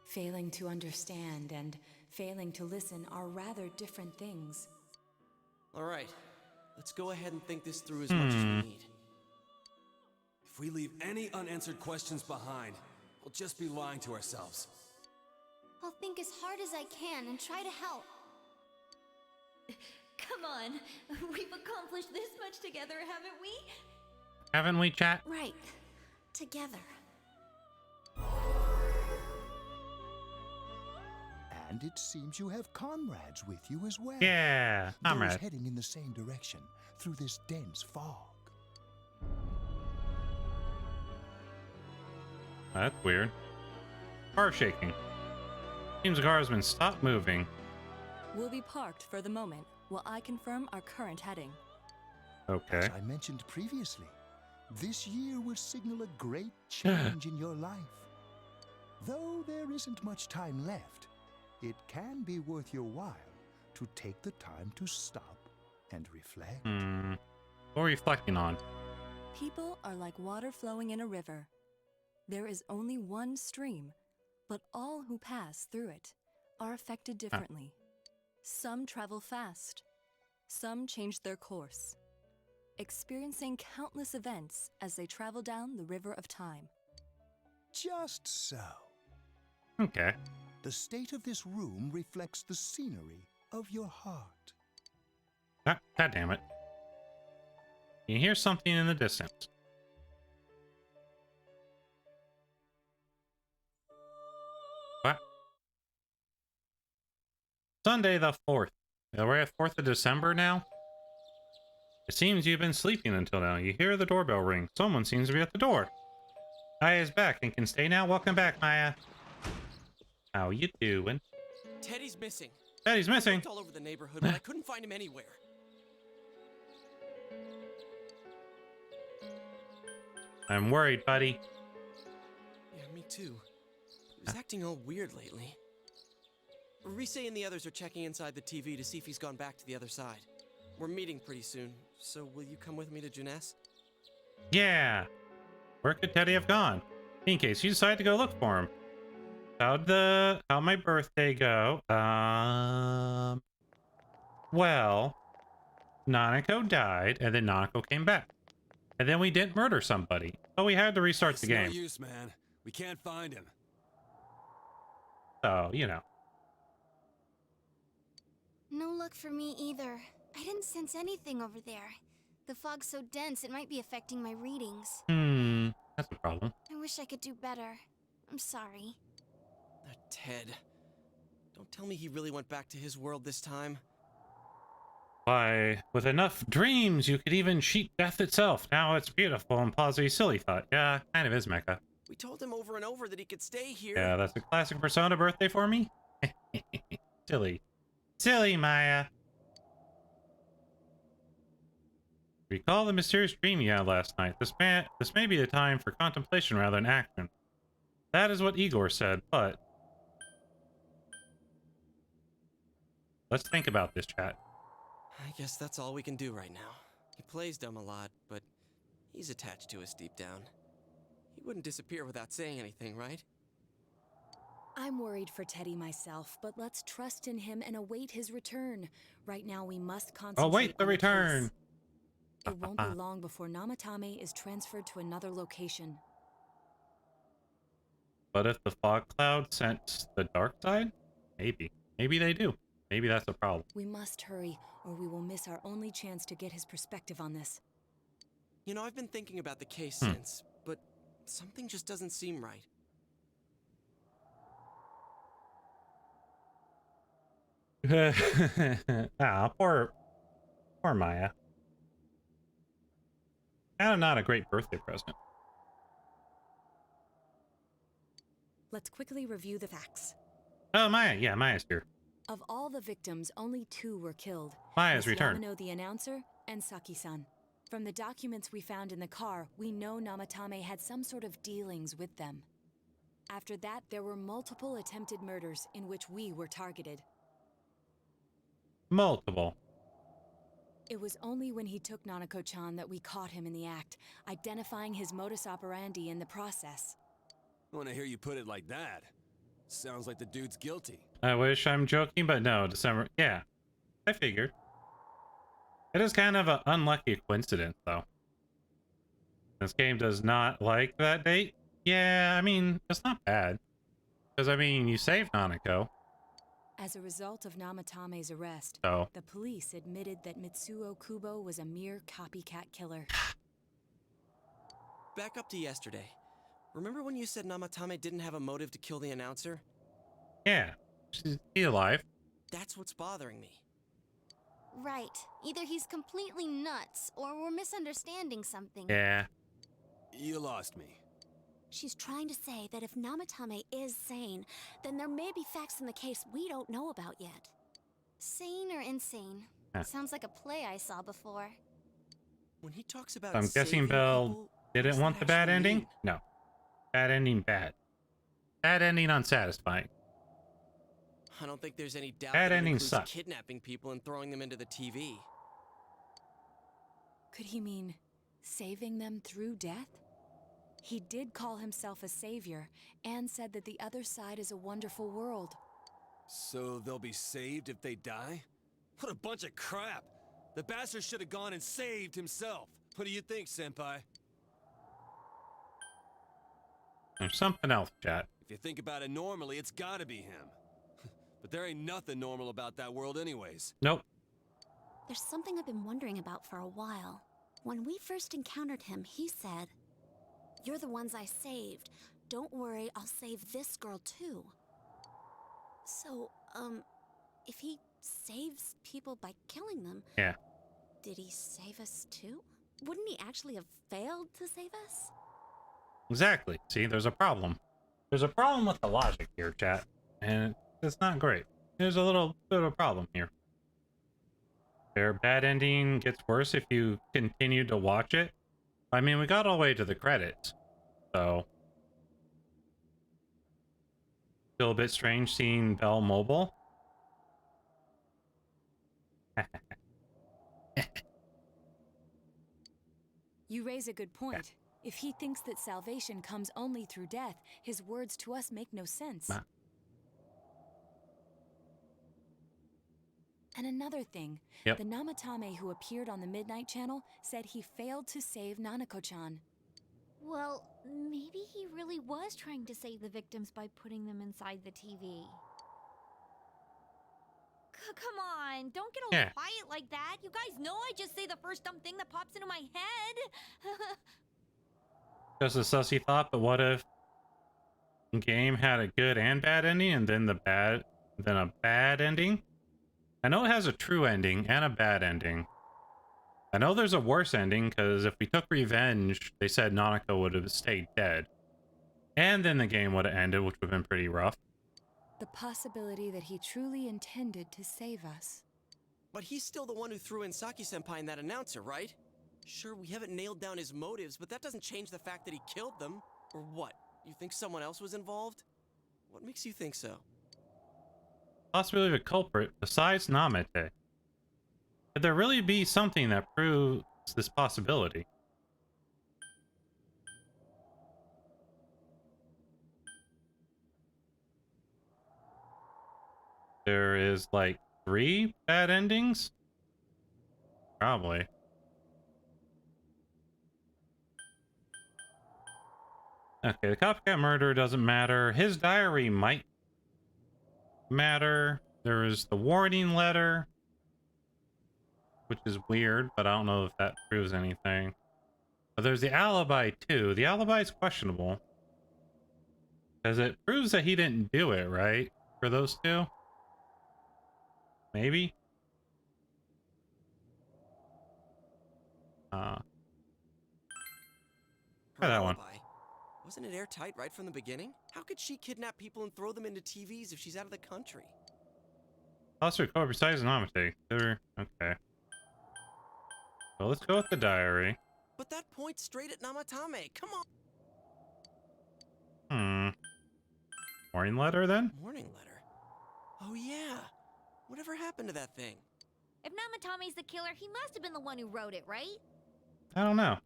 Failing to understand and failing to listen are rather different things. All right, let's go ahead and think this through as much as we need. If we leave any unanswered questions behind, we'll just be lying to ourselves. I'll think as hard as I can and try to help. Come on. We've accomplished this much together, haven't we? Haven't we, chat? Right. Together. And it seems you have comrades with you as well. Yeah, comrade. Those heading in the same direction through this dense fog. That's weird. Car shaking. Seems the car has been stopped moving. We'll be parked for the moment while I confirm our current heading. Okay. As I mentioned previously, this year will signal a great change in your life. Though there isn't much time left, it can be worth your while to take the time to stop and reflect. What are you reflecting on? People are like water flowing in a river. There is only one stream, but all who pass through it are affected differently. Some travel fast, some change their course, experiencing countless events as they travel down the river of time. Just so. Okay. The state of this room reflects the scenery of your heart. God damn it. You hear something in the distance. What? Sunday the 4th. We're at 4th of December now? It seems you've been sleeping until now. You hear the doorbell ring. Someone seems to be at the door. Maya is back and can stay now. Welcome back, Maya. How you doing? Teddy's missing. Teddy's missing. I looked all over the neighborhood, but I couldn't find him anywhere. I'm worried, buddy. Yeah, me too. He's acting all weird lately. Rise and the others are checking inside the TV to see if he's gone back to the other side. We're meeting pretty soon, so will you come with me to Jeunesse? Yeah. Where could Teddy have gone? In case you decide to go look for him. How'd my birthday go? Well, Nanako died, and then Nanako came back. And then we didn't murder somebody. So we had to restart the game. No use, man. We can't find him. So, you know. No luck for me either. I didn't sense anything over there. The fog's so dense it might be affecting my readings. That's a problem. I wish I could do better. I'm sorry. That Ted. Don't tell me he really went back to his world this time. Why, with enough dreams, you could even cheat death itself. Now it's beautiful and positive silly thought. Yeah, kind of is Mecha. We told him over and over that he could stay here. Yeah, that's a classic Persona birthday for me. Silly. Silly, Maya. Recall the mysterious dream you had last night. This may be the time for contemplation rather than action. That is what Igor said, but... let's think about this, chat. I guess that's all we can do right now. He plays dumb a lot, but He's attached to us deep down. He wouldn't disappear without saying anything, right? I'm worried for Teddy myself, but let's trust in him and await his return. Right now, we must concentrate Await the on return. case. It won't be long before Namatame is transferred to another location. But if the fog cloud sense the dark side? Maybe. Maybe they do. Maybe that's the problem. We must hurry, or we will miss our only chance to get his perspective on this. You know, I've been thinking about the case since, but something just doesn't seem right. Poor Maya. Kind of not a great birthday present. Let's quickly review the facts. Oh, Maya. Yeah, Maya's here. Of all the victims, only 2 were killed. Maya's Miss returned. Yamano the announcer and Saki-san. From the documents we found in the car, we know Namatame had some sort of dealings with them. After that, there were multiple attempted murders in which we were targeted. Multiple. It was only when he took Nanako-chan that we caught him in the act, identifying his modus operandi in the process. When I hear you put it like that, sounds like the dude's guilty. I wish I'm joking, but no, December. Yeah, I figured. It is kind of an unlucky coincidence, though. This game does not like that date. Yeah, I mean, it's not bad. Because, I mean, you saved Nanako. As a result of Namatame's arrest, So. the police admitted that Mitsuo Kubo was a mere copycat killer. Back up to yesterday. Remember when you said Namatame didn't have a motive to kill the announcer? Yeah, he's alive. That's what's bothering me. Right. Either he's completely nuts, or we're misunderstanding something. Yeah. You lost me. She's trying to say that if Namatame is sane, then there may be facts in the case we don't know about yet. Sane or insane? Sounds like a play I saw before. When he talks about I'm guessing Bell didn't want the bad ending? No. Bad ending bad. Bad ending unsatisfying. I don't think there's any doubt Bad that it ending includes sucks. kidnapping people and throwing them into the TV. Could he mean saving them through death? He did call himself a savior and said that the other side is a wonderful world. So they'll be saved if they die? What a bunch of crap! The bastard should have gone and saved himself. What do you think, Senpai? There's something else, chat. If you think about it normally, it's gotta be him. But there ain't nothing normal about that world anyways. Nope. There's something I've been wondering about for a while. When we first encountered him, he said, "You're the ones I saved. Don't worry, I'll save this girl too." So, if he saves people by killing them, Yeah. did he save us too? Wouldn't he actually have failed to save us? Exactly. See, there's a problem. There's a problem with the logic here, chat. And it's not great. There's a little bit of a problem here. Their bad ending gets worse if you continue to watch it. I mean, we got all the way to the credits. So. Still a bit strange seeing Bell mobile. You raise a good point. If he thinks that salvation comes only through death, his words to us make no sense. And another thing, Yep. the Namatame who appeared on the Midnight Channel said he failed to save Nanako-chan. Well, maybe he really was trying to save the victims by putting them inside the TV. Come on, don't get all Yeah. quiet like that. You guys know I just say the first dumb thing that pops into my head. Just a sussy thought, but what if the game had a good and bad ending and then a bad ending? I know it has a true ending and a bad ending. I know there's a worse ending because if we took revenge, they said Nanako would have stayed dead. And then the game would have ended, which would have been pretty rough. The possibility that he truly intended to save us. But he's still the one who threw in Saki-senpai and that announcer, right? Sure, we haven't nailed down his motives, but that doesn't change the fact that he killed them. Or what? You think someone else was involved? What makes you think so? Possibility of a culprit besides Namete. Could there really be something that proves this possibility? there is like 3 bad endings? Probably. Okay, the copycat murder doesn't matter. His diary might matter. There is the warning letter, which is weird, but I don't know if that proves anything. But there's the alibi too. The alibi is questionable, because it proves that he didn't do it, right? For those two? Maybe? Try that one. Wasn't it airtight right from the beginning? How could she kidnap people and throw them into TVs if she's out of the country? Also, co precise and Amate. Okay. So let's go with the diary. But that points straight at Namatame. Come on. Warning letter then? Warning letter? Oh yeah. Whatever happened to that thing? If Namatame's the killer, he must have been the one who wrote it, right? I don't know.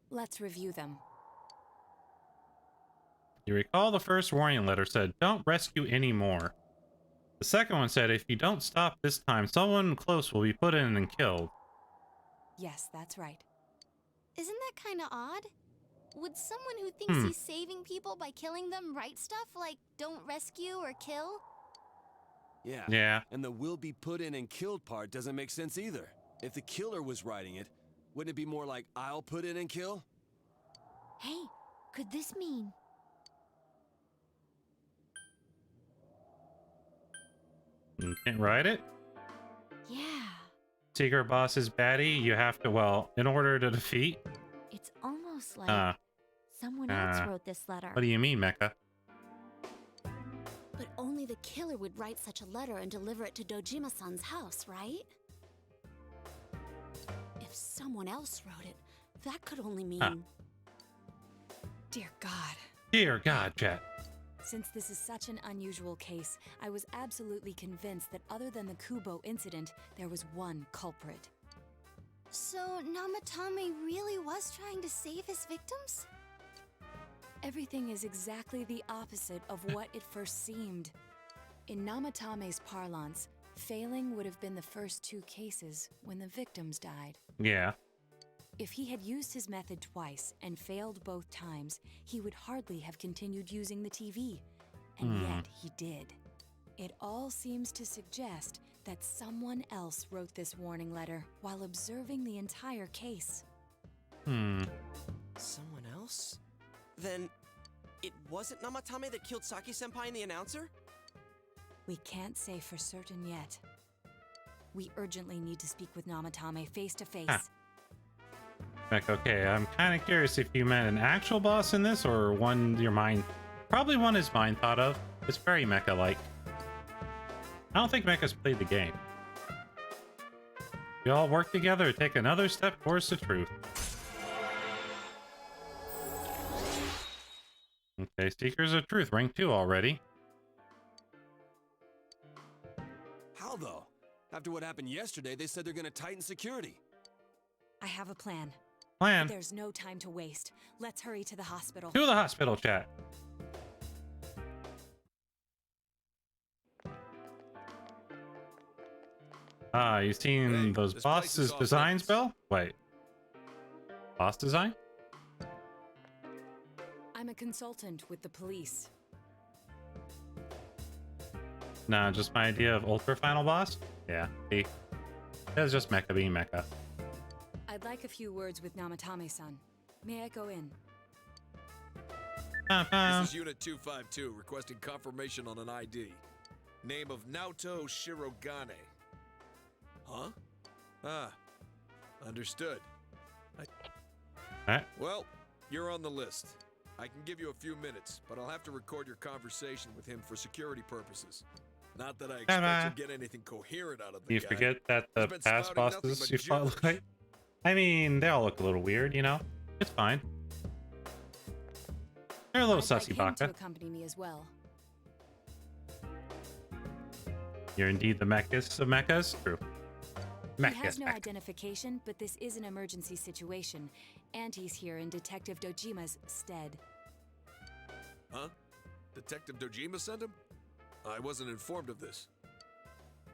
Let's review them. You recall the first warning letter said, "Don't rescue anymore." The second one said, "If you don't stop this time, someone close will be put in and killed." Yes, that's right. Isn't that kind of odd? Would someone who thinks he's saving people by killing them write stuff like "don't rescue" or "kill"? Yeah. Yeah. And the "will be put in and killed" part doesn't make sense either. If the killer was writing it, wouldn't it be more like "I'll put in and kill"? Hey, could this mean... You can't write it? Yeah. Secret boss is baddie. You have to, well, in order to defeat. It's almost like someone else wrote this letter. What do you mean, Mecha? But only the killer would write such a letter and deliver it to Dojima-san's house, right? If someone else wrote it, that could only mean... Dear God. Dear God, chat. Since this is such an unusual case, I was absolutely convinced that other than the Kubo incident, there was one culprit. So Namatame really was trying to save his victims? Everything is exactly the opposite of what it first seemed. In Namatame's parlance, failing would have been the first 2 cases when the victims died. Yeah. If he had used his method twice and failed both times, he would hardly have continued using the TV. And yet he did. It all seems to suggest that someone else wrote this warning letter while observing the entire case. Someone else? Then it wasn't Namatame that killed Saki-senpai and the announcer? We can't say for certain yet. We urgently need to speak with Namatame face to face. Like, okay, I'm kind of curious if you meant an actual boss in this or one your mind... Probably one his mind thought of. It's very Mecha-like. I don't think Mecha's played the game. We all work together to take another step towards the truth. Okay, Seekers of Truth, rank 2 already. How though? After what happened yesterday, they said they're gonna tighten security. I have a plan. Plan? There's no time to waste. Let's hurry to the hospital. To the hospital, chat. You seen those bosses' designs, Bill? Wait. Boss design? I'm a consultant with the police. Nah, just my idea of Ultra Final Boss? Yeah, see? It's just Mecha being Mecha. I'd like a few words with Namatame-san. May I go in? This is Unit 252 requesting confirmation on an ID. Name of Naoto Shirogane. Huh? Ah, understood. Well, you're on the list. I can give you a few minutes, but I'll have to record your conversation with him for security purposes. Not that I expect to get anything coherent out of the You guy. forget that the past bosses you fought look like... I mean, they all look a little weird, you know? It's fine. They're a little sussy, I'd like him Baka. to accompany me as well. You're indeed the Mechas of Mechas? True. He has no identification, but this is an emergency situation, and he's here in Detective Dojima's stead. Huh? Detective Dojima sent him? I wasn't informed of this.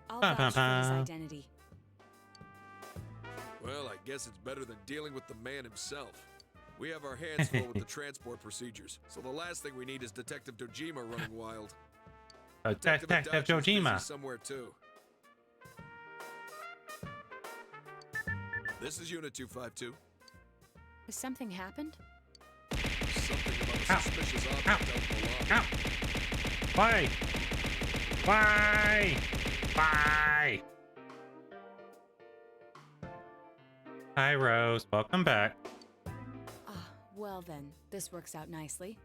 I'll vouch for his identity. Well, I guess it's better than dealing with the man himself. We have our hands full with the transport procedures, so the last thing we need is Detective Dojima running wild. Detective Adachi's busy Dojima. somewhere too. This is Unit 252. Has something happened? Something about a suspicious object out below. Why? Why? Why? Hi, Rose. Welcome back. Ah, well then, this works out nicely.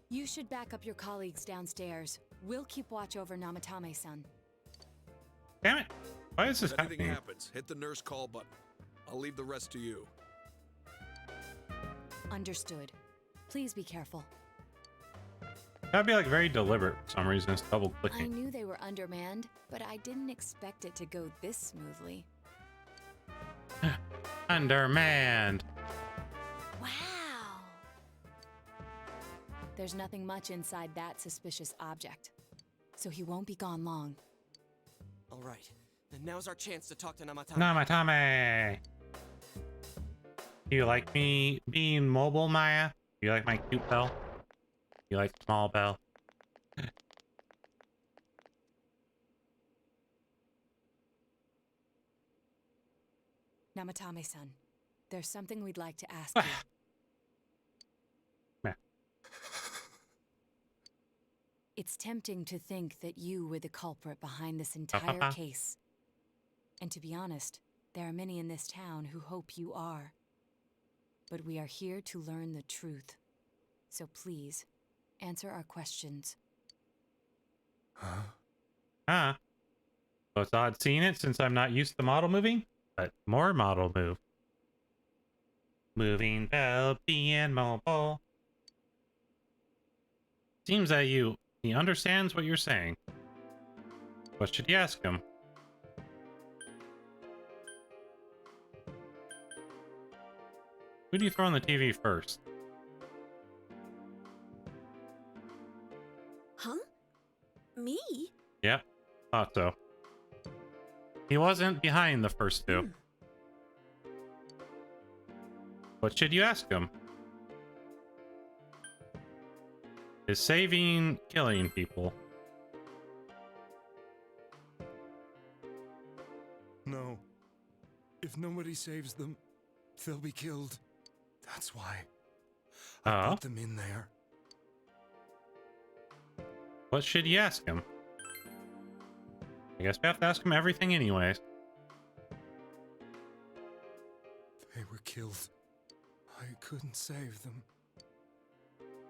You should back up your colleagues downstairs. We'll keep watch over Namatame-san. Damn it. Why is this If anything happening? happens, hit the nurse call button. I'll leave the rest to you. Understood. Please be careful. That'd be like very deliberate for some reason. It's double I clicking. knew they were undermanned, but I didn't expect it to go this smoothly. Undermanned. Wow! There's nothing much inside that suspicious object, so he won't be gone long. All right, then now's our chance to talk to Namatame. Namatame. Do you like me being mobile, Maya? Do you like my cute bell? You like Smol Bell? Namatame-san, there's something we'd like to ask you. Meh. It's tempting to think that you were the culprit behind this entire case. And to be honest, there are many in this town who hope you are. But we are here to learn the truth. So please, answer our questions. Huh? So it's odd seeing it since I'm not used to model moving, but more model move. Moving bell, being mobile. Seems that he understands what you're saying. What should you ask him? Who do you throw on the TV first? Huh? Me? Yep, thought so. He wasn't behind the first two. What should you ask him? Is saving killing people? No. If nobody saves them, they'll be killed. That's why I put them in there. What should you ask him? I guess we have to ask him everything anyways. They were killed. I couldn't save them.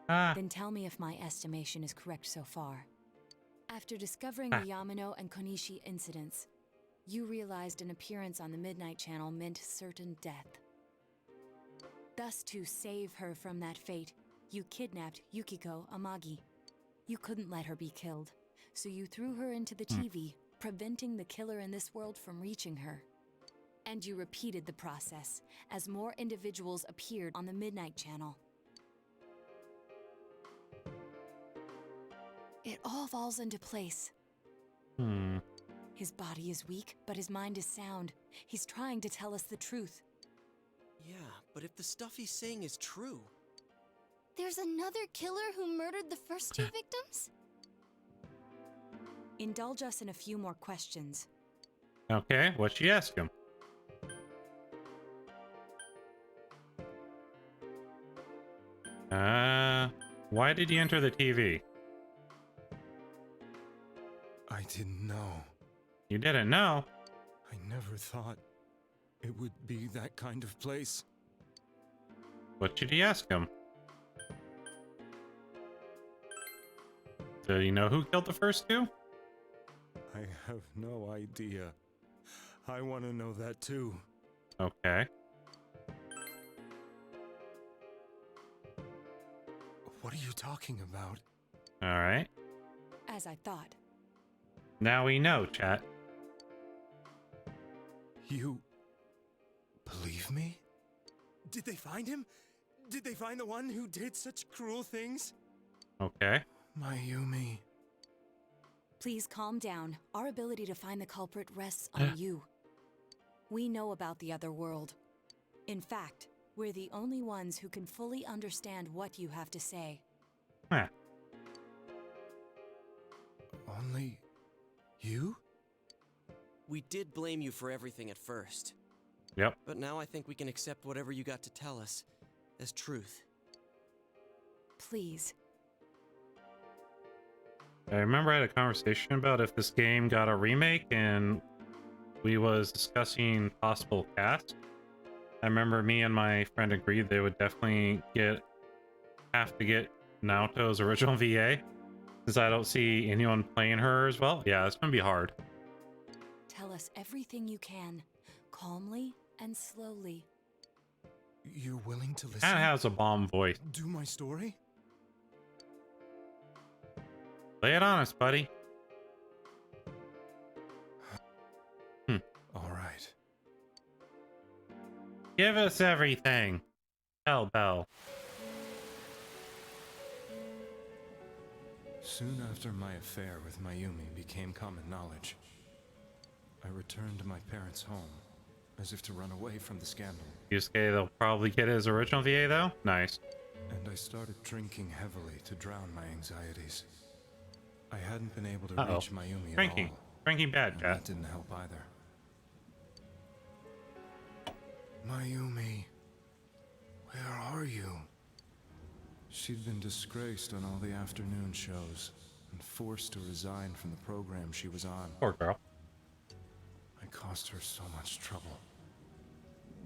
Then tell me if my estimation is correct so far. After discovering the Yamano and Konishi incidents, you realized an appearance on the Midnight Channel meant certain death. Thus, to save her from that fate, you kidnapped Yukiko Amagi. You couldn't let her be killed, so you threw her into the TV, preventing the killer in this world from reaching her. And you repeated the process, as more individuals appeared on the Midnight Channel. It all falls into place. His body is weak, but his mind is sound. He's trying to tell us the truth. Yeah, but if the stuff he's saying is true... There's another killer who murdered the first two victims? Indulge us in a few more questions. Okay, what should you ask him? Why did you enter the TV? I didn't know. You didn't know? I never thought it would be that kind of place. What should you ask him? Do you know who killed the first two? I have no idea. I want to know that too. Okay. What are you talking about? Alright. As I thought. Now we know, chat. You... believe me? Did they find him? Did they find the one who did such cruel things? Okay. My Yumi. Please calm down. Our ability to find the culprit rests on you. We know about the other world. In fact, we're the only ones who can fully understand what you have to say. Huh. Only you? We did blame you for everything at first. Yep. But now I think we can accept whatever you got to tell us as truth. Please. I remember I had a conversation about if this game got a remake and we was discussing possible cast. I remember me and my friend agreed they would definitely have to get Naoto's original VA, since I don't see anyone playing her as well. Yeah, it's gonna be hard. Tell us everything you can, calmly and slowly. You're willing to listen? Kinda has a bomb voice. Do my story? Lay it on us, buddy. All right. Give us everything. Tell Bell. Soon after my affair with Mayumi became common knowledge, I returned to my parents' home, as if to run away from the scandal. Yusuke, they'll probably get his original VA though? Nice. And I started drinking heavily to drown my anxieties. I hadn't been able to reach Mayumi at all. Drinking bad, Cat. That didn't help either. Mayumi, where are you? She'd been disgraced on all the afternoon shows and forced to resign from the program she was on. Poor girl. I caused her so much trouble.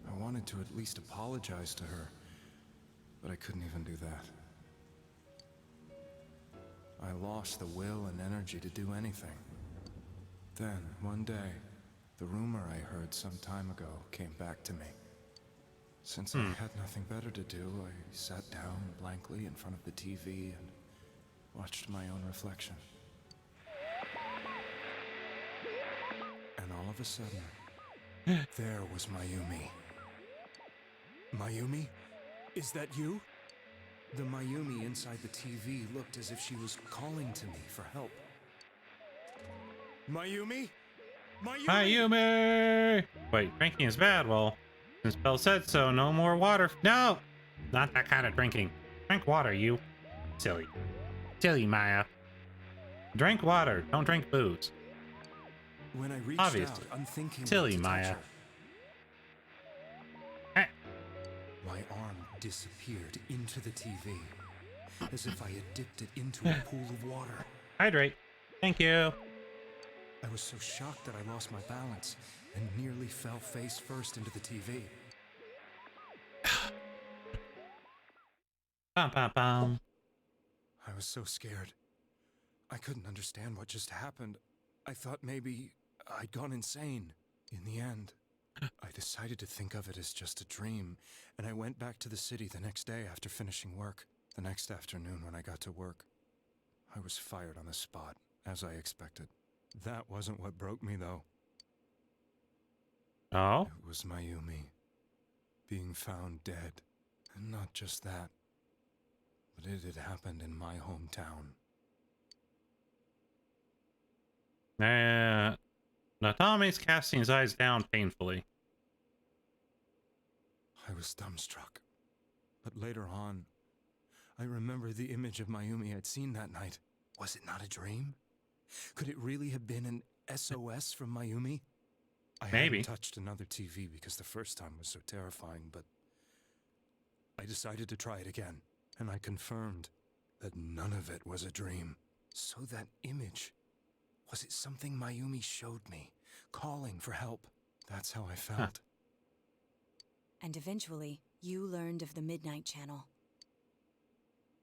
I wanted to at least apologize to her, but I couldn't even do that. I lost the will and energy to do anything. Then, one day, the rumor I heard some time ago came back to me. Since I had nothing better to do, I sat down blankly in front of the TV and watched my own reflection. And all of a sudden, there was Mayumi. Mayumi? Is that you? The Mayumi inside the TV looked as if she was calling to me for help. Mayumi? Mayumi! Mayumi! Wait, drinking is bad. Well, since Bell said so, no more water. No! Not that kind of drinking. Drink water, you. Silly. Silly, Maya. Drink water. Don't drink booze. When I reached Obviously. out, unthinkingly Silly, to touch Maya. her, my arm disappeared into the TV, as if I had dipped it into a pool of water. Hydrate. Thank you. I was so shocked that I lost my balance and nearly fell face first into the TV. Bum, bum, bum. I was so scared. I couldn't understand what just happened. I thought maybe I'd gone insane. In the end, I decided to think of it as just a dream, and I went back to the city the next day after finishing work. The next afternoon when I got to work, I was fired on the spot, as I expected. That wasn't what broke me, though. Oh? It was Mayumi being found dead. And not just that, but it had happened in my hometown. Natami's casting his eyes down painfully. I was dumbstruck. But later on, I remembered the image of Mayumi I'd seen that night. Was it not a dream? Could it really have been an SOS from Mayumi? I Maybe. hadn't touched another TV because the first time was so terrifying, but I decided to try it again, and I confirmed that none of it was a dream. So that image, was it something Mayumi showed me, calling for help? That's how I felt. And eventually, you learned of the Midnight Channel.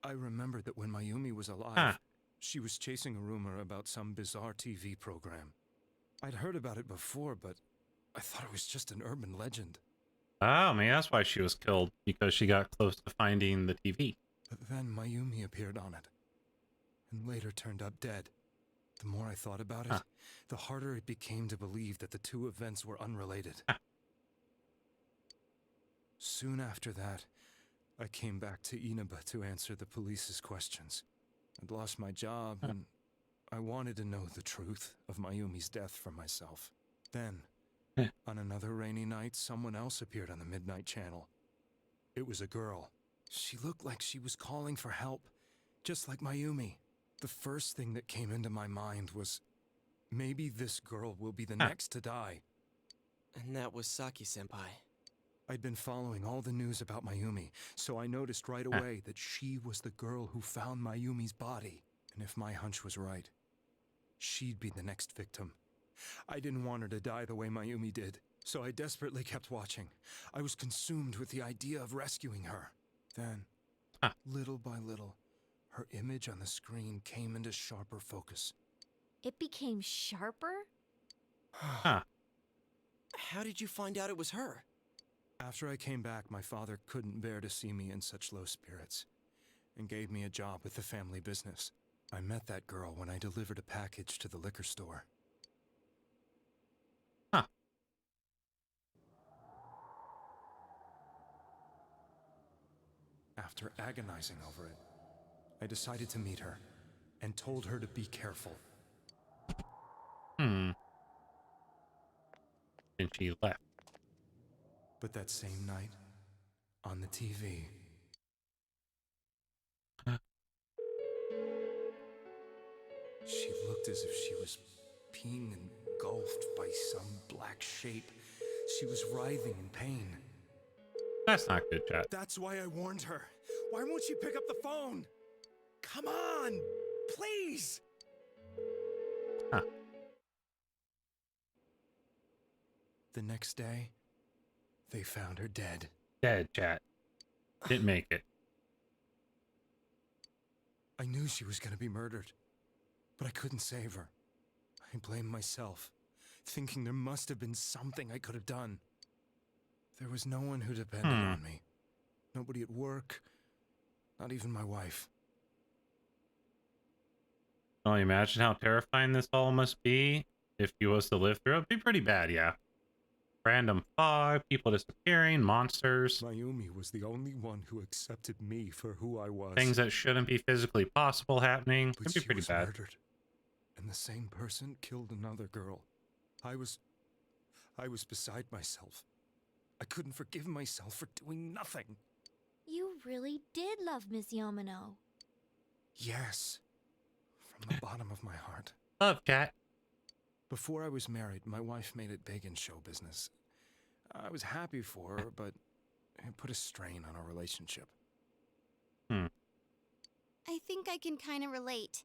I remembered that when Mayumi was alive, she was chasing a rumor about some bizarre TV program. I'd heard about it before, but I thought it was just an urban legend. Oh, maybe that's why she was killed, because she got close to finding the TV. But then Mayumi appeared on it, and later turned up dead. The more I thought about it, the harder it became to believe that the two events were unrelated. Soon after that, I came back to Inaba to answer the police's questions. I'd lost my job, and I wanted to know the truth of Mayumi's death for myself. Then, on another rainy night, someone else appeared on the Midnight Channel. It was a girl. She looked like she was calling for help, just like Mayumi. The first thing that came into my mind was, maybe this girl will be the next to die. And that was Saki-senpai. I'd been following all the news about Mayumi, so I noticed right away that she was the girl who found Mayumi's body. And if my hunch was right, she'd be the next victim. I didn't want her to die the way Mayumi did, so I desperately kept watching. I was consumed with the idea of rescuing her. Then, little by little, her image on the screen came into sharper focus. It became sharper? How did you find out it was her? After I came back, my father couldn't bear to see me in such low spirits, and gave me a job with the family business. I met that girl when I delivered a package to the liquor store. After agonizing over it, I decided to meet her, and told her to be careful. And she left. But that same night, on the TV... She looked as if she was being engulfed by some black shape. She was writhing in pain. That's not good, chat. That's why I warned her. Why won't she pick up the phone? Come on, please! The next day, they found her dead. Dead, chat. Didn't make it. I knew she was gonna be murdered, but I couldn't save her. I blamed myself, thinking there must have been something I could have done. There was no one who depended on me. Nobody at work, not even my wife. Can you imagine how terrifying this all must be if you was to live through it? It'd be pretty bad, yeah. Random fog, people disappearing, monsters. Mayumi was the only one who accepted me for who I was. Things that shouldn't be physically possible happening. But It'd be she pretty was bad. murdered, and the same person killed another girl. I was beside myself. I couldn't forgive myself for doing nothing. You really did love Miss Yamano. Yes, from the bottom of my heart. Love, cat. Before I was married, my wife made it big in show business. I was happy for her, but it put a strain on our relationship. I think I can kind of relate.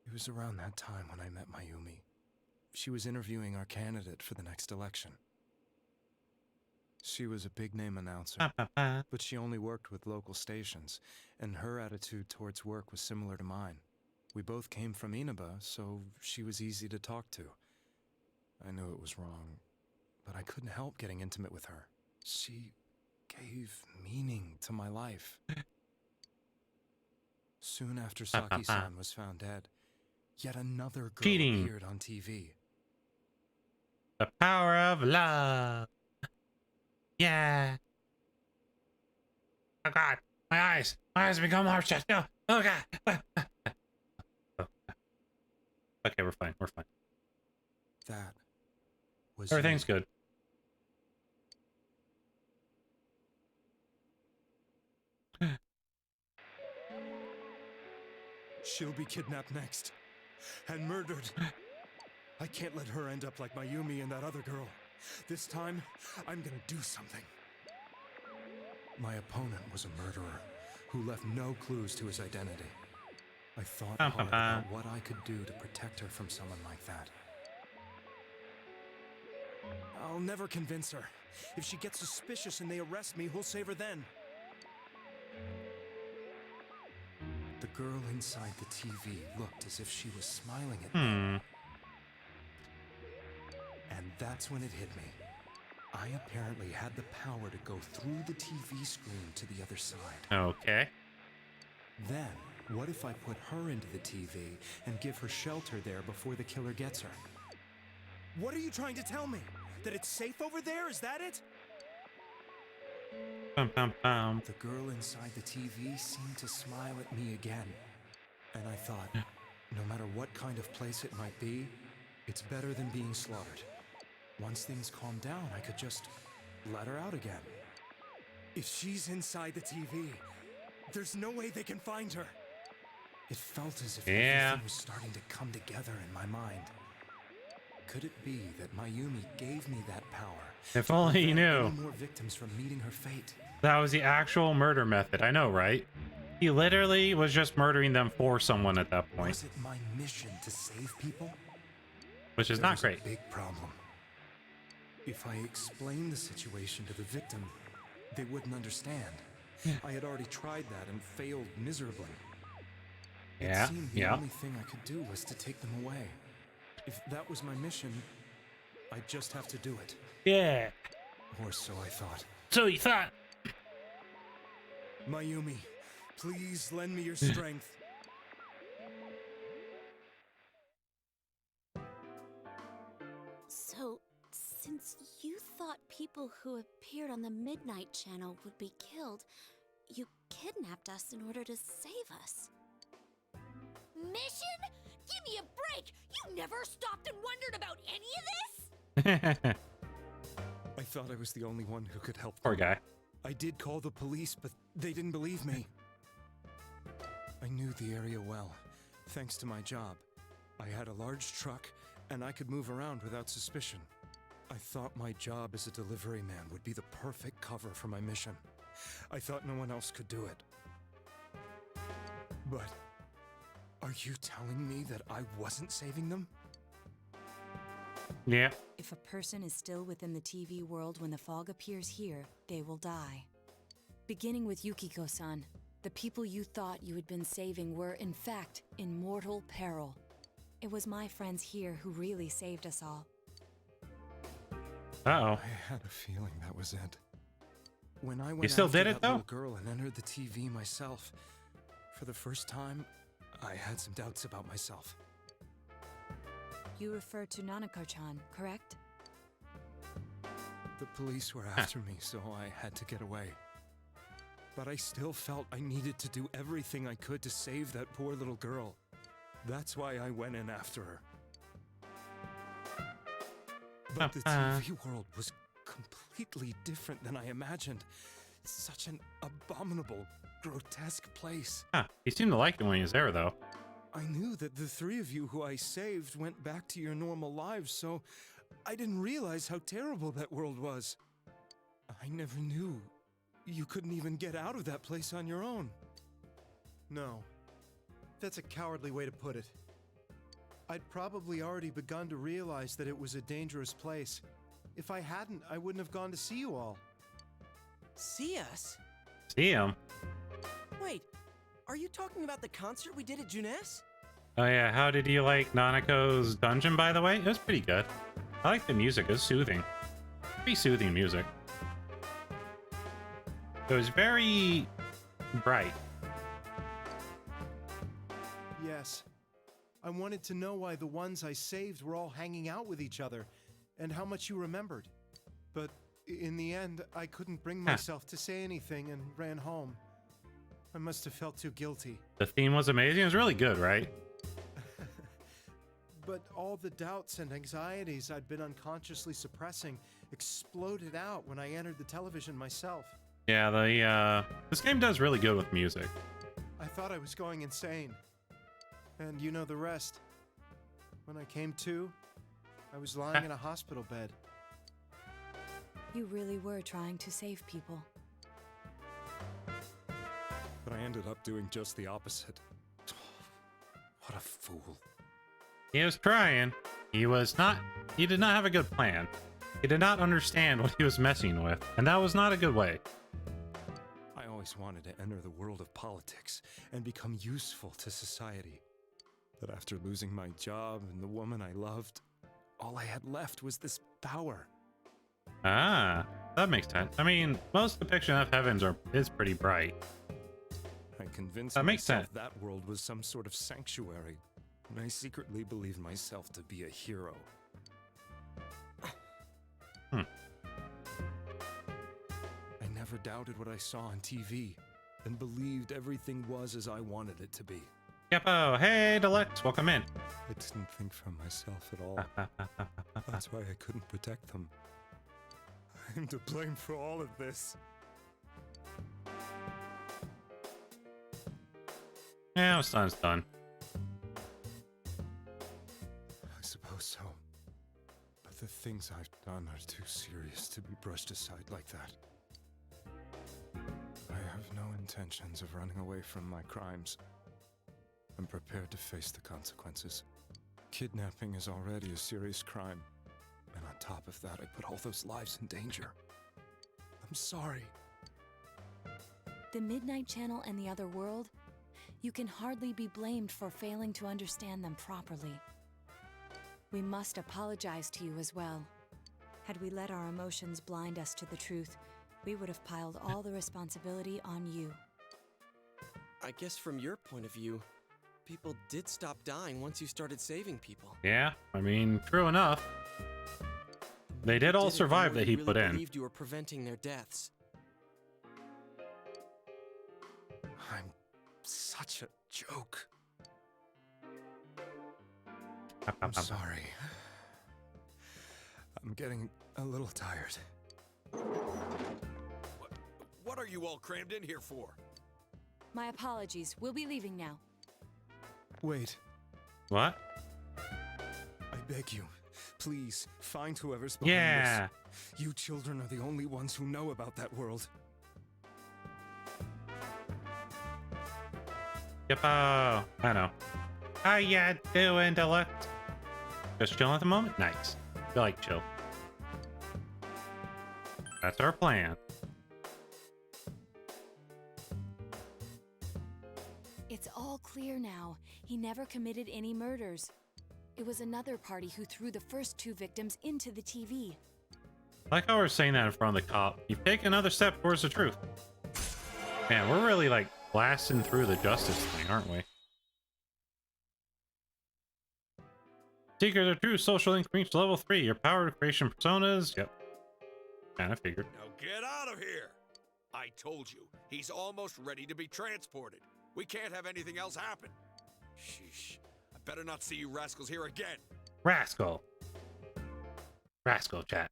It was around that time when I met Mayumi. She was interviewing our candidate for the next election. She was a big-name announcer, but she only worked with local stations, and her attitude towards work was similar to mine. We both came from Inaba, so she was easy to talk to. I knew it was wrong, but I couldn't help getting intimate with her. She gave meaning to my life. Soon after Saki-san was found dead, yet another girl appeared on TV. The power of love. Yeah. Oh God, my eyes become bloodshot. No, oh God. Okay, we're fine. We're fine. That was everything's good. She'll be kidnapped next and murdered. I can't let her end up like Mayumi and that other girl. This time, I'm gonna do something. My opponent was a murderer who left no clues to his identity. I thought hard about what I could do to protect her from someone like that. I'll never convince her. If she gets suspicious and they arrest me, who'll save her then? The girl inside the TV looked as if she was smiling at me. And that's when it hit me. I apparently had the power to go through the TV screen to the other side. Okay. Then, what if I put her into the TV and give her shelter there before the killer gets her? What are you trying to tell me? That it's safe over there? Is that it? The girl inside the TV seemed to smile at me again. And I thought, No matter what kind of place it might be, it's better than being slaughtered. Once things calm down, I could just let her out again. If she's inside the TV, there's no way they can find her. It felt as if everything was starting to come together in my mind. Could it be that Mayumi gave me that power? If only he knew. More victims from meeting her fate. That was the actual murder method. I know, right? He literally was just murdering them for someone at that point. Was it my mission to save people? Which is not great. A big problem. If I explained the situation to the victim, they wouldn't understand. I had already tried that and failed miserably. Yeah, It seemed the only thing I could do was to take them away. If that was my mission, I'd just have to do it. Yeah. Or so I thought. So you thought. Mayumi, please lend me your strength. So, since you thought people who appeared on the Midnight Channel would be killed, you kidnapped us in order to save us. Mission? Give me a break! You never stopped and wondered about any of this? I thought I was the only one who could help them. Poor guy. I did call the police, but they didn't believe me. I knew the area well, thanks to my job. I had a large truck, and I could move around without suspicion. I thought my job as a delivery man would be the perfect cover for my mission. I thought no one else could do it. But are you telling me that I wasn't saving them? Yeah. If a person is still within the TV world when the fog appears here, they will die. Beginning with Yukiko-san, the people you thought you had been saving were, in fact, in mortal peril. It was my friends here who really saved us all. Uh-oh. I had a feeling that was it. When I went You still after did it, that though? little girl and entered the TV myself, for the first time, I had some doubts about myself. You refer to Nanako-chan, correct? The police were after me, so I had to get away. But I still felt I needed to do everything I could to save that poor little girl. That's why I went in after her. But the TV world was completely different than I imagined. Such an abominable, grotesque place. Huh. He seemed to like it when he was there, though. I knew that the three of you who I saved went back to your normal lives, so I didn't realize how terrible that world was. I never knew you couldn't even get out of that place on your own. No. That's a cowardly way to put it. I'd probably already begun to realize that it was a dangerous place. If I hadn't, I wouldn't have gone to see you all. See us? See him. Wait, are you talking about the concert we did at Junes? Oh yeah, how did you like Nanako's dungeon, by the way? It was pretty good. I like the music, it was soothing. Pretty soothing music. It was very bright. Yes. I wanted to know why the ones I saved were all hanging out with each other, and how much you remembered. But in the end, I couldn't bring myself to say anything and ran home. I must have felt too guilty. The theme was amazing. It was really good, right? But all the doubts and anxieties I'd been unconsciously suppressing exploded out when I entered the television myself. Yeah, this game does really good with music. I thought I was going insane. And you know the rest. When I came to, I was lying in a hospital bed. You really were trying to save people. But I ended up doing just the opposite. What a fool. He was trying. He did not have a good plan. He did not understand what he was messing with, and that was not a good way. I always wanted to enter the world of politics and become useful to society. But after losing my job and the woman I loved, all I had left was this power. Ah, that makes sense. I mean, most depiction of heavens is pretty bright. I convinced That makes myself sense. that world was some sort of sanctuary, and I secretly believed myself to be a hero. I never doubted what I saw on TV, and believed everything was as I wanted it to be. Yeppo, hey Deluxe, welcome in. I didn't think for myself at all. That's why I couldn't protect them. I'm to blame for all of this. Yeah, what's done is done. I suppose so. But the things I've done are too serious to be brushed aside like that. I have no intentions of running away from my crimes. I'm prepared to face the consequences. Kidnapping is already a serious crime. And on top of that, I put all those lives in danger. I'm sorry. The Midnight Channel and the other world? You can hardly be blamed for failing to understand them properly. We must apologize to you as well. Had we let our emotions blind us to the truth, we would have piled all the responsibility on you. I guess from your point of view, people did stop dying once you started saving people. Yeah, I mean, true enough. They did all survive that he put in. Believed you were preventing their deaths. I'm such a joke. I'm sorry. I'm getting a little tired. What are you all crammed in here for? My apologies. We'll be leaving now. Wait. What? I beg you, please, find whoever's behind this. You children are the only ones who know about that world. Yeppo, I know. How ya doing, Deluxe? Just chilling at the moment? Nice. I like chill. That's our plan. It's all clear now. He never committed any murders. It was another party who threw the first two victims into the TV. Like how we're saying that in front of the cop. You take another step towards the truth. Man, we're really like blasting through the justice thing, aren't we? Secret or True Social Link reached level 3. Your power creation personas. Yep. Kinda figured. Now get out of here! I told you, he's almost ready to be transported. We can't have anything else happen. Sheesh. I better not see you rascals here again. Rascal. Rascal chat.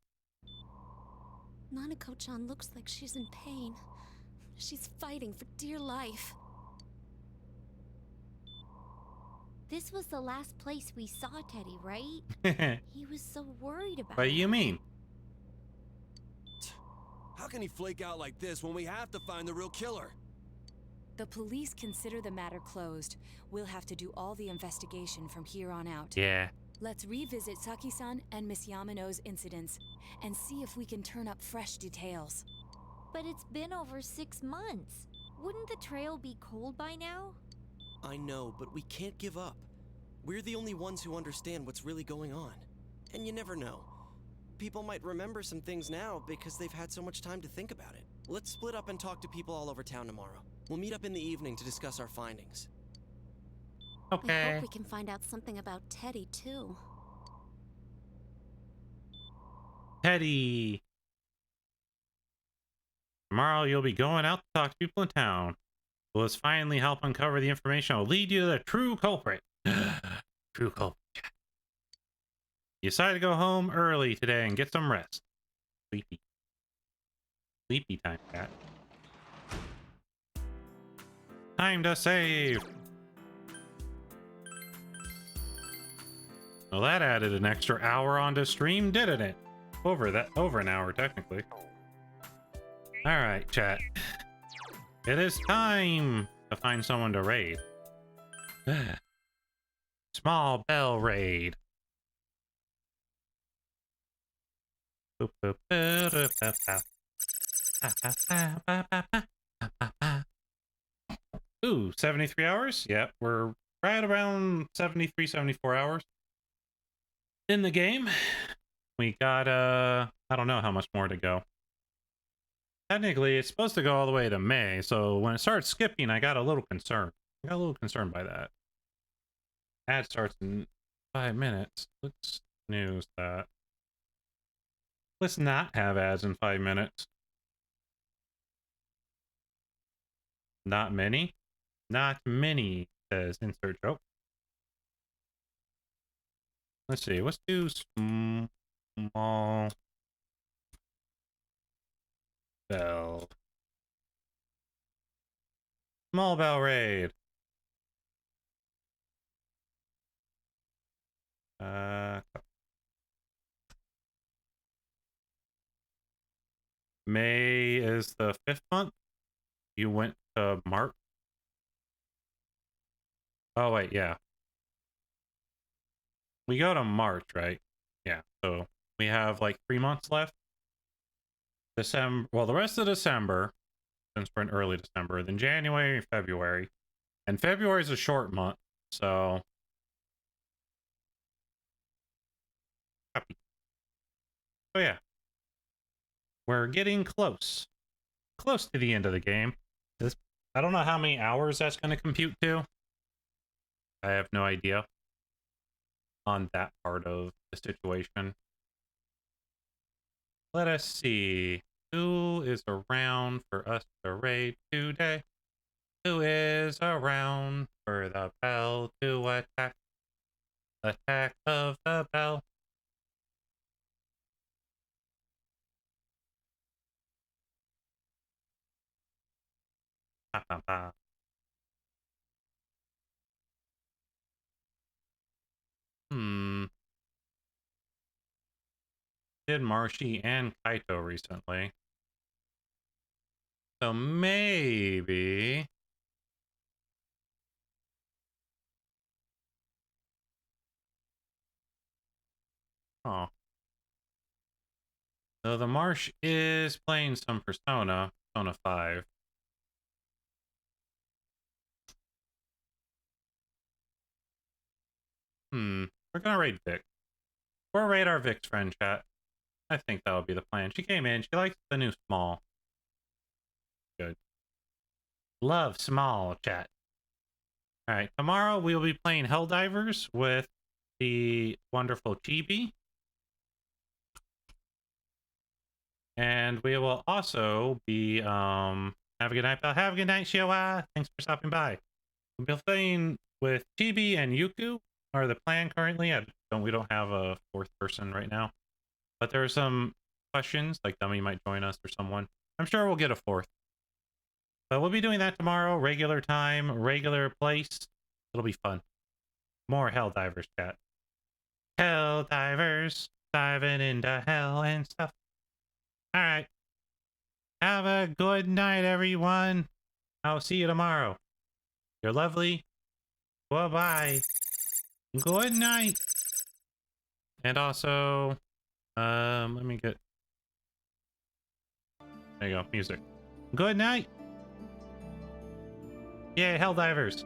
Nanako-chan looks like she's in pain. She's fighting for dear life. This was the last place we saw Teddy, right? He was so worried about What do you mean? How can he flake out like this when we have to find the real killer? The police consider the matter closed. We'll have to do all the investigation from here on out. Yeah. Let's revisit Saki-san and Miss Yamano's incidents and see if we can turn up fresh details. But it's been over 6 months. Wouldn't the trail be cold by now? I know, but we can't give up. We're the only ones who understand what's really going on. And you never know. People might remember some things now because they've had so much time to think about it. Let's split up and talk to people all over town tomorrow. We'll meet up in the evening to discuss our findings. I hope we can find out something about Teddy, too. Teddy. Tomorrow you'll be going out to talk to people in town. Will us finally help uncover the information that will lead you to the true culprit. True culprit. You decided to go home early today and get some rest. Sleepy. Sleepy time, cat. Time to save. Well, that added an extra hour onto stream, didn't it? Over an hour, technically. Alright, chat. It is time to find someone to raid. Small Bell raid. Ooh, 73 hours? Yep, we're right around 73, 74 hours in the game. We got, I don't know how much more to go. Technically, it's supposed to go all the way to May, so when it started skipping, I got a little concerned. I got a little concerned by that. Ad starts in 5 minutes. Let's snooze that. Let's not have ads in 5 minutes. Not many? Not many. says insert joke. Let's see. Let's do Smol Bell. Smol Bell raid. May is the 5th month. You went to March. Oh wait, yeah. We go to March, right? Yeah. So we have like 3 months left. December. Well, the rest of December, since we're in early December. Then January, February, and February is a short month. So happy. So yeah, we're getting close to the end of the game. I don't know how many hours that's going to compute to. I have no idea on that part of the situation. Let us see. Who is around for us to raid today? Who is around for the bell to attack? Attack of the bell. Ha, ha, ha. Did Marshy and Kaito recently. So maybe... Oh. So the Marsh is playing some Persona 5. We're gonna raid Vic. Or raid our Vic's friend chat. I think that would be the plan. She came in. She likes the new Smol. Good. Love Smol chat. Alright, tomorrow we will be playing Helldivers with the wonderful Chibi. And we will also be, have a good night, pal. Have a good night, Shiowa. Thanks for stopping by. We'll be playing with Chibi and Yuku, are the plan currently. We don't have a 4th person right now. But there are some questions, like Dummy might join us or someone. I'm sure we'll get a 4th. But we'll be doing that tomorrow, regular time, regular place. It'll be fun. More Helldivers chat. Helldivers, diving into hell and stuff. Alright. Have a good night, everyone. I'll see you tomorrow. You're lovely. Bye-bye. Good night. And also, let me get... There you go, music. Good night. Yay, Helldivers.